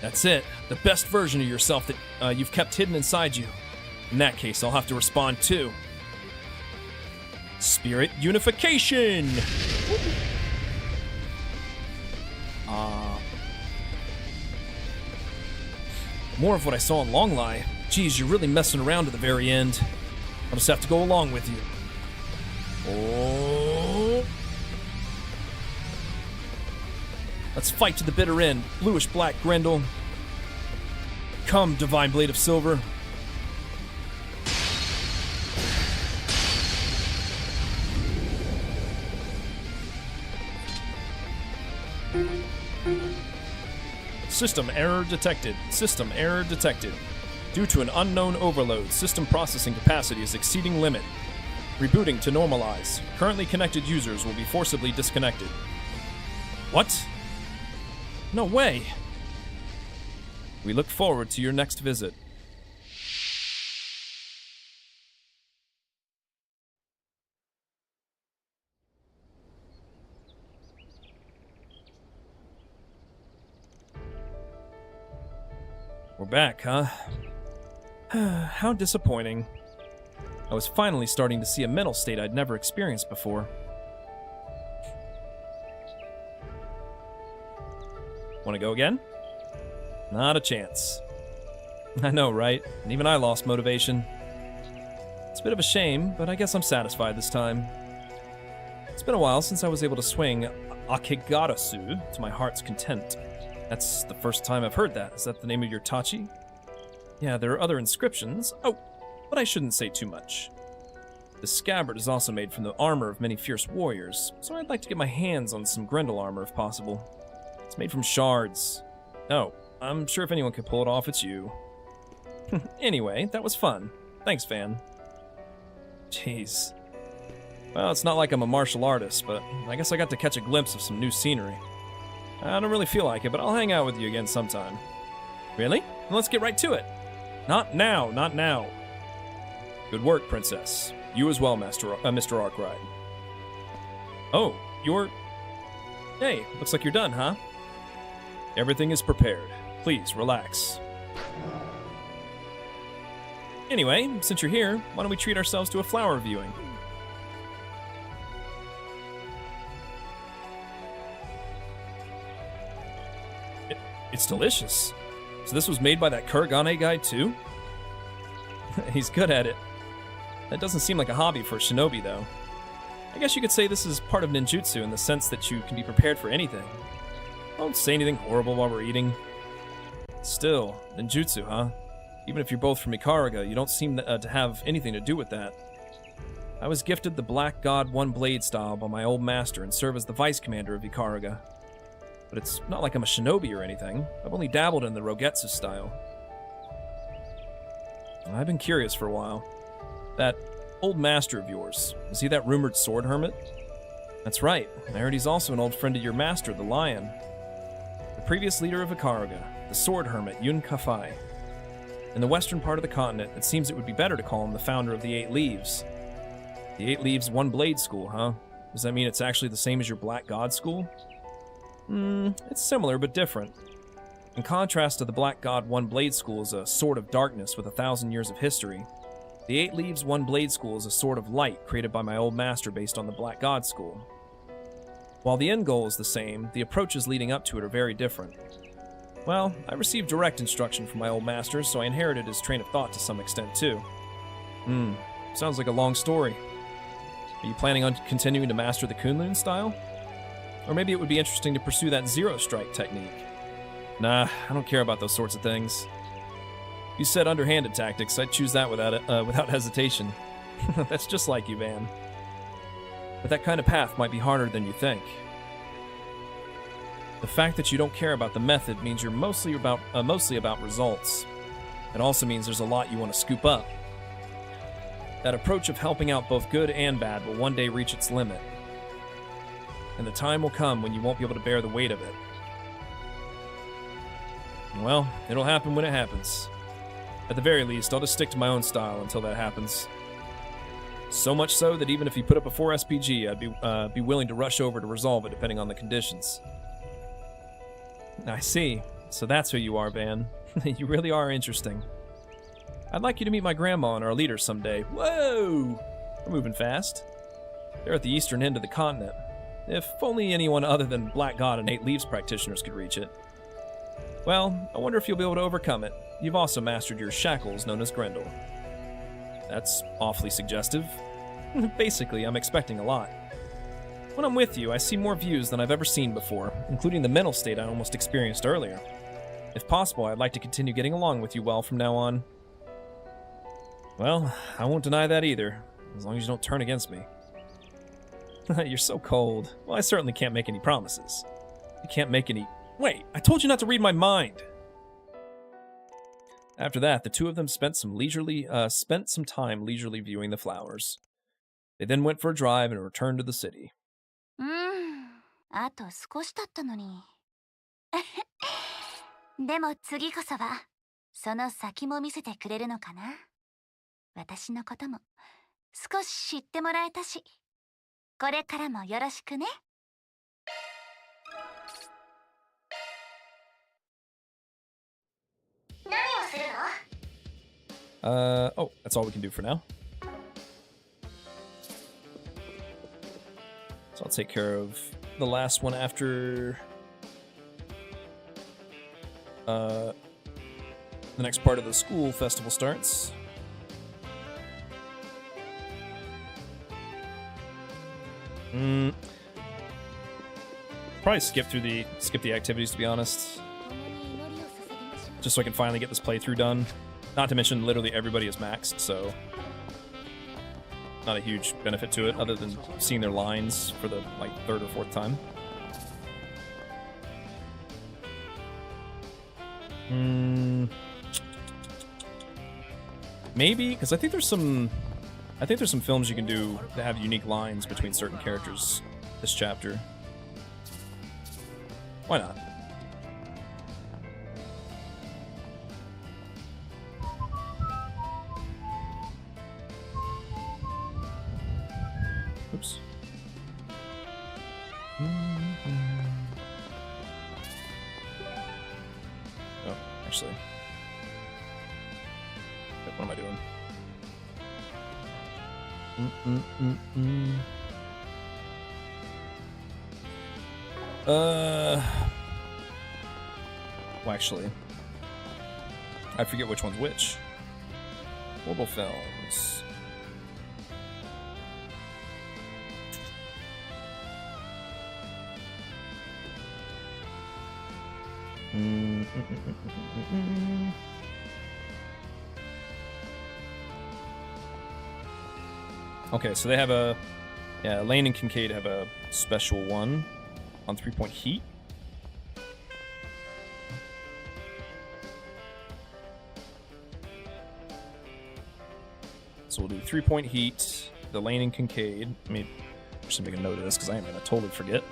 That's it. The best version of yourself that you've kept hidden inside you. In that case, I'll have to respond too. Spirit unification! More of what I saw in Longlai. Geez, you're really messing around to the very end. I'll just have to go along with you. Oh! Let's fight to the bitter end, bluish-black Grendel. Come, Divine Blade of Silver. System error detected. System error detected. Due to an unknown overload, system processing capacity is exceeding limit. Rebooting to normalize. Currently connected users will be forcibly disconnected. What? No way! We look forward to your next visit. We're back, huh? How disappointing. I was finally starting to see a mental state I'd never experienced before. Want to go again? Not a chance. I know, right? And even I lost motivation. It's a bit of a shame, but I guess I'm satisfied this time. It's been a while since I was able to swing Akegarasu to my heart's content. That's the first time I've heard that. Is that the name of your tachi? Yeah, there are other inscriptions. Oh, but I shouldn't say too much. The scabbard is also made from the armor of many fierce warriors, so I'd like to get my hands on some Grendel armor if possible. It's made from shards. Oh, I'm sure if anyone could pull it off, it's you. Anyway, that was fun. Thanks, Van. Jeez. Well, it's not like I'm a martial artist, but I guess I got to catch a glimpse of some new scenery. I don't really feel like it, but I'll hang out with you again sometime. Really? Then let's get right to it. Not now, not now. Good work, Princess. You as well, Mr. Arkwright. Oh, you're... Hey, looks like you're done, huh? Everything is prepared. Please, relax. Anyway, since you're here, why don't we treat ourselves to a flower viewing? It's delicious. So this was made by that Kuragane guy too? He's good at it. That doesn't seem like a hobby for a shinobi though. I guess you could say this is part of ninjutsu in the sense that you can be prepared for anything. Don't say anything horrible while we're eating. Still, ninjutsu, huh? Even if you're both from Ikaruga, you don't seem to have anything to do with that. I was gifted the Black God One Blade style by my old master and serve as the vice commander of Ikaruga. But it's not like I'm a shinobi or anything. I've only dabbled in the Rogetsu style. I've been curious for a while. That old master of yours, is he that rumored sword hermit? That's right. I heard he's also an old friend of your master, the Lion. The previous leader of Ikaruga, the sword hermit Yun Kafai. In the western part of the continent, it seems it would be better to call him the founder of the Eight Leaves. The Eight Leaves One Blade School, huh? Does that mean it's actually the same as your Black God School? It's similar but different. In contrast to the Black God One Blade School is a sword of darkness with 1,000 years of history. The Eight Leaves One Blade School is a sword of light created by my old master based on the Black God School. While the end goal is the same, the approaches leading up to it are very different. Well, I received direct instruction from my old master, so I inherited his train of thought to some extent too. Sounds like a long story. Are you planning on continuing to master the Kunlun style? Or maybe it would be interesting to pursue that zero strike technique. Nah, I don't care about those sorts of things. If you said underhanded tactics, I'd choose that without hesitation. That's just like you, Van. But that kind of path might be harder than you think. The fact that you don't care about the method means you're mostly about results. It also means there's a lot you want to scoop up. That approach of helping out both good and bad will one day reach its limit. And the time will come when you won't be able to bear the weight of it. Well, it'll happen when it happens. At the very least, I'll just stick to my own style until that happens. So much so that even if you put up a 4 SPG, I'd be willing to rush over to resolve it depending on the conditions. I see. So that's who you are, Van. You really are interesting. I'd like you to meet my grandma and our leader someday. Whoa! We're moving fast. They're at the eastern end of the continent. If only anyone other than Black God and Eight Leaves practitioners could reach it. Well, I wonder if you'll be able to overcome it. You've also mastered your shackles known as Grendel. That's awfully suggestive. Basically, I'm expecting a lot. When I'm with you, I see more views than I've ever seen before, including the mental state I almost experienced earlier. If possible, I'd like to continue getting along with you well from now on. Well, I won't deny that either, as long as you don't turn against me. You're so cold. Well, I certainly can't make any promises. You can't make any... Wait, I told you not to read my mind! After that, the two of them spent some time leisurely viewing the flowers. They then went for a drive and returned to the city. あと少しだったのに。でも次こそは、その先も見せてくれるのかな。私のことも少し知ってもらえたし、これからもよろしくね。何 Oh, that's all we can do for now. So I'll take care of the last one after the next part of the school festival starts. Probably skip the activities, to be honest, just so I can finally get this playthrough done. Not to mention, literally everybody is maxed, so not a huge benefit to it, other than seeing their lines for the like third or fourth time. Maybe, because I think there's some films you can do that have unique lines between certain characters this chapter. Why not? Oops. Oh, actually. What am I doing? Well, actually, I forget which one's which. Horrible films. Okay, so they have a... Yeah, Lane and Kincaid have a special one on 3-point heat. So we'll do 3-point heat, the Lane and Kincaid. Let me just make a note of this because I am going to totally forget.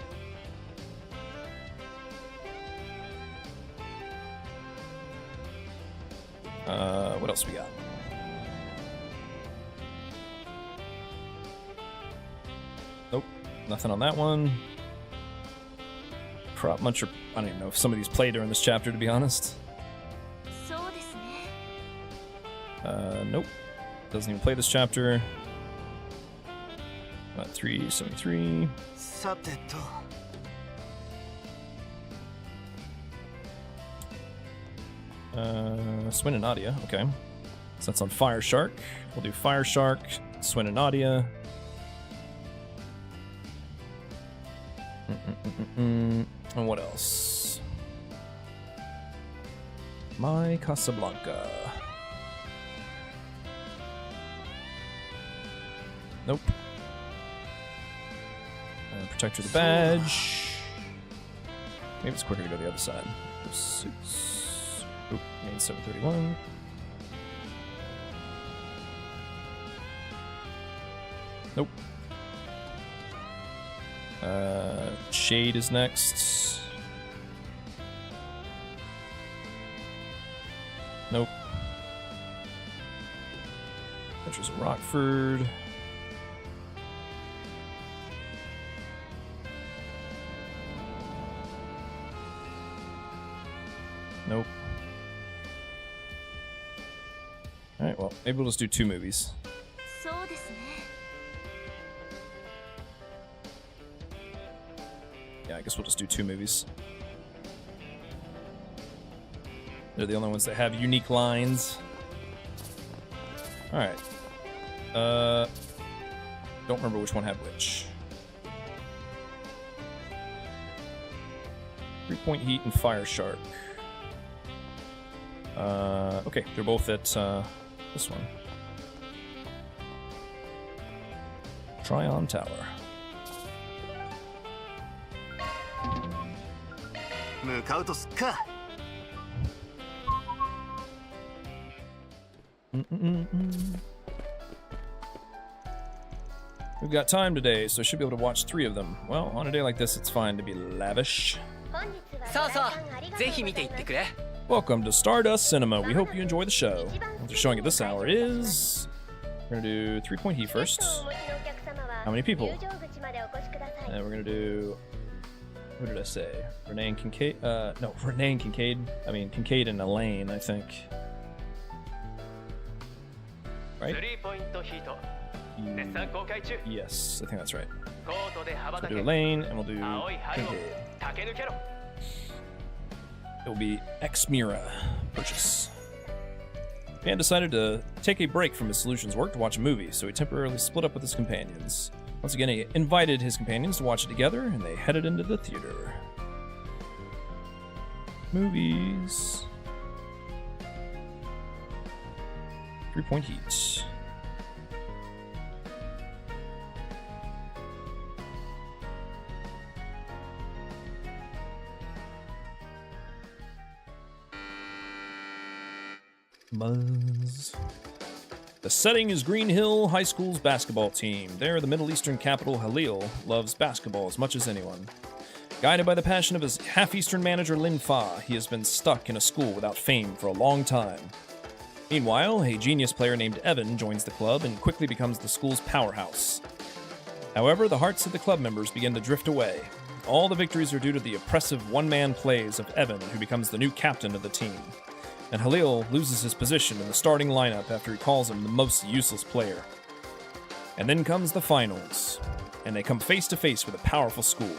What else we got? Nope, nothing on that one. Crop Muncher. I don't even know if some of these play during this chapter, to be honest. Nope. Doesn't even play this chapter. About 373. Swin and Nadia, okay. So that's on Fire Shark. We'll do Fire Shark, Swin and Nadia. And what else? My Casablanca. Nope. Protector the badge. Maybe it's quicker to go the other side. 6. Oop, main 731. Nope. Shade is next. Nope. Adventures of Rockford. Nope. Alright, well, maybe we'll just do 2 movies. Yeah, I guess we'll just do 2 movies. They're the only ones that have unique lines. Alright. Don't remember which one had which. 3-point heat and Fire Shark. Okay, they're both at this one. Tryon Tower. We've got time today, so should be able to watch 3 of them. Well, on a day like this, it's fine to be lavish. Welcome to Stardust Cinema. We hope you enjoy the show. What they're showing at this hour is... We're going to do 3-point heat first. How many people? And we're going to do... What did I say? Renee and Kincaid? No, Renee and Kincaid. I mean, Kincaid and Elaine, I think. right? 3-ポイントヒート絶賛公開中 Yes, I think that's right. コートで羽ば So た we'll け do a lane, and we'll do 青い春を Kincaid. 駆け抜けろ It will be Xmira purchase. Van decided to take a break from his solutions work to watch a movie, so he temporarily split up with his companions. Once again, he invited his companions to watch it together, and they headed into the theater. Movies. 3-point heat. Buzz. The setting is Green Hill High School's basketball team. There, the Middle Eastern capital, Halil, loves basketball as much as anyone. Guided by the passion of his half-Eastern manager Lin Fa, he has been stuck in a school without fame for a long time. Meanwhile, a genius player named Evan joins the club and quickly becomes the school's powerhouse. However, the hearts of the club members begin to drift away. All the victories are due to the oppressive one-man plays of Evan, who becomes the new captain of the team. And Halil loses his position in the starting lineup after he calls him the most useless player. And then comes the finals, and they come face to face with a powerful school.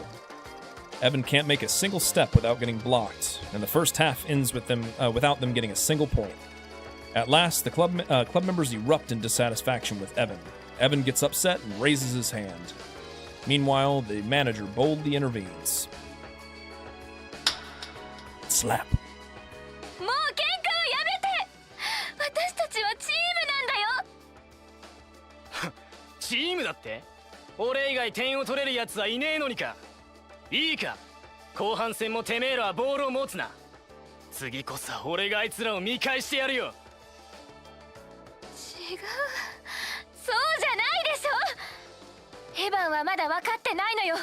Evan can't make a single step without getting blocked, and the first half ends with them without them getting a single point. At last, the club members erupt in dissatisfaction with Evan. Evan gets upset and raises his hand. Meanwhile, the manager boldly intervenes. Slap. もう喧嘩はやめて。私たちはチームなんだよ。チームだって？俺以外点を取れるやつはいねえのにか。いいか、後半戦もてめえらはボールを持つな。次こそは俺があいつらを見返してやるよ。違う、そうじゃないでしょ。エヴァンはまだ分かってないのよ。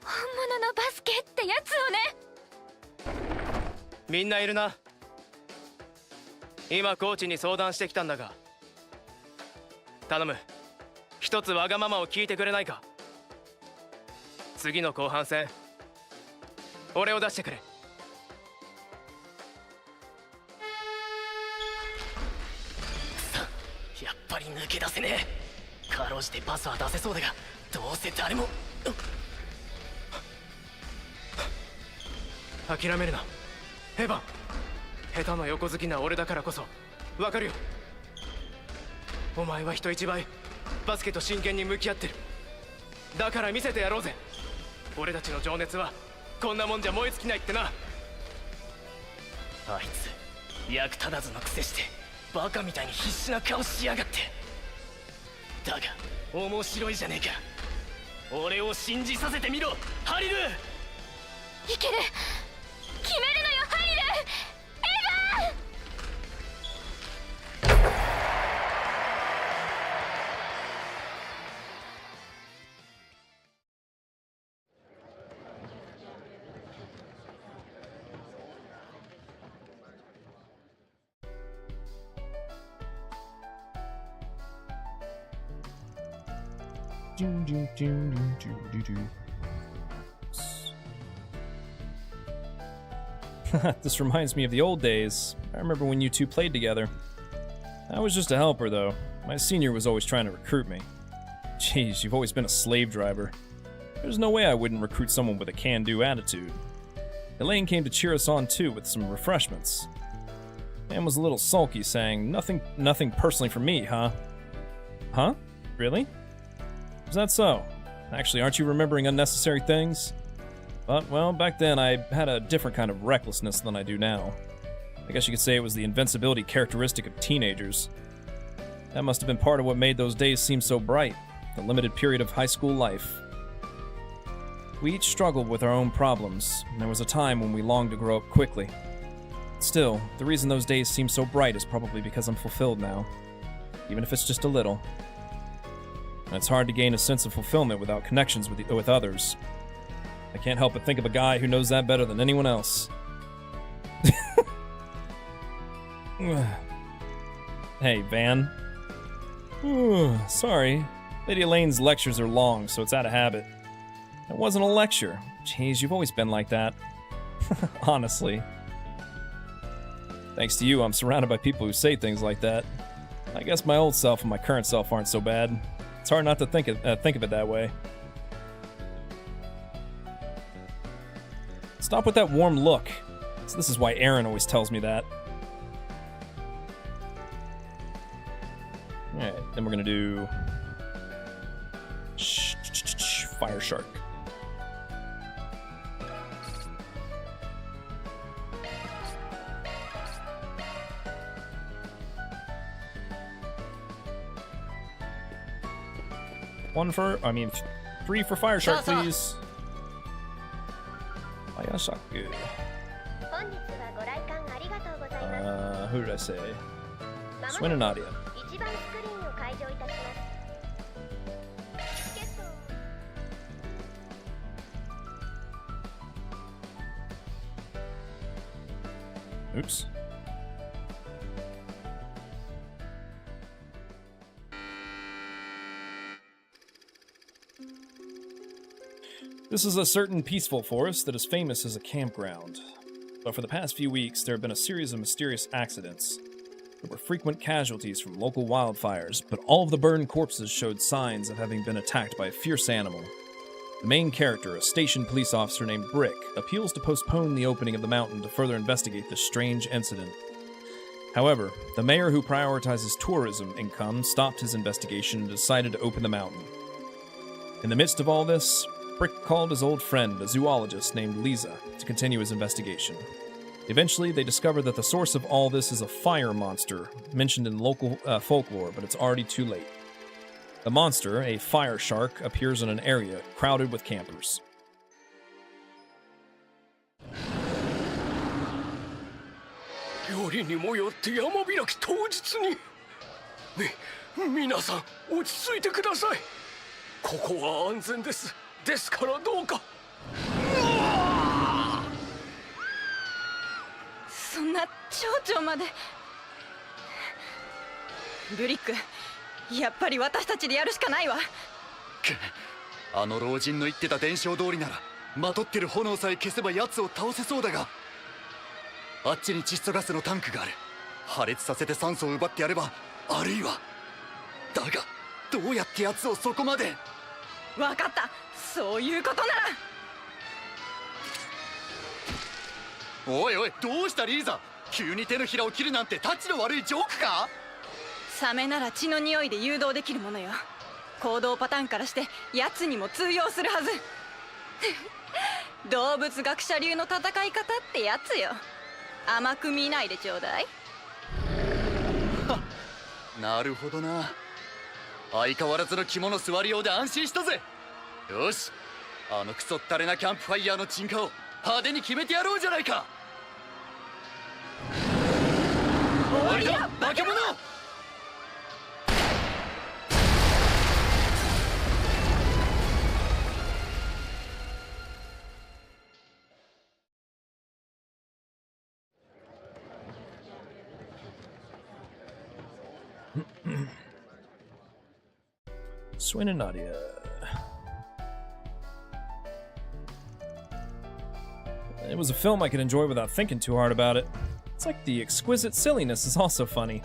本物のバスケってやつをね。みんないるな。今コーチに相談してきたんだが、頼む、一つわがままを聞いてくれないか。次の後半戦、俺を出してくれ。やっぱり抜け出せねえ。かろうじてパスは出せそうだが、どうせ誰も。諦めるな、エヴァン。下手な横好きな俺だからこそわかるよ。お前は人一倍バスケと真剣に向き合ってる。だから見せてやろうぜ。俺たちの情熱はこんなもんじゃ燃え尽きないってな。あいつ役立たずのくせしてバカみたいに必死な顔しやがって。だが面白いじゃねえか。俺を信じさせてみろ、ハリル。いける、決めるのよハリル。エヴァン。This reminds me of the old days. I remember when you two played together. I was just a helper, though. My senior was always trying to recruit me. Jeez, you've always been a slave driver. There's no way I wouldn't recruit someone with a can-do attitude. Elaine came to cheer us on, too, with some refreshments. Anne was a little sulky, saying, Nothing personally for me, huh? Huh? Really? Is that so? Actually, aren't you remembering unnecessary things? But, well, back then I had a different kind of recklessness than I do now. I guess you could say it was the invincibility characteristic of teenagers. That must have been part of what made those days seem so bright, the limited period of high school life. We each struggled with our own problems, and there was a time when we longed to grow up quickly. Still, the reason those days seem so bright is probably because I'm fulfilled now, even if it's just a little. And it's hard to gain a sense of fulfillment without connections with others. I can't help but think of a guy who knows that better than anyone else. Hey, Van. Sorry. Lady Elaine's lectures are long, so it's out of habit. It wasn't a lecture. Jeez, you've always been like that. Honestly. Thanks to you, I'm surrounded by people who say things like that. I guess my old self and my current self aren't so bad. It's hard not to think of it that way. Stop with that warm look. So this is why Aaron always tells me that. Alright, then we're gonna do... Fire Shark. Three for Fire Shark, please. Fire Shark. Who did I say? Swin and Nadia. Oops. This is a certain peaceful forest that is famous as a campground. But for the past few weeks, there have been a series of mysterious accidents. There were frequent casualties from local wildfires, but all of the burned corpses showed signs of having been attacked by a fierce animal. The main character, a station police officer named Brick, appeals to postpone the opening of the mountain to further investigate this strange incident. However, the mayor who prioritizes tourism income stopped his investigation and decided to open the mountain. In the midst of all this, Brick called his old friend, a zoologist named Lisa, to continue his investigation. Eventually, they discover that the source of all this is a fire monster, mentioned in local folklore, but it's already too late. The monster, a fire shark, appears in an area crowded with campers. Swin and Nadia. It was a film I could enjoy without thinking too hard about it. It's like the exquisite silliness is also funny.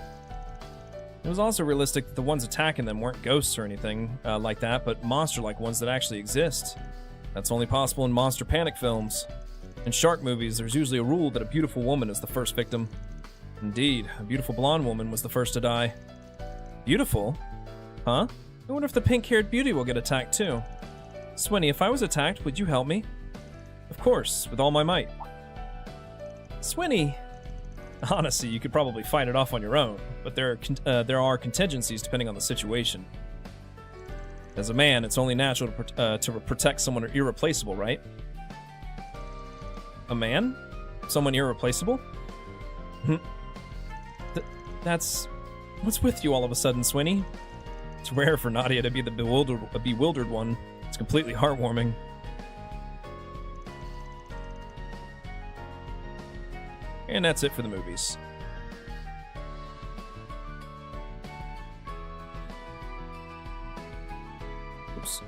It was also realistic that the ones attacking them weren't ghosts or anything like that, but monster-like ones that actually exist. That's only possible in monster panic films. In shark movies, there's usually a rule that a beautiful woman is the first victim. Indeed, a beautiful blonde woman was the first to die. Beautiful? Huh? I wonder if the pink-haired beauty will get attacked too. Swinny, if I was attacked, would you help me? Of course, with all my might. Swinny! Honestly, you could probably fight it off on your own, but there are contingencies depending on the situation. As a man, it's only natural to protect someone irreplaceable, right? A man? Someone irreplaceable? That's... What's with you all of a sudden, Swinny? It's rare for Nadia to be the bewildered one. It's completely heartwarming. And that's it for the movies. Oops.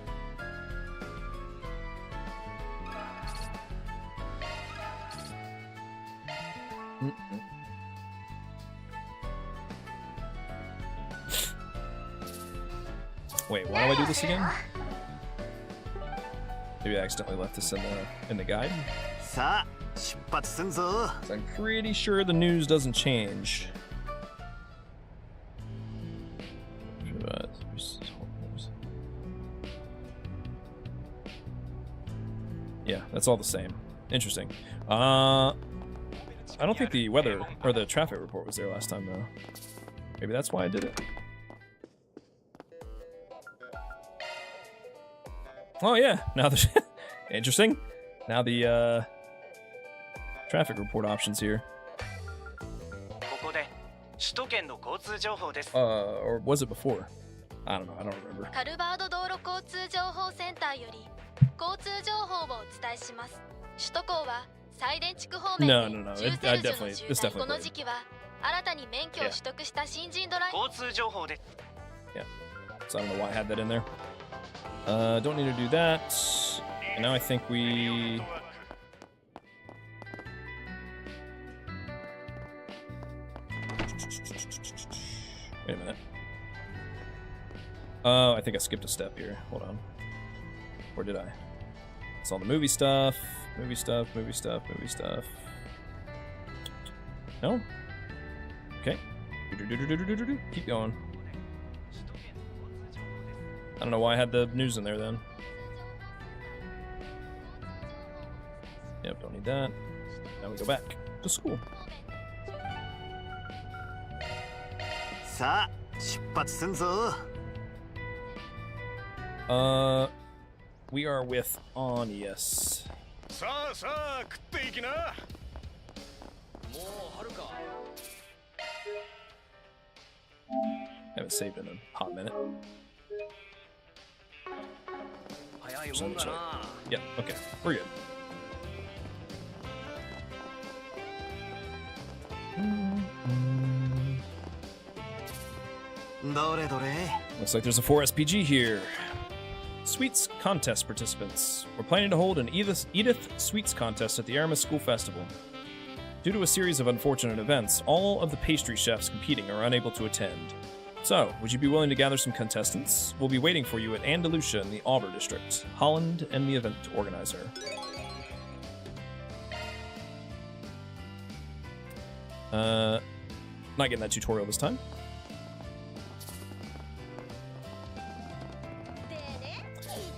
Wait, why do I do this again? Maybe I accidentally left this in the guide. さあ出発すんぞ。 So I'm pretty sure the news doesn't change. Yeah, that's all the same. Interesting. I don't think the weather or the traffic report was there last time though. Maybe that's why I did it. Oh yeah, now the interesting. Now the traffic report options here. Or was it before? I don't know. I don't remember. カルバード道路交通情報センターより交通情報をお伝えします。首都高は西電地区方面で No, no, no. ジュー It, セ I ルジュの definitely, 渋 this 滞。こ definitely の played. 時期は新たに免許を取得した新人ドライバー。 Yeah. So I don't know why I had that in there. Don't need to do that. And now I think we... Wait a minute. Oh, I think I skipped a step here. Hold on. Or did I? It's all the movie stuff. Movie stuff, movie stuff, movie stuff. No? Okay. Keep going. I don't know why I had the news in there then. Yep, don't need that. Now we go back to school. さあ出発すんぞ。 We are with Anius. さあさあ食っていきな。 Haven't saved in a hot minute. Just wanted to check. Yeah, okay, we're good. Looks like there's a 4SPG here. Sweets contest participants. We're planning to hold an Edith Sweets contest at the Aramis School Festival. Due to a series of unfortunate events, all of the pastry chefs competing are unable to attend. So, would you be willing to gather some contestants? We'll be waiting for you at Andalusia in the Auber district. Holland and the event organizer. Not getting that tutorial this time.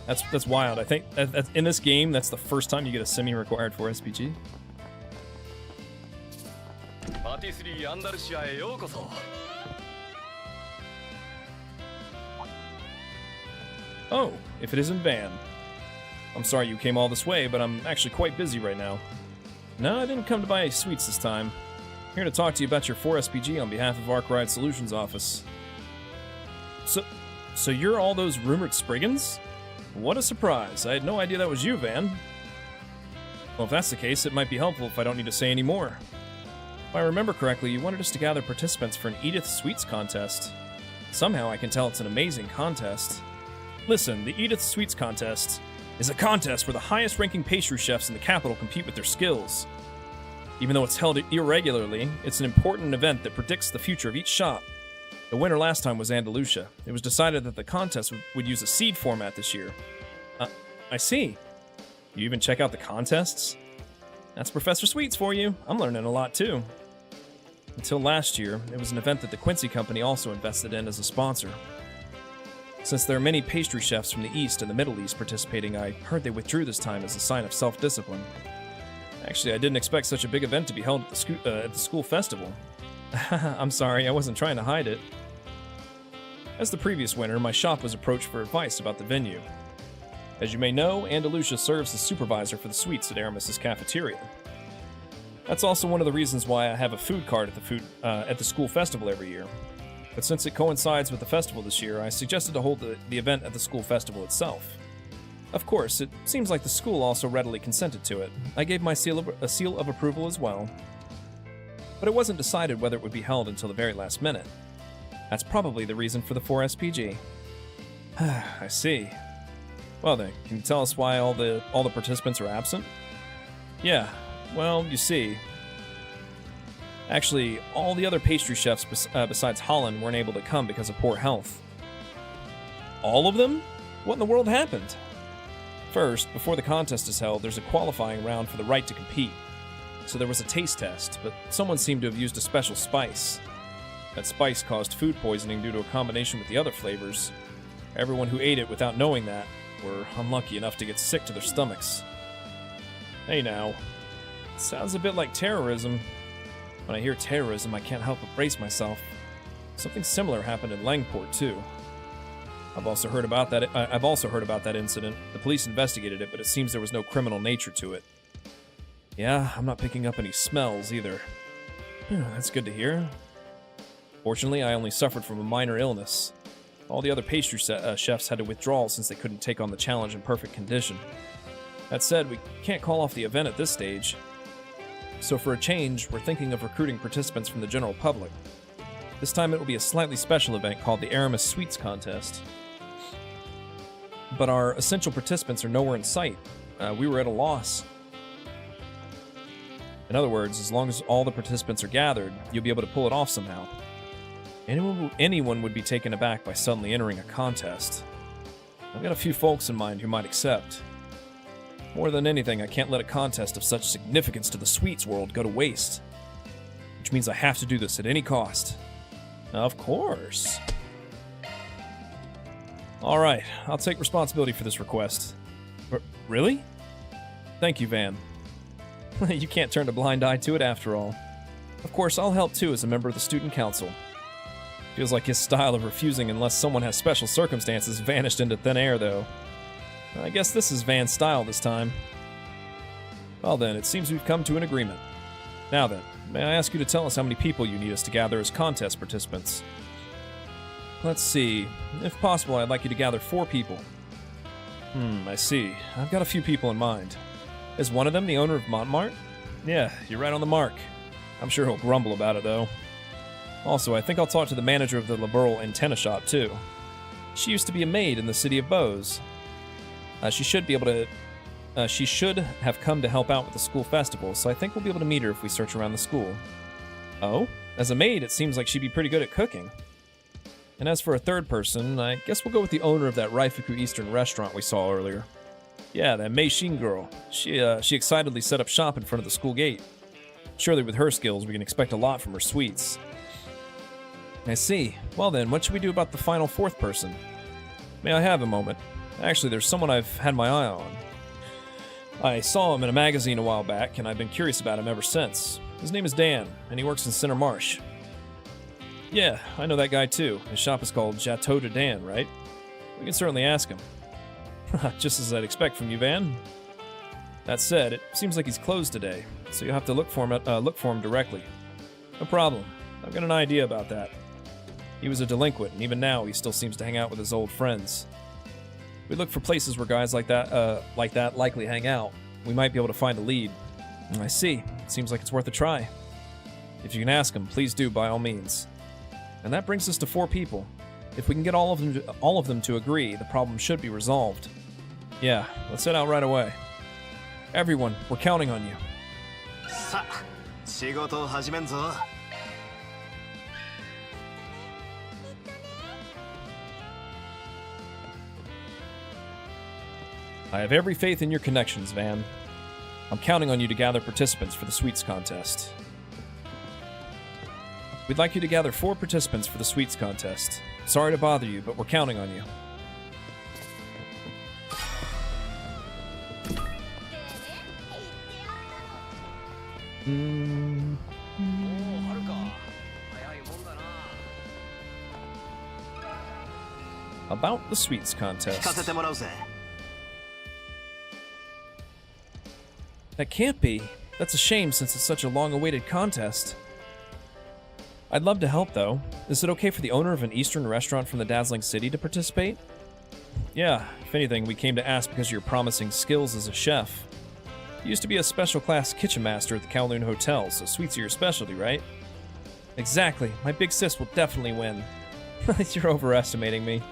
That's wild. I think in this game, that's the first time you get a semi-required 4SPG. Oh, if it isn't Van. I'm sorry you came all this way, but I'm actually quite busy right now. No, I didn't come to buy any sweets this time. I'm here to talk to you about your 4SPG on behalf of Arkwright Solutions office. So you're all those rumored Spriggans? What a surprise. I had no idea that was you, Van. Well, if that's the case, it might be helpful if I don't need to say any more. If I remember correctly, you wanted us to gather participants for an Edith Sweets contest. Somehow I can tell it's an amazing contest. Listen, the Edith Sweets contest is a contest where the highest-ranking pastry chefs in the capital compete with their skills. Even though it's held irregularly, it's an important event that predicts the future of each shop. The winner last time was Andalusia. It was decided that the contest would use a seed format this year. I see. You even check out the contests? That's Professor Sweets for you. I'm learning a lot too. Until last year, it was an event that the Quincy Company also invested in as a sponsor. Since there are many pastry chefs from the East and the Middle East participating, I heard they withdrew this time as a sign of self-discipline. Actually, I didn't expect such a big event to be held at the school festival. I'm sorry, I wasn't trying to hide it. As the previous winter, my shop was approached for advice about the venue. As you may know, Andalusia serves as supervisor for the sweets at Aramis's cafeteria. That's also one of the reasons why I have a food cart at the school festival every year. But since it coincides with the festival this year, I suggested to hold the event at the school festival itself. Of course, it seems like the school also readily consented to it. I gave my seal of approval as well. But it wasn't decided whether it would be held until the very last minute. That's probably the reason for the 4SPG. I see. Well then, can you tell us why all the participants are absent? Yeah, well, you see. Actually, all the other pastry chefs besides Holland weren't able to come because of poor health. All of them? What in the world happened? First, before the contest is held, there's a qualifying round for the right to compete. So there was a taste test, but someone seemed to have used a special spice. That spice caused food poisoning due to a combination with the other flavors. Everyone who ate it without knowing that were unlucky enough to get sick to their stomachs. Hey now, sounds a bit like terrorism. When I hear terrorism, I can't help but brace myself. Something similar happened in Langport too. I've also heard about that incident. The police investigated it, but it seems there was no criminal nature to it. Yeah, I'm not picking up any smells either. That's good to hear. Fortunately, I only suffered from a minor illness. All the other pastry chefs had to withdraw since they couldn't take on the challenge in perfect condition. That said, we can't call off the event at this stage. So for a change, we're thinking of recruiting participants from the general public. This time it will be a slightly special event called the Aramis Sweets Contest. But our essential participants are nowhere in sight. We were at a loss. In other words, as long as all the participants are gathered, you'll be able to pull it off somehow. Anyone would be taken aback by suddenly entering a contest. I've got a few folks in mind who might accept. More than anything, I can't let a contest of such significance to the sweets world go to waste. Which means I have to do this at any cost. Of course. Alright, I'll take responsibility for this request. Really? Thank you, Van. You can't turn a blind eye to it after all. Of course, I'll help too as a member of the student council. Feels like his style of refusing unless someone has special circumstances vanished into thin air, though. I guess this is Van's style this time. Well then, it seems we've come to an agreement. Now then, may I ask you to tell us how many people you need us to gather as contest participants? Let's see. If possible, I'd like you to gather 4 people. I see. I've got a few people in mind. Is one of them the owner of Montmartre? Yeah, you're right on the mark. I'm sure he'll grumble about it, though. Also, I think I'll talk to the manager of the Liberal antenna shop, too. She used to be a maid in the city of Beauce. She should have come to help out with the school festival, so I think we'll be able to meet her if we search around the school. Oh? As a maid, it seems like she'd be pretty good at cooking. And as for a third person, I guess we'll go with the owner of that Raifuku Eastern restaurant we saw earlier. Yeah, that Mei Xin girl. She excitedly set up shop in front of the school gate. Surely with her skills, we can expect a lot from her sweets. I see. Well then, what should we do about the final 4th person? May I have a moment? Actually, there's someone I've had my eye on. I saw him in a magazine a while back, and I've been curious about him ever since. His name is Dan, and he works in Center Marsh. Yeah, I know that guy too. His shop is called Chateau de Dan, right? We can certainly ask him. Just as I'd expect from you, Van. That said, it seems like he's closed today, so you'll have to look for him directly. No problem. I've got an idea about that. He was a delinquent, and even now he still seems to hang out with his old friends. We look for places where guys like that likely hang out. We might be able to find a lead. I see. It seems like it's worth a try. If you can ask him, please do by all means. And that brings us to 4 people. If we can get all of them to agree, the problem should be resolved. Yeah, let's head out right away. Everyone, we're counting on you. さあ、仕事を始めんぞ。I have every faith in your connections, Van. I'm counting on you to gather participants for the sweets contest. We'd like you to gather 4 participants for the sweets contest. Sorry to bother you, but we're counting on you. About the sweets contest. That can't be. That's a shame since it's such a long-awaited contest. I'd love to help, though. Is it okay for the owner of an Eastern restaurant from the dazzling city to participate? Yeah, if anything, we came to ask because of your promising skills as a chef. You used to be a special class kitchen master at the Kowloon Hotel, so sweets are your specialty, right? Exactly. My big sis will definitely win. You're overestimating me.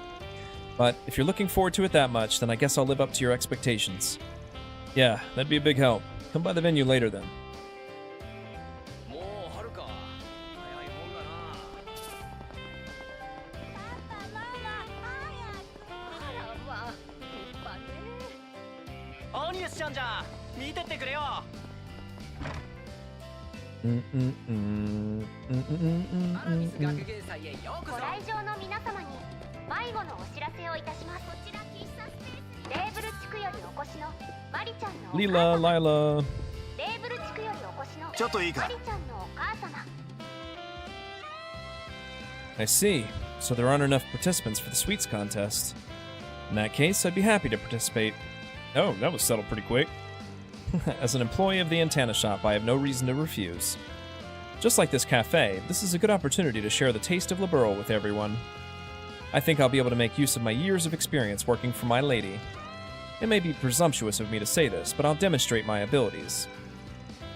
But if you're looking forward to it that much, then I guess I'll live up to your expectations. Yeah, that'd be a big help. Come by the venue later then. ってってくれよ。アラミス学芸祭へようこそ。ご来場の皆様に迷子のお知らせをいたします。こちら喫茶スペースレーブル地区よりお越しのマリちゃんのお母様。 Lila, Lila. レーブル地区よりお越しのちょっといいか。マリちゃんのお母様。 I see. So there aren't enough participants for the sweets contest. In that case, I'd be happy to participate. Oh, that was settled pretty quick. As an employee of the antenna shop, I have no reason to refuse. Just like this cafe, this is a good opportunity to share the taste of Liberl with everyone. I think I'll be able to make use of my years of experience working for my lady. It may be presumptuous of me to say this, but I'll demonstrate my abilities.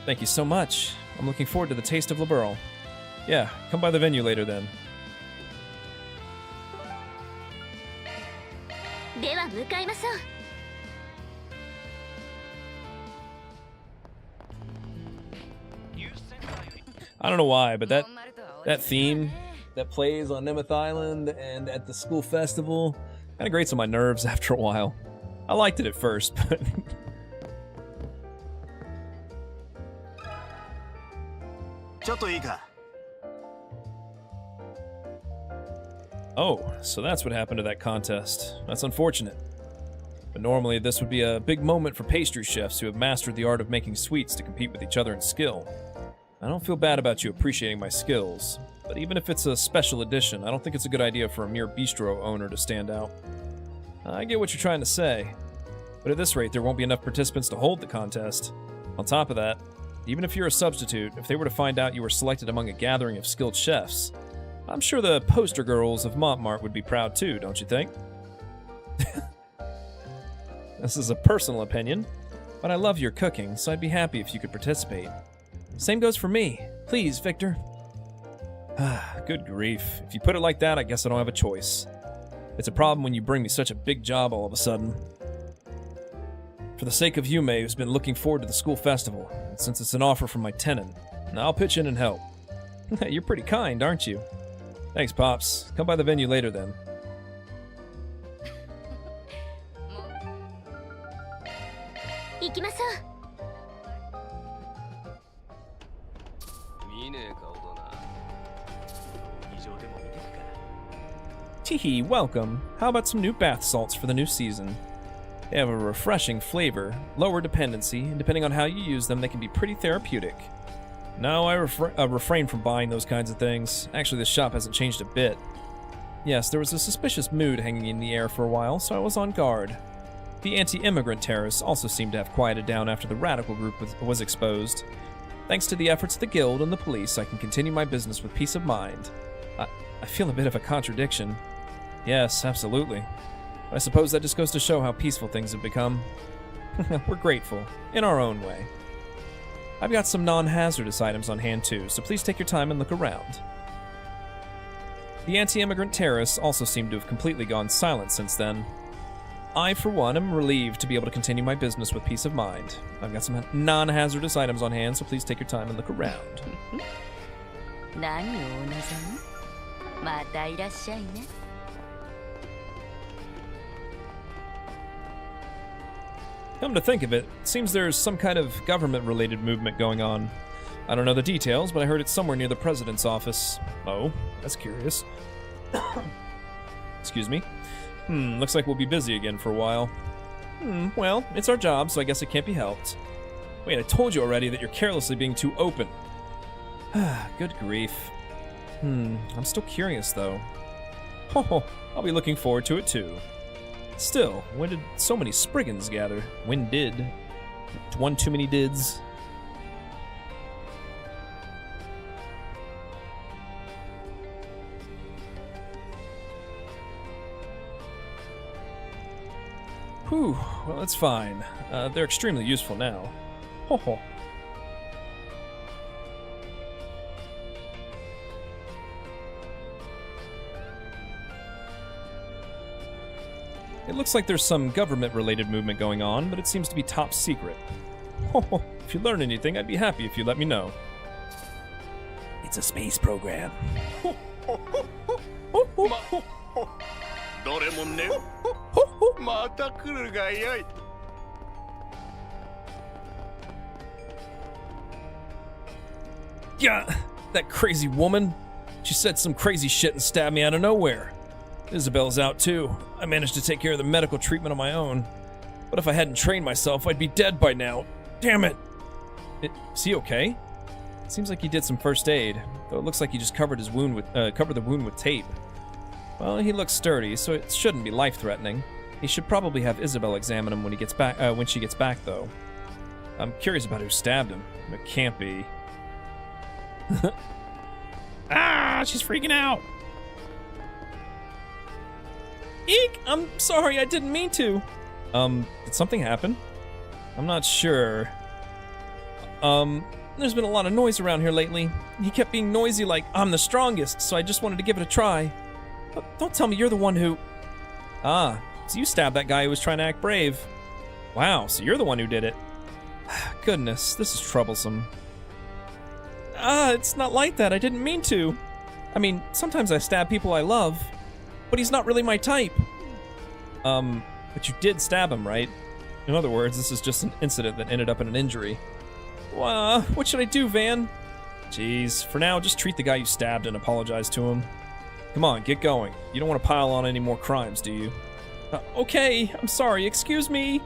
Thank you so much. I'm looking forward to the taste of Liberl. Yeah, come by the venue later then. では向かいましょう。 I don't know why, but that theme that plays on Nemeth Island and at the school festival kind of grates on my nerves after a while. I liked it at first, but oh, so that's what happened to that contest. That's unfortunate. But normally this would be a big moment for pastry chefs who have mastered the art of making sweets to compete with each other in skill. I don't feel bad about you appreciating my skills, but even if it's a special edition, I don't think it's a good idea for a mere bistro owner to stand out. I get what you're trying to say, but at this rate there won't be enough participants to hold the contest. On top of that, even if you're a substitute, if they were to find out you were selected among a gathering of skilled chefs, I'm sure the poster girls of Montmartre would be proud too, don't you think? This is a personal opinion, but I love your cooking, so I'd be happy if you could participate. Same goes for me. Please, Victor. Good grief. If you put it like that, I guess I don't have a choice. It's a problem when you bring me such a big job all of a sudden. For the sake of Yume, who's been looking forward to the school festival, and since it's an offer from my tenant, I'll pitch in and help. You're pretty kind, aren't you? Thanks, Pops. Come by the venue later, then. 行きましょう。 Teehee, welcome. How about some new bath salts for the new season? They have a refreshing flavor, lower dependency, and depending on how you use them, they can be pretty therapeutic. No, I refrain from buying those kinds of things. Actually, this shop hasn't changed a bit. Yes, there was a suspicious mood hanging in the air for a while, so I was on guard. The anti-immigrant terrorists also seemed to have quieted down after the radical group was exposed. Thanks to the efforts of the guild and the police, I can continue my business with peace of mind. I feel a bit of a contradiction. Yes, absolutely. But I suppose that just goes to show how peaceful things have become. We're grateful, in our own way. I've got some non-hazardous items on hand too, so please take your time and look around. The anti-immigrant terrorists also seem to have completely gone silent since then. I, for one, am relieved to be able to continue my business with peace of mind. I've got some non-hazardous items on hand, so please take your time and look around. Come to think of it, it seems there's some kind of government-related movement going on. I don't know the details, but I heard it's somewhere near the president's office. Oh, that's curious. Excuse me. Looks like we'll be busy again for a while. Well, it's our job, so I guess it can't be helped. Wait, I told you already that you're carelessly being too open. Good grief. I'm still curious, though. I'll be looking forward to it, too. Still, when did so many Spriggans gather? When did? One too many dids? Whew, well, that's fine. They're extremely useful now. It looks like there's some government-related movement going on, but it seems to be top secret. If you learn anything, I'd be happy if you let me know. It's a space program. どれもねまた来るがよい God, that crazy woman. She said some crazy shit and stabbed me out of nowhere. Isabel's out too. I managed to take care of the medical treatment on my own. But if I hadn't trained myself, I'd be dead by now. Damn it! Is he okay? Seems like he did some first aid, though it looks like he just covered the wound with tape. Well, he looks sturdy, so it shouldn't be life-threatening. He should probably have Isabel examine him when she gets back, though. I'm curious about who stabbed him. It can't be. Ah, she's freaking out. Eek! I'm sorry, I didn't mean to. Did something happen? I'm not sure. There's been a lot of noise around here lately. He kept being noisy like I'm the strongest, so I just wanted to give it a try. But don't tell me you're the one who... Ah, so you stabbed that guy who was trying to act brave. Wow, so you're the one who did it. Goodness, this is troublesome. Ah, it's not like that. I didn't mean to. I mean, sometimes I stab people I love, but he's not really my type. But you did stab him, right? In other words, this is just an incident that ended up in an injury. What should I do, Van? Jeez, for now, just treat the guy you stabbed and apologize to him. Come on, get going. You don't want to pile on any more crimes, do you? Okay, I'm sorry, excuse me.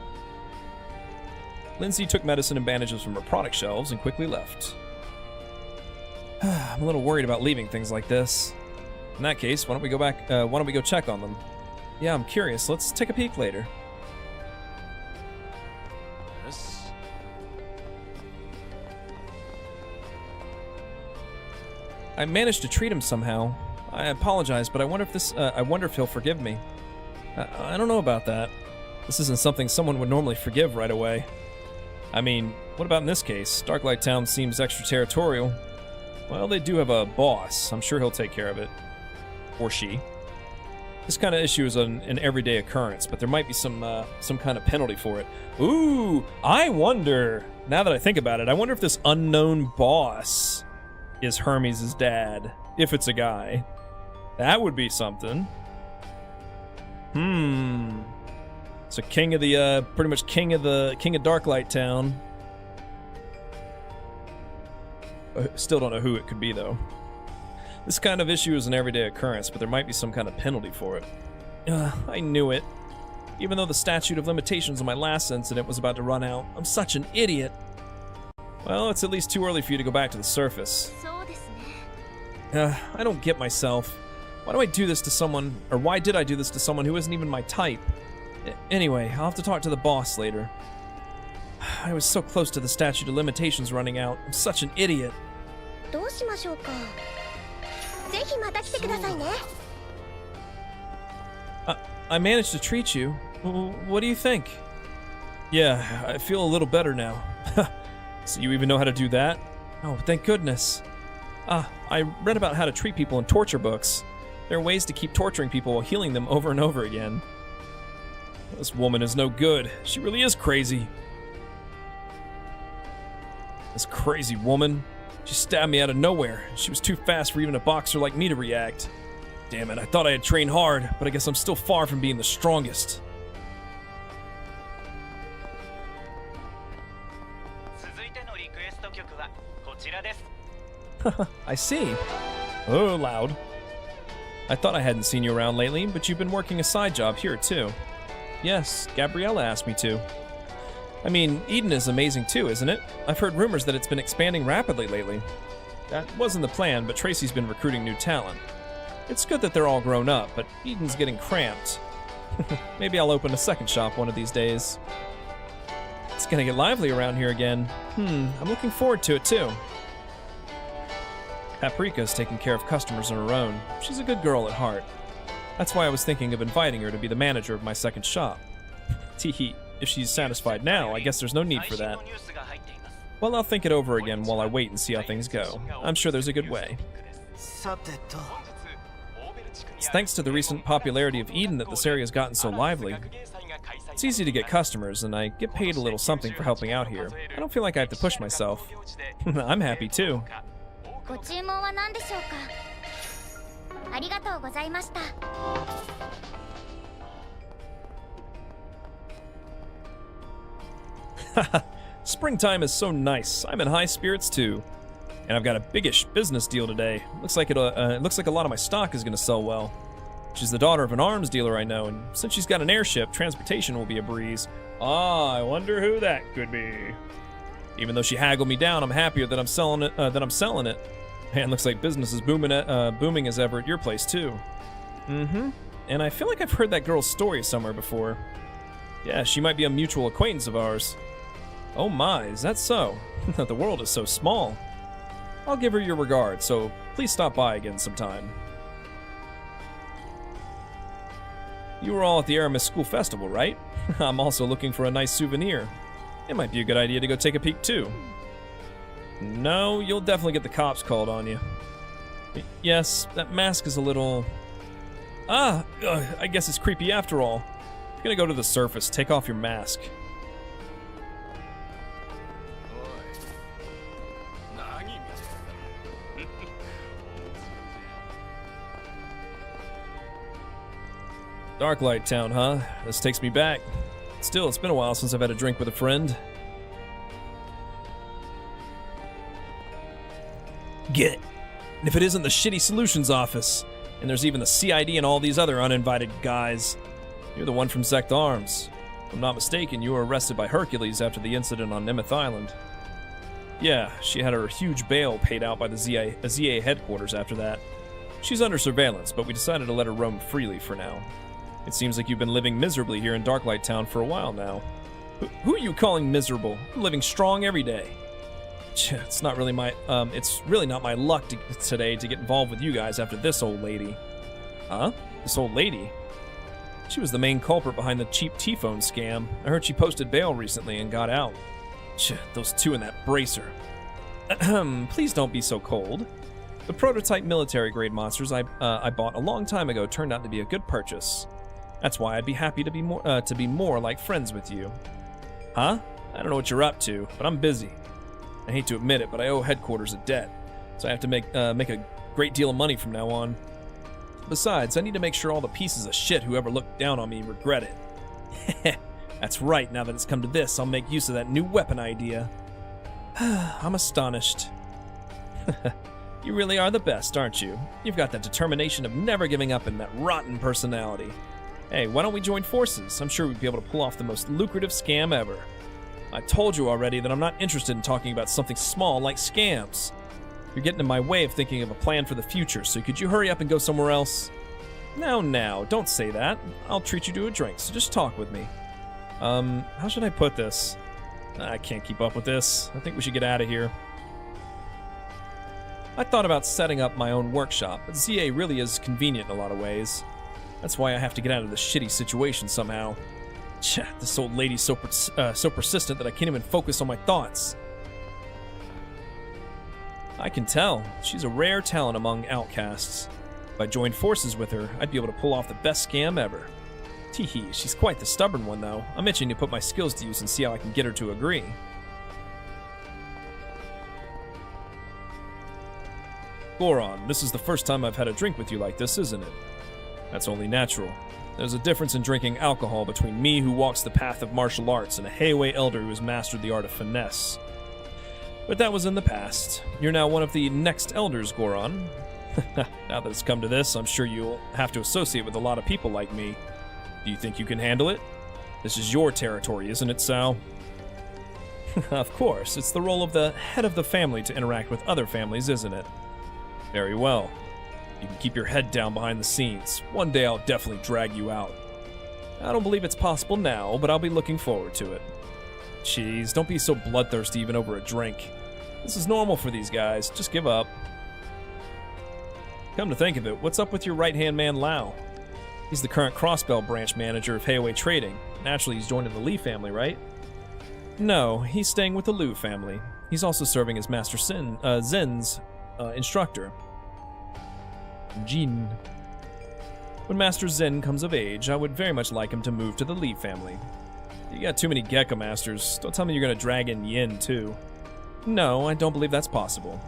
Lindsay took medicine and bandages from her product shelves and quickly left. I'm a little worried about leaving things like this. In that case, why don't we go check on them? Yeah, I'm curious. Let's take a peek later. I managed to treat him somehow. I apologize, but I wonder if he'll forgive me. I don't know about that. This isn't something someone would normally forgive right away. I mean, what about in this case? Darklight Town seems extraterritorial. Well, they do have a boss. I'm sure he'll take care of it. Or she. This kind of issue is an everyday occurrence, but there might be some kind of penalty for it. Ooh, I wonder, now that I think about it, I wonder if this unknown boss is Hermes' dad, if it's a guy. That would be something. So king of the, pretty much king of Darklight Town. Still don't know who it could be, though. This kind of issue is an everyday occurrence, but there might be some kind of penalty for it. I knew it. Even though the statute of limitations on my last incident was about to run out, I'm such an idiot. Well, it's at least too early for you to go back to the surface. I don't get myself. Why do I do this to someone, or why did I do this to someone who isn't even my type? Anyway, I'll have to talk to the boss later. I was so close to the statute of limitations running out. I'm such an idiot. I managed to treat you. What do you think? Yeah, I feel a little better now. So you even know how to do that? Oh, thank goodness. I read about how to treat people in torture books. There are ways to keep torturing people while healing them over and over again. This woman is no good. She really is crazy. This crazy woman. She stabbed me out of nowhere. She was too fast for even a boxer like me to react. Damn it, I thought I had trained hard, but I guess I'm still far from being the strongest. I see. Oh, loud. I thought I hadn't seen you around lately, but you've been working a side job here, too. Yes, Gabriella asked me to. I mean, Eden is amazing too, isn't it? I've heard rumors that it's been expanding rapidly lately. That wasn't the plan, but Tracy's been recruiting new talent. It's good that they're all grown up, but Eden's getting cramped. Maybe I'll open a second shop one of these days. It's gonna get lively around here again. I'm looking forward to it too. Paprika's taking care of customers on her own. She's a good girl at heart. That's why I was thinking of inviting her to be the manager of my second shop. Teehee, if she's satisfied now, I guess there's no need for that. Well, I'll think it over again while I wait and see how things go. I'm sure there's a good way. It's thanks to the recent popularity of Eden that this area has gotten so lively. It's easy to get customers, and I get paid a little something for helping out here. I don't feel like I have to push myself. I'm happy too. Springtime is so nice. I'm in high spirits too. And I've got a biggish business deal today. Looks like it looks like a lot of my stock is going to sell well. She's the daughter of an arms dealer I know, and since she's got an airship, transportation will be a breeze. Ah, I wonder who that could be. Even though she haggled me down, I'm happier that I'm selling it. Man, looks like business is booming as ever at your place too. Mm-hmm. And I feel like I've heard that girl's story somewhere before. Yeah, she might be a mutual acquaintance of ours. Oh my, is that so? The world is so small. I'll give her your regards, so please stop by again sometime. You were all at the Aramis School Festival, right? I'm also looking for a nice souvenir. It might be a good idea to go take a peek too. No, you'll definitely get the cops called on you. Yes, that mask is a little... I guess it's creepy after all. I'm gonna go to the surface, take off your mask. Darklight Town, huh? This takes me back. Still, it's been a while since I've had a drink with a friend. Get it. And if it isn't the shitty solutions office, and there's even the CID and all these other uninvited guys, you're the one from Zect Arms. If I'm not mistaken, you were arrested by Hercules after the incident on Nemeth Island. Yeah, she had her huge bail paid out by the ZA headquarters after that. She's under surveillance, but we decided to let her roam freely for now. It seems like you've been living miserably here in Darklight Town for a while now. Who are you calling miserable? I'm living strong every day. It's really not my luck today to get involved with you guys after this old lady. Huh? This old lady? She was the main culprit behind the cheap T-phone scam. I heard she posted bail recently and got out. Those two in that bracer. Please don't be so cold. The prototype military-grade monsters I bought a long time ago turned out to be a good purchase. That's why I'd be happy to be more like friends with you. Huh? I don't know what you're up to, but I'm busy. I hate to admit it, but I owe headquarters a debt, so I have to make a great deal of money from now on. Besides, I need to make sure all the pieces of shit who ever looked down on me regret it. That's right, now that it's come to this, I'll make use of that new weapon idea. I'm astonished. You really are the best, aren't you? You've got that determination of never giving up and that rotten personality. Hey, why don't we join forces? I'm sure we'd be able to pull off the most lucrative scam ever. I told you already that I'm not interested in talking about something small like scams. You're getting in my way of thinking of a plan for the future, so could you hurry up and go somewhere else? Now, don't say that. I'll treat you to a drink, so just talk with me. How should I put this? I can't keep up with this. I think we should get out of here. I thought about setting up my own workshop, but ZA really is convenient in a lot of ways. That's why I have to get out of this shitty situation somehow. This old lady's so persistent that I can't even focus on my thoughts. I can tell. She's a rare talent among outcasts. If I joined forces with her, I'd be able to pull off the best scam ever. Teehee, she's quite the stubborn one though. I'm itching to put my skills to use and see how I can get her to agree. Goron, this is the first time I've had a drink with you like this, isn't it? That's only natural. There's a difference in drinking alcohol between me who walks the path of martial arts and a Heiwei elder who has mastered the art of finesse. But that was in the past. You're now one of the next elders, Goron. Now that it's come to this, I'm sure you'll have to associate with a lot of people like me. Do you think you can handle it? This is your territory, isn't it, Sal? Of course, it's the role of the head of the family to interact with other families, isn't it? Very well. You can keep your head down behind the scenes. One day I'll definitely drag you out. I don't believe it's possible now, but I'll be looking forward to it. Jeez, don't be so bloodthirsty even over a drink. This is normal for these guys. Just give up. Come to think of it, what's up with your right-hand man, Lau? He's the current Crossbell branch manager of Heiwei Trading. Naturally, he's joining the Lee family, right? No, he's staying with the Liu family. He's also serving as Master Zen's instructor. Jin. When Master Zen comes of age, I would very much like him to move to the Lee family. You got too many Gecko Masters. Don't tell me you're gonna drag in Yin, too. No, I don't believe that's possible.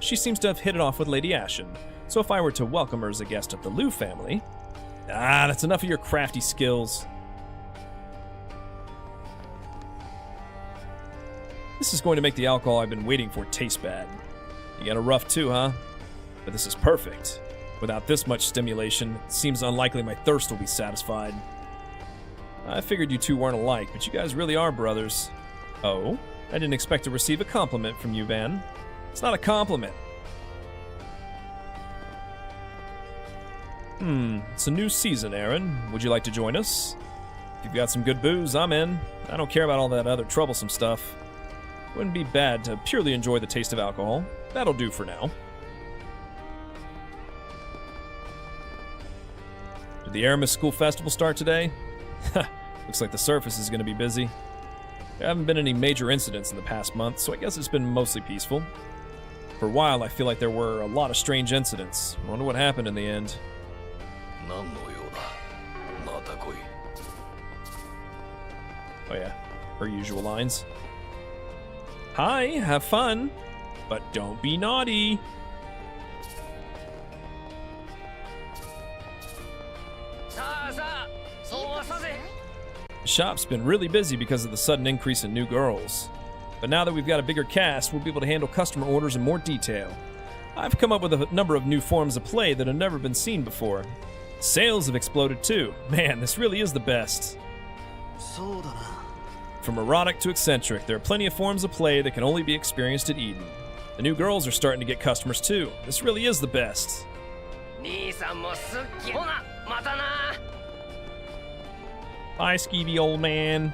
She seems to have hit it off with Lady Ashen, so if I were to welcome her as a guest of the Liu family... that's enough of your crafty skills. This is going to make the alcohol I've been waiting for taste bad. You got a rough too, huh? But this is perfect. Without this much stimulation, it seems unlikely my thirst will be satisfied. I figured you two weren't alike, but you guys really are brothers. Oh? I didn't expect to receive a compliment from you, Van. It's not a compliment. It's a new season, Aaron. Would you like to join us? If you've got some good booze, I'm in. I don't care about all that other troublesome stuff. Wouldn't be bad to purely enjoy the taste of alcohol. That'll do for now. Did the Aramis School Festival start today? Looks like the surface is going to be busy. There haven't been any major incidents in the past month, so I guess it's been mostly peaceful. For a while, I feel like there were a lot of strange incidents. I wonder what happened in the end. Oh yeah, her usual lines. Hi, have fun, but don't be naughty. The shop's been really busy because of the sudden increase in new girls. But now that we've got a bigger cast, we'll be able to handle customer orders in more detail. I've come up with a number of new forms of play that have never been seen before. Sales have exploded too. Man, this really is the best. From erotic to eccentric, there are plenty of forms of play that can only be experienced at Eden. The new girls are starting to get customers too. This really is the best. Bye, skeevy old man.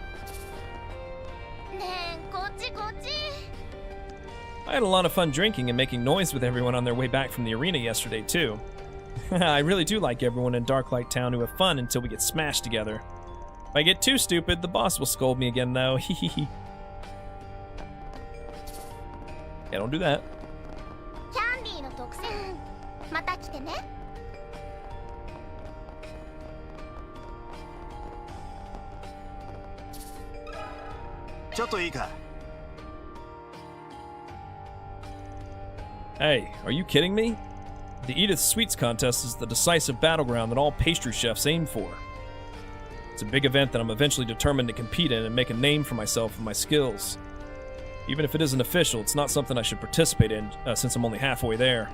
I had a lot of fun drinking and making noise with everyone on their way back from the arena yesterday, too. I really do like everyone in Darklight Town who have fun until we get smashed together. If I get too stupid, the boss will scold me again, though. Yeah, don't do that. Hey, are you kidding me? The Edith Sweets contest is the decisive battleground that all pastry chefs aim for. It's a big event that I'm eventually determined to compete in and make a name for myself and my skills. Even if it isn't official, it's not something I should participate in since I'm only halfway there.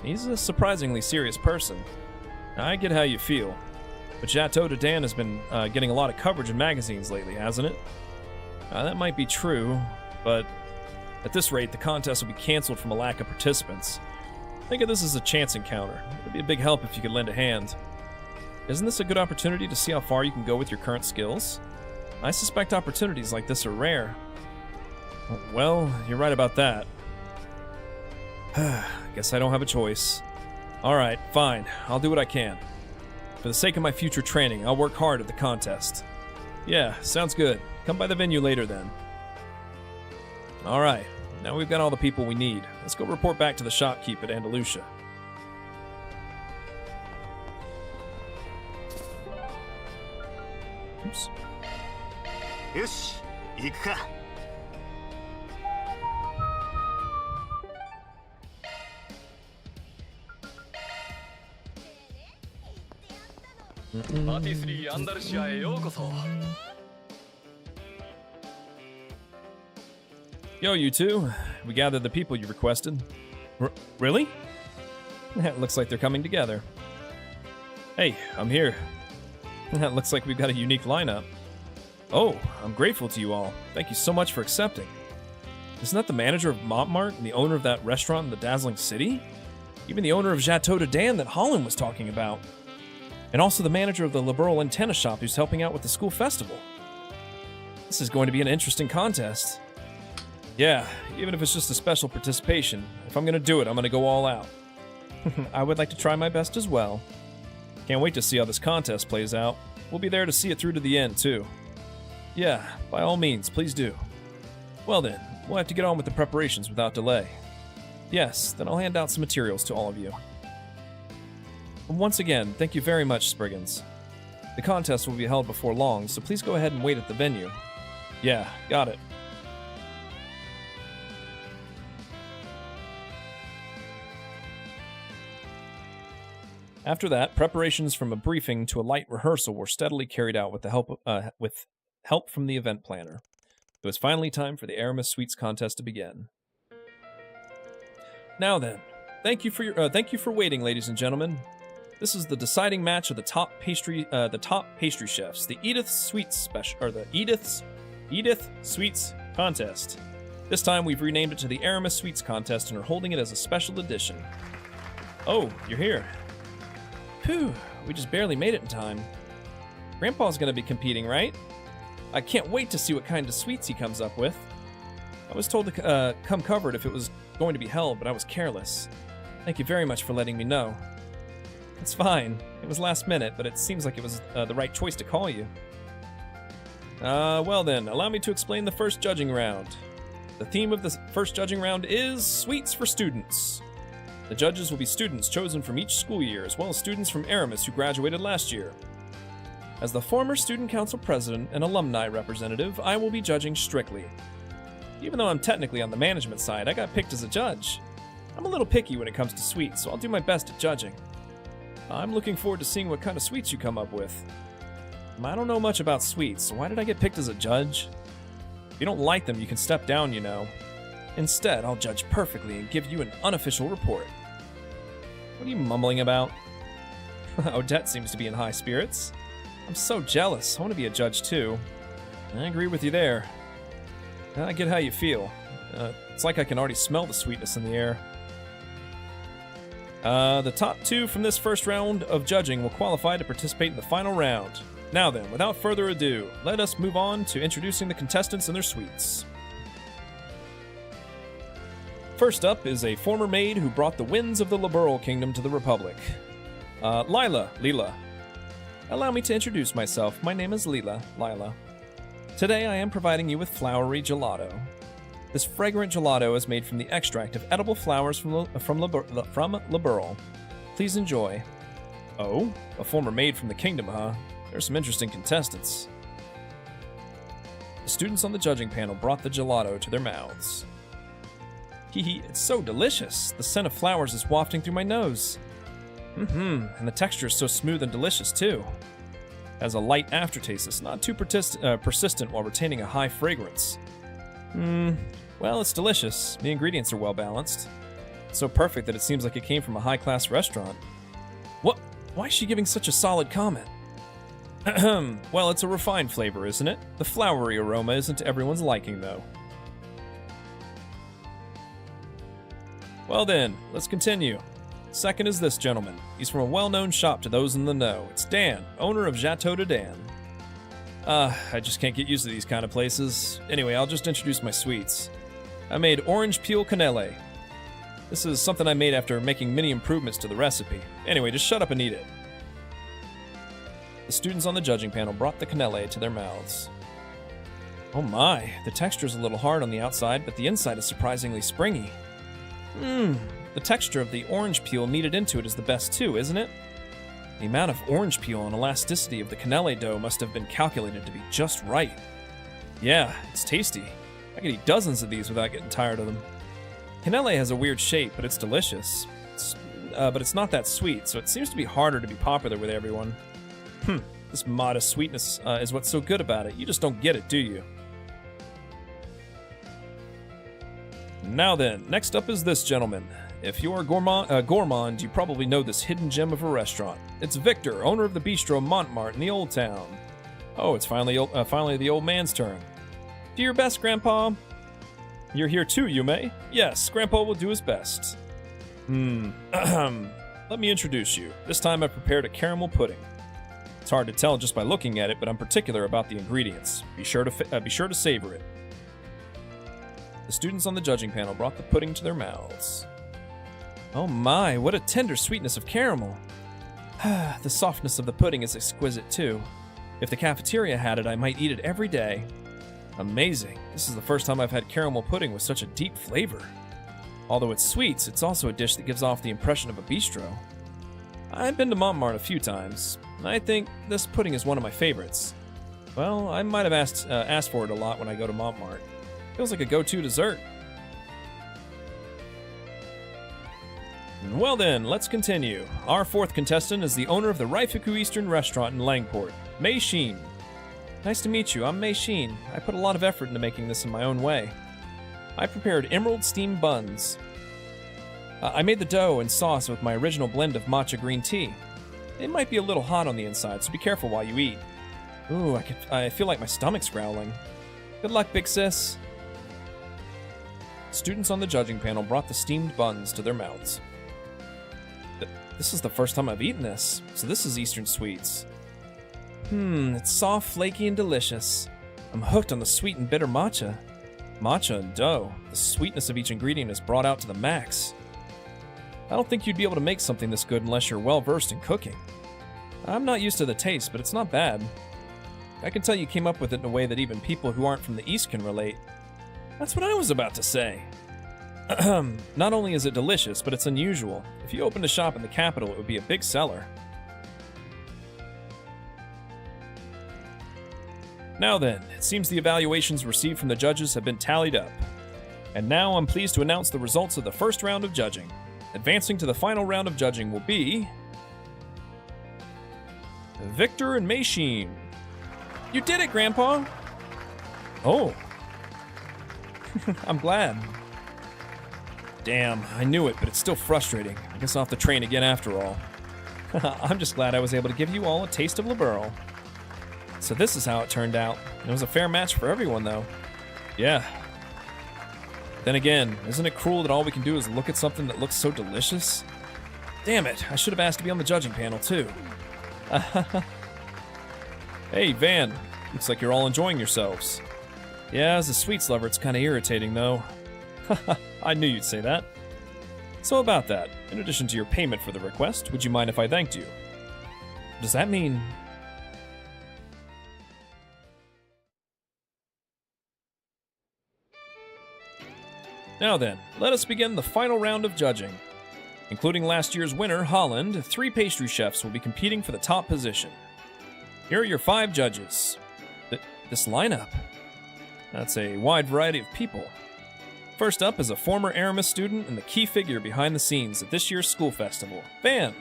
He's a surprisingly serious person. I get how you feel, but Chateau de Dan has been getting a lot of coverage in magazines lately, hasn't it? That might be true, but at this rate, the contest will be canceled from a lack of participants. Think of this as a chance encounter. It'd be a big help if you could lend a hand. Isn't this a good opportunity to see how far you can go with your current skills? I suspect opportunities like this are rare. Well, you're right about that. Guess I don't have a choice. Alright, fine. I'll do what I can. For the sake of my future training, I'll work hard at the contest. Yeah, sounds good. Come by the venue later then. Alright, now we've got all the people we need. Let's go report back to the shopkeep at Andalusia. Oops. Yo, you two. We gathered the people you requested. Really? It looks like they're coming together. Hey, I'm here. It looks like we've got a unique lineup. Oh, I'm grateful to you all. Thank you so much for accepting. Isn't that the manager of Montmartre and the owner of that restaurant in the dazzling city? Even the owner of Chateau de Dan that Holland was talking about. And also the manager of the liberal antenna shop who's helping out with the school festival. This is going to be an interesting contest. Yeah, even if it's just a special participation, if I'm going to do it, I'm going to go all out. I would like to try my best as well. Can't wait to see how this contest plays out. We'll be there to see it through to the end, too. Yeah, by all means, please do. Well then, we'll have to get on with the preparations without delay. Yes, then I'll hand out some materials to all of you. Once again, thank you very much, Spriggans. The contest will be held before long, so please go ahead and wait at the venue. Yeah, got it. After that, preparations from a briefing to a light rehearsal were steadily carried out with the help from the event planner. It was finally time for the Aramis Sweets contest to begin. Now then, thank you for waiting, ladies and gentlemen. This is the deciding match of the top pastry chefs, the Edith Sweets Edith Sweets contest. This time we've renamed it to the Aramis Sweets contest and are holding it as a special edition. Oh, you're here. Phew, we just barely made it in time. Grandpa's gonna be competing, right? I can't wait to see what kind of sweets he comes up with. I was told to come covered if it was going to be held, but I was careless. Thank you very much for letting me know. It's fine. It was last minute, but it seems like it was the right choice to call you. Well then, allow me to explain the first judging round. The theme of the first judging round is Sweets for Students. The judges will be students chosen from each school year, as well as students from Aramis who graduated last year. As the former Student Council President and Alumni Representative, I will be judging strictly. Even though I'm technically on the management side, I got picked as a judge. I'm a little picky when it comes to sweets, so I'll do my best at judging. I'm looking forward to seeing what kind of sweets you come up with. I don't know much about sweets, so why did I get picked as a judge? If you don't like them, you can step down, you know. Instead, I'll judge perfectly and give you an unofficial report. What are you mumbling about? Odette seems to be in high spirits. I'm so jealous. I want to be a judge too. I agree with you there. I get how you feel. It's like I can already smell the sweetness in the air. The top two from this first round of judging will qualify to participate in the final round. Now then, without further ado, let us move on to introducing the contestants and their sweets. First up is a former maid who brought the winds of the Liberal Kingdom to the Republic. Leela. Allow me to introduce myself. My name is Lila. Today I am providing you with flowery gelato. This fragrant gelato is made from the extract of edible flowers from Liberal. Please enjoy. Oh, a former maid from the kingdom, huh? There's some interesting contestants. The students on the judging panel brought the gelato to their mouths. Hee, it's so delicious. The scent of flowers is wafting through my nose. And the texture is so smooth and delicious, too. It has a light aftertaste that's not too persistent while retaining a high fragrance. Well, it's delicious. The ingredients are well balanced. It's so perfect that it seems like it came from a high-class restaurant. What? Why is she giving such a solid comment? Well, it's a refined flavor, isn't it? The flowery aroma isn't to everyone's liking, though. Well then, let's continue. Second is this gentleman. He's from a well-known shop to those in the know. It's Dan, owner of Chateau de Dan. I just can't get used to these kind of places. Anyway, I'll just introduce my sweets. I made orange peel cannelle. This is something I made after making many improvements to the recipe. Anyway, just shut up and eat it. The students on the judging panel brought the cannelle to their mouths. Oh my, the texture is a little hard on the outside, but the inside is surprisingly springy. The texture of the orange peel kneaded into it is the best too, isn't it? The amount of orange peel and elasticity of the cannelle dough must have been calculated to be just right. Yeah, it's tasty. I could eat dozens of these without getting tired of them. Cannelle has a weird shape, but it's delicious. But it's not that sweet, so it seems to be harder to be popular with everyone. This modest sweetness is what's so good about it. You just don't get it, do you? Now then, next up is this gentleman. If you're a gourmand, you probably know this hidden gem of a restaurant. It's Victor, owner of the Bistro Montmartre in the Old Town. Oh, it's finally the old man's turn. Do your best, Grandpa. You're here too, Yume. Yes, Grandpa will do his best. Let me introduce you. This time I've prepared a caramel pudding. It's hard to tell just by looking at it, but I'm particular about the ingredients. Be sure to savor it. The students on the judging panel brought the pudding to their mouths. Oh my, what a tender sweetness of caramel. The softness of the pudding is exquisite too. If the cafeteria had it, I might eat it every day. Amazing. This is the first time I've had caramel pudding with such a deep flavor. Although it's sweets, it's also a dish that gives off the impression of a bistro. I've been to Montmartre a few times. I think this pudding is one of my favorites. Well, I might have asked for it a lot when I go to Montmartre. Feels like a go-to dessert. Well then, let's continue. Our fourth contestant is the owner of the Raifuku Eastern Restaurant in Langport, Mei Shin. Nice to meet you. I'm Mei Sheen. I put a lot of effort into making this in my own way. I prepared emerald steamed buns. I made the dough and sauce with my original blend of matcha green tea. It might be a little hot on the inside, so be careful while you eat. Ooh, I feel like my stomach's growling. Good luck, big sis. Students on the judging panel brought the steamed buns to their mouths. This is the first time I've eaten this, so this is Eastern sweets. It's soft, flaky, and delicious. I'm hooked on the sweet and bitter matcha. Matcha and dough. The sweetness of each ingredient is brought out to the max. I don't think you'd be able to make something this good unless you're well-versed in cooking. I'm not used to the taste, but it's not bad. I can tell you came up with it in a way that even people who aren't from the East can relate. That's what I was about to say. Not only is it delicious, but it's unusual. If you opened a shop in the capital, it would be a big seller. Now then, it seems the evaluations received from the judges have been tallied up. And now I'm pleased to announce the results of the first round of judging. Advancing to the final round of judging will be... Victor and Mei Sheen. You did it, Grandpa! Oh. I'm glad. Damn, I knew it, but it's still frustrating. I guess I'll have to train again after all. I'm just glad I was able to give you all a taste of Liberl. So this is how it turned out. It was a fair match for everyone, though. Yeah. Then again, isn't it cruel that all we can do is look at something that looks so delicious? Damn it, I should have asked to be on the judging panel, too. Hey, Van. Looks like you're all enjoying yourselves. Yeah, as a sweets lover, it's kind of irritating, though. I knew you'd say that. So about that, in addition to your payment for the request, would you mind if I thanked you? Does that mean... Now then, let us begin the final round of judging. Including last year's winner, Holland, 3 pastry chefs will be competing for the top position. Here are your 5 judges. This lineup. That's a wide variety of people. First up is a former Aramis student and the key figure behind the scenes at this year's school festival, Van.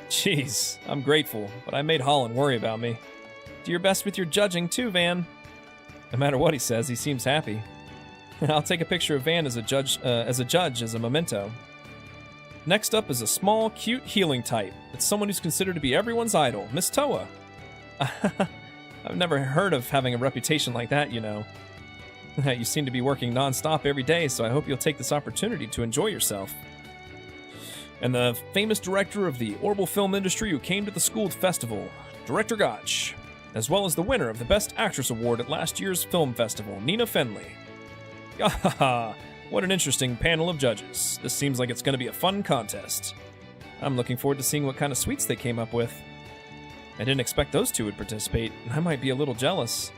Jeez, I'm grateful, but I made Holland worry about me. Do your best with your judging too, Van. No matter what he says, he seems happy. I'll take a picture of Van as a judge as a memento. Next up is a small, cute healing type. It's someone who's considered to be everyone's idol, Miss Toa. I've never heard of having a reputation like that, you know. You seem to be working non-stop every day, so I hope you'll take this opportunity to enjoy yourself. And the famous director of the Orbital film industry who came to the school festival, Director Gotch, as well as the winner of the Best Actress Award at last year's film festival, Nina Fenley. Haha, what an interesting panel of judges. This seems like it's going to be a fun contest. I'm looking forward to seeing what kind of sweets they came up with. I didn't expect those two would participate, and I might be a little jealous.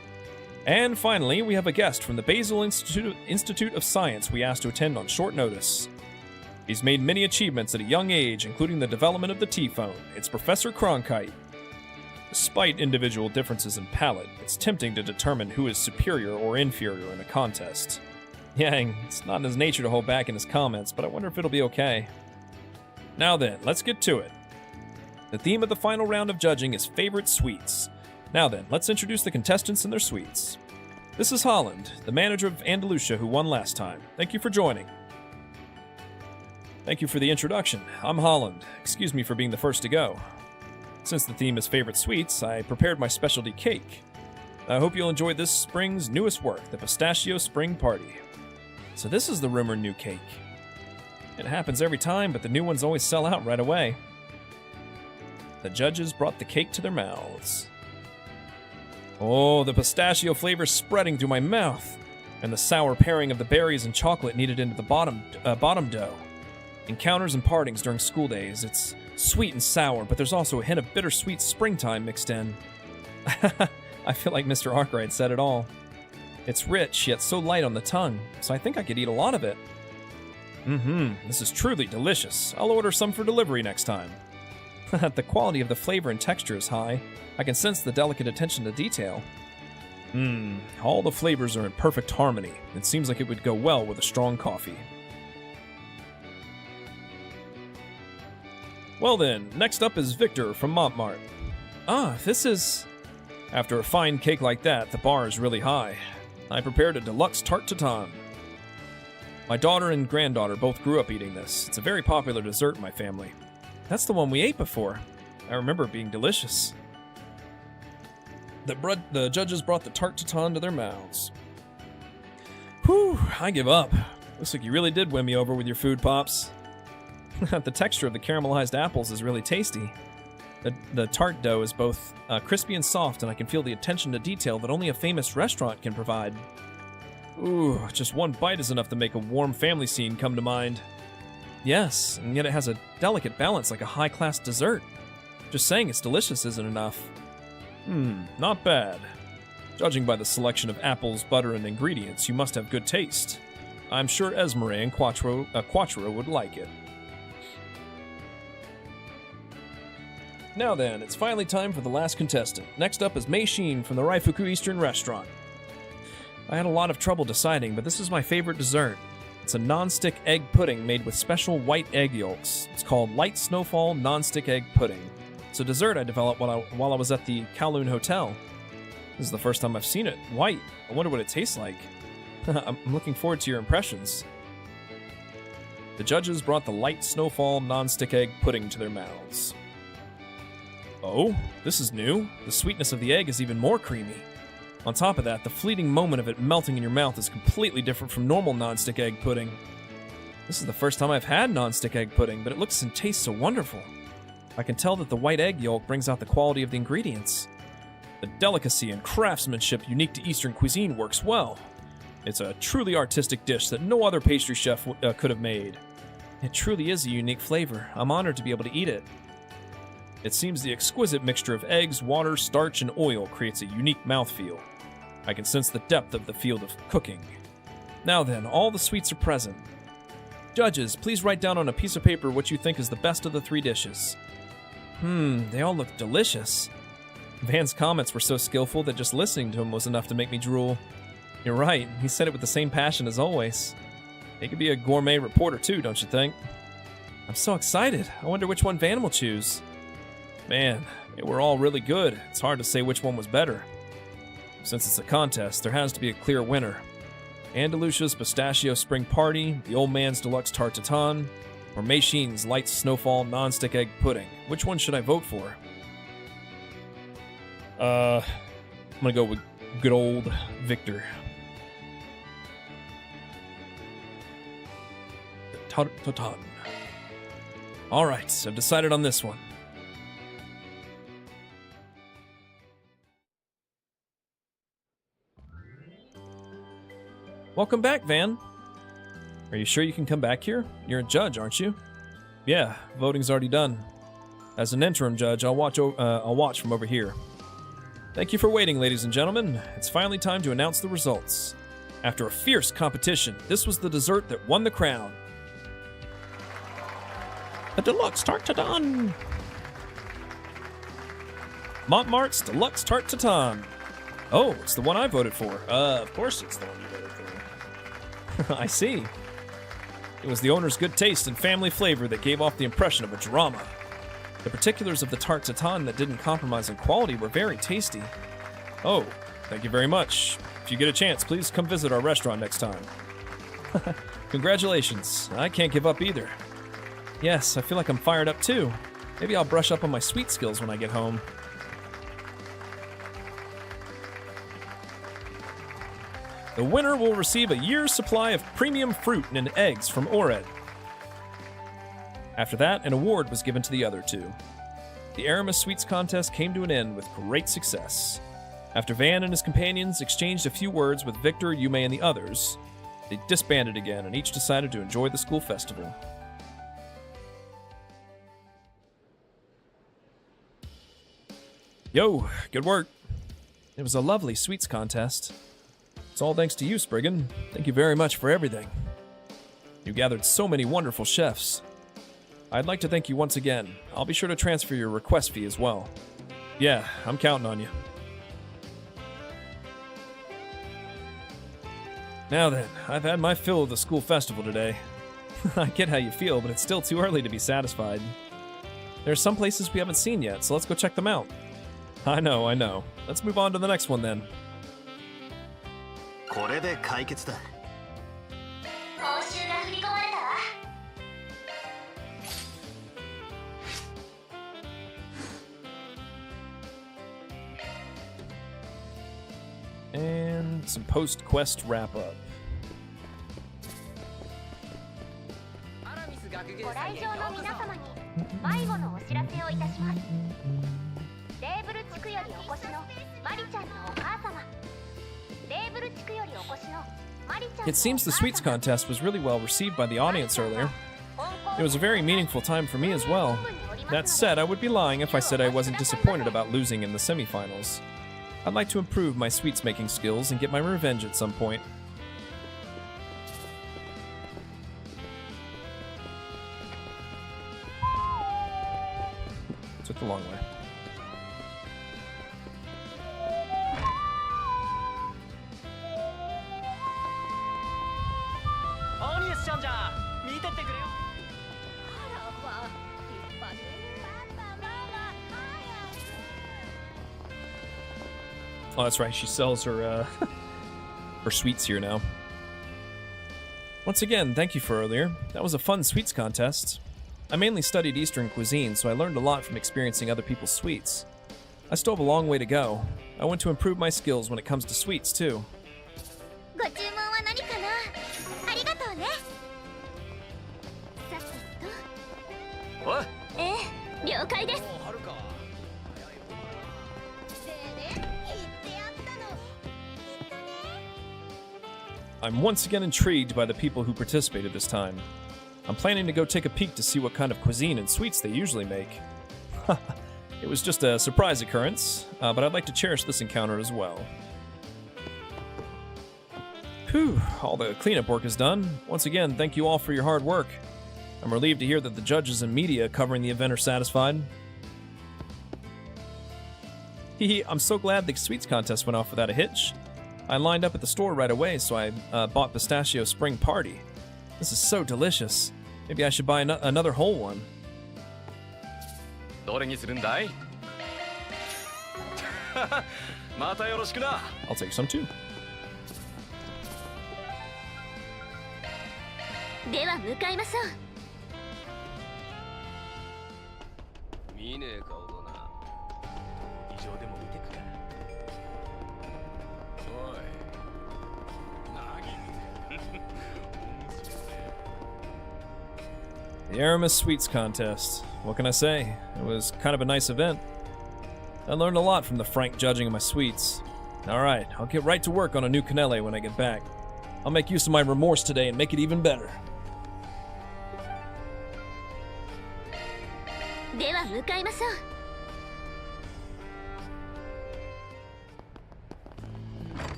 And finally, we have a guest from the Basel Institute of Science we asked to attend on short notice. He's made many achievements at a young age, including the development of the T-phone. It's Professor Cronkite. Despite individual differences in palate, it's tempting to determine who is superior or inferior in a contest. Yang, it's not in his nature to hold back in his comments, but I wonder if it'll be okay. Now then, let's get to it. The theme of the final round of judging is favorite sweets. Now then, let's introduce the contestants and their sweets. This is Holland, the manager of Andalusia who won last time. Thank you for joining. Thank you for the introduction. I'm Holland. Excuse me for being the first to go. Since the theme is favorite sweets, I prepared my specialty cake. I hope you'll enjoy this spring's newest work, the Pistachio Spring Party. So this is the rumored new cake. It happens every time, but the new ones always sell out right away. The judges brought the cake to their mouths. Oh, the pistachio flavor's spreading through my mouth, and the sour pairing of the berries and chocolate kneaded into the bottom dough. Encounters and partings during school days. It's sweet and sour, but there's also a hint of bittersweet springtime mixed in. I feel like Mr. Arkwright said it all. It's rich, yet so light on the tongue, so I think I could eat a lot of it. This is truly delicious. I'll order some for delivery next time. The quality of the flavor and texture is high. I can sense the delicate attention to detail. All the flavors are in perfect harmony. It seems like it would go well with a strong coffee. Well then, next up is Victor from Montmartre. Ah, this is... After a fine cake like that, the bar is really high. I prepared a deluxe tarte tatin. My daughter and granddaughter both grew up eating this. It's a very popular dessert in my family. That's the one we ate before. I remember it being delicious. The judges brought the tarte tatin to their mouths. Whew, I give up. Looks like you really did win me over with your food, Pops. The texture of the caramelized apples is really tasty. The tart dough is both crispy and soft, and I can feel the attention to detail that only a famous restaurant can provide. Ooh, just one bite is enough to make a warm family scene come to mind. Yes, and yet it has a delicate balance like a high-class dessert. Just saying it's delicious isn't enough. Not bad. Judging by the selection of apples, butter, and ingredients, you must have good taste. I'm sure Esmeralda and Quattro would like it. Now then, it's finally time for the last contestant. Next up is Mei Shin from the Raifuku Eastern Restaurant. I had a lot of trouble deciding, but this is my favorite dessert. It's a non-stick egg pudding made with special white egg yolks. It's called Light Snowfall Non-Stick Egg Pudding. It's a dessert I developed while I was at the Kowloon Hotel. This is the first time I've seen it white. I wonder what it tastes like. I'm looking forward to your impressions. The judges brought the Light Snowfall Non-Stick Egg Pudding to their mouths. Oh, this is new. The sweetness of the egg is even more creamy. On top of that, the fleeting moment of it melting in your mouth is completely different from normal non-stick egg pudding. This is the first time I've had non-stick egg pudding, but it looks and tastes so wonderful. I can tell that the white egg yolk brings out the quality of the ingredients. The delicacy and craftsmanship unique to Eastern cuisine works well. It's a truly artistic dish that no other pastry chef could have made. It truly is a unique flavor. I'm honored to be able to eat it. It seems the exquisite mixture of eggs, water, starch, and oil creates a unique mouthfeel. I can sense the depth of the field of cooking. Now then, all the sweets are present. Judges, please write down on a piece of paper what you think is the best of the three dishes. They all look delicious. Van's comments were so skillful that just listening to him was enough to make me drool. You're right, he said it with the same passion as always. He could be a gourmet reporter too, don't you think? I'm so excited. I wonder which one Van will choose. Man, they were all really good. It's hard to say which one was better. Since it's a contest, there has to be a clear winner. Andalusia's Pistachio Spring Party, the Old Man's Deluxe Tarte Tatin, or Mei Shin's Light Snowfall Non-Stick Egg Pudding. Which one should I vote for? I'm gonna go with good old Victor. Tarte Tatin. Alright, I've decided on this one. Welcome back, Van. Are you sure you can come back here? You're a judge, aren't you? Yeah, voting's already done. As an interim judge, I'll watch from over here. Thank you for waiting, ladies and gentlemen. It's finally time to announce the results. After a fierce competition, this was the dessert that won the crown. A deluxe tarte tatin. Montmartre's deluxe tarte tatin. Oh, it's the one I voted for. Of course it's the one you voted for. I see. It was the owner's good taste and family flavor that gave off the impression of a drama. The particulars of the tarte tatin that didn't compromise in quality were very tasty. Oh, thank you very much. If you get a chance, please come visit our restaurant next time. Congratulations. I can't give up either. Yes, I feel like I'm fired up too. Maybe I'll brush up on my sweet skills when I get home. The winner will receive a year's supply of premium fruit and eggs from Ored. After that, an award was given to the other two. The Aramis Sweets contest came to an end with great success. After Van and his companions exchanged a few words with Victor, Yume, and the others, they disbanded again and each decided to enjoy the school festival. Yo, good work. It was a lovely sweets contest. It's all thanks to you, Spriggan. Thank you very much for everything. You gathered so many wonderful chefs. I'd like to thank you once again. I'll be sure to transfer your request fee as well. Yeah, I'm counting on you. Now then, I've had my fill of the school festival today. I get how you feel, but it's still too early to be satisfied. There are some places we haven't seen yet, so let's go check them out. I know. let's move on to the next one then. これで解決だ。報酬が振り込まれたわ。And some post-quest wrap-up. ご来場の皆様に迷子のお知らせをいたします。レーブル地区よりお越しのマリちゃんのお母様。レーブル地区よりお越しのマリちゃんのお母様。 It seems the sweets contest was really well received by the audience earlier. It was a very meaningful time for me as well. That said, I would be lying if I said I wasn't disappointed about losing in the semifinals. I'd like to improve my sweets making skills and get my revenge at some point. Took the long way. Oh, that's right. She sells her her sweets here now. Once again, thank you for earlier. That was a fun sweets contest. I mainly studied Eastern cuisine, so I learned a lot from experiencing other people's sweets. I still have a long way to go. I want to improve my skills when it comes to sweets, too. ご注文は何かな？ありがとうね。さっと。おい。ええ、了解です。 I'm once again intrigued by the people who participated this time. I'm planning to go take a peek to see what kind of cuisine and sweets they usually make. It was just a surprise occurrence, but I'd like to cherish this encounter as well. Whew, all the cleanup work is done. Once again, thank you all for your hard work. I'm relieved to hear that the judges and media covering the event are satisfied. Hehe, I'm so glad the sweets contest went off without a hitch. I lined up at the store right away, so I bought Pistachio Spring Party. This is so delicious. Maybe I should buy another whole one. どれにするんだい？またよろしくな。 I'll take some too. では向かいましょう。見ねえ顔だな。以上でも見てくか。おい。何見てる？ The Aramis Sweets Contest. What can I say? It was kind of a nice event. I learned a lot from the frank judging of my sweets. Alright, I'll get right to work on a new Canele when I get back. I'll make use of my remorse today and make it even better. では向かいましょう。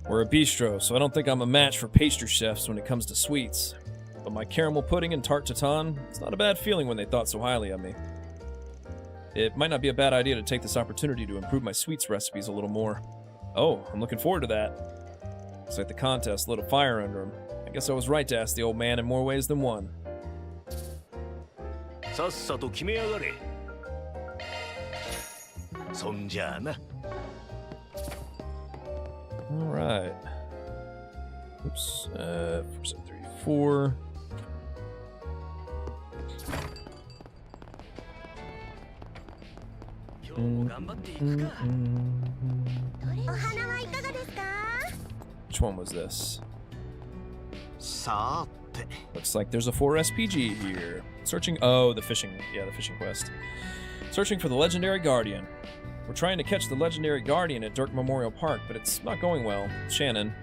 We're a bistro, so I don't think I'm a match for pastry chefs when it comes to sweets. But my caramel pudding and tart tatin, it's not a bad feeling when they thought so highly of me. It might not be a bad idea to take this opportunity to improve my sweets recipes a little more. Oh, I'm looking forward to that. Looks like the contest lit a fire under him. I guess I was right to ask the old man in more ways than one. さっさと決めやがれ。そんじゃあな。 Alright. Oops. 4734. Which one was this? さーて。 Looks like there's a 4 SPG here. Searching. Oh, the fishing. Yeah, the fishing quest. Searching for the legendary guardian. We're trying to catch the legendary guardian at Dirk Memorial Park, but it's not going well. Shannon.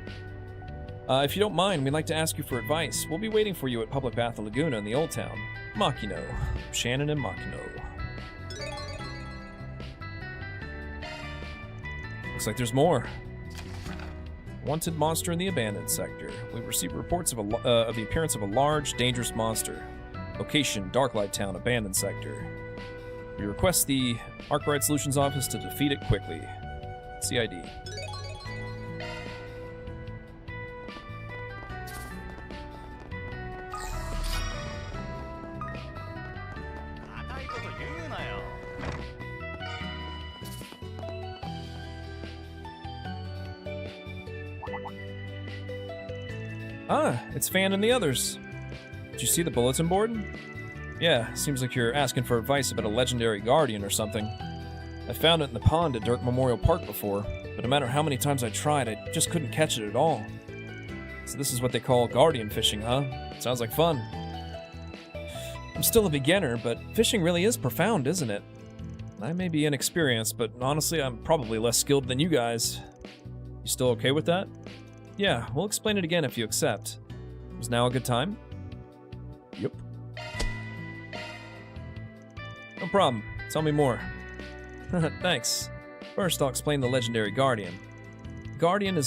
If you don't mind, we'd like to ask you for advice. We'll be waiting for you at Public Bath Laguna in the Old Town. Makino. Shannon and Makino. Looks like there's more. Wanted monster in the abandoned sector. We've received reports of the appearance of a large, dangerous monster. Location, Darklight Town, abandoned sector. We request the Arkwright Solutions office to defeat it quickly. CID. Ah, it's Fan and the others. Did you see the bulletin board? Yeah, seems like you're asking for advice about a legendary guardian or something. I found it in the pond at Dirk Memorial Park before, but no matter how many times I tried, I just couldn't catch it at all. So this is what they call guardian fishing, huh? Sounds like fun. I'm still a beginner, but fishing really is profound, isn't it? I may be inexperienced, but honestly, I'm probably less skilled than you guys. You still okay with that? Yeah, we'll explain it again if you accept. Was now a good time? Yep. No problem. Tell me more. Thanks. First, I'll explain the legendary guardian. The guardian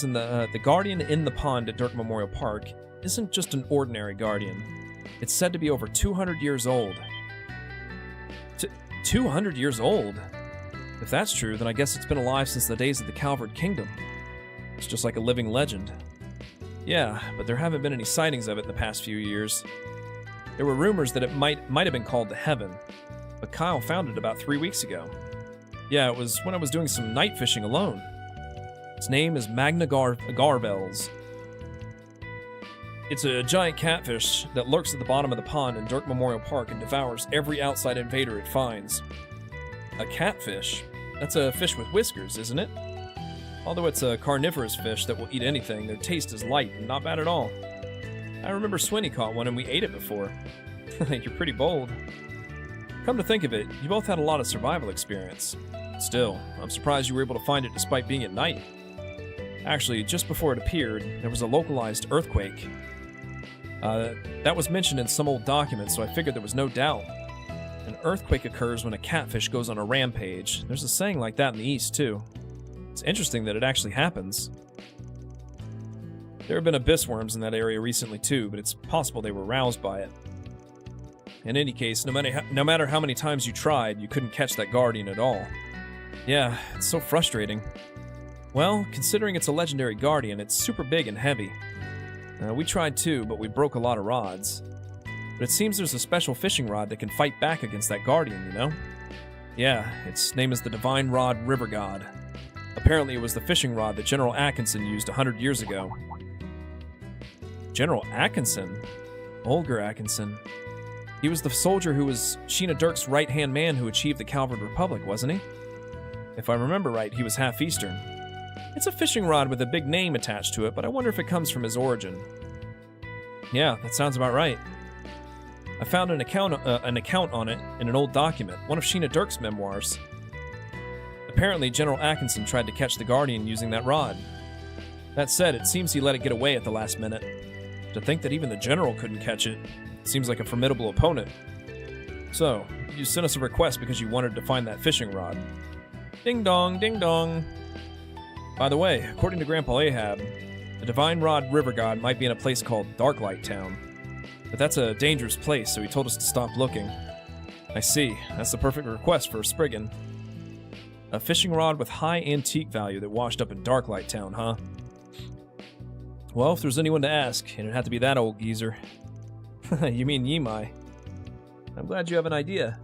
in the pond at Dirk Memorial Park isn't just an ordinary guardian. It's said to be over 200 years old. 200 years old? If that's true, then I guess it's been alive since the days of the Calvard Kingdom. It's just like a living legend. Yeah, but there haven't been any sightings of it in the past few years. There were rumors that it might have been called the Heaven, but Kyle found it about 3 weeks ago. Yeah, it was when I was doing some night fishing alone. Its name is Magna Garvels. It's a giant catfish that lurks at the bottom of the pond in Dirk Memorial Park and devours every outside invader it finds. A catfish? That's a fish with whiskers, isn't it? Although it's a carnivorous fish that will eat anything, their taste is light and not bad at all. I remember Swinny caught one and we ate it before. You're pretty bold. Come to think of it, you both had a lot of survival experience. Still, I'm surprised you were able to find it despite being at night. Actually, just before it appeared, there was a localized earthquake. That was mentioned in some old documents, so I figured there was no doubt. An earthquake occurs when a catfish goes on a rampage. There's a saying like that in the East, too. It's interesting that it actually happens. There have been abyss worms in that area recently, too, but it's possible they were roused by it. In any case, no matter how many times you tried, you couldn't catch that guardian at all. Yeah, it's so frustrating. Well, considering it's a legendary guardian, it's super big and heavy. We tried too, but we broke a lot of rods. But it seems there's a special fishing rod that can fight back against that guardian, you know? Yeah, its name is the Divine Rod River God. Apparently it was the fishing rod that General Atkinson used 100 years ago. General Atkinson? Olger Atkinson. He was the soldier who was Sheena Dirk's right-hand man who achieved the Calvard Republic, wasn't he? If I remember right, he was half Eastern. It's a fishing rod with a big name attached to it, but I wonder if it comes from his origin. Yeah, that sounds about right. I found an account on it in an old document, one of Sheena Dirk's memoirs. Apparently, General Atkinson tried to catch the Guardian using that rod. That said, it seems he let it get away at the last minute. To think that even the General couldn't catch it seems like a formidable opponent. So, you sent us a request because you wanted to find that fishing rod. Ding dong, ding dong. By the way, according to Grandpa Ahab, the Divine Rod River God might be in a place called Darklight Town. But that's a dangerous place, so he told us to stop looking. I see. That's the perfect request for a Spriggan. A fishing rod with high antique value that washed up in Darklight Town, huh? Well, if there's anyone to ask, it'd have to be that old geezer. You mean Yimai. I'm glad you have an idea.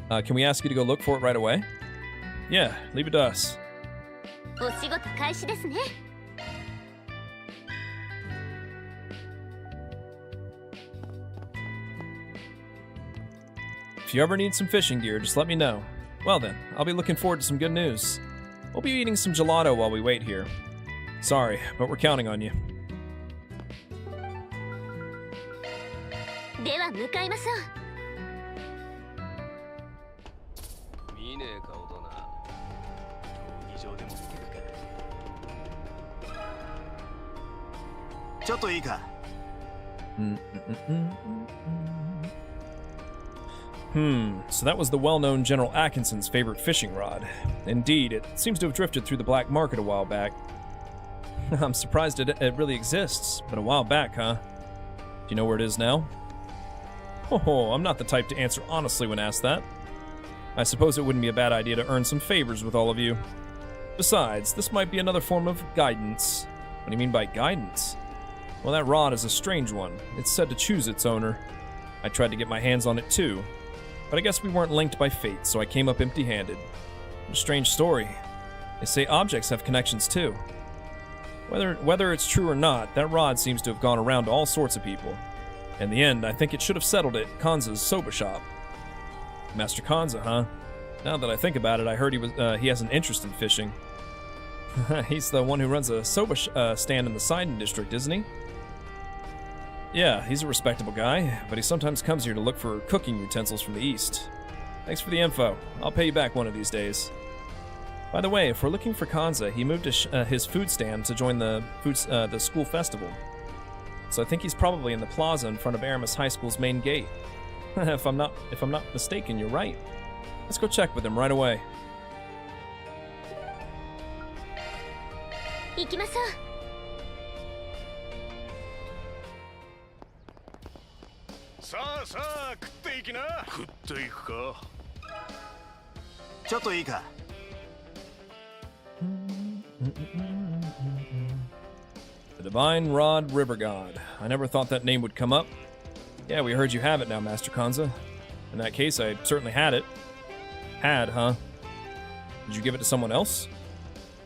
Can we ask you to go look for it right away? Yeah, leave it to us. お仕事開始ですね。If you ever need some fishing gear, just let me know. Well then, I'll be looking forward to some good news. We'll be eating some gelato while we wait here. Sorry, but we're counting on you. では向かいましょう。見ねえ顔だな。競技場でも見てくか。ちょっといいか。So that was the well-known General Atkinson's favorite fishing rod. Indeed, it seems to have drifted through the black market a while back. I'm surprised it really exists, but a while back, huh? Do you know where it is now? Oh, I'm not the type to answer honestly when asked that. I suppose it wouldn't be a bad idea to earn some favors with all of you. Besides, this might be another form of guidance. What do you mean by guidance? Well, that rod is a strange one. It's said to choose its owner. I tried to get my hands on it too, but I guess we weren't linked by fate, so I came up empty-handed. A strange story. They say objects have connections too. Whether it's true or not, that rod seems to have gone around to all sorts of people. In the end, I think it should have settled at Kanza's soba shop. Master Kanza, huh? Now that I think about it, I heard he has an interest in fishing. He's the one who runs a soba stand in the Seiden district, isn't he? Yeah, he's a respectable guy, but he sometimes comes here to look for cooking utensils from the east. Thanks for the info. I'll pay you back one of these days. By the way, if we're looking for Kanza, he moved his food stand to join the school festival. So I think he's probably in the plaza in front of Aramis High School's main gate. If I'm not mistaken, you're right. Let's go check with him right away. 行きましょう。さあさあ食っていきな。食っていくか。ちょっといいか。The Divine Rod River God. I never thought that name would come up. Yeah, we heard you have it now, Master Kanza. In that case, I certainly had it. Had, huh? Did you give it to someone else?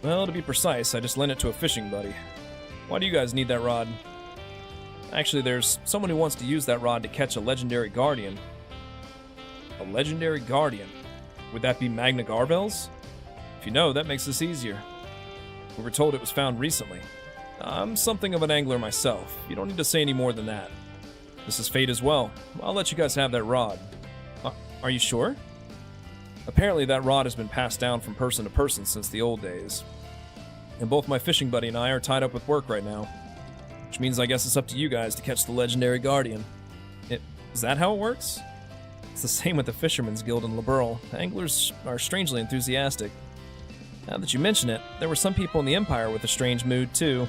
Well, to be precise, I just lent it to a fishing buddy. Why do you guys need that rod? Actually, there's someone who wants to use that rod to catch a legendary guardian. A legendary guardian? Would that be Magna Garvel's? If you know, that makes this easier. We were told it was found recently. I'm something of an angler myself. You don't need to say any more than that. This is fate as well. I'll let you guys have that rod. Are you sure? Apparently that rod has been passed down from person to person since the old days. And both my fishing buddy and I are tied up with work right now. Which means I guess it's up to you guys to catch the legendary guardian. Is that how it works? It's the same with the Fisherman's Guild in Liberl. Anglers are strangely enthusiastic. Now that you mention it, there were some people in the Empire with a strange mood too.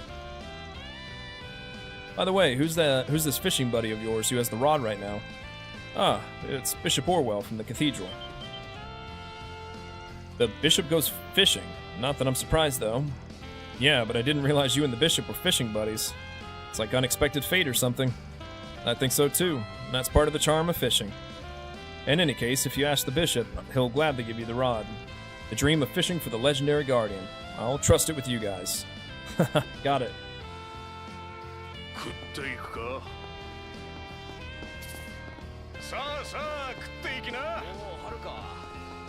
By the way, who's this fishing buddy of yours who has the rod right now? Ah, it's Bishop Orwell from the Cathedral. The Bishop goes fishing. Not that I'm surprised, though. Yeah, but I didn't realize you and the Bishop were fishing buddies. It's like unexpected fate or something. I think so, too. And that's part of the charm of fishing. In any case, if you ask the Bishop, he'll gladly give you the rod. The dream of fishing for the legendary guardian. I'll trust it with you guys. Got it. 食っていくか。さあさあ食っていきな。おお、はるか。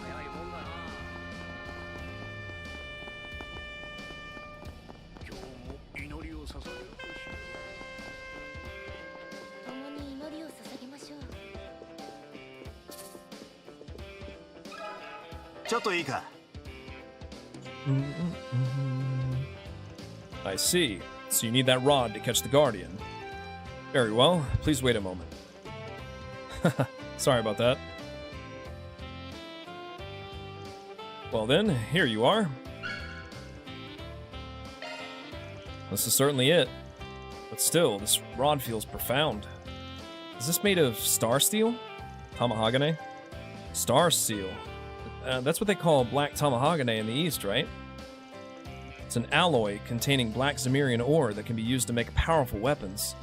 早いもんだな。今日も祈りを捧げようとしよう。共に祈りを捧げましょう。ちょっといいか。I see. So you need that rod to catch the guardian. Very well. Please wait a moment. Sorry about that. Well then, here you are. This is certainly it. But still, this rod feels profound. Is this made of star steel? Tamahagane? Star steel. That's what they call black Tamahagane in the East, right? It's an alloy containing black Zemirian ore that can be used to make powerful weapons.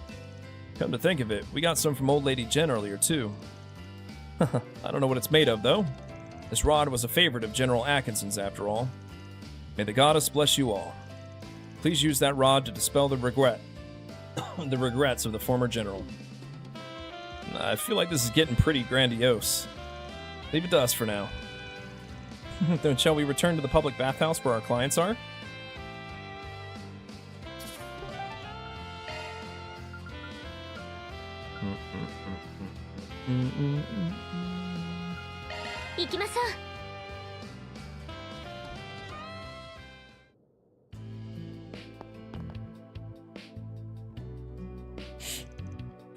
Come to think of it, we got some from Old Lady Jen earlier, too. I don't know what it's made of, though. This rod was a favorite of General Atkinson's, after all. May the goddess bless you all. Please use that rod to dispel the regrets of the former general. I feel like this is getting pretty grandiose. Leave it to us for now. Then shall we return to the public bathhouse where our clients are?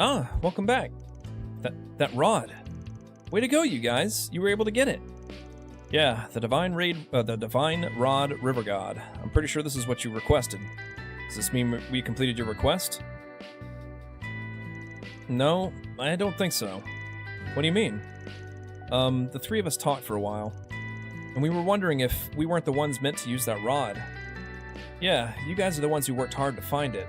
Ah, welcome back. That rod. Way to go, you guys. You were able to get it. Yeah, the Divine Rod River God. I'm pretty sure this is what you requested. Does this mean we completed your request? No, I don't think so. What do you mean? The three of us talked for a while, and we were wondering if we weren't the ones meant to use that rod. Yeah, you guys are the ones who worked hard to find it.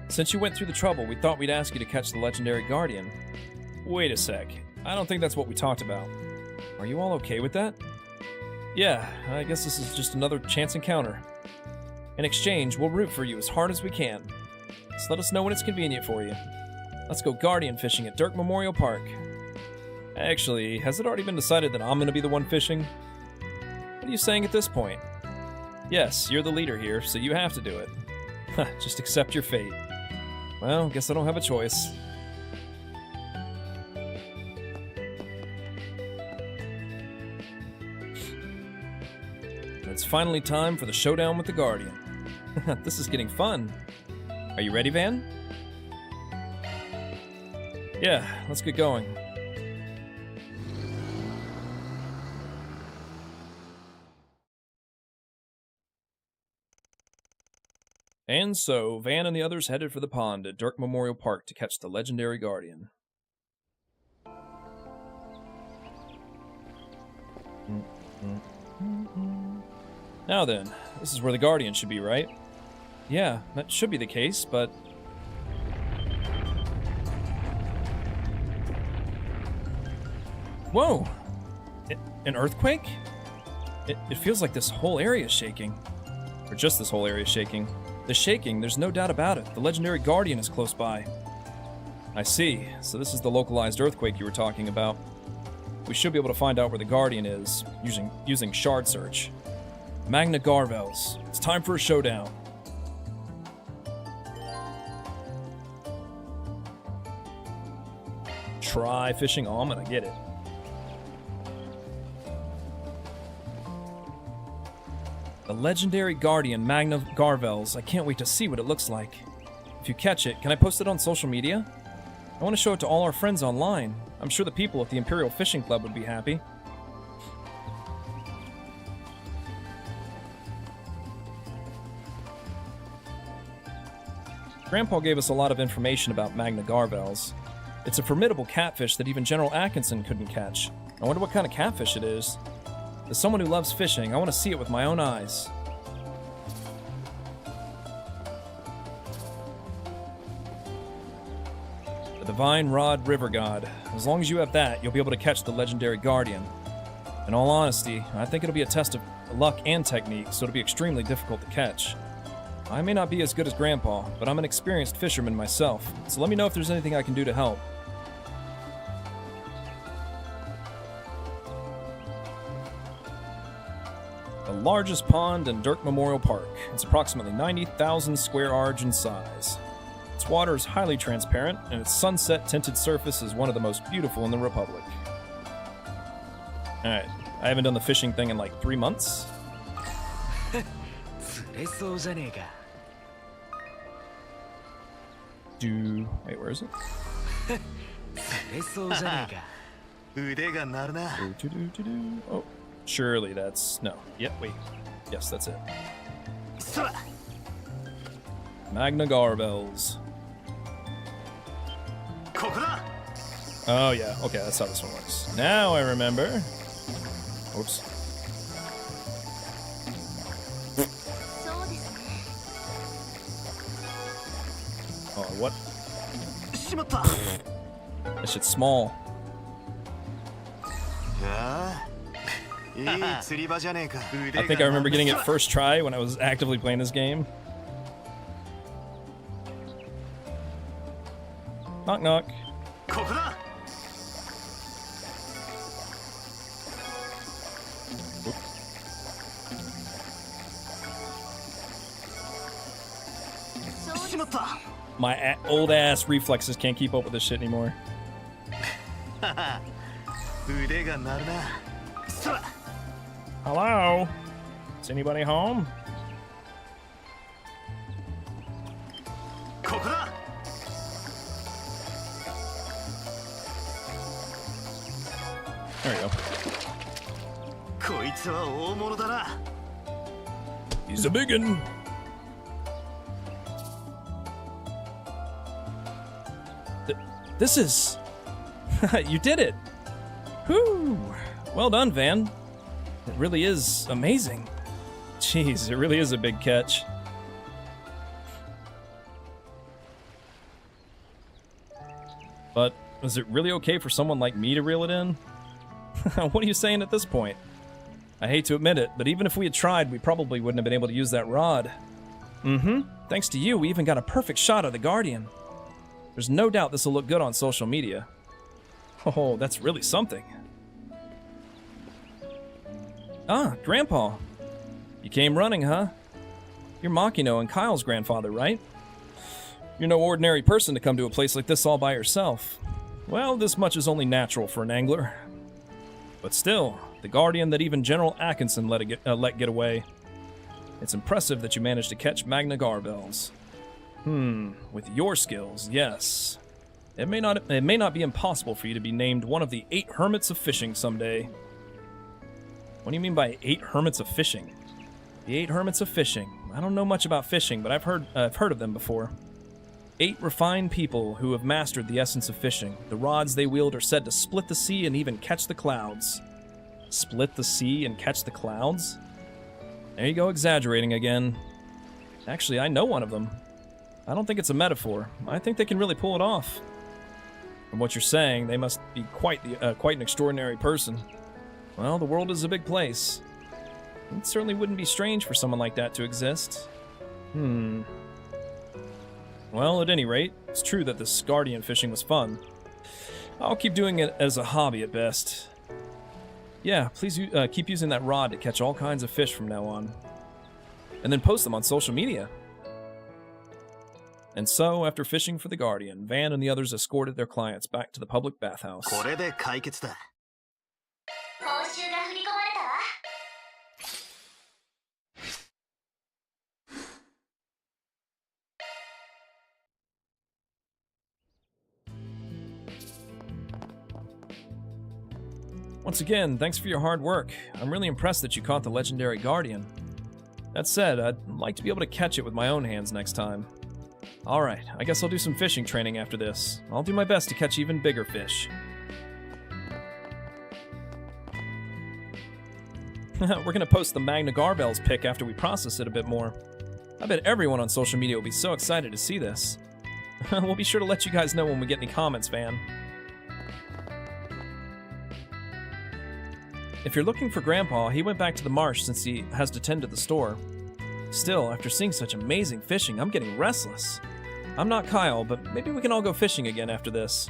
Since you went through the trouble, we thought we'd ask you to catch the legendary guardian. Wait a sec. I don't think that's what we talked about. Are you all okay with that? Yeah, I guess this is just another chance encounter. In exchange, we'll root for you as hard as we can. Just let us know when it's convenient for you. Let's go guardian fishing at Dirk Memorial Park. Actually, has it already been decided that I'm gonna be the one fishing? What are you saying at this point? Yes, you're the leader here, so you have to do it. Just accept your fate. Well, guess I don't have a choice. It's finally time for the showdown with the Guardian. This is getting fun. Are you ready, Van? Yeah, let's get going. And so, Van and the others headed for the pond at Dirk Memorial Park to catch the legendary Guardian. Now then, this is where the Guardian should be, right? Yeah, that should be the case, but... Whoa! An earthquake? It feels like this whole area is shaking. Or just this whole area is shaking. The shaking, there's no doubt about it. The legendary Guardian is close by. I see. So this is the localized earthquake you were talking about. We should be able to find out where the Guardian is using shard search. Magna Garvels. It's time for a showdown. Try fishing. Oh, I'm gonna get it. The legendary Guardian, Magna Garvels. I can't wait to see what it looks like. If you catch it, can I post it on social media? I want to show it to all our friends online. I'm sure the people at the Imperial Fishing Club would be happy. Grandpa gave us a lot of information about Magna Garvels. It's a formidable catfish that even General Atkinson couldn't catch. I wonder what kind of catfish it is. As someone who loves fishing, I want to see it with my own eyes. The Divine Rod River God. As long as you have that, you'll be able to catch the legendary Guardian. In all honesty, I think it'll be a test of luck and technique, so it'll be extremely difficult to catch. I may not be as good as Grandpa, but I'm an experienced fisherman myself, so let me know if there's anything I can do to help. The largest pond in Dirk Memorial Park. It's approximately 90,000 square arj in size. Its water is highly transparent, and its sunset-tinted surface is one of the most beautiful in the Republic. Alright, I haven't done the fishing thing in like 3 months. Wait, where is it? Oh, surely that's... No. Yep, wait. Yes, that's it. Magna Garvels. Oh, yeah. Okay, that's how this one works. Now I remember. Oops. Oh, what? That shit's small. I think I remember getting it first try when I was actively playing this game. Knock knock. My old ass reflexes can't keep up with this shit anymore. Hello? Is anybody home? There we go. He's a biggin'. This is... You did it! Whew! Well done, Van. It really is amazing. Jeez, it really is a big catch. But, is it really okay for someone like me to reel it in? What are you saying at this point? I hate to admit it, but even if we had tried, we probably wouldn't have been able to use that rod. Mm-hmm. Thanks to you, we even got a perfect shot of the Guardian. There's no doubt this will look good on social media. Oh, that's really something. Ah, Grandpa. You came running, huh? You're Makino and Kyle's grandfather, right? You're no ordinary person to come to a place like this all by yourself. Well, this much is only natural for an angler. But still, the Guardian that even General Atkinson let get away. It's impressive that you managed to catch Magna Garbels. With your skills, yes. It may not be impossible for you to be named one of the 8 hermits of fishing someday. What do you mean by 8 hermits of fishing? The 8 hermits of fishing. I don't know much about fishing, but I've heard of them before. 8 refined people who have mastered the essence of fishing. The rods they wield are said to split the sea and even catch the clouds. Split the sea and catch the clouds? There you go, exaggerating again. Actually, I know one of them. I don't think it's a metaphor. I think they can really pull it off. From what you're saying, they must be quite an extraordinary person. Well, the world is a big place. It certainly wouldn't be strange for someone like that to exist. Well, at any rate, it's true that this Guardian fishing was fun. I'll keep doing it as a hobby at best. Yeah, please keep using that rod to catch all kinds of fish from now on. And then post them on social media. And so, after fishing for the Guardian, Van and the others escorted their clients back to the public bathhouse. これで解決だ。報酬が振り込まれたわ。Once again, thanks for your hard work. I'm really impressed that you caught the legendary Guardian. That said, I'd like to be able to catch it with my own hands next time. Alright, I guess I'll do some fishing training after this. I'll do my best to catch even bigger fish. We're gonna post the Magna Garbels pic after we process it a bit more. I bet everyone on social media will be so excited to see this. We'll be sure to let you guys know when we get any comments, Van. If you're looking for Grandpa, he went back to the marsh since he has to tend to the store. Still, after seeing such amazing fishing, I'm getting restless. I'm not Kyle, but maybe we can all go fishing again after this.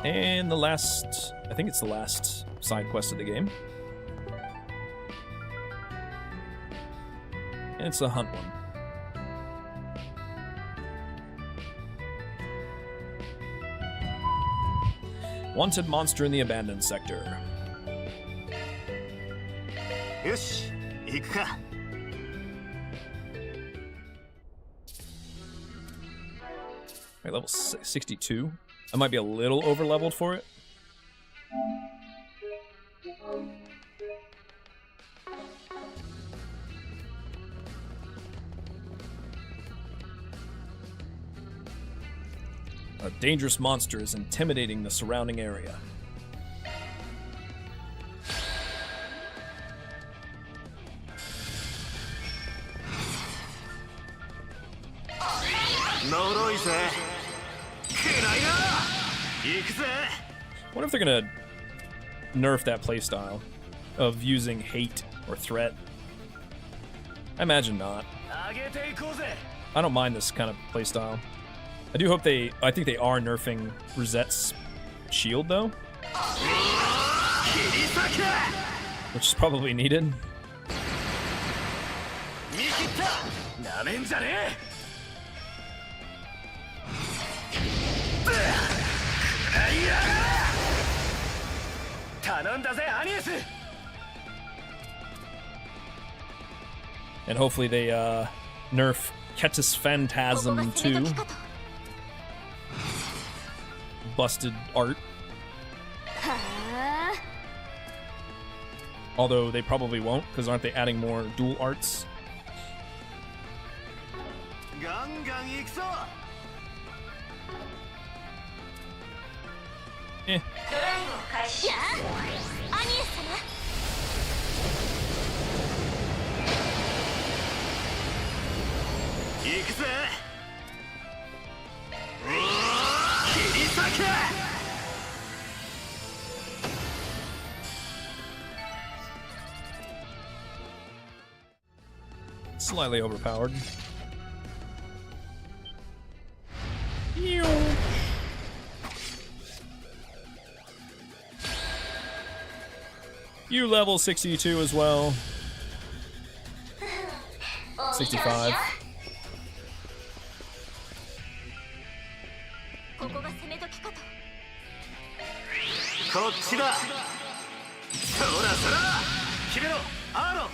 And the last... I think it's the last side quest of the game. And it's a hunt one. Wanted monster in the abandoned sector. よし、行くか。Wait, level 62? I might be a little over-leveled for it. A dangerous monster is intimidating the surrounding area. What if they're gonna nerf that playstyle of using hate or threat? I imagine not. I don't mind this kind of playstyle. I do hope I think they are nerfing Rosette's shield though. Which is probably needed. And hopefully they nerf Ketis Phantasm 2. Busted art. Although they probably won't, because aren't they adding more dual arts? Eh. Slightly overpowered. You level 62 as well. 65. ここが攻め時かと。こっちだ。そらそら決めろアーロン。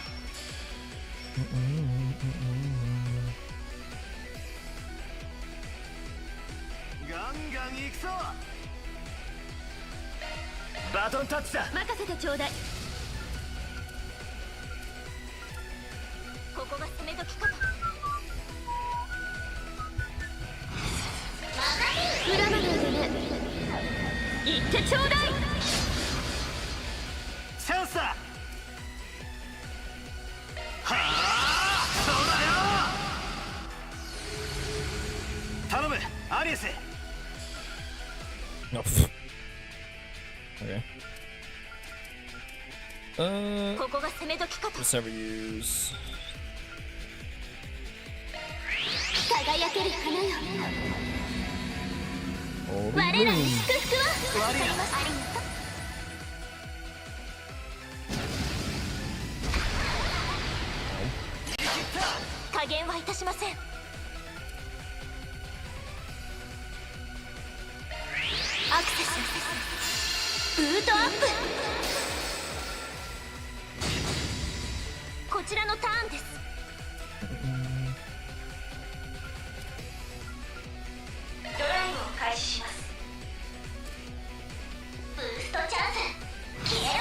ガンガン行くぞ。バトンタッチだ。任せてちょうだい。ここが攻め時かと。恨まないでね。行ってちょうだい。チャンスだ。はあ、そうだよ。頼むアリエス。No. Okay. ここが攻め時かと。 Just never use. 輝ける花よ。 Oh, 我らの祝福を。我ら。ありがとう。加減はいたしません。アクセス。ブートアップ。こちらのターンです。ドライブを開始します。ブーストチャンス。消えろよ。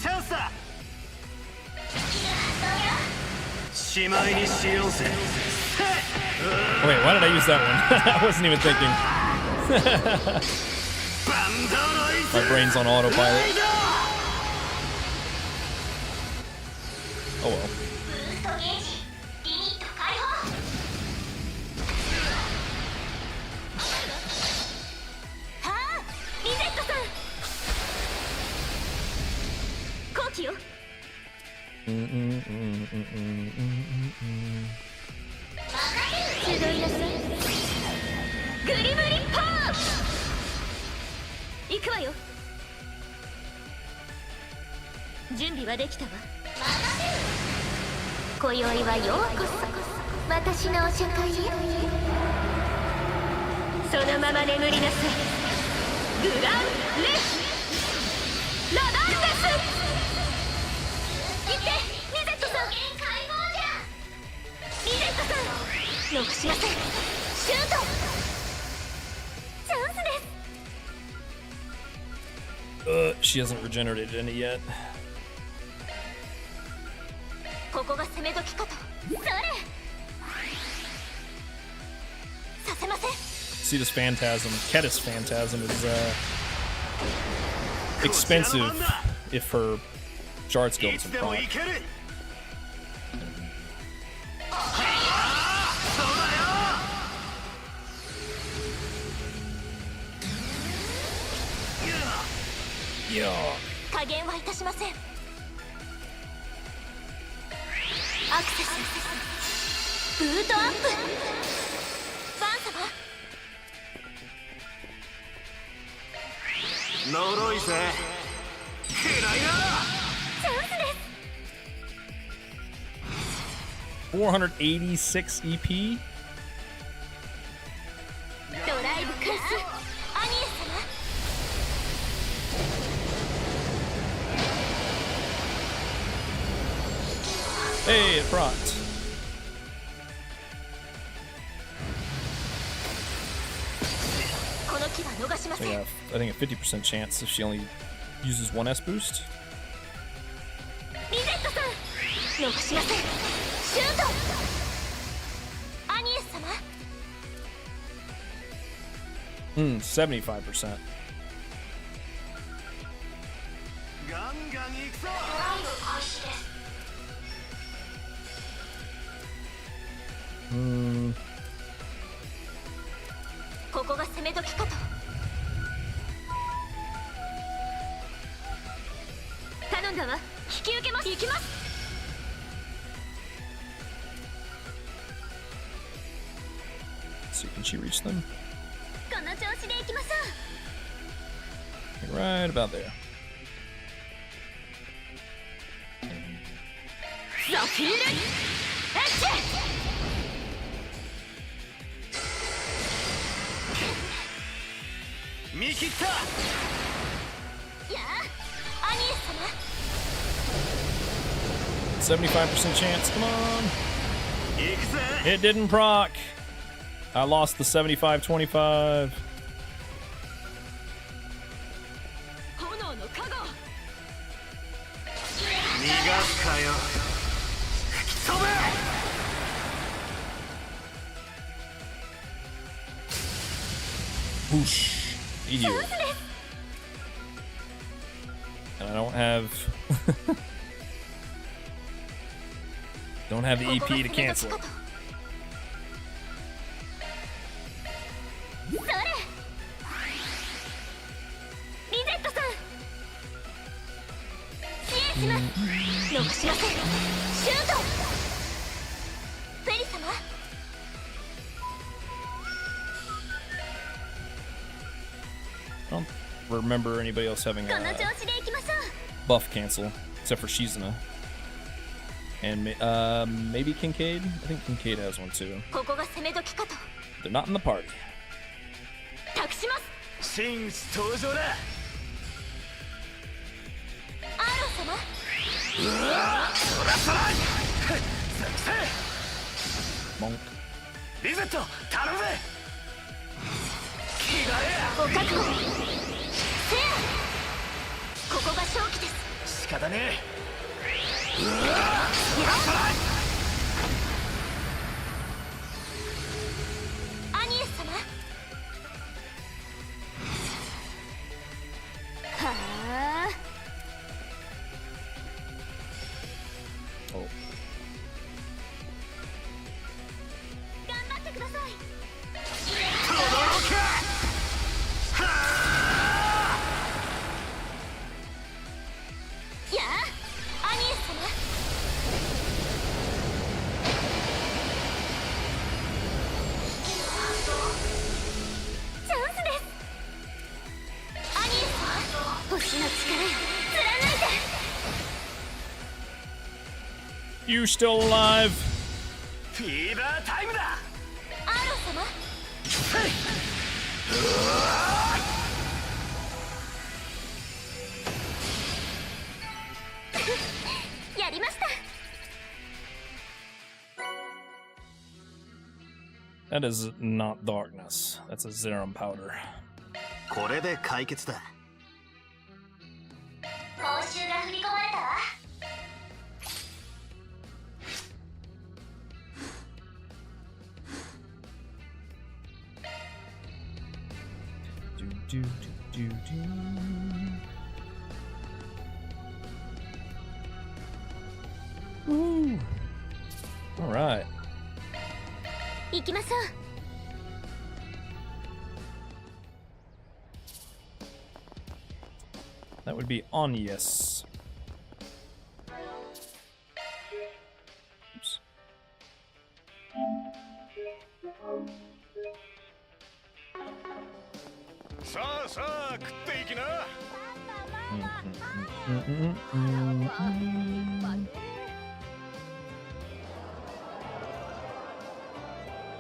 チャンスだ。しまいにしようぜ。 Oh, wait, why did I use that one? I wasn't even thinking. My brain's on autopilot. Oh well. ブーストゲージ。リミット解放。はあ、リゼットさん。後期よ。集いなさい。グリムリッパー。行くわよ。準備はできたわ。今宵はようこそ私のお茶会へ。そのまま眠りなさい。グランレラダンデス。行ってリゼットさん。リゼットさん残しません。シュート。チャンスです。She hasn't regenerated any yet. ここが攻め時かと。それさせません。 See this phantasm, Ketis phantasm is expensive if her shard skill doesn't proc. Yeah. 加減はいたしません。アクセス。ブートアップ。バン様。呪いぜ。くらいな。チャンス486 EP? です。ドライブ開始。アニエス様。 Hey, it procced. So yeah, I think a 50% chance if she only uses one S boost. リゼットさん残しません。シュート。アニエス様。75%. ガンガン行くぞ。ドライブ開始です。 ここが攻め時かと。引き受けます。行きます。 See, can she reach them? この調子で行きましょ Right about there. う。ザフィールエッジ。見切った。やあ、アニエス様。 75% chance. Come on. 行くぜ。 It didn't proc. I lost the 75-25. 炎の加護。逃がすかよ。吹き飛べ。 Whoosh. Idiot. And I don't have the EP to cancel it. それ。リゼットさん。支援します。逃しません。シュート。フェリ様。 I don't remember anybody else having この a 調子で行きましょう。 buff cancel, except for Shizuna. And maybe Kincaid? I think Kincaid has one too. ここが攻め時かと。 They're not in the party. 託します。真打ち登場だ。アーロン様。うわっ、そらそら。Monk. リゼット、頼むぜ。着替えや。お覚悟。せや。ここが勝機です。仕方ねえ。うわっ、そらそら。アニエス様。はあ。 Oh. 頑張ってください。 やあ、アニエス様。チャンスです。アニエス様、星の力よ、貫いて。 You still alive? フィーバータイムだ。アーロン様。やりました。 That is not darkness. That's a Zerum powder. これで解決だ。報酬が振り込まれたわ。 Woo. All right. 行きましょう。 That would be Onyes. Oops. さあさあ食っていきな。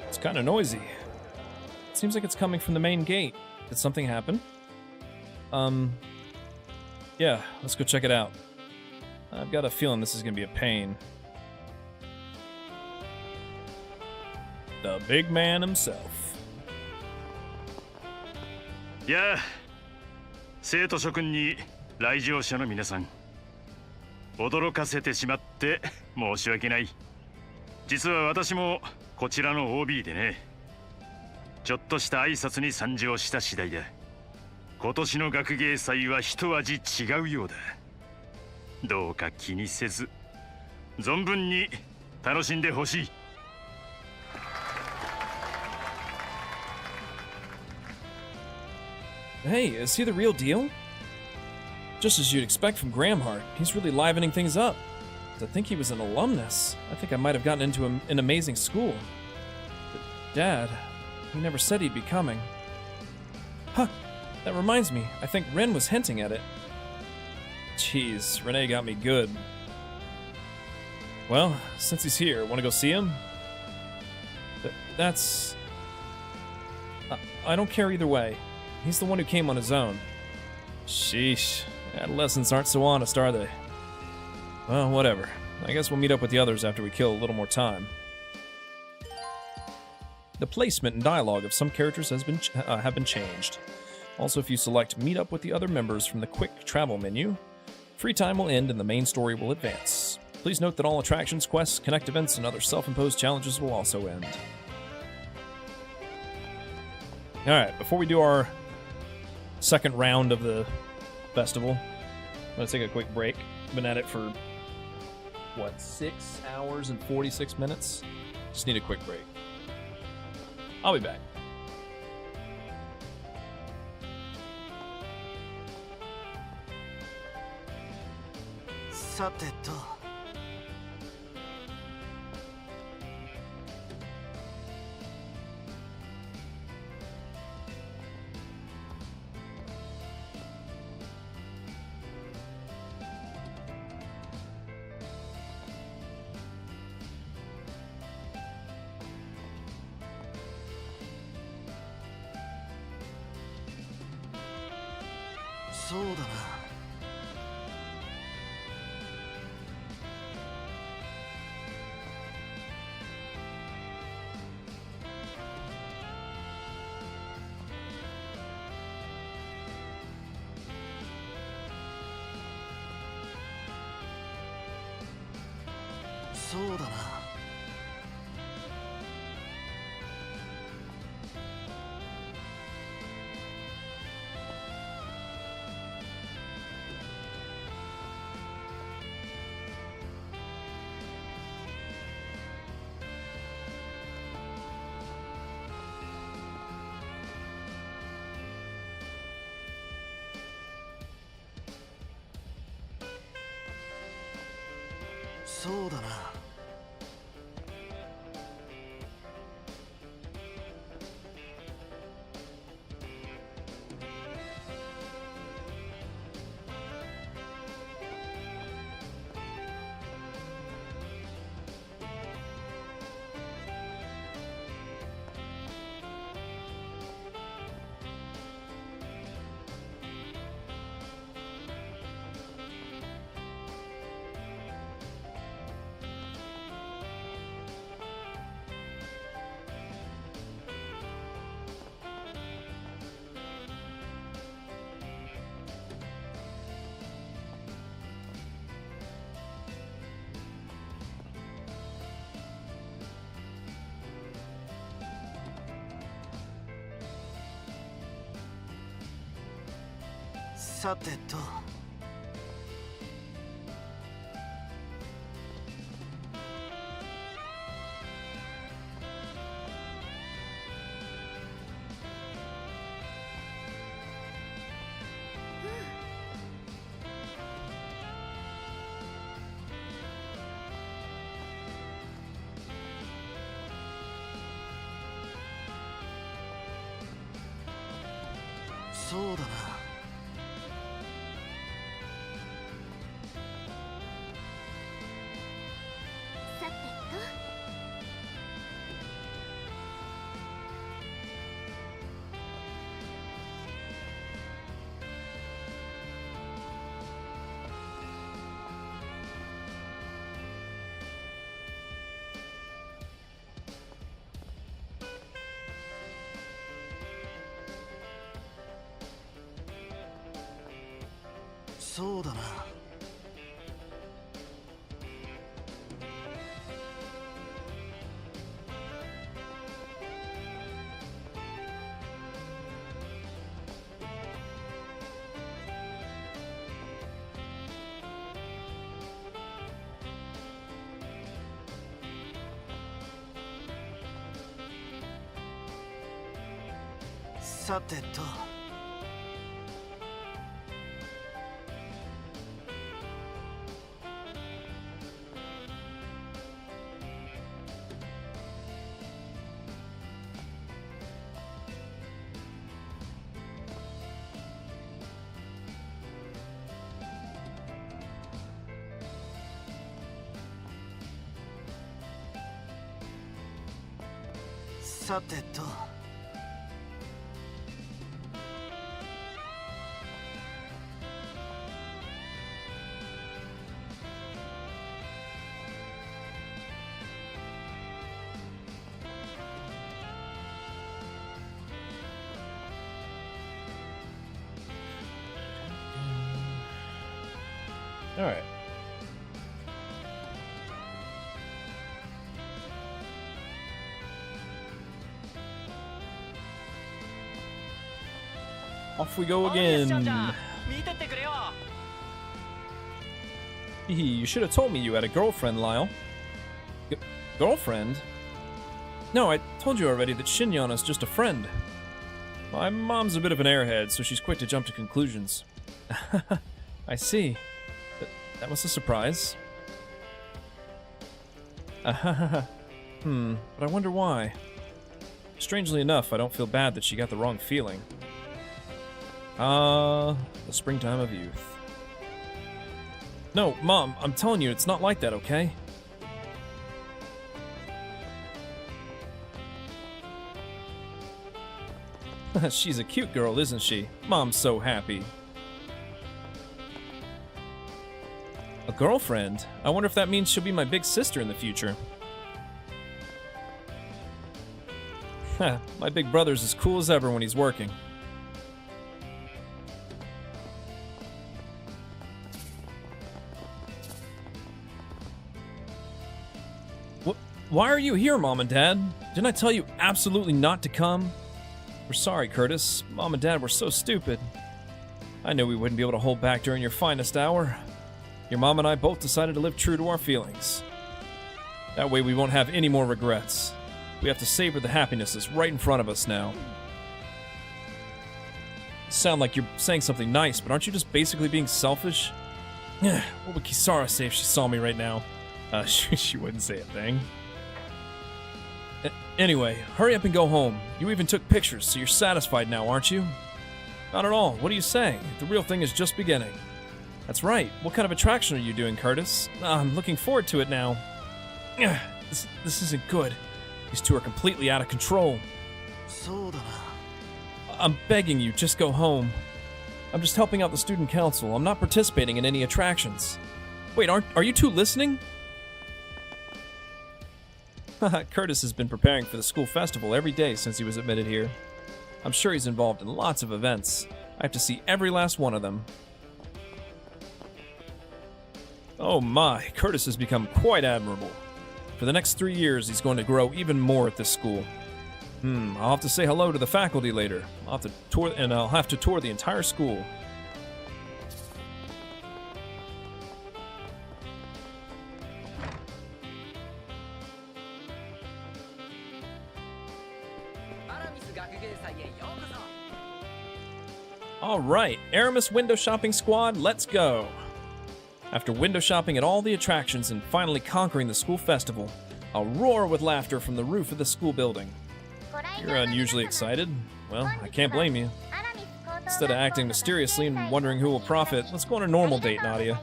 It's kind of noisy. It seems like it's coming from the main gate. Did something happen? Yeah, let's go check it out. I've got a feeling this is gonna be a pain. The big man himself. やあ、生徒諸君に来場者の皆さん、驚かせてしまって申し訳ない。実は私もこちらの OB でね、ちょっとした挨拶に参上した次第だ。今年の学芸祭は一味違うようだ。どうか気にせず存分に楽しんでほしい。 Hey, is he the real deal? Just as you'd expect from Gramhart, he's really livening things up. To think he was an alumnus, I think I might have gotten into an amazing school. But Dad, he never said he'd be coming. Huh, that reminds me, I think Ren was hinting at it. Jeez, Renee got me good. Well, since he's here, want to go see him? That's... I don't care either way. He's the one who came on his own. Sheesh, adolescents aren't so honest, are they? Well, whatever. I guess we'll meet up with the others after we kill a little more time. The placement and dialogue of some characters have been changed. Also, if you select Meet Up with the other members from the Quick Travel menu, free time will end and the main story will advance. Please note that all attractions, quests, connect events, and other self-imposed challenges will also end. Alright, before we do our second round of the festival, I'm going to take a quick break. Been at it for, what, 6 hours and 46 minutes? Just need a quick break. I'll be back.そうだな。そうだな。そうだな。さてと。そうだな。そうだな。さてと。さてと。All right. Off we go again. You should have told me you had a girlfriend, Lyle. Girlfriend? No, I told you already that Shinyana's just a friend. My mom's a bit of an airhead, so she's quick to jump to conclusions. I see. That was a surprise. But I wonder why. Strangely enough, I don't feel bad that she got the wrong feeling. The springtime of youth. No, Mom, I'm telling you, it's not like that, okay? She's a cute girl, isn't she? Mom's so happy. A girlfriend? I wonder if that means she'll be my big sister in the future. My big brother's as cool as ever when he's working. Why are you here, Mom and Dad? Didn't I tell you absolutely not to come? We're sorry, Curtis. Mom and Dad were so stupid. I knew we wouldn't be able to hold back during your finest hour. Your mom and I both decided to live true to our feelings. That way we won't have any more regrets. We have to savor the happiness that's right in front of us now. Sound like you're saying something nice, but aren't you just basically being selfish? What would Kisara say if she saw me right now? She wouldn't say a thing. Anyway, hurry up and go home. You even took pictures, so you're satisfied now, aren't you? Not at all. What are you saying? The real thing is just beginning. That's right. What kind of attraction are you doing, Curtis? I'm looking forward to it now. This isn't good. These two are completely out of control. I'm begging you, just go home. I'm just helping out the student council. I'm not participating in any attractions. Wait, are you two listening? Curtis has been preparing for the school festival every day since he was admitted here. I'm sure he's involved in lots of events. I have to see every last one of them. Oh my, Curtis has become quite admirable. For the next 3 years, he's going to grow even more at this school. I'll have to say hello to the faculty later. I'll have to tour the entire school. Alright, Aramis Window Shopping Squad, let's go! After window shopping at all the attractions and finally conquering the school festival, I'll roar with laughter from the roof of the school building. You're unusually excited. Well, I can't blame you. Instead of acting mysteriously and wondering who will profit, let's go on a normal date, Nadia.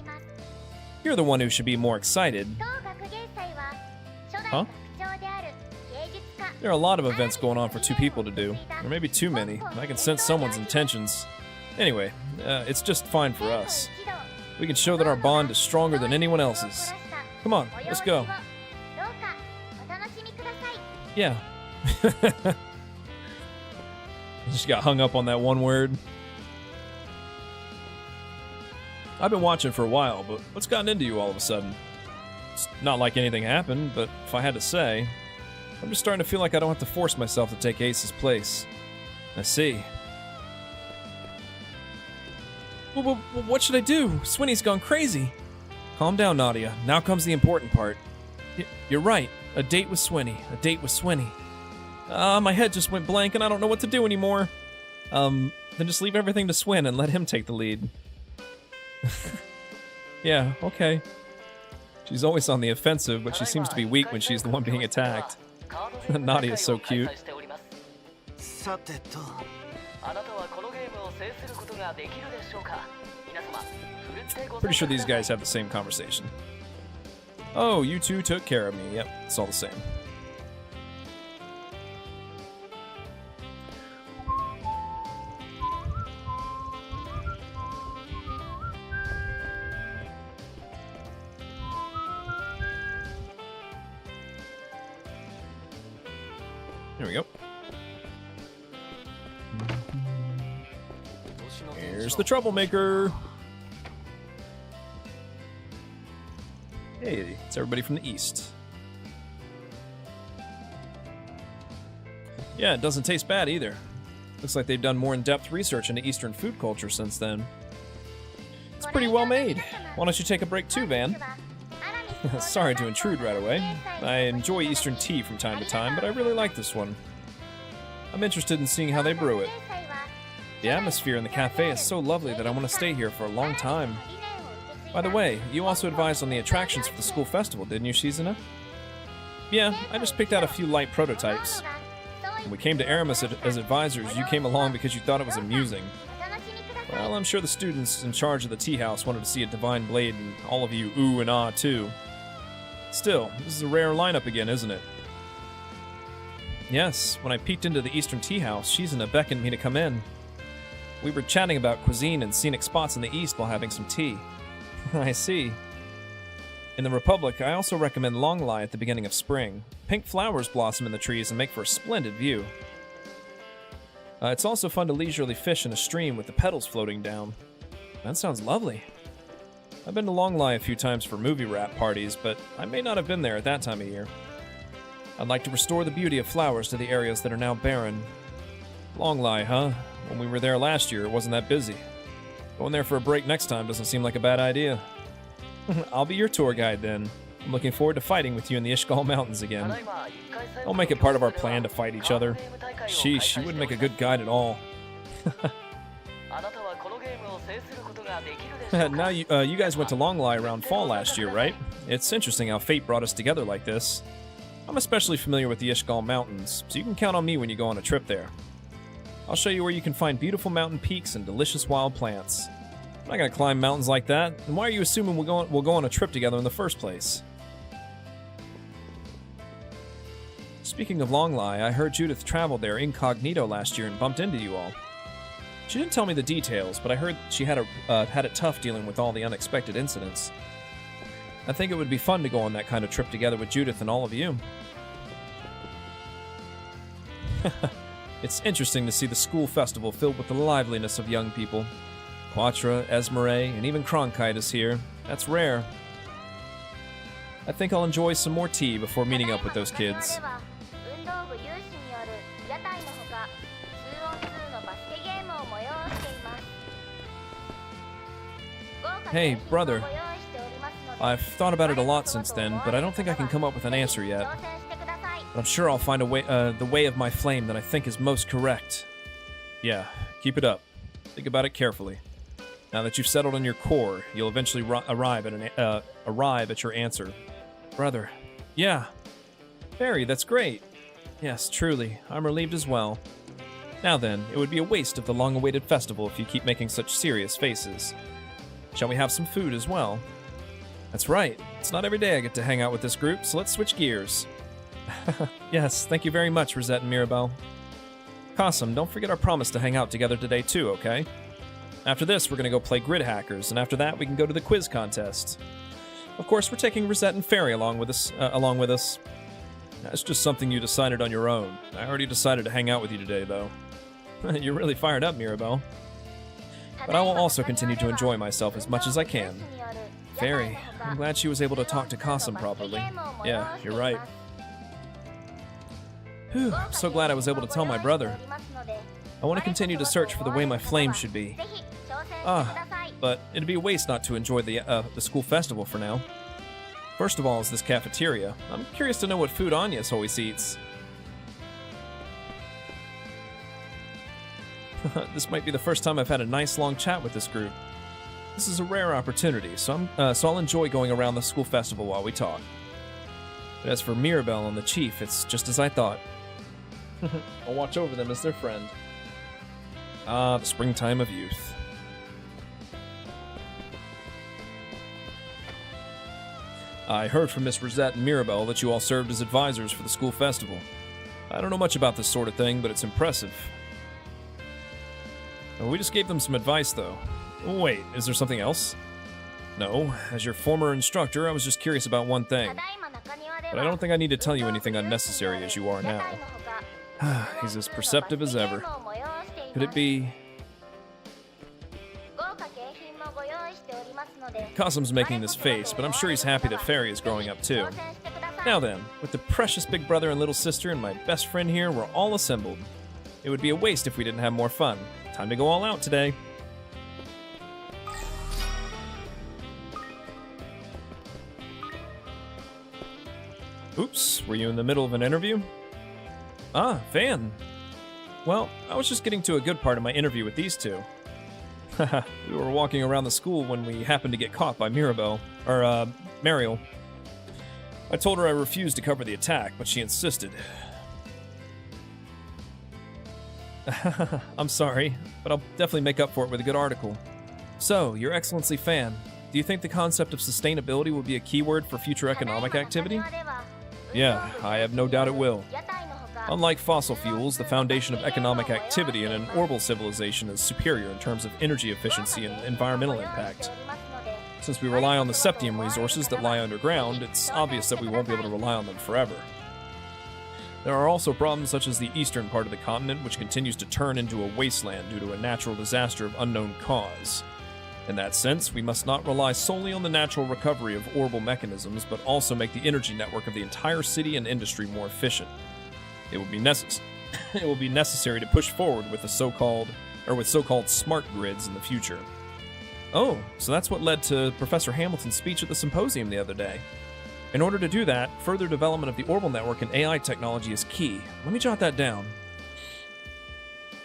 You're the one who should be more excited. Huh? There are a lot of events going on for two people to do. Or maybe too many. I can sense someone's intentions. Anyway, it's just fine for us. We can show that our bond is stronger than anyone else's. Come on, let's go. Yeah. Just got hung up on that one word. I've been watching for a while, but what's gotten into you all of a sudden? It's not like anything happened, but if I had to say, I'm just starting to feel like I don't have to force myself to take Ace's place. I see. Well, what should I do? Swinny's gone crazy. Calm down, Nadia. Now comes the important part. You're right. A date with Swinny. A date with Swinny. My head just went blank and I don't know what to do anymore. Then just leave everything to Swin and let him take the lead. Yeah, okay. She's always on the offensive, but she seems to be weak when she's the one being attacked. Nadia's so cute. Pretty sure these guys have the same conversation. Oh, you two took care of me. Yep, it's all the same. Here we go. Here's the troublemaker. Hey, it's everybody from the east. Yeah, it doesn't taste bad either. Looks like they've done more in-depth research into Eastern food culture since then. It's pretty well made. Why don't you take a break too, Van? Sorry to intrude right away. I enjoy Eastern tea from time to time, but I really like this one. I'm interested in seeing how they brew it. The atmosphere in the cafe is so lovely that I want to stay here for a long time. By the way, you also advised on the attractions for the school festival, didn't you, Shizuna? Yeah, I just picked out a few light prototypes. When we came to Aramis as advisors, you came along because you thought it was amusing. Well, I'm sure the students in charge of the tea house wanted to see a divine blade, and all of you ooh and ah too. Still, this is a rare lineup again, isn't it? Yes, when I peeked into the Eastern tea house, Shizuna beckoned me to come in. We were chatting about cuisine and scenic spots in the east while having some tea. I see. In the Republic, I also recommend Longlai at the beginning of spring. Pink flowers blossom in the trees and make for a splendid view. It's also fun to leisurely fish in a stream with the petals floating down. That sounds lovely. I've been to Longlai a few times for movie wrap parties, but I may not have been there at that time of year. I'd like to restore the beauty of flowers to the areas that are now barren. Longlai, huh? When we were there last year, it wasn't that busy. Going there for a break next time doesn't seem like a bad idea. I'll be your tour guide then. I'm looking forward to fighting with you in the Ishgal Mountains again. I'll make it part of our plan to fight each other. Sheesh, you wouldn't make a good guide at all. Now you guys went to Longlai around fall last year, right? It's interesting how fate brought us together like this. I'm especially familiar with the Ishgal Mountains, so you can count on me when you go on a trip there. I'll show you where you can find beautiful mountain peaks and delicious wild plants. I'm not gonna climb mountains like that, and why are you assuming we'll go on a trip together in the first place? Speaking of Longlai, I heard Judith traveled there incognito last year and bumped into you all. She didn't tell me the details, but I heard she had it tough dealing with all the unexpected incidents. I think it would be fun to go on that kind of trip together with Judith and all of you. It's interesting to see the school festival filled with the liveliness of young people. Quatra, Esmeralda, and even Cronkite is here. That's rare. I think I'll enjoy some more tea before meeting up with those kids. Hey, brother. I've thought about it a lot since then, but I don't think I can come up with an answer yet. But I'm sure I'll find a way, the way of my flame that I think is most correct. Yeah, keep it up. Think about it carefully. Now that you've settled on your core, you'll eventually arrive at your answer. Brother. Yeah. Barry, that's great. Yes, truly. I'm relieved as well. Now then, it would be a waste of the long-awaited festival if you keep making such serious faces. Shall we have some food as well? That's right. It's not every day I get to hang out with this group, so let's switch gears. Yes, thank you very much, Rosette and Mirabelle. Qasim, don't forget our promise to hang out together today too, okay? After this, we're gonna go play Grid Hackers, and after that, we can go to the quiz contest. Of course, we're taking Rosette and Fairy along with us. That's just something you decided on your own. I already decided to hang out with you today, though. You're really fired up, Mirabelle. But I will also continue to enjoy myself as much as I can. Fairy, I'm glad she was able to talk to Qasim properly. Yeah, you're right. Whew, I'm so glad I was able to tell my brother. I want to continue to search for the way my flame should be. But it'd be a waste not to enjoy the school festival for now. First of all is this cafeteria. I'm curious to know what food Anya's always eats. This might be the first time I've had a nice long chat with this group. This is a rare opportunity, so I'll enjoy going around the school festival while we talk. But as for Mirabelle and the Chief, it's just as I thought. I'll watch over them as their friend. Ah, the springtime of youth. I heard from Miss Rosette and Mirabelle that you all served as advisors for the school festival. I don't know much about this sort of thing, but it's impressive. We just gave them some advice, though. Wait, is there something else? No, as your former instructor, I was just curious about one thing. But I don't think I need to tell you anything unnecessary as you are now. He's as perceptive as ever. Could it be... Cosm's making this face, but I'm sure he's happy that Fairy is growing up too. Now then, with the precious big brother and little sister and my best friend here, we're all assembled. It would be a waste if we didn't have more fun. Time to go all out today. Oops, were you in the middle of an interview? Ah, Van. Well, I was just getting to a good part of my interview with these two. Haha, we were walking around the school when we happened to get caught by Mariel. I told her I refused to cover the attack, but she insisted. I'm sorry, but I'll definitely make up for it with a good article. So, Your Excellency Fan, do you think the concept of sustainability will be a keyword for future economic activity? Yeah, I have no doubt it will. Unlike fossil fuels, the foundation of economic activity in an orbital civilization is superior in terms of energy efficiency and environmental impact. Since we rely on the septium resources that lie underground, it's obvious that we won't be able to rely on them forever. There are also problems such as the eastern part of the continent, which continues to turn into a wasteland due to a natural disaster of unknown cause. In that sense, we must not rely solely on the natural recovery of orbital mechanisms, but also make the energy network of the entire city and industry more efficient. It will be necessary to push forward with so-called smart grids in the future. Oh, so that's what led to Professor Hamilton's speech at the symposium the other day. In order to do that, further development of the orbital network and AI technology is key. Let me jot that down.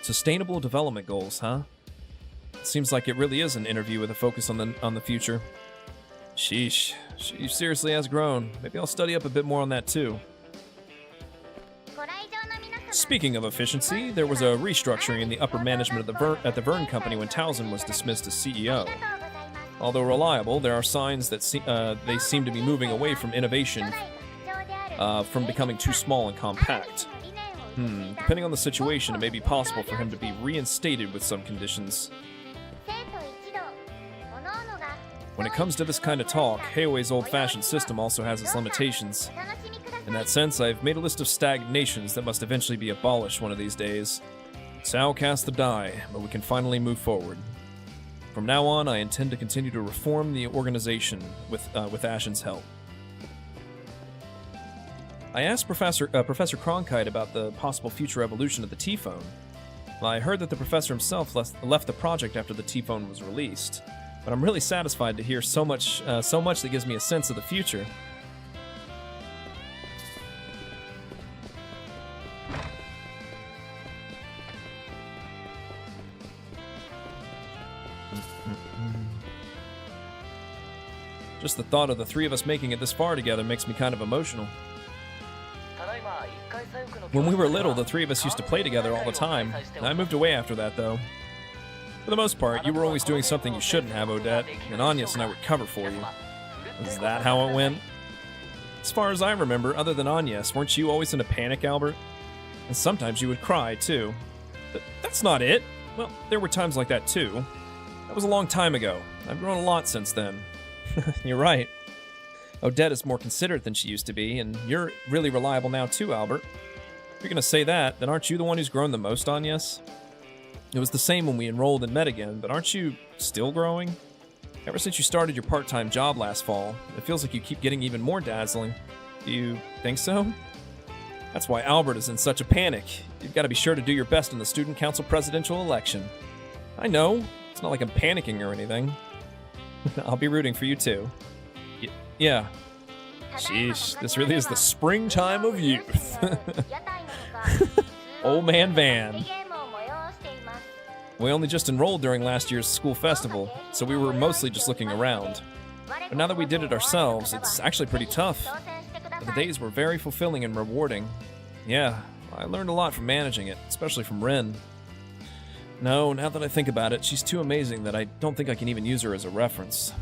Sustainable development goals, huh? Seems like it really is an interview with a focus on the future. Sheesh, she seriously has grown. Maybe I'll study up a bit more on that too. Speaking of efficiency, there was a restructuring in the upper management of at the Verne Company when Towson was dismissed as CEO. Although reliable, there are signs that they seem to be moving away from innovation, from becoming too small and compact. Depending on the situation, it may be possible for him to be reinstated with some conditions. When it comes to this kind of talk, Heiwei's old-fashioned system also has its limitations. In that sense, I've made a list of stagnations that must eventually be abolished one of these days. Sao cast the die, but we can finally move forward. From now on, I intend to continue to reform the organization with Ashen's help. I asked Professor Cronkite about the possible future evolution of the T-Phone. I heard that the professor himself left the project after the T-Phone was released, but I'm really satisfied to hear so much that gives me a sense of the future. Just the thought of the three of us making it this far together makes me kind of emotional. When we were little, the three of us used to play together all the time. I moved away after that, though. For the most part, you were always doing something you shouldn't have, Odette, and Agnes and I would cover for you. Is that how it went? As far as I remember, other than Agnes, weren't you always in a panic, Albert? And sometimes you would cry, too. But that's not it. Well, there were times like that, too. That was a long time ago. I've grown a lot since then. You're right. Odette is more considerate than she used to be, and you're really reliable now too, Albert. If you're gonna say that, then aren't you the one who's grown the most, Agnes? It was the same when we enrolled and met again, but aren't you still growing? Ever since you started your part-time job last fall, it feels like you keep getting even more dazzling. Do you think so? That's why Albert is in such a panic. You've got to be sure to do your best in the Student Council presidential election. I know. It's not like I'm panicking or anything. I'll be rooting for you too. Yeah. Sheesh, this really is the springtime of youth. Old man Van. We only just enrolled during last year's school festival, so we were mostly just looking around. But now that we did it ourselves, it's actually pretty tough. But the days were very fulfilling and rewarding. Yeah, I learned a lot from managing it, especially from Ren. No, now that I think about it, she's too amazing that I don't think I can even use her as a reference.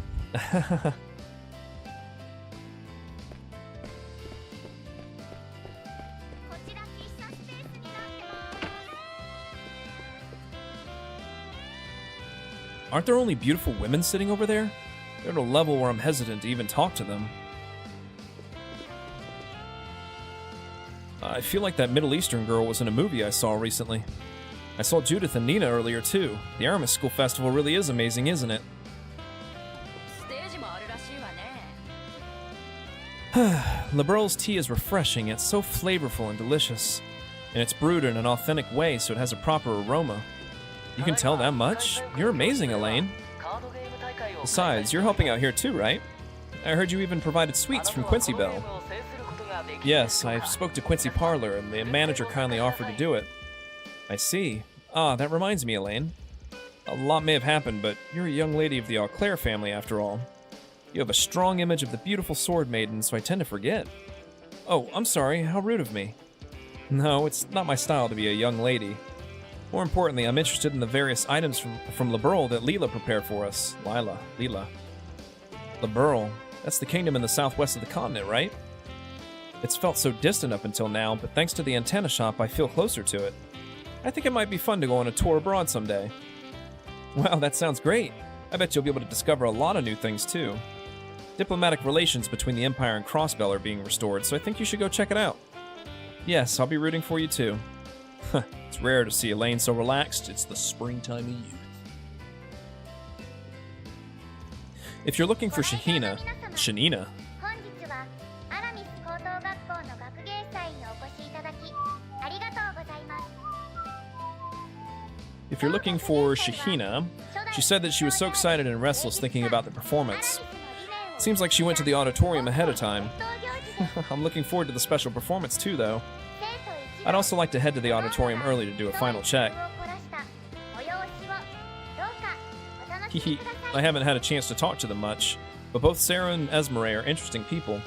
Aren't there only beautiful women sitting over there? They're at a level where I'm hesitant to even talk to them. I feel like that Middle Eastern girl was in a movie I saw recently. I saw Judith and Nina earlier too. The Aramis School Festival really is amazing, isn't it? Liberal's tea is refreshing, yet so flavorful and delicious. And it's brewed in an authentic way, so it has a proper aroma. You can tell that much? You're amazing, Elaine. Besides, you're helping out here too, right? I heard you even provided sweets from Quincy Bell. Yes, I spoke to Quincy Parlor, and the manager kindly offered to do it. I see. Ah, that reminds me, Elaine. A lot may have happened, but you're a young lady of the Auclair family, after all. You have a strong image of the beautiful sword maiden, so I tend to forget. Oh, I'm sorry, how rude of me. No, it's not my style to be a young lady. More importantly, I'm interested in the various items from Liberal that Leela prepared for us. Leela. Liberal. That's the kingdom in the southwest of the continent, right? It's felt so distant up until now, but thanks to the antenna shop, I feel closer to it. I think it might be fun to go on a tour abroad someday. Wow, that sounds great. I bet you'll be able to discover a lot of new things, too. Diplomatic relations between the Empire and Crossbell are being restored, so I think you should go check it out. Yes, I'll be rooting for you, too. It's rare to see Elaine so relaxed. It's the springtime of youth. If you're looking for Shanina, If you're looking for Shahina, she said that she was so excited and restless thinking about the performance. Seems like she went to the auditorium ahead of time. I'm looking forward to the special performance too, though. I'd also like to head to the auditorium early to do a final check. I haven't had a chance to talk to them much, but both Sarah and Esmeralda are interesting people.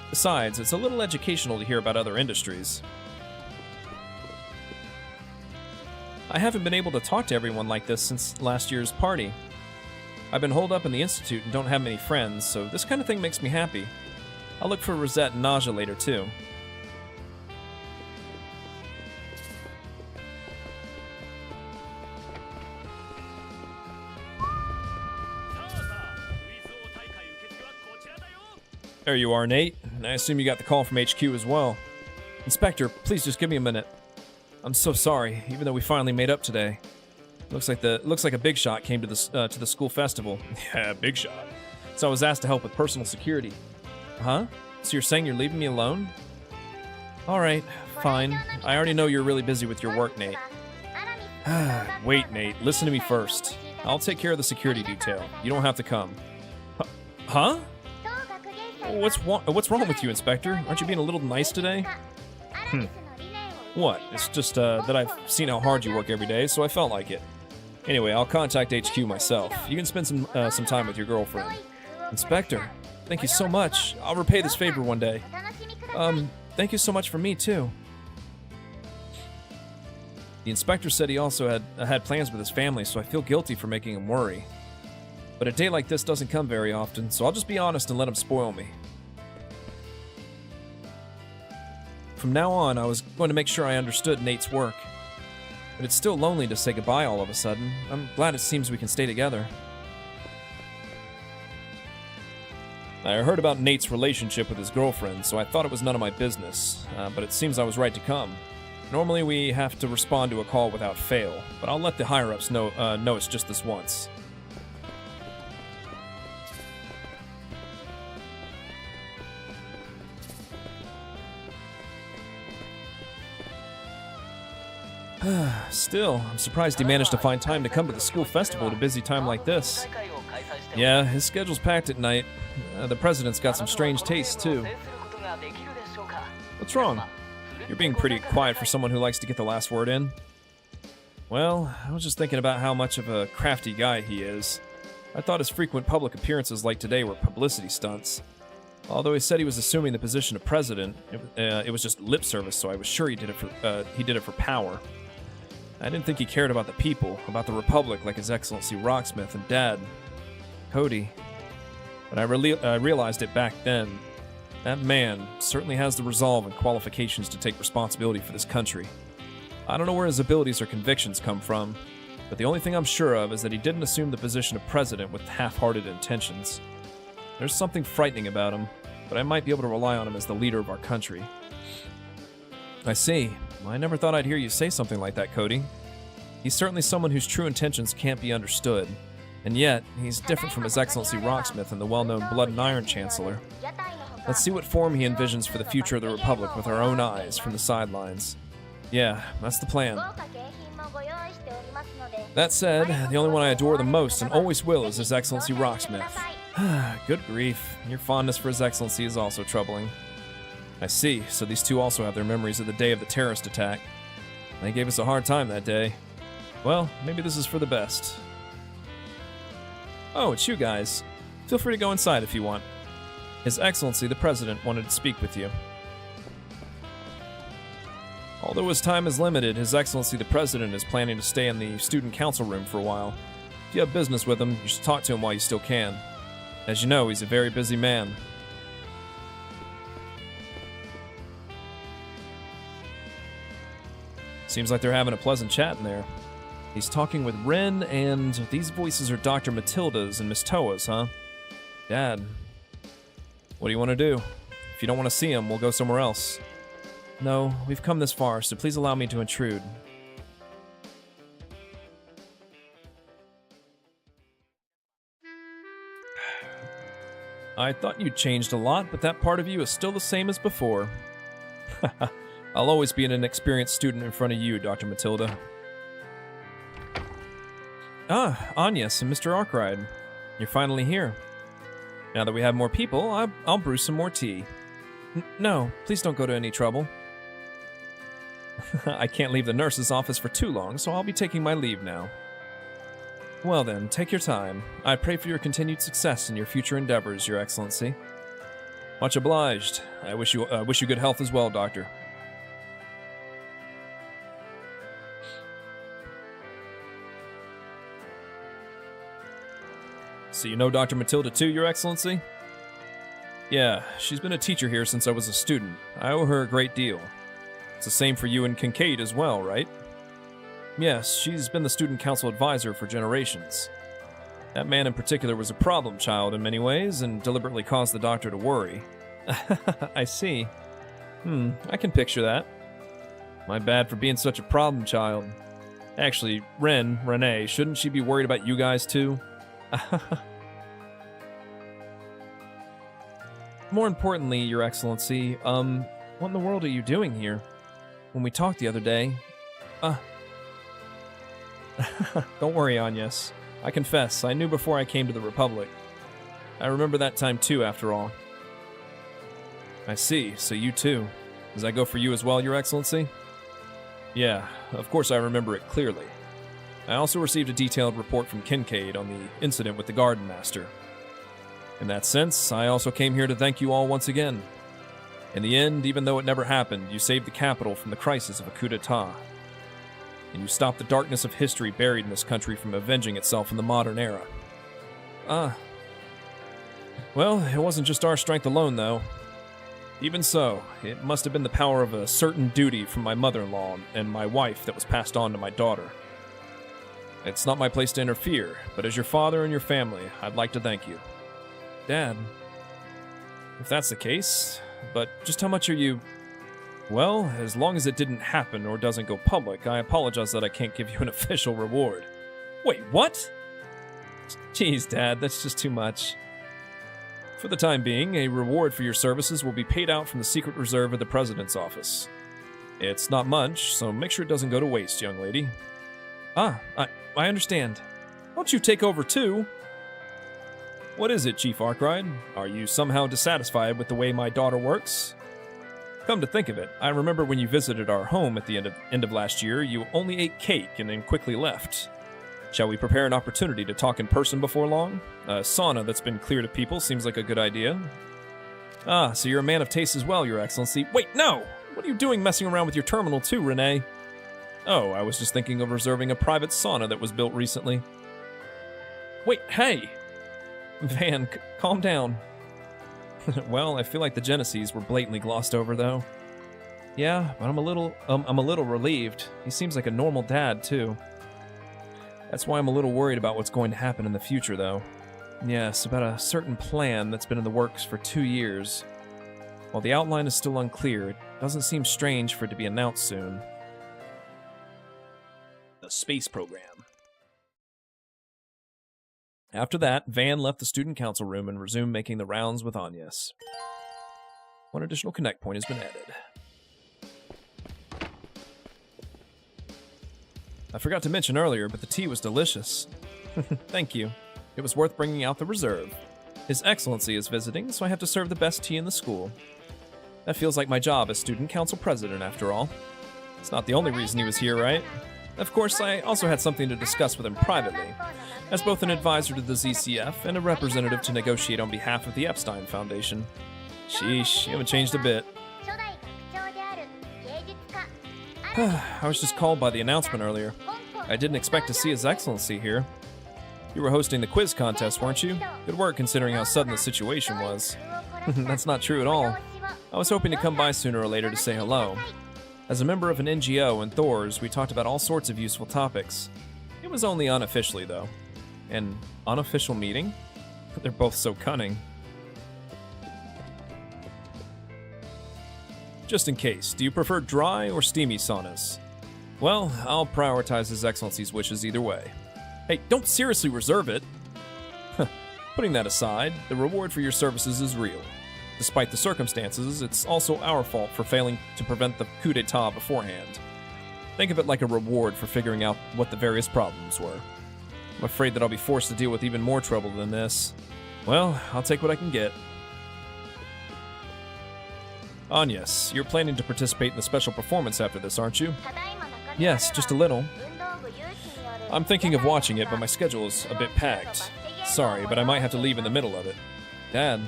Besides, it's a little educational to hear about other industries. I haven't been able to talk to everyone like this since last year's party. I've been holed up in the Institute and don't have many friends, so this kind of thing makes me happy. I'll look for Rosette and Naja later, too. There you are, Nate. I assume you got the call from HQ as well. Inspector, please just give me a minute. I'm so sorry, even though we finally made up today. Looks like a big shot came to the school festival. Yeah, big shot. So I was asked to help with personal security. Huh? So you're saying you're leaving me alone? All right, fine. I already know you're really busy with your work, Nate. Wait, Nate. Listen to me first. I'll take care of the security detail. You don't have to come. Huh? What's wrong with you, Inspector? Aren't you being a little nice today? What? It's just that I've seen how hard you work every day, so I felt like it. Anyway, I'll contact HQ myself. You can spend some time with your girlfriend. Inspector, thank you so much. I'll repay this favor one day. Thank you so much for me, too. The inspector said he also had plans with his family, so I feel guilty for making him worry. But a day like this doesn't come very often, so I'll just be honest and let him spoil me. From now on, I was going to make sure I understood Nate's work. But it's still lonely to say goodbye all of a sudden. I'm glad it seems we can stay together. I heard about Nate's relationship with his girlfriend, so I thought it was none of my business. But it seems I was right to come. Normally we have to respond to a call without fail, but I'll let the higher-ups know it's just this once. Still, I'm surprised he managed to find time to come to the school festival at a busy time like this. Yeah, his schedule's packed at night. The president's got some strange tastes, too. What's wrong? You're being pretty quiet for someone who likes to get the last word in. Well, I was just thinking about how much of a crafty guy he is. I thought his frequent public appearances like today were publicity stunts. Although he said he was assuming the position of president, it was just lip service, so I was sure he did it for power. I didn't think he cared about the people, about the Republic like His Excellency Rocksmith and Dad, Cody. But I realized it back then. That man certainly has the resolve and qualifications to take responsibility for this country. I don't know where his abilities or convictions come from, but the only thing I'm sure of is that he didn't assume the position of president with half-hearted intentions. There's something frightening about him, but I might be able to rely on him as the leader of our country. I see. I never thought I'd hear you say something like that, Cody. He's certainly someone whose true intentions can't be understood. And yet, he's different from His Excellency Rocksmith and the well-known Blood and Iron Chancellor. Let's see what form he envisions for the future of the Republic with our own eyes from the sidelines. Yeah, that's the plan. That said, the only one I adore the most and always will is His Excellency Rocksmith. Good grief, your fondness for His Excellency is also troubling. I see, so these two also have their memories of the day of the terrorist attack. They gave us a hard time that day. Well, maybe this is for the best. Oh, it's you guys. Feel free to go inside if you want. His Excellency the President wanted to speak with you. Although his time is limited, His Excellency the President is planning to stay in the student council room for a while. If you have business with him, you should talk to him while you still can. As you know, he's a very busy man. Seems like they're having a pleasant chat in there. He's talking with Ren, and these voices are Dr. Matilda's and Miss Toa's, huh? Dad, what do you want to do? If you don't want to see him, we'll go somewhere else. No, we've come this far, so please allow me to intrude. I thought you'd changed a lot, but that part of you is still the same as before. I'll always be an inexperienced student in front of you, Dr. Matilda. Ah, Agnes and Mr. Arkwright. You're finally here. Now that we have more people, I'll brew some more tea. No, please don't go to any trouble. I can't leave the nurse's office for too long, so I'll be taking my leave now. Well then, take your time. I pray for your continued success in your future endeavors, Your Excellency. Much obliged. I wish you good health as well, Doctor. So you know Dr. Matilda too, Your Excellency? Yeah, she's been a teacher here since I was a student. I owe her a great deal. It's the same for you and Kincaid as well, right? Yes, she's been the student council advisor for generations. That man in particular was a problem child in many ways and deliberately caused the doctor to worry. I see. I can picture that. My bad for being such a problem child. Actually, Renee, shouldn't she be worried about you guys too? More importantly, Your Excellency, what in the world are you doing here? When we talked the other day... Don't worry, Agnes. I confess, I knew before I came to the Republic. I remember that time too, after all. I see, so you too. Does that go for you as well, Your Excellency? Yeah, of course I remember it clearly. I also received a detailed report from Kincaid on the incident with the Garden Master. In that sense, I also came here to thank you all once again. In the end, even though it never happened, you saved the capital from the crisis of a coup d'etat. And you stopped the darkness of history buried in this country from avenging itself in the modern era. Well, it wasn't just our strength alone, though. Even so, it must have been the power of a certain duty from my mother-in-law and my wife that was passed on to my daughter. It's not my place to interfere, but as your father and your family, I'd like to thank you. Dad, if that's the case, but just how much are you... Well, as long as it didn't happen or doesn't go public, I apologize that I can't give you an official reward. Wait, what? Jeez, Dad, that's just too much. For the time being, a reward for your services will be paid out from the secret reserve of the President's office. It's not much, so make sure it doesn't go to waste, young lady. I understand. Don't you take over too? What is it, Chief Arkwright? Are you somehow dissatisfied with the way my daughter works? Come to think of it, I remember when you visited our home at the end of last year, you only ate cake and then quickly left. Shall we prepare an opportunity to talk in person before long? A sauna that's been clear to people seems like a good idea. So you're a man of taste as well, Your Excellency. Wait, no! What are you doing messing around with your terminal too, Renee? Oh, I was just thinking of reserving a private sauna that was built recently. Wait, hey! Van, calm down. Well, I feel like the Genesees were blatantly glossed over, though. Yeah, but I'm a little relieved. He seems like a normal dad, too. That's why I'm a little worried about what's going to happen in the future, though. Yes, about a certain plan that's been in the works for 2 years. While the outline is still unclear, it Doesn't seem strange for it to be announced soon. The space program. After that, Van left the student council room and resumed making the rounds with Agnes. One additional connect point has been added. I forgot to mention earlier, but the tea was delicious. Thank you. It was worth bringing out the reserve. His Excellency is visiting, so I have to serve the best tea in the school. That feels like my job as student council president, after all. It's not the only reason he was here, right? Of course, I also had something to discuss with him privately, as both an advisor to the ZCF and a representative to negotiate on behalf of the Epstein Foundation. Sheesh, you haven't changed a bit. I was just called by the announcement earlier. I didn't expect to see His Excellency here. You were hosting the quiz contest, weren't you? Good work considering how sudden the situation was. That's not true at all. I was hoping to come by sooner or later to say hello. As a member of an NGO and Thor's, we talked about all sorts of useful topics. It was only unofficially, though. An unofficial meeting? They're both so cunning. Just in case, do you prefer dry or steamy saunas? Well, I'll prioritize His Excellency's wishes either way. Hey, don't seriously reserve it! Putting that aside, the reward for your services is real. Despite the circumstances, it's also our fault for failing to prevent the coup d'etat beforehand. Think of it like a reward for figuring out what the various problems were. I'm afraid that I'll be forced to deal with even more trouble than this. Well, I'll take what I can get. Agnes, you're planning to participate in the special performance after this, aren't you? Yes, just a little. I'm thinking of watching it, but my schedule is a bit packed. Sorry, but I might have to leave in the middle of it. Dad.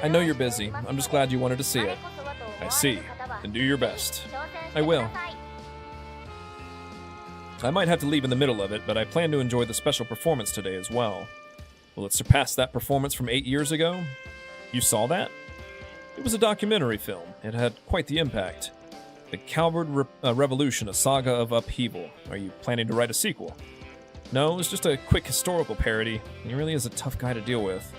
I know you're busy. I'm just glad you wanted to see it. I see. Then do your best. I will. I might have to leave in the middle of it, but I plan to enjoy the special performance today as well. Will it surpass that performance from 8 years ago? You saw that? It was a documentary film. It had quite the impact. The Calvard Revolution, a saga of upheaval. Are you planning to write a sequel? No, it was just a quick historical parody. He really is a tough guy to deal with.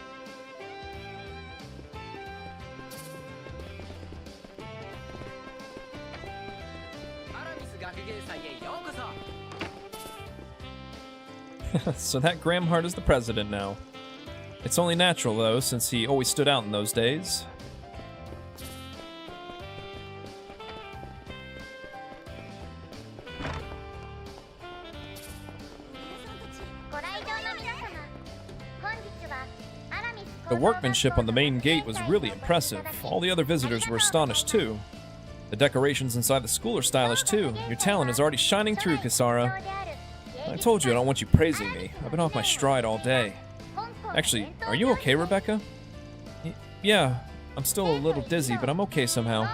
So that Gramhart is the president now. It's only natural, though, since he always stood out in those days. The workmanship on the main gate was really impressive. All the other visitors were astonished, too. The decorations inside the school are stylish, too. Your talent is already shining through, Kisara. I told you I don't want you praising me. I've been off my stride all day. Actually, are you okay, Rebecca? Yeah, I'm still a little dizzy, but I'm okay somehow.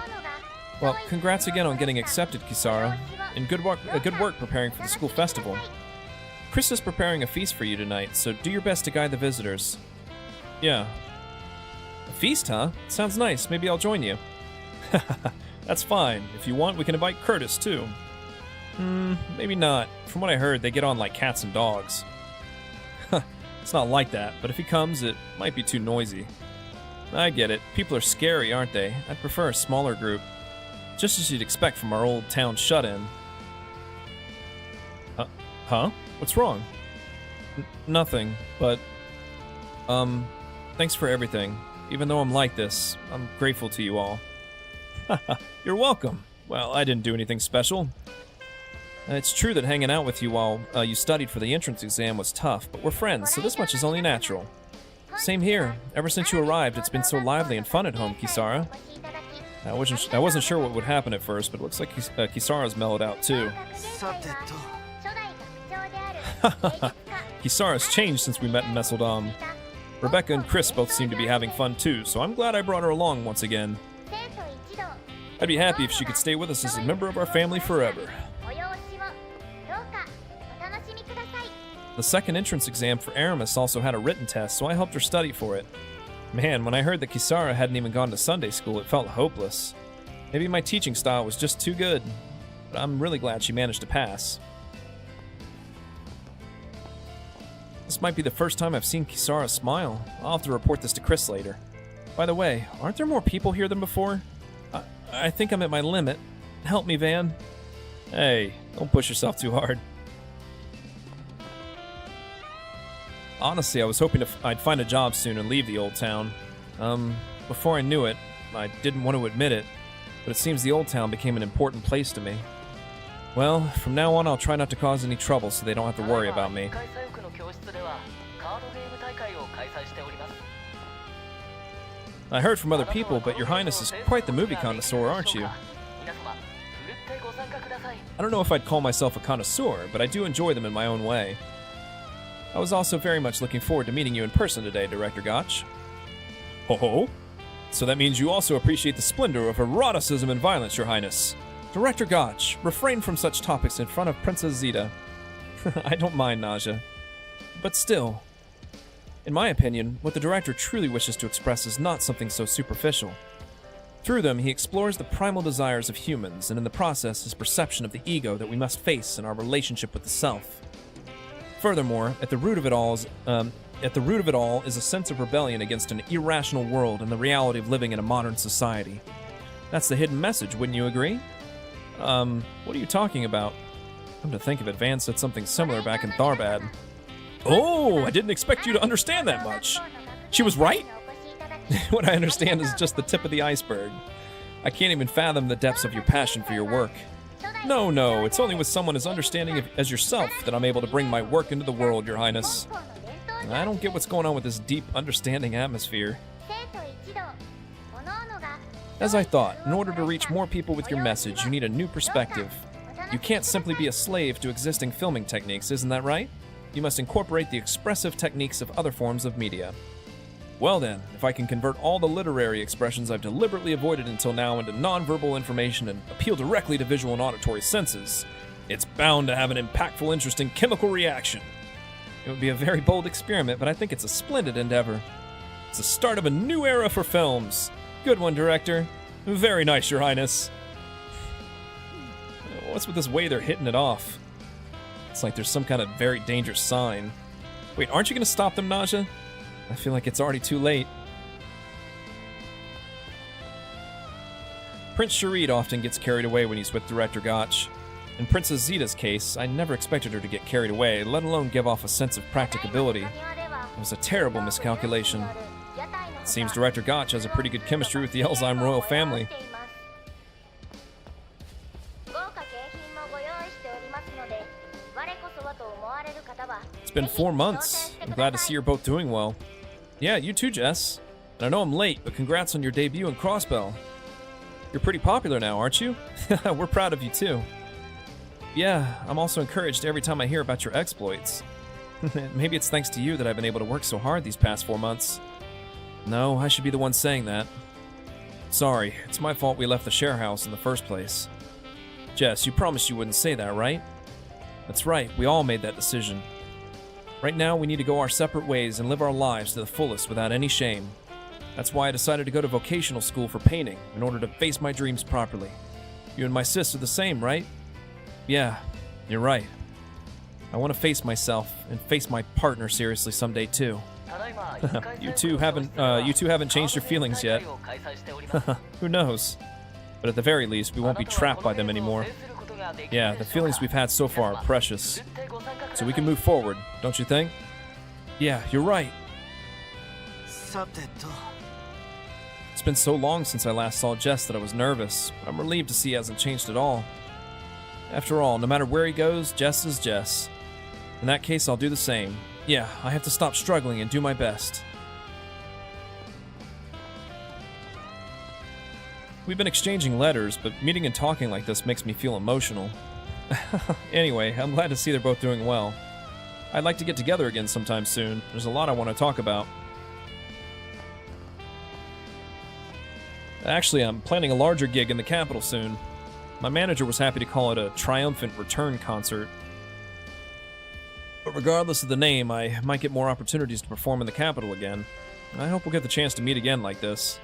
Well, congrats again on getting accepted, Kisara. And good work preparing for the school festival. Chris is preparing a feast for you tonight, so do your best to guide the visitors. Yeah. A feast, huh? Sounds nice. Maybe I'll join you. That's fine. If you want, we can invite Curtis, too. Maybe not. From what I heard, they get on like cats and dogs. It's not like that, but if he comes, it might be too noisy. I get it. People are scary, aren't they? I'd prefer a smaller group. Just as you'd expect from our old town shut-in. Huh? What's wrong? Nothing, but... thanks for everything. Even though I'm like this, I'm grateful to you all. You're welcome. Well, I didn't do anything special. It's true that hanging out with you while you studied for the entrance exam was tough, but we're friends, so this much is only natural. Same here. Ever since you arrived, it's been so lively and fun at home, Kisara. I wasn't sure what would happen at first, but it looks like Kisara's mellowed out too. Kisara's changed since we met in Messeldom. Rebecca and Chris both seem to be having fun too, so I'm glad I brought her along once again. I'd be happy if she could stay with us as a member of our family forever. The second entrance exam for Aramis also had a written test, so I helped her study for it. Man, when I heard that Kisara hadn't even gone to Sunday school, it felt hopeless. Maybe my teaching style was just too good, but I'm really glad she managed to pass. This might be the first time I've seen Kisara smile. I'll have to report this to Chris later. By the way, aren't there more people here than before? I think I'm at my limit. Help me, Van. Hey, don't push yourself too hard. Honestly, I was hoping I'd find a job soon and leave the old town. Before I knew it, I didn't want to admit it, but it seems the old town became an important place to me. Well, from now on I'll try not to cause any trouble so they don't have to worry about me. I heard from other people, but your highness is quite the movie connoisseur, aren't you? I don't know if I'd call myself a connoisseur, but I do enjoy them in my own way. I was also very much looking forward to meeting you in person today, Director Gotch. Ho-ho! So that means you also appreciate the splendor of eroticism and violence, your highness. Director Gotch, refrain from such topics in front of Princess Zeta. I don't mind nausea. But still, in my opinion, what the director truly wishes to express is not something so superficial. Through them, he explores the primal desires of humans, and in the process, his perception of the ego that we must face in our relationship with the self. Furthermore, at the root of it all is a sense of rebellion against an irrational world and the reality of living in a modern society. That's the hidden message, wouldn't you agree? What are you talking about? Come to think of it, Van said something similar back in Tharbad. Oh, I didn't expect you to understand that much. She was right? What I understand is just the tip of the iceberg. I can't even fathom the depths of your passion for your work. No, it's only with someone as understanding as yourself that I'm able to bring my work into the world, your highness. I don't get what's going on with this deep, understanding atmosphere. As I thought, in order to reach more people with your message, you need a new perspective. You can't simply be a slave to existing filming techniques, isn't that right? You must incorporate the expressive techniques of other forms of media. Well then, if I can convert all the literary expressions I've deliberately avoided until now into nonverbal information and appeal directly to visual and auditory senses, it's bound to have an impactful, interesting chemical reaction. It would be a very bold experiment, but I think it's a splendid endeavor. It's the start of a new era for films. Good one, director. Very nice, your highness. What's with this way they're hitting it off? It's like there's some kind of very dangerous sign. Wait, aren't you going to stop them, Naja? I feel like it's already too late. Prince Sharid often gets carried away when he's with Director Gotch. In Princess Zeta's case, I never expected her to get carried away, let alone give off a sense of practicability. It was a terrible miscalculation. It seems Director Gotch has a pretty good chemistry with the Elzheim royal family. It's been 4 months. I'm glad to see you're both doing well. Yeah, you too, Jess. And I know I'm late, but congrats on your debut in Crossbell. You're pretty popular now, aren't you? We're proud of you too. Yeah, I'm also encouraged every time I hear about your exploits. Maybe it's thanks to you that I've been able to work so hard these past 4 months. No, I should be the one saying that. Sorry, it's my fault we left the share house in the first place. Jess, you promised you wouldn't say that, right? That's right, we all made that decision. Right now, we need to go our separate ways and live our lives to the fullest without any shame. That's why I decided to go to vocational school for painting, in order to face my dreams properly. You and my sis are the same, right? Yeah, you're right. I want to face myself and face my partner seriously someday too. You two haven't changed your feelings yet. Who knows? But at the very least, we won't be trapped by them anymore. Yeah, the feelings we've had so far are precious. So we can move forward, don't you think? Yeah, you're right. It's been so long since I last saw Jess that I was nervous, but I'm relieved to see he hasn't changed at all. After all, no matter where he goes, Jess is Jess. In that case, I'll do the same. Yeah, I have to stop struggling and do my best. We've been exchanging letters, but meeting and talking like this makes me feel emotional. Anyway, I'm glad to see they're both doing well. I'd like to get together again sometime soon. There's a lot I want to talk about. Actually, I'm planning a larger gig in the capital soon. My manager was happy to call it a triumphant return concert. But regardless of the name, I might get more opportunities to perform in the capital again. I hope we'll get the chance to meet again like this.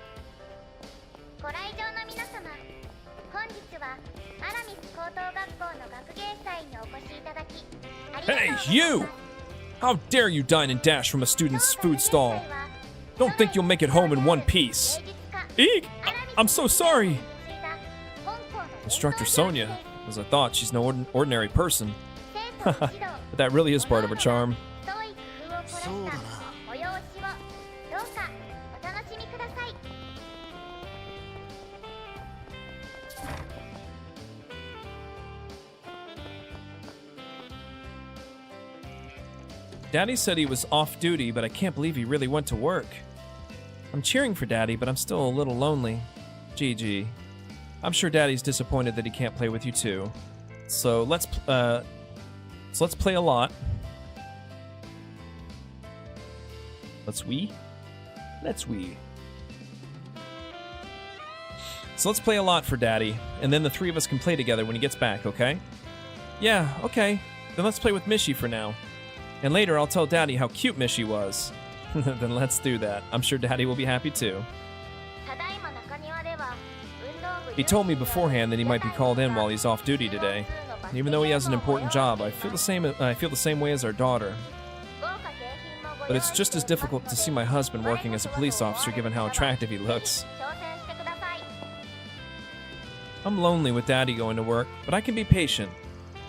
Hey, you! How dare you dine and dash from a student's food stall? Don't think you'll make it home in one piece. Eek! I'm so sorry! Instructor Sonia. As I thought, she's no ordinary person. But that really is part of her charm. そうだな。催しをどうかお楽しみください。 Daddy said he was off duty, but I can't believe he really went to work. I'm cheering for Daddy, but I'm still a little lonely. GG. I'm sure Daddy's disappointed that he can't play with you too. So let's play a lot. Let's we? Let's we. So let's play a lot for Daddy, and then the three of us can play together when he gets back, okay? Yeah, okay. Then let's play with Mishi for now. And later I'll tell Daddy how cute Mishi was. Then let's do that. I'm sure Daddy will be happy too. He told me beforehand that he might be called in while he's off duty today. Even though he has an important job, I feel the same way as our daughter. But it's just as difficult to see my husband working as a police officer given how attractive he looks. I'm lonely with Daddy going to work, but I can be patient.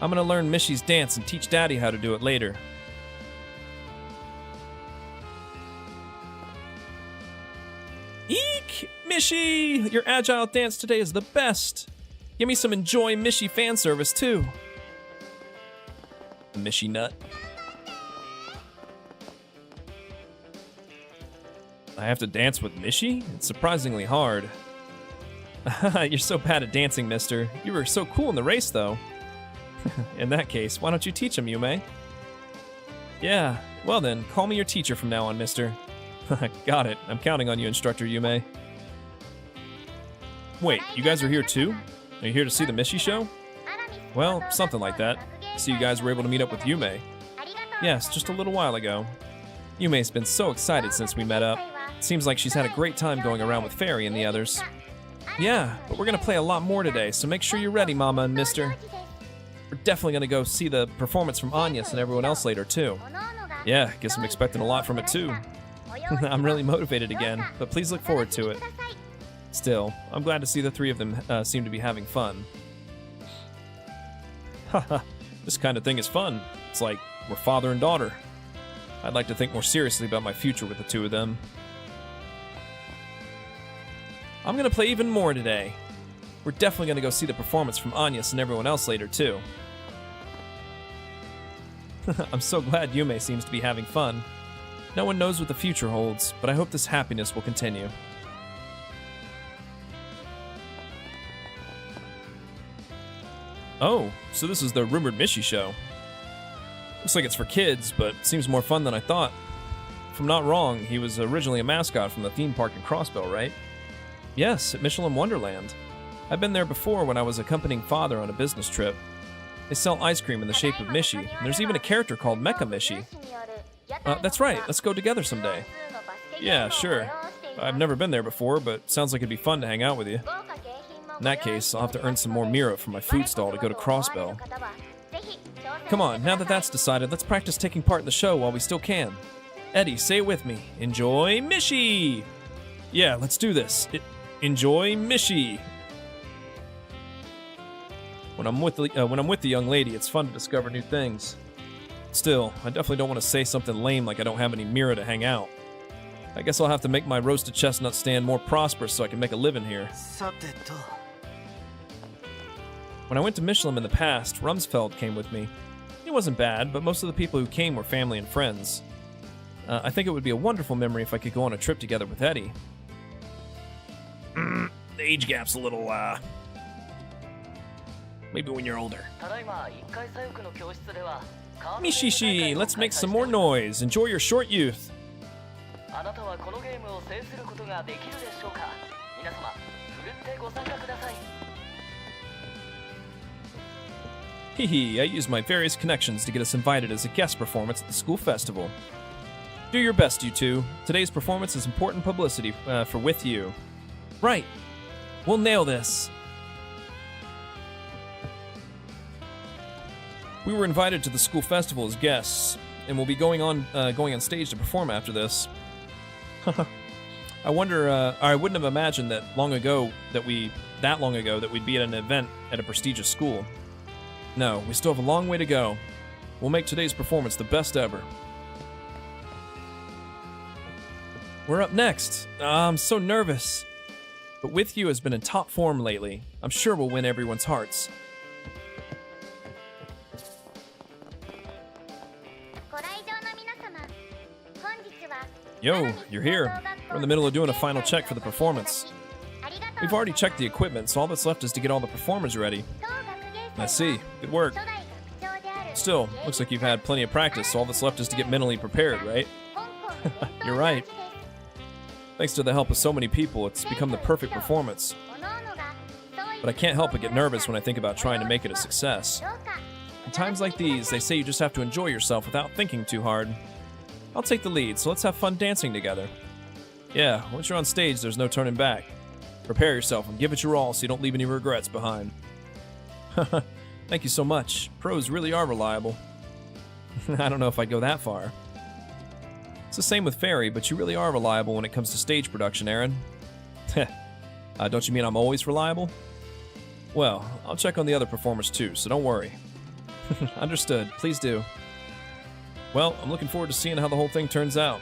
I'm gonna learn Mishi's dance and teach Daddy how to do it later. Eek! Mishi! Your agile dance today is the best! Give me some Enjoy Mishi fan service too. Mishi nut. I have to dance with Mishi? It's surprisingly hard. You're so bad at dancing, mister. You were so cool in the race, though. In that case, why don't you teach him, Yume? Yeah, well then, call me your teacher from now on, mister. Got it. I'm counting on you, Instructor Yume. Wait, you guys are here too? Are you here to see the Mishi show? Well, something like that. See, you guys were able to meet up with Yume. Yes, just a little while ago. Yume's been so excited since we met up. Seems like she's had a great time going around with Fairy and the others. Yeah, but we're gonna play a lot more today, so make sure you're ready, Mama and Mister. We're definitely gonna go see the performance from Agnes and everyone else later, too. Yeah, guess I'm expecting a lot from it, too. I'm really motivated again, but please look forward to it. Still, I'm glad to see the three of them seem to be having fun. Haha, this kind of thing is fun. It's like we're father and daughter. I'd like to think more seriously about my future with the two of them. I'm gonna play even more today. We're definitely gonna go see the performance from Agnes and everyone else later, too. I'm so glad Yume seems to be having fun. No one knows what the future holds, but I hope this happiness will continue. Oh, so this is the rumored Mishi show. Looks like it's for kids, but seems more fun than I thought. If I'm not wrong, he was originally a mascot from the theme park in Crossbell, right? Yes, at Michelin Wonderland. I've been there before when I was accompanying Father on a business trip. They sell ice cream in the shape of Mishi, and there's even a character called Mecha Mishi. That's right, let's go together someday. Yeah, sure. I've never been there before, but sounds like it'd be fun to hang out with you. In that case, I'll have to earn some more Mira from my food stall to go to Crossbell. Come on, now that that's decided, let's practice taking part in the show while we still can. Eddie, say it with me. Enjoy Mishi! Yeah, let's do this. Enjoy Mishi! When I'm with the young lady, it's fun to discover new things. Still, I definitely don't want to say something lame like I don't have any Mira to hang out. I guess I'll have to make my roasted chestnut stand more prosperous so I can make a living here. When I went to Michelin in the past, Rumsfeld came with me. He wasn't bad, but most of the people who came were family and friends. I think it would be a wonderful memory if I could go on a trip together with Eddie. The age gap's a little, maybe when you're older. Mishishi, let's make some more noise. Enjoy your short youth. Hehe, I used my various connections to get us invited as a guest performance at the school festival. Do your best, you two. Today's performance is important publicity for With You. Right. We'll nail this. We were invited to the school festival as guests, and we'll be going on stage to perform after this. I wonder, I wouldn't have imagined that long ago that we that long ago that we'd be at an event at a prestigious school. No, we still have a long way to go. We'll make today's performance the best ever. We're up next. I'm so nervous. But With You has been in top form lately. I'm sure we'll win everyone's hearts. Yo, you're here. We're in the middle of doing a final check for the performance. We've already checked the equipment, so all that's left is to get all the performers ready. I see. Good work. Still, looks like you've had plenty of practice, so all that's left is to get mentally prepared, right? You're right. Thanks to the help of so many people, it's become the perfect performance. But I can't help but get nervous when I think about trying to make it a success. In times like these, they say you just have to enjoy yourself without thinking too hard. I'll take the lead, so let's have fun dancing together. Yeah, once you're on stage, there's no turning back. Prepare yourself and give it your all so you don't leave any regrets behind. Thank you so much. Pros really are reliable. I don't know if I'd go that far. It's the same with Fairy, but you really are reliable when it comes to stage production, Aaron. Don't you mean I'm always reliable? Well, I'll check on the other performers too, so don't worry. Understood. Please do. Well, I'm looking forward to seeing how the whole thing turns out.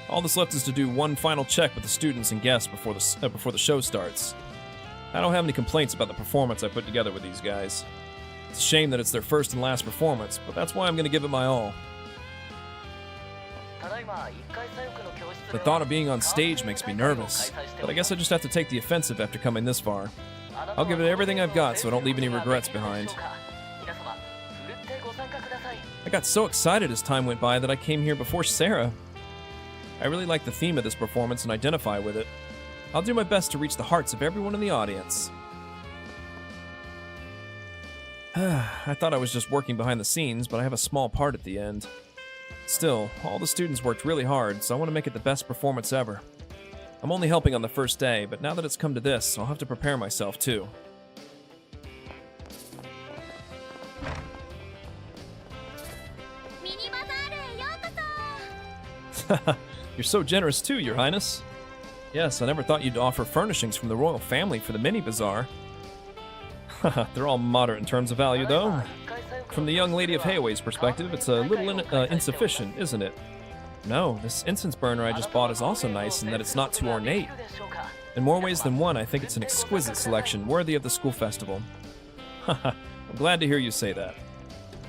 All that's left is to do one final check with the students and guests before the show starts. I don't have any complaints about the performance I put together with these guys. It's a shame that it's their first and last performance, but that's why I'm going to give it my all. The thought of being on stage makes me nervous, but I guess I just have to take the offensive after coming this far. I'll give it everything I've got so I don't leave any regrets behind. I got so excited as time went by that I came here before Sarah. I really like the theme of this performance and identify with it. I'll do my best to reach the hearts of everyone in the audience. I thought I was just working behind the scenes, but I have a small part at the end. Still, all the students worked really hard, so I want to make it the best performance ever. I'm only helping on the first day, but now that it's come to this, I'll have to prepare myself too. You're so generous too, Your Highness. Yes, I never thought you'd offer furnishings from the royal family for the mini bazaar. They're all moderate in terms of value, though. From the young lady of Heiwei's perspective, it's a little insufficient, isn't it? No, this incense burner I just bought is also nice in that it's not too ornate. In more ways than one, I think it's an exquisite selection, worthy of the school festival. I'm glad to hear you say that.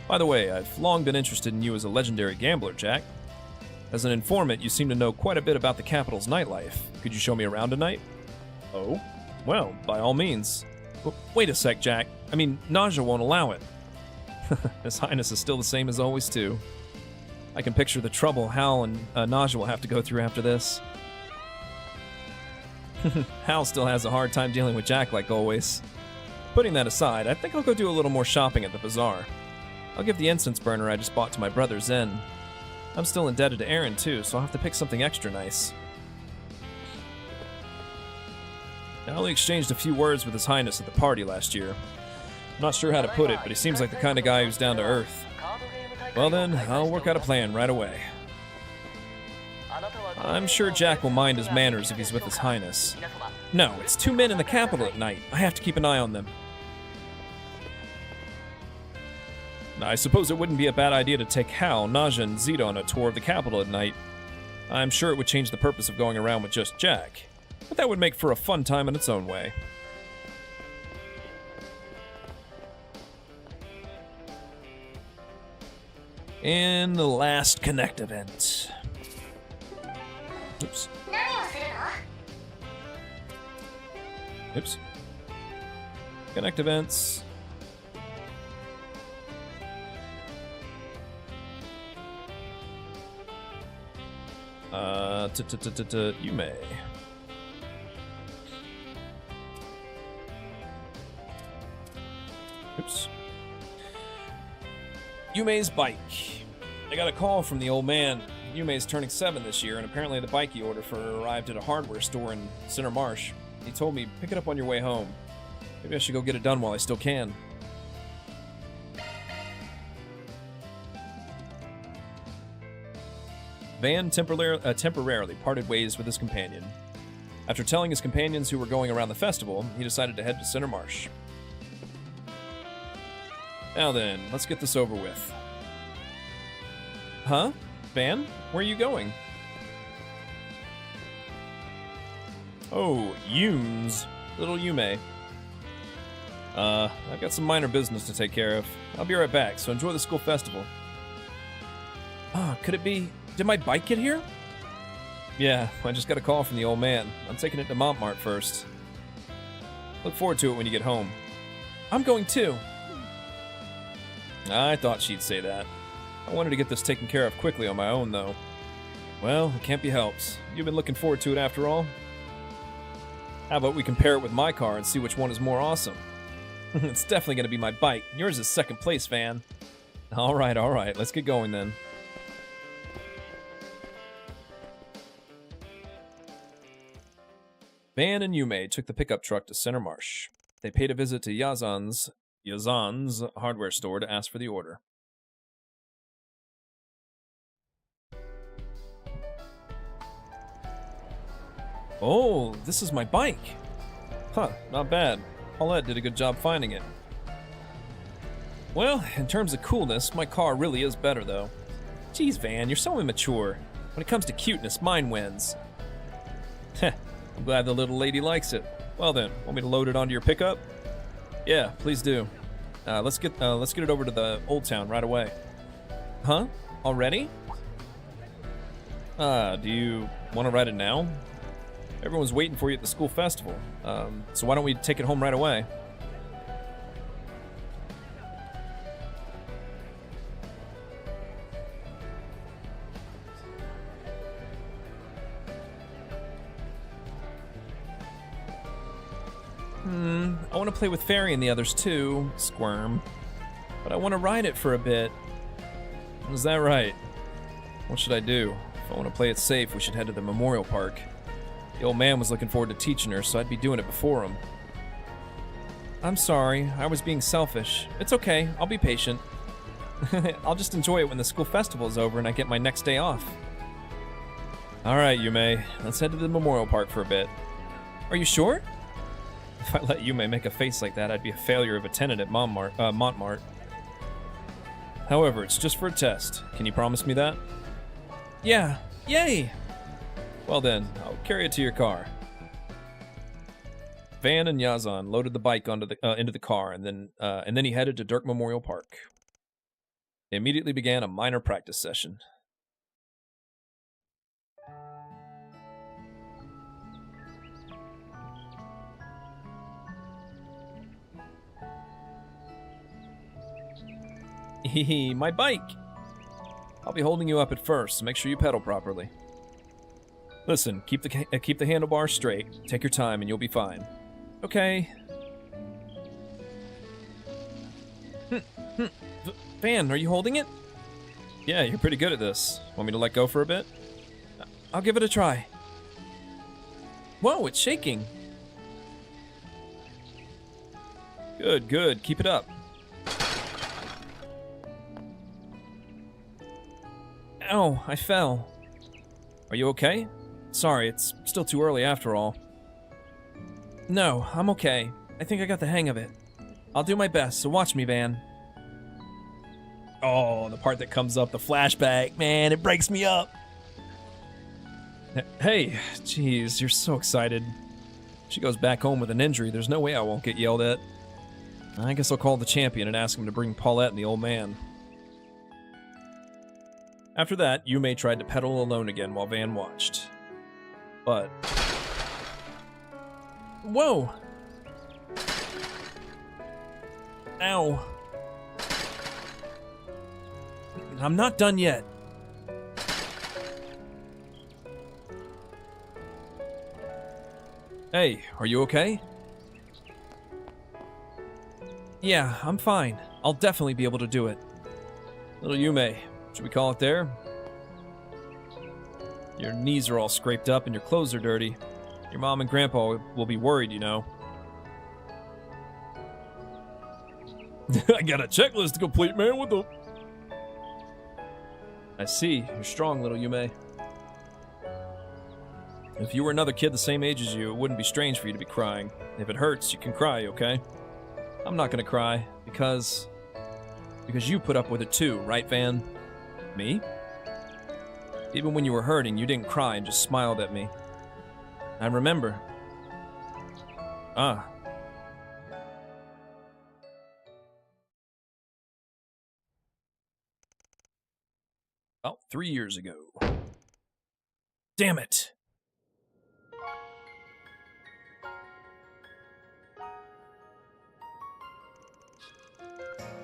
By the way, I've long been interested in you as a legendary gambler, Jack. As an informant, you seem to know quite a bit about the capital's nightlife. Could you show me around tonight? Oh? Well, by all means. Wait a sec, Jack. I mean, Naja won't allow it. His Highness is still the same as always, too. I can picture the trouble Hal and Naja will have to go through after this. Hal still has a hard time dealing with Jack like always. Putting that aside, I think I'll go do a little more shopping at the bazaar. I'll give the incense burner I just bought to my brother Zen. I'm still indebted to Aaron too, so I'll have to pick something extra nice. I only exchanged a few words with His Highness at the party last year. I'm not sure how to put it, but he seems like the kind of guy who's down to earth. Well then, I'll work out a plan right away. I'm sure Jack will mind his manners if he's with His Highness. No, it's 2 men in the capital at night. I have to keep an eye on them. I suppose it wouldn't be a bad idea to take Hal, Naja, and Zeta on a tour of the capital at night. I'm sure it would change the purpose of going around with just Jack, but that would make for a fun time in its own way. And the last Connect event. Oops. Oops. Connect events. You may. Oops. Yume's bike. I got a call from the old man. Yume's turning 7 this year, and apparently the bike he ordered for her arrived at a hardware store in Center Marsh. He told me, pick it up on your way home. Maybe I should go get it done while I still can. Van temporarily parted ways with his companion. After telling his companions who were going around the festival, he decided to head to Center Marsh. Now then, let's get this over with. Huh? Van? Where are you going? Oh, Yunes. Little Yume. I've got some minor business to take care of. I'll be right back, so enjoy the school festival. Could it be... Did my bike get here? Yeah, I just got a call from the old man. I'm taking it to Montmartre first. Look forward to it when you get home. I'm going too. I thought she'd say that. I wanted to get this taken care of quickly on my own, though. Well, it can't be helped. You've been looking forward to it after all? How about we compare it with my car and see which one is more awesome? It's definitely going to be my bike. Yours is second place, Van. All right. Let's get going then. Van and Yume took the pickup truck to Center Marsh. They paid a visit to Yazan's hardware store to ask for the order. Oh, this is my bike. Huh, not bad. Paulette did a good job finding it. Well, in terms of coolness, my car really is better, though. Geez, Van, you're so immature. When it comes to cuteness, mine wins. Heh, I'm glad the little lady likes it. Well then, want me to load it onto your pickup? Yeah, please do. Let's get it over to the Old Town right away. Huh? Already? Do you want to ride it now? Everyone's waiting for you at the school festival. So why don't we take it home right away? I want to play with Fairy and the others too. Squirm. But I want to ride it for a bit. Is that right? What should I do? If I want to play it safe, we should head to the Memorial Park. The old man was looking forward to teaching her, so I'd be doing it before him. I'm sorry, I was being selfish. It's okay, I'll be patient. I'll just enjoy it when the school festival is over and I get my next day off. Alright, Yume, let's head to the Memorial Park for a bit. Are you sure? If I let Yume make a face like that, I'd be a failure of a tenant at Montmartre. However, it's just for a test. Can you promise me that? Yeah, yay! Well then, I'll carry it to your car. Van and Yazan loaded the bike into the car, and then he headed to Dirk Memorial Park. They immediately began a minor practice session. Hehe, my bike! I'll be holding you up at first, so make sure you pedal properly. Listen, keep the handlebars straight. Take your time, and you'll be fine. Okay. Van, are you holding it? Yeah, you're pretty good at this. Want me to let go for a bit? I'll give it a try. Whoa, it's shaking. Good. Keep it up. Ow, I fell. Are you okay? Sorry, it's still too early after all. No, I'm okay. I think I got the hang of it. I'll do my best, so watch me, Van. Oh, the part that comes up, the flashback. Man, it breaks me up. Hey, jeez, you're so excited. She goes back home with an injury. There's no way I won't get yelled at. I guess I'll call the champion and ask him to bring Paulette and the old man. After that, Yume tried to pedal alone again while Van watched. But... Whoa! Ow. I'm not done yet. Hey, are you okay? Yeah, I'm fine. I'll definitely be able to do it. Little Yume, should we call it there? Your knees are all scraped up and your clothes are dirty. Your mom and grandpa will be worried, you know. I got a checklist to complete, man. What the... I see. You're strong, little Yume. If you were another kid the same age as you, it wouldn't be strange for you to be crying. If it hurts, you can cry, okay? I'm not gonna cry, because you put up with it too, right, Van? Me? Even when you were hurting, you didn't cry and just smiled at me. I remember. Ah. About 3 years ago. Damn it!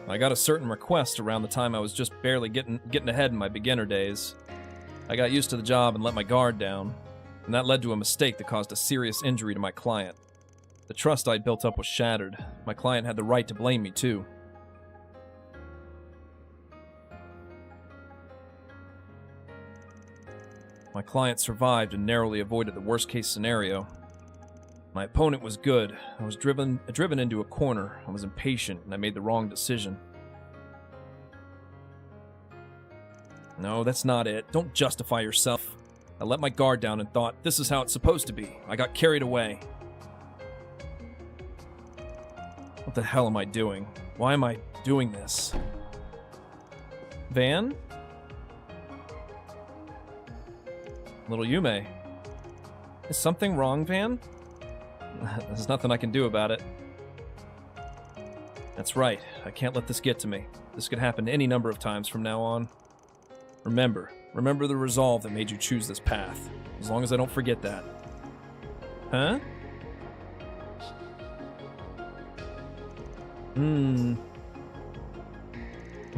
I got a certain request around the time I was just barely getting ahead in my beginner days. I got used to the job and let my guard down, and that led to a mistake that caused a serious injury to my client. The trust I'd built up was shattered. My client had the right to blame me, too. My client survived and narrowly avoided the worst-case scenario. My opponent was good. I was driven into a corner. I was impatient, and I made the wrong decision. No, that's not it. Don't justify yourself. I let my guard down and thought, this is how it's supposed to be. I got carried away. What the hell am I doing? Why am I doing this? Van? Little Yume. Is something wrong, Van? There's nothing I can do about it. That's right. I can't let this get to me. This could happen any number of times from now on. Remember the resolve that made you choose this path. As long as I don't forget that. Huh?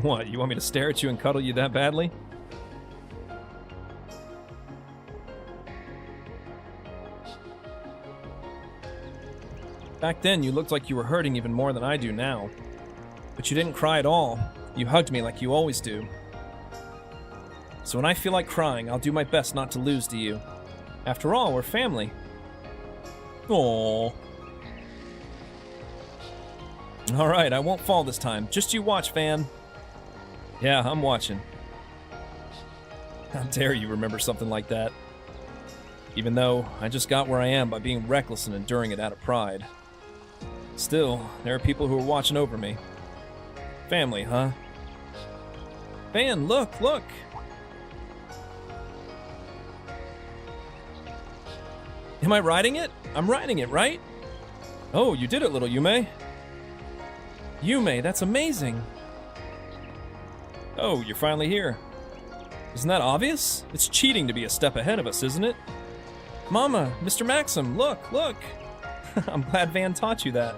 What, you want me to stare at you and cuddle you that badly? Back then, you looked like you were hurting even more than I do now. But you didn't cry at all. You hugged me like you always do. So when I feel like crying, I'll do my best not to lose to you. After all, we're family. Aww. Alright, I won't fall this time. Just you watch, Van. Yeah, I'm watching. How dare you remember something like that? Even though I just got where I am by being reckless and enduring it out of pride. Still, there are people who are watching over me. Family, huh? Van, look! Am I riding it? I'm riding it, right? Oh, you did it, little Yume. Yume, that's amazing. Oh, you're finally here. Isn't that obvious? It's cheating to be a step ahead of us, isn't it? Mama, Mr. Maxim, look! I'm glad Van taught you that.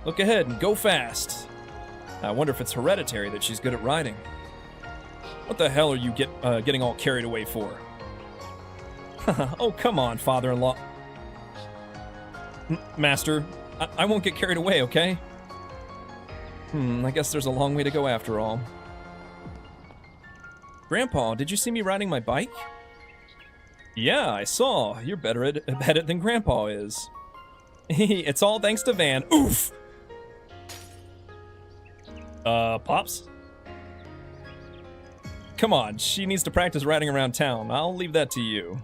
Look ahead and go fast. I wonder if it's hereditary that she's good at riding. What the hell are you getting all carried away for? Oh, come on, father-in-law. Master, I won't get carried away, okay? I guess there's a long way to go after all. Grandpa, did you see me riding my bike? Yeah, I saw. You're better at it than Grandpa is. It's all thanks to Van. Oof! Pops? Come on, she needs to practice riding around town. I'll leave that to you.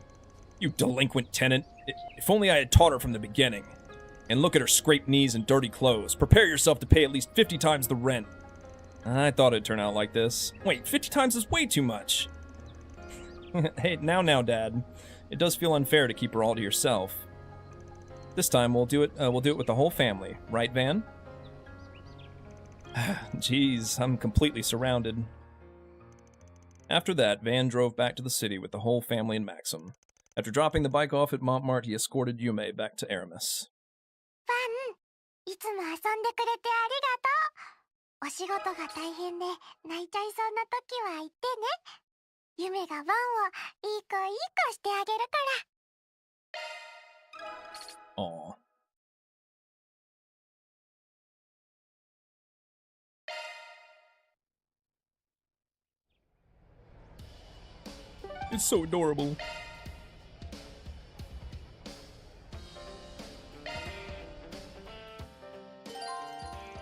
You delinquent tenant. If only I had taught her from the beginning. And look at her scraped knees and dirty clothes. Prepare yourself to pay at least 50 times the rent. I thought it'd turn out like this. Wait, 50 times is way too much. Hey, now, Dad. It does feel unfair to keep her all to yourself. This time we'll do it with the whole family, right, Van? Jeez, I'm completely surrounded. After that, Van drove back to the city with the whole family and Maxim. After dropping the bike off at Montmartre, he escorted Yume back to Aramis. ファン、いつも遊んでくれてありがとう。お仕事が大変で泣いちゃいそうな時は言ってね。夢がワンをいい子してあげるから。Aw. It's so adorable.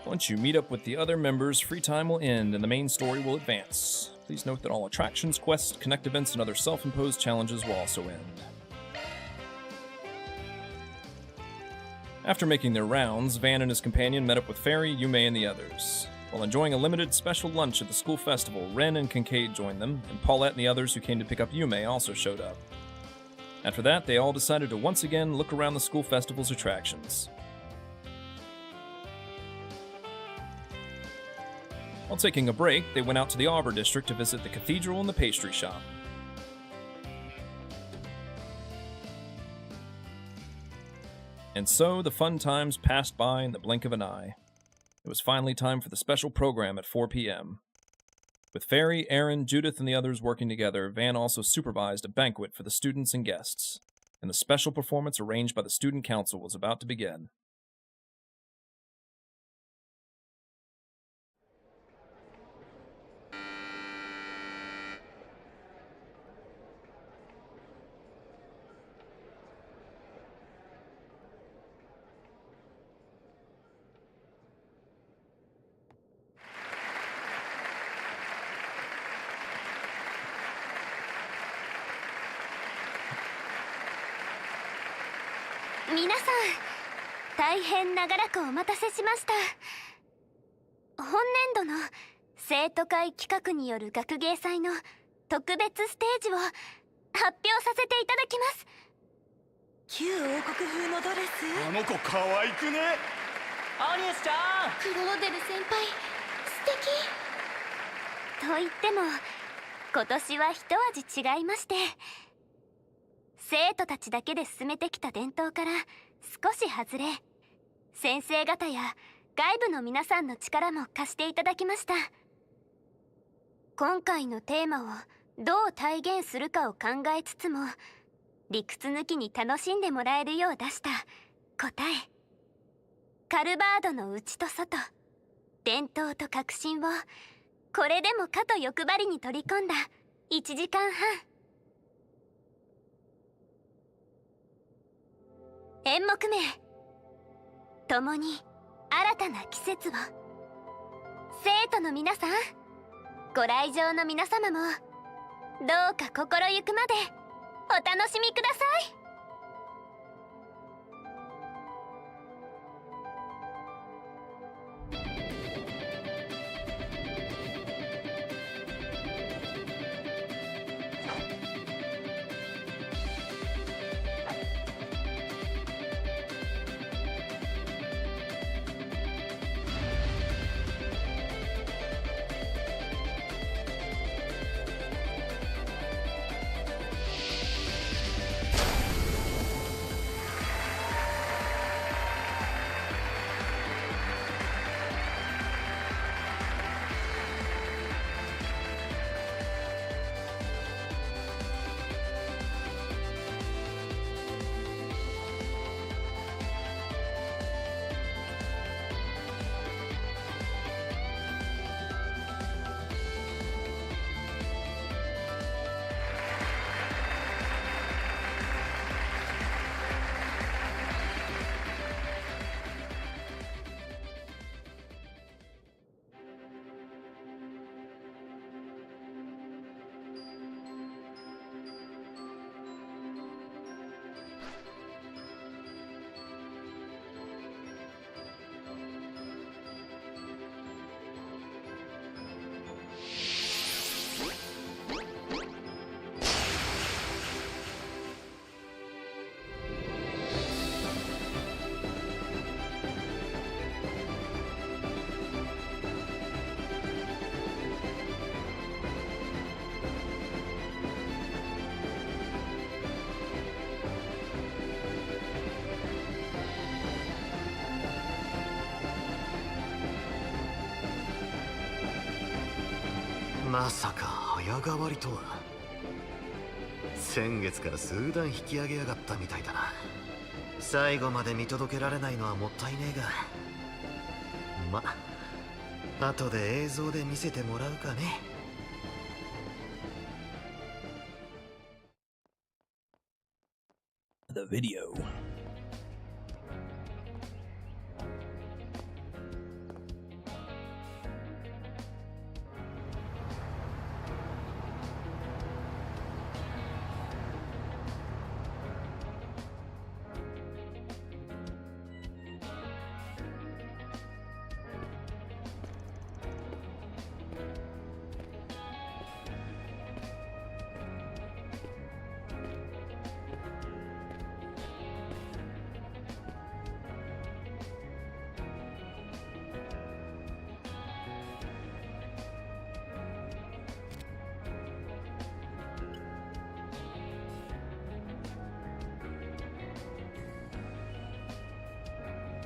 Once you meet up with the other members, free time will end and the main story will advance. Please note that all attractions, quests, connect events, and other self-imposed challenges will also end. After making their rounds, Van and his companion met up with Fairy, Yume, and the others. While enjoying a limited special lunch at the school festival, Ren and Kincaid joined them, and Paulette and the others who came to pick up Yume also showed up. After that, they all decided to once again look around the school festival's attractions. While taking a break, they went out to the Arbor District to visit the cathedral and the pastry shop. And so the fun times passed by in the blink of an eye. It was finally time for the special program at 4 p.m. With Fairy, Aaron, Judith, and the others working together, Van also supervised a banquet for the students and guests, and the special performance arranged by the Student Council was about to begin.皆さん、大変長らくお待たせしました。本年度の生徒会企画による学芸祭の特別ステージを発表させていただきます。旧王国風のドレス。あの子可愛くね。アニエスちゃん。クローデル先輩、素敵。と言っても、今年は一味違いまして、生徒たちだけで進めてきた伝統から少し外れ、先生方や外部の皆さんの力も貸していただきました。今回のテーマをどう体現するかを考えつつも、理屈抜きに楽しんでもらえるよう出した答え。カルバードの内と外、伝統と革新をこれでもかと欲張りに取り込んだ1時間半。演目名、共に新たな季節を。生徒の皆さん、ご来場の皆様もどうか心ゆくまでお楽しみください。まさか早変わりとは。先月から数段引き上げやがったみたいだな。最後まで見届けられないのはもったいねえが、ま、後で映像で見せてもらうかね。The video.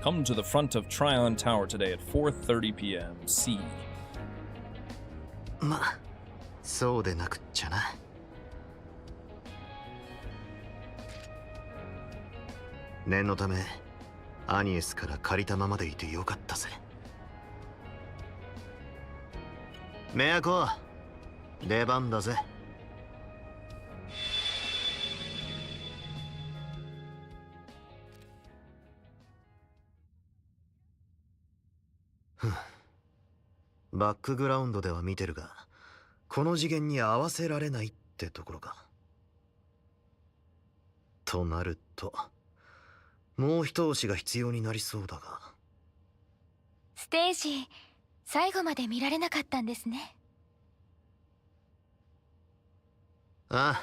Come to the front of Tryon Tower today at 4:30 p.m. C. ま、そうでなくっちゃな。念のためアニエスから借りたままでいてよかったぜ。メアコ、出番だぜ。バックグラウンドでは見てるが、この次元に合わせられないってところか。となるともう一押しが必要になりそうだが。ステージ最後まで見られなかったんですね。ああ、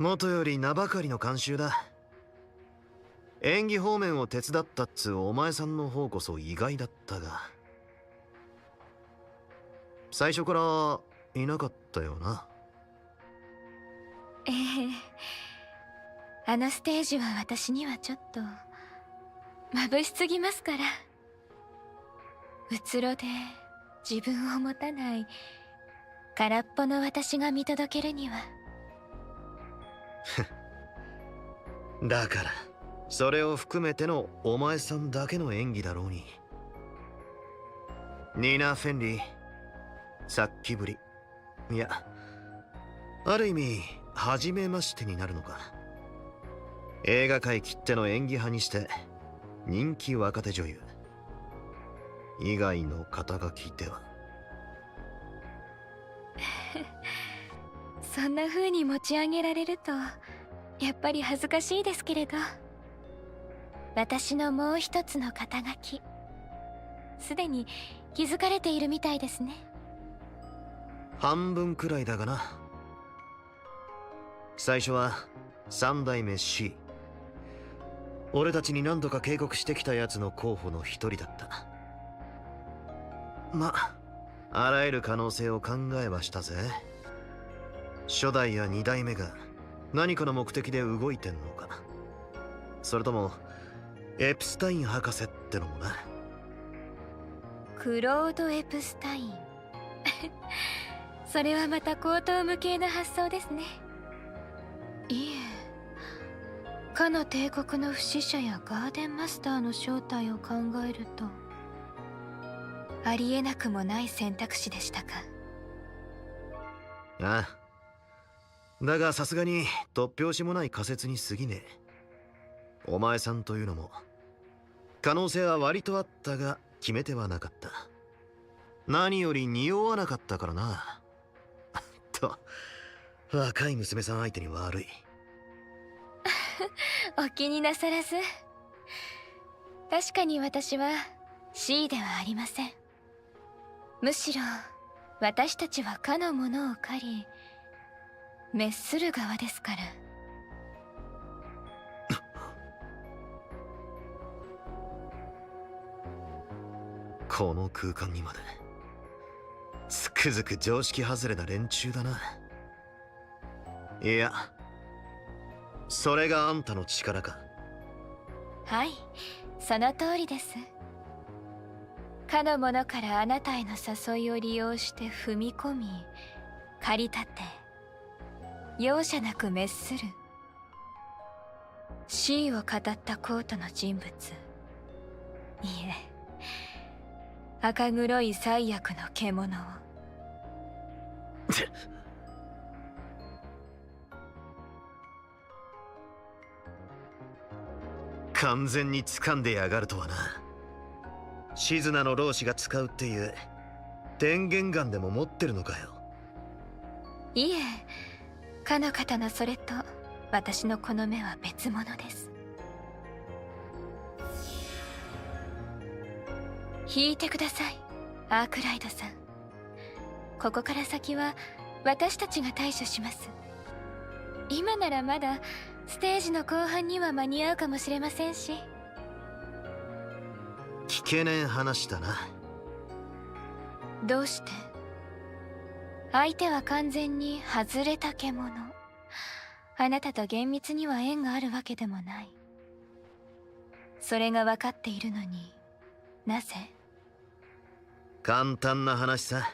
元より名ばかりの慣習だ。演技方面を手伝ったっつお前さんの方こそ意外だったが、最初からいなかったよな。ええ、あのステージは私にはちょっと眩しすぎますから。うつろで自分を持たない空っぽの私が見届けるには。だからそれを含めてのお前さんだけの演技だろうに。ニーナ・フェンリー、さっきぶり、いやある意味初めましてになるのか。映画界きっての演技派にして人気若手女優以外の肩書きでは。そんな風に持ち上げられるとやっぱり恥ずかしいですけれど、私のもう一つの肩書きすでに気づかれているみたいですね。半分くらいだがな。最初は三代目 C、 俺たちに何度か警告してきたやつの候補の一人だった。ま、あらゆる可能性を考えはしたぜ。初代や二代目が何かの目的で動いてんのか、それともエプスタイン博士ってのもな。クロード・エプスタインそれはまた高等無形な発想ですね。いえ、かの帝国の不死者やガーデンマスターの正体を考えるとありえなくもない選択肢でしたか。ああ、だがさすがに突拍子もない仮説に過ぎねえ。お前さんというのも可能性は割とあったが決め手はなかった。何より匂わなかったからな。と若い娘さん相手に悪い。お気になさらず。確かに私は C ではありません。むしろ私たちはかのものを借り滅する側ですから。この空間にまでつくづく常識外れな連中だな。いや、それがあんたの力か。はい、その通りです。かの者からあなたへの誘いを利用して踏み込み駆り立て容赦なく滅する C を語ったコートの人物。いえ、赤黒い最悪の獣を。完全に掴んでやがるとはな。シズナの老子が使うっていう電源ガンでも持ってるのかよ。いえ、かの方のそれと私のこの目は別物です。引いてください、アークライドさん。ここから先は私たちが対処します。今ならまだステージの後半には間に合うかもしれませんし。聞けねえ話だな。どうして？相手は完全に外れた獣。あなたと厳密には縁があるわけでもない。それが分かっているのになぜ？簡単な話さ。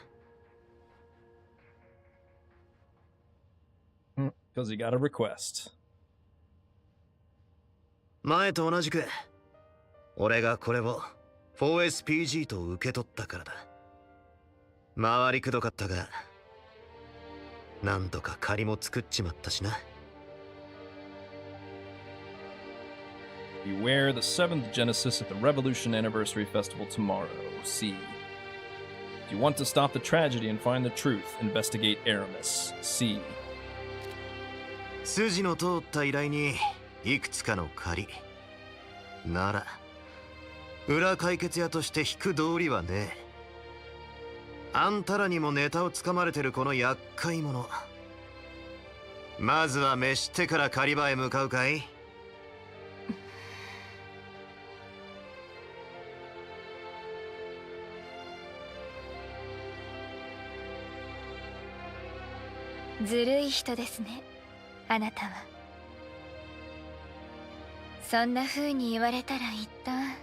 Because he got a request. 前と同じく俺がこれを 4SPG と受け取ったからだ。回りくどかったがなんとか借りも作っちまったしな。Beware the 7th Genesis at the Revolution Anniversary Festival tomorrow. C. If you want to stop the tragedy and find the truth, investigate Aramis. C. 筋の通った依頼にいくつかの借りなら裏解決屋として引く道理はねえ。あんたらにもネタをつかまれてるこの厄介者、まずは飯してから狩り場へ向かうかい？ずるい人ですね、あなたは。そんな風に言われたら一旦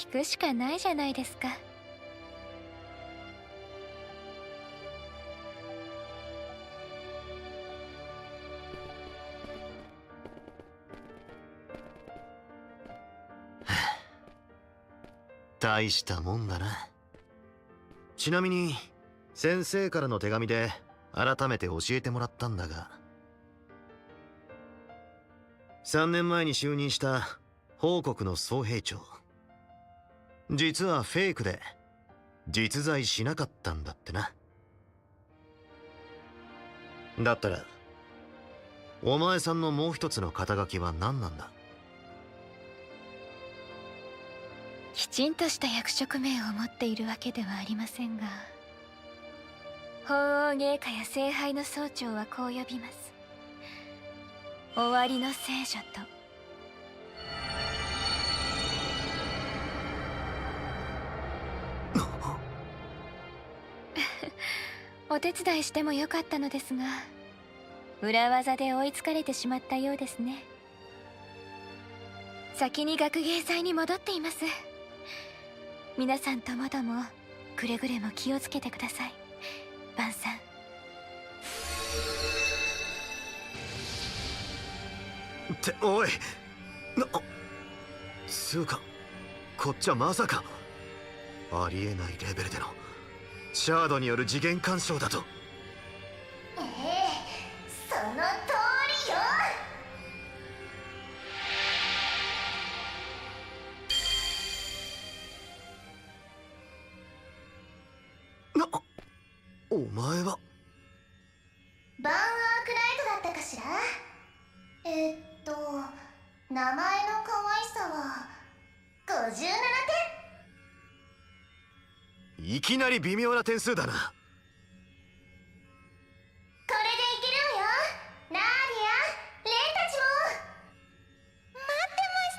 引くしかないじゃないですか。大したもんだな。ちなみに先生からの手紙で改めて教えてもらったんだが、3年前に就任した報国の総兵長、実はフェイクで実在しなかったんだってな。だったらお前さんのもう一つの肩書きは何なんだ？きちんとした役職名を持っているわけではありませんが、法王芸家や聖杯の総長はこう呼びます。終わりの聖女と。お手伝いしてもよかったのですが、裏技で追いつかれてしまったようですね。先に学芸祭に戻っています。皆さんともどもくれぐれも気をつけてください、バンさん。っておいつうかこっちはまさかありえないレベルでのシャードによる次元干渉だと。その通りよ。お前はバンアークライトだったかしら。名前の可愛さは57点。いきなり微妙な点数だな。これでいけるわよ、ナーディア、レンたちも。待ってまし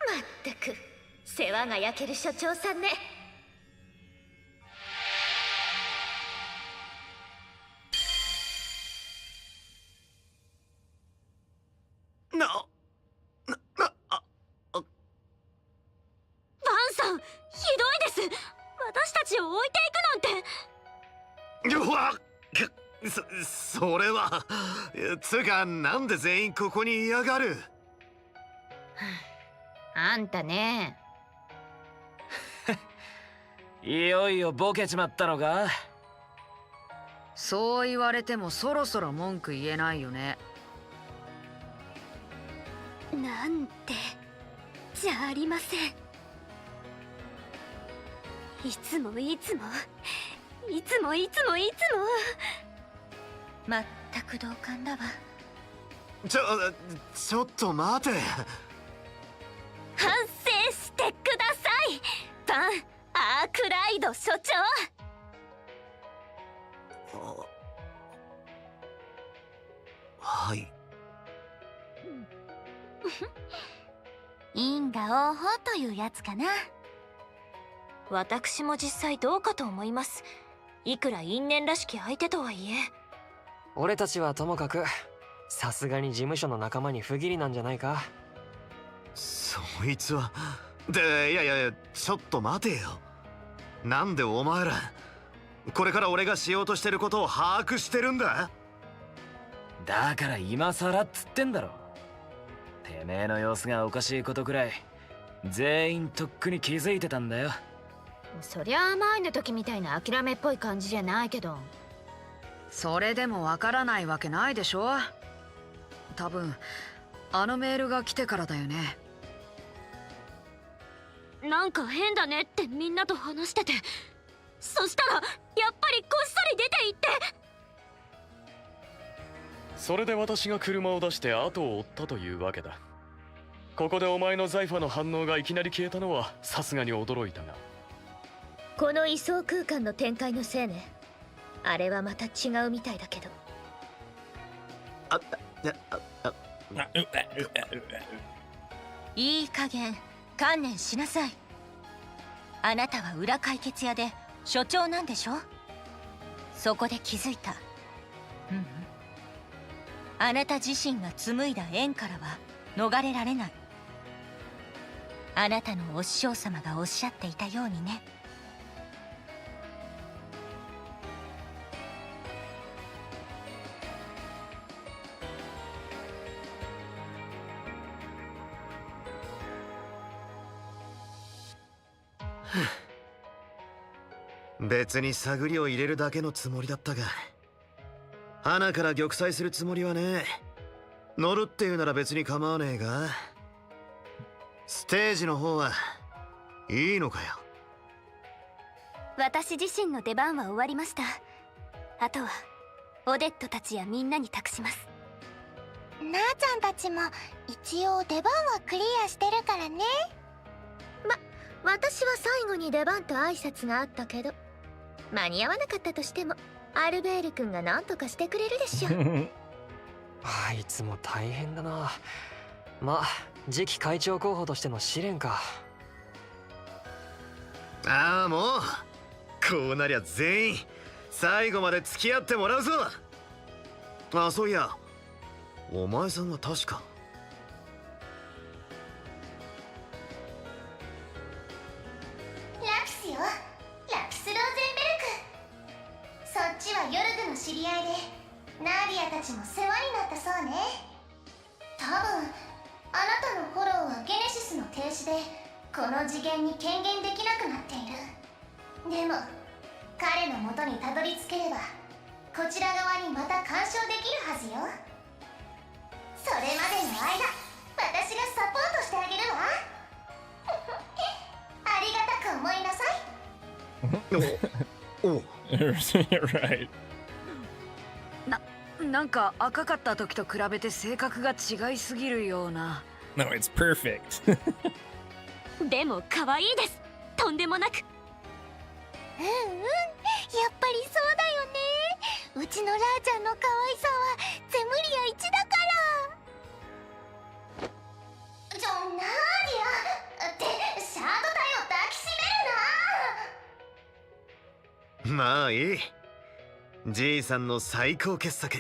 た。まったく世話が焼ける所長さんね。バンさん、ひどいです。私たちを置いていくなんて。うわっ、それはつうか、なんで全員ここに嫌がる？あんたね。いよいよボケちまったのか？そう言われてもそろそろ文句言えないよね。なんてじゃありません。いつもまったく同感だわ。ちょっと待て。反省してください、バン・アークライド所長。はい因果応報というやつかな。私も実際どうかと思います。いくら因縁らしき相手とはいえ。俺たちはともかくさすがに事務所の仲間に不義理なんじゃないか。そいつは。で、いや、ちょっと待てよ。なんでお前らこれから俺がしようとしてることを把握してるんだ？だから今さらっつってんだろ。てめえの様子がおかしいことくらい全員とっくに気づいてたんだよ。そりゃあ前の時みたいな諦めっぽい感じじゃないけど。それでもわからないわけないでしょ。多分あのメールが来てからだよね。なんか変だねってみんなと話してて、そしたらやっぱりこっそり出て行って。それで私が車を出して後を追ったというわけだ。ここでお前の財ファの反応がいきなり消えたのはさすがに驚いたが。この位相空間の展開のせいね。あれはまた違うみたいだけど。いい加減観念しなさい。あなたは裏解決屋で所長なんでしょ。そこで気づいた。あなた自身が紡いだ縁からは逃れられない。あなたのお師匠様がおっしゃっていたようにね。別に探りを入れるだけのつもりだったが、花から玉砕するつもりはね。乗るっていうなら別に構わねえが、ステージの方はいいのかよ。私自身の出番は終わりました。あとはオデットたちやみんなに託します。なあちゃんたちも一応出番はクリアしてるからね。私は最後に出番と挨拶があったけど、間に合わなかったとしてもアルベール君が何とかしてくれるでしょ。あいつも大変だな。まあ次期会長候補としての試練か。ああ、もうこうなりゃ全員最後まで付き合ってもらうぞ。あ、そういやお前さんは確か。ラピスよ、ラピスローゼンベルク。そっちはヨルグの知り合いでナーディアたちも世話になったそうね。多分あなたのフォローはゲネシスの停止でこの次元に権限できなくなっている。でも彼の元にたどり着ければこちら側にまた干渉できるはずよ。それまでの間私がサポートしてあげるわ。ありがたく思いなさい。Right. なんか赤かった時と比べて性格が違いすぎるような。No, it's perfect. でも可愛いです。とんでもなく。やっぱりそうだよね。うちのラーちゃんの可愛さはゼムリア一だから。ナーディアってシャード隊を抱きしめるな。まあいい。じいさんの最高傑作、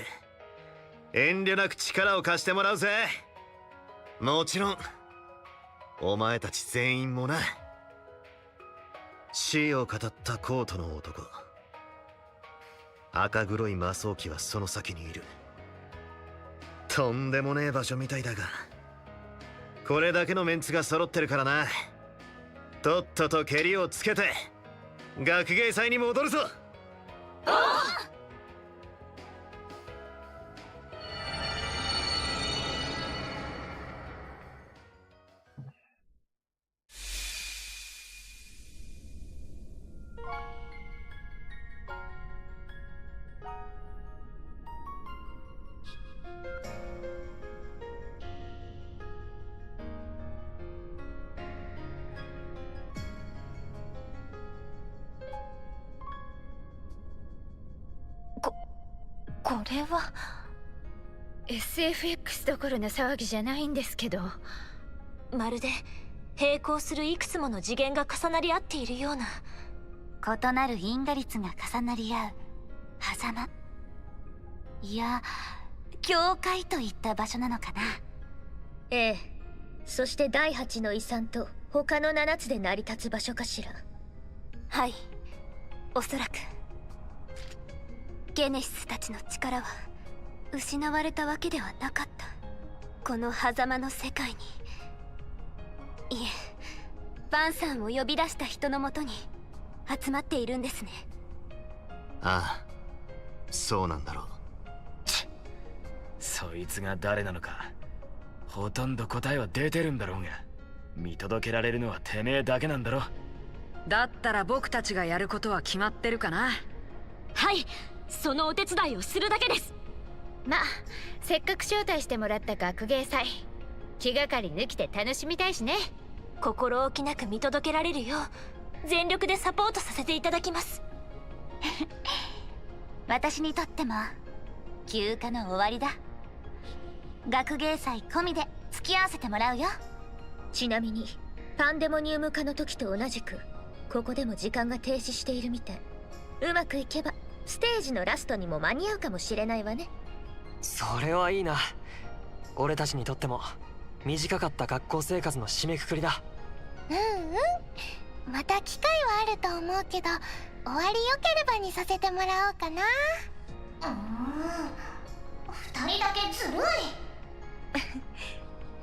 遠慮なく力を貸してもらうぜ。もちろんお前たち全員もな。死を語ったコートの男、赤黒い魔装機はその先にいる。とんでもねえ場所みたいだが、これだけのメンツが揃ってるからな。とっととケリをつけて学芸祭に戻るぞ。これは SFX どころの騒ぎじゃないんですけど、まるで並行するいくつもの次元が重なり合っているような、異なる因果率が重なり合う狭間、いや境界といった場所なのかな。ええ、そして第8の遺産と他の7つで成り立つ場所かしら。はい、おそらくゲネシスたちの力は失われたわけではなかった。この狭間の世界に、いえ、バンさんを呼び出した人のもとに集まっているんですね。ああ、そうなんだろう。そいつが誰なのかほとんど答えは出てるんだろうが、見届けられるのはてめえだけなんだろ。だったら僕たちがやることは決まってるかな。はい、そのお手伝いをするだけです。まあせっかく招待してもらった学芸祭、気がかり抜きで楽しみたいしね。心置きなく見届けられるよう全力でサポートさせていただきます。私にとっても休暇の終わりだ。学芸祭込みで付き合わせてもらうよ。ちなみにパンデモニウム化の時と同じくここでも時間が停止しているみたい。うまくいけばステージのラストにも間に合うかもしれないわね。それはいいな。俺たちにとっても短かった学校生活の締めくくりだ。また機会はあると思うけど、終わりよければにさせてもらおうかな。2人だけずるい。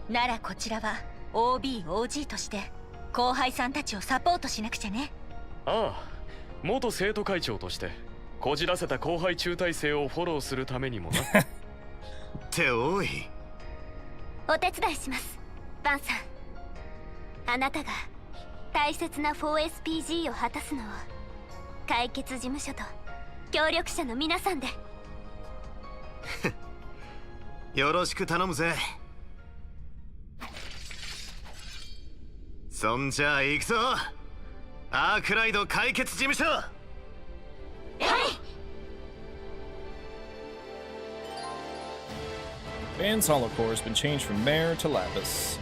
ならこちらは OB、OG として後輩さんたちをサポートしなくちゃね。ああ、元生徒会長としてこじらせた後輩中退生をフォローするためにもな。っておい。お手伝いします、バンさん。あなたが大切な 4SPG を果たすのを解決事務所と協力者の皆さんで。よろしく頼むぜ。そんじゃあ行くぞ、アークライド解決事務所。はい。Van's holocore has been changed from Mare to Lapis.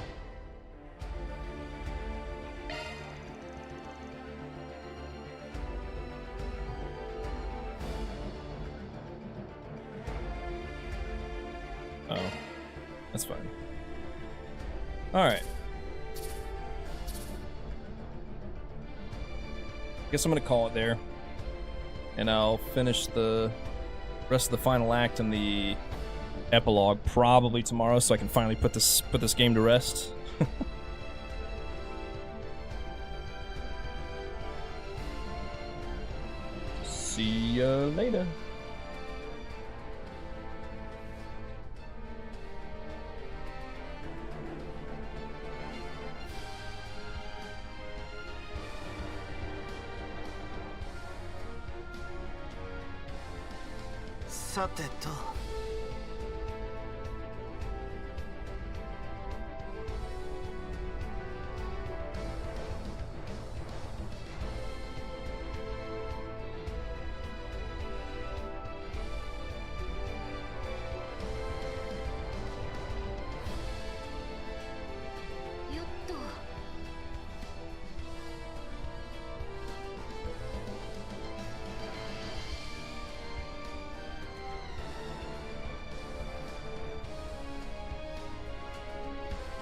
Oh, that's fine. Alright. Guess I'm gonna call it there. And I'll finish the rest of the final act and the epilogue probably tomorrow, so I can finally put this game to rest. See ya later. Sa te to.